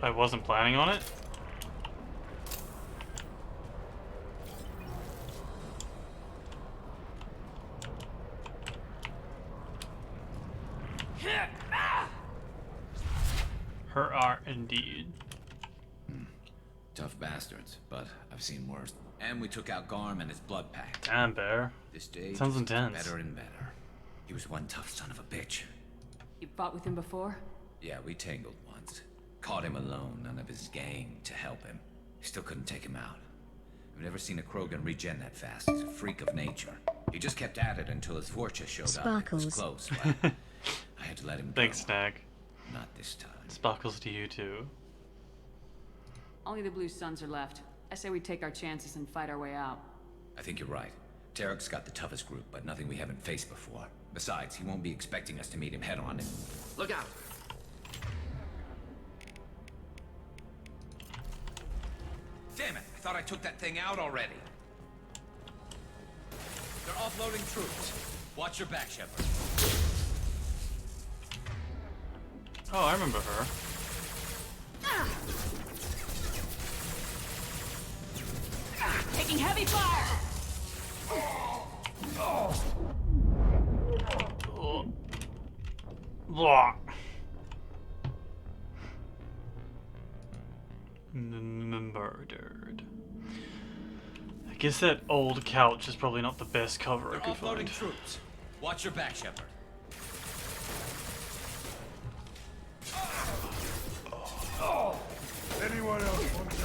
I wasn't planning on it. Her are indeed. Tough bastards, but I've seen worse. And we took out Garm and his blood pact. Damn, Bear. This day Sounds just gets intense. better and better. He was one tough son of a bitch. You fought with him before? Yeah, we tangled once. Caught him alone, none of his gang to help him. Still couldn't take him out. I've never seen a Krogan regen that fast. He's a freak of nature. He just kept at it until his Vorcha showed up. It was close, but I had to let him go. Thanks, Snack. Not this time. Sparkles to you too. Only the Blue Suns are left. I say we take our chances and fight our way out. I think you're right. Tarek's got the toughest group, but nothing we haven't faced before. Besides, he won't be expecting us to meet him head-on. Look out! Damn it! I thought I took that thing out already. They're offloading troops. Watch your back, Shepard. Oh, I remember her. Taking heavy fire! Blah. Murdered. I guess that old couch is probably not the best cover I could find. Troops. Watch your back, Shepard. Anyone else want to go?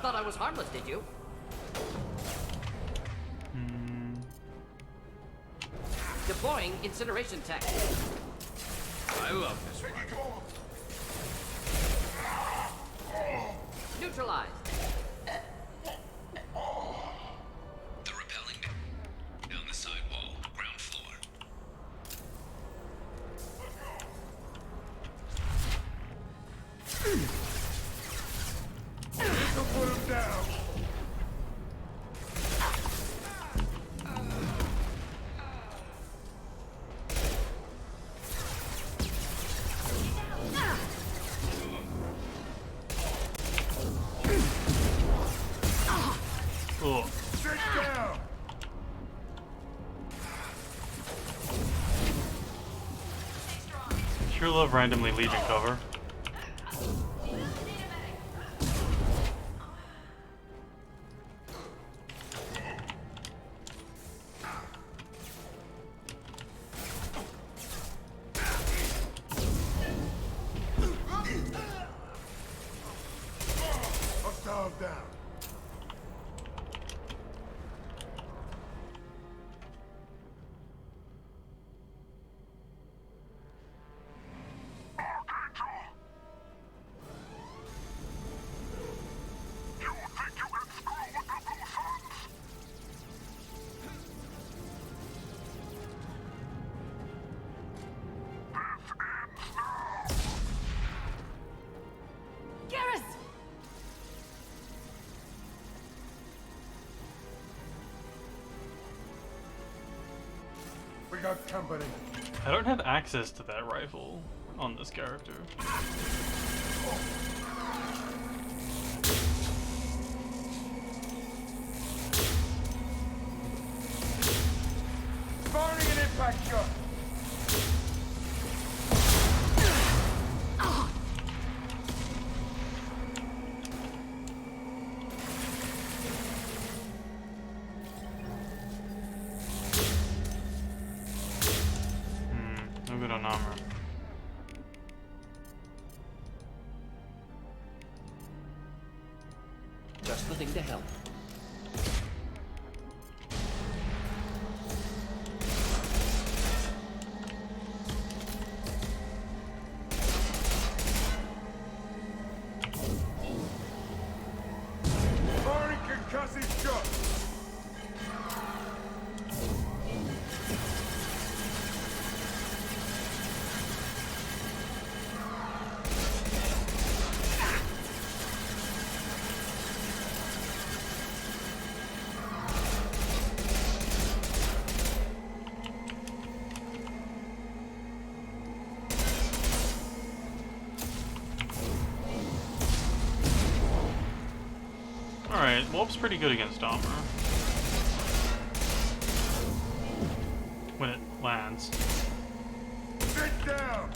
Thought I was harmless, did you? Deploying incineration tech. I love this one. Neutralized. They're repelling me. Down the side wall, ground floor. This'll put him down. Oh. Sit down. Sure love randomly leaving cover. Hostile down. Garrus! We got company. I don't have access to that rifle on this character. Firing an impact shot. No good on armor. Just the thing to help. Alright, Warp's pretty good against armor. When it lands. Sit down!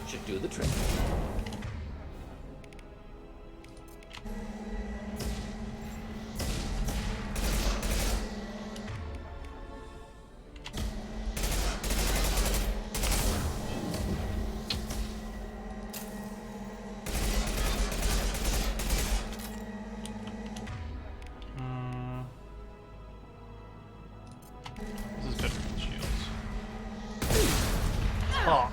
Should do the trick. This is better than shields. Oh.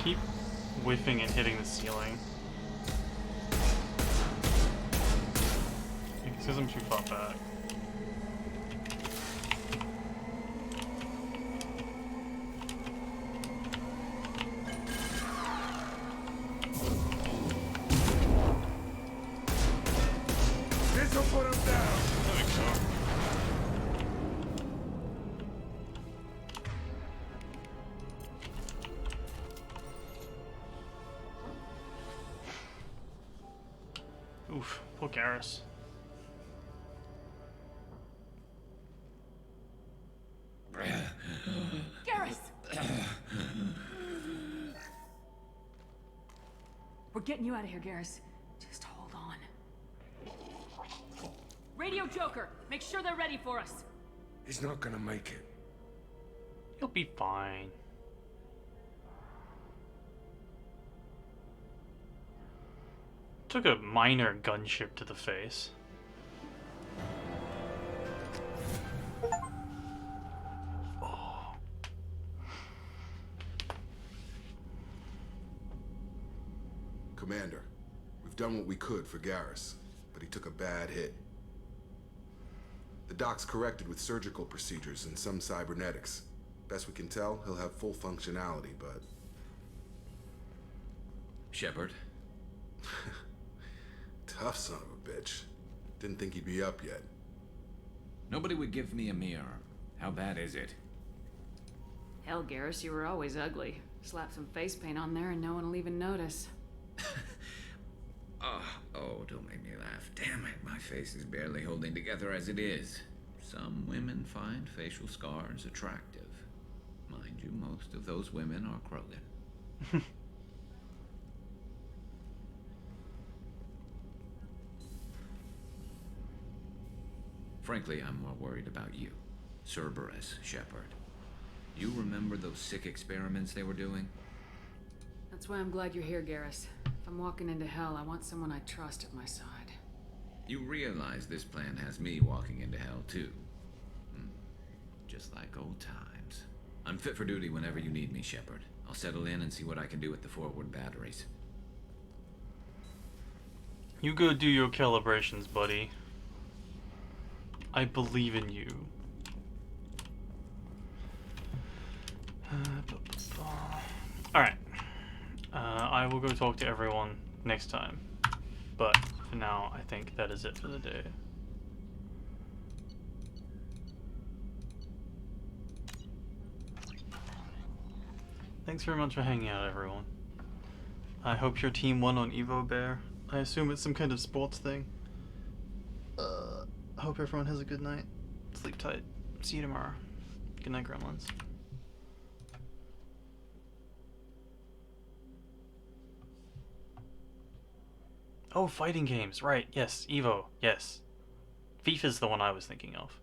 Keep whiffing and hitting the ceiling. It says I'm too far back. This'll put him down! There we go. Oof, poor Garrus. Garrus! We're getting you out of here, Garrus. Just hold on. Radio Joker, make sure they're ready for us. He's not gonna make it. You'll be fine. Took a minor gunship to the face. Commander, we've done what we could for Garrus, but he took a bad hit. The doc's corrected with surgical procedures and some cybernetics. Best we can tell, he'll have full functionality, but... Shepard? Tough son of a bitch. Didn't think he'd be up yet. Nobody would give me a mirror. How bad is it? Hell, Garrus, you were always ugly. Slap some face paint on there and no one will even notice. Oh, don't make me laugh. Damn it, my face is barely holding together as it is. Some women find facial scars attractive. Mind you, most of those women are Krogan. Frankly, I'm more worried about you. Cerberus, Shepard. You remember those sick experiments they were doing? That's why I'm glad you're here, Garrus. If I'm walking into hell, I want someone I trust at my side. You realize this plan has me walking into hell, too. Just like old times. I'm fit for duty whenever you need me, Shepard. I'll settle in and see what I can do with the forward batteries. You go do your calibrations, buddy. I believe in you. Alright. I will go talk to everyone next time. But for now, I think that is it for the day. Thanks very much for hanging out, everyone. I hope your team won on Evo Bear. I assume it's some kind of sports thing. I hope everyone has a good night. Sleep tight. See you tomorrow. Good night, Gremlins. Oh, fighting games. Right. Yes. Evo. Yes. FIFA's the one I was thinking of.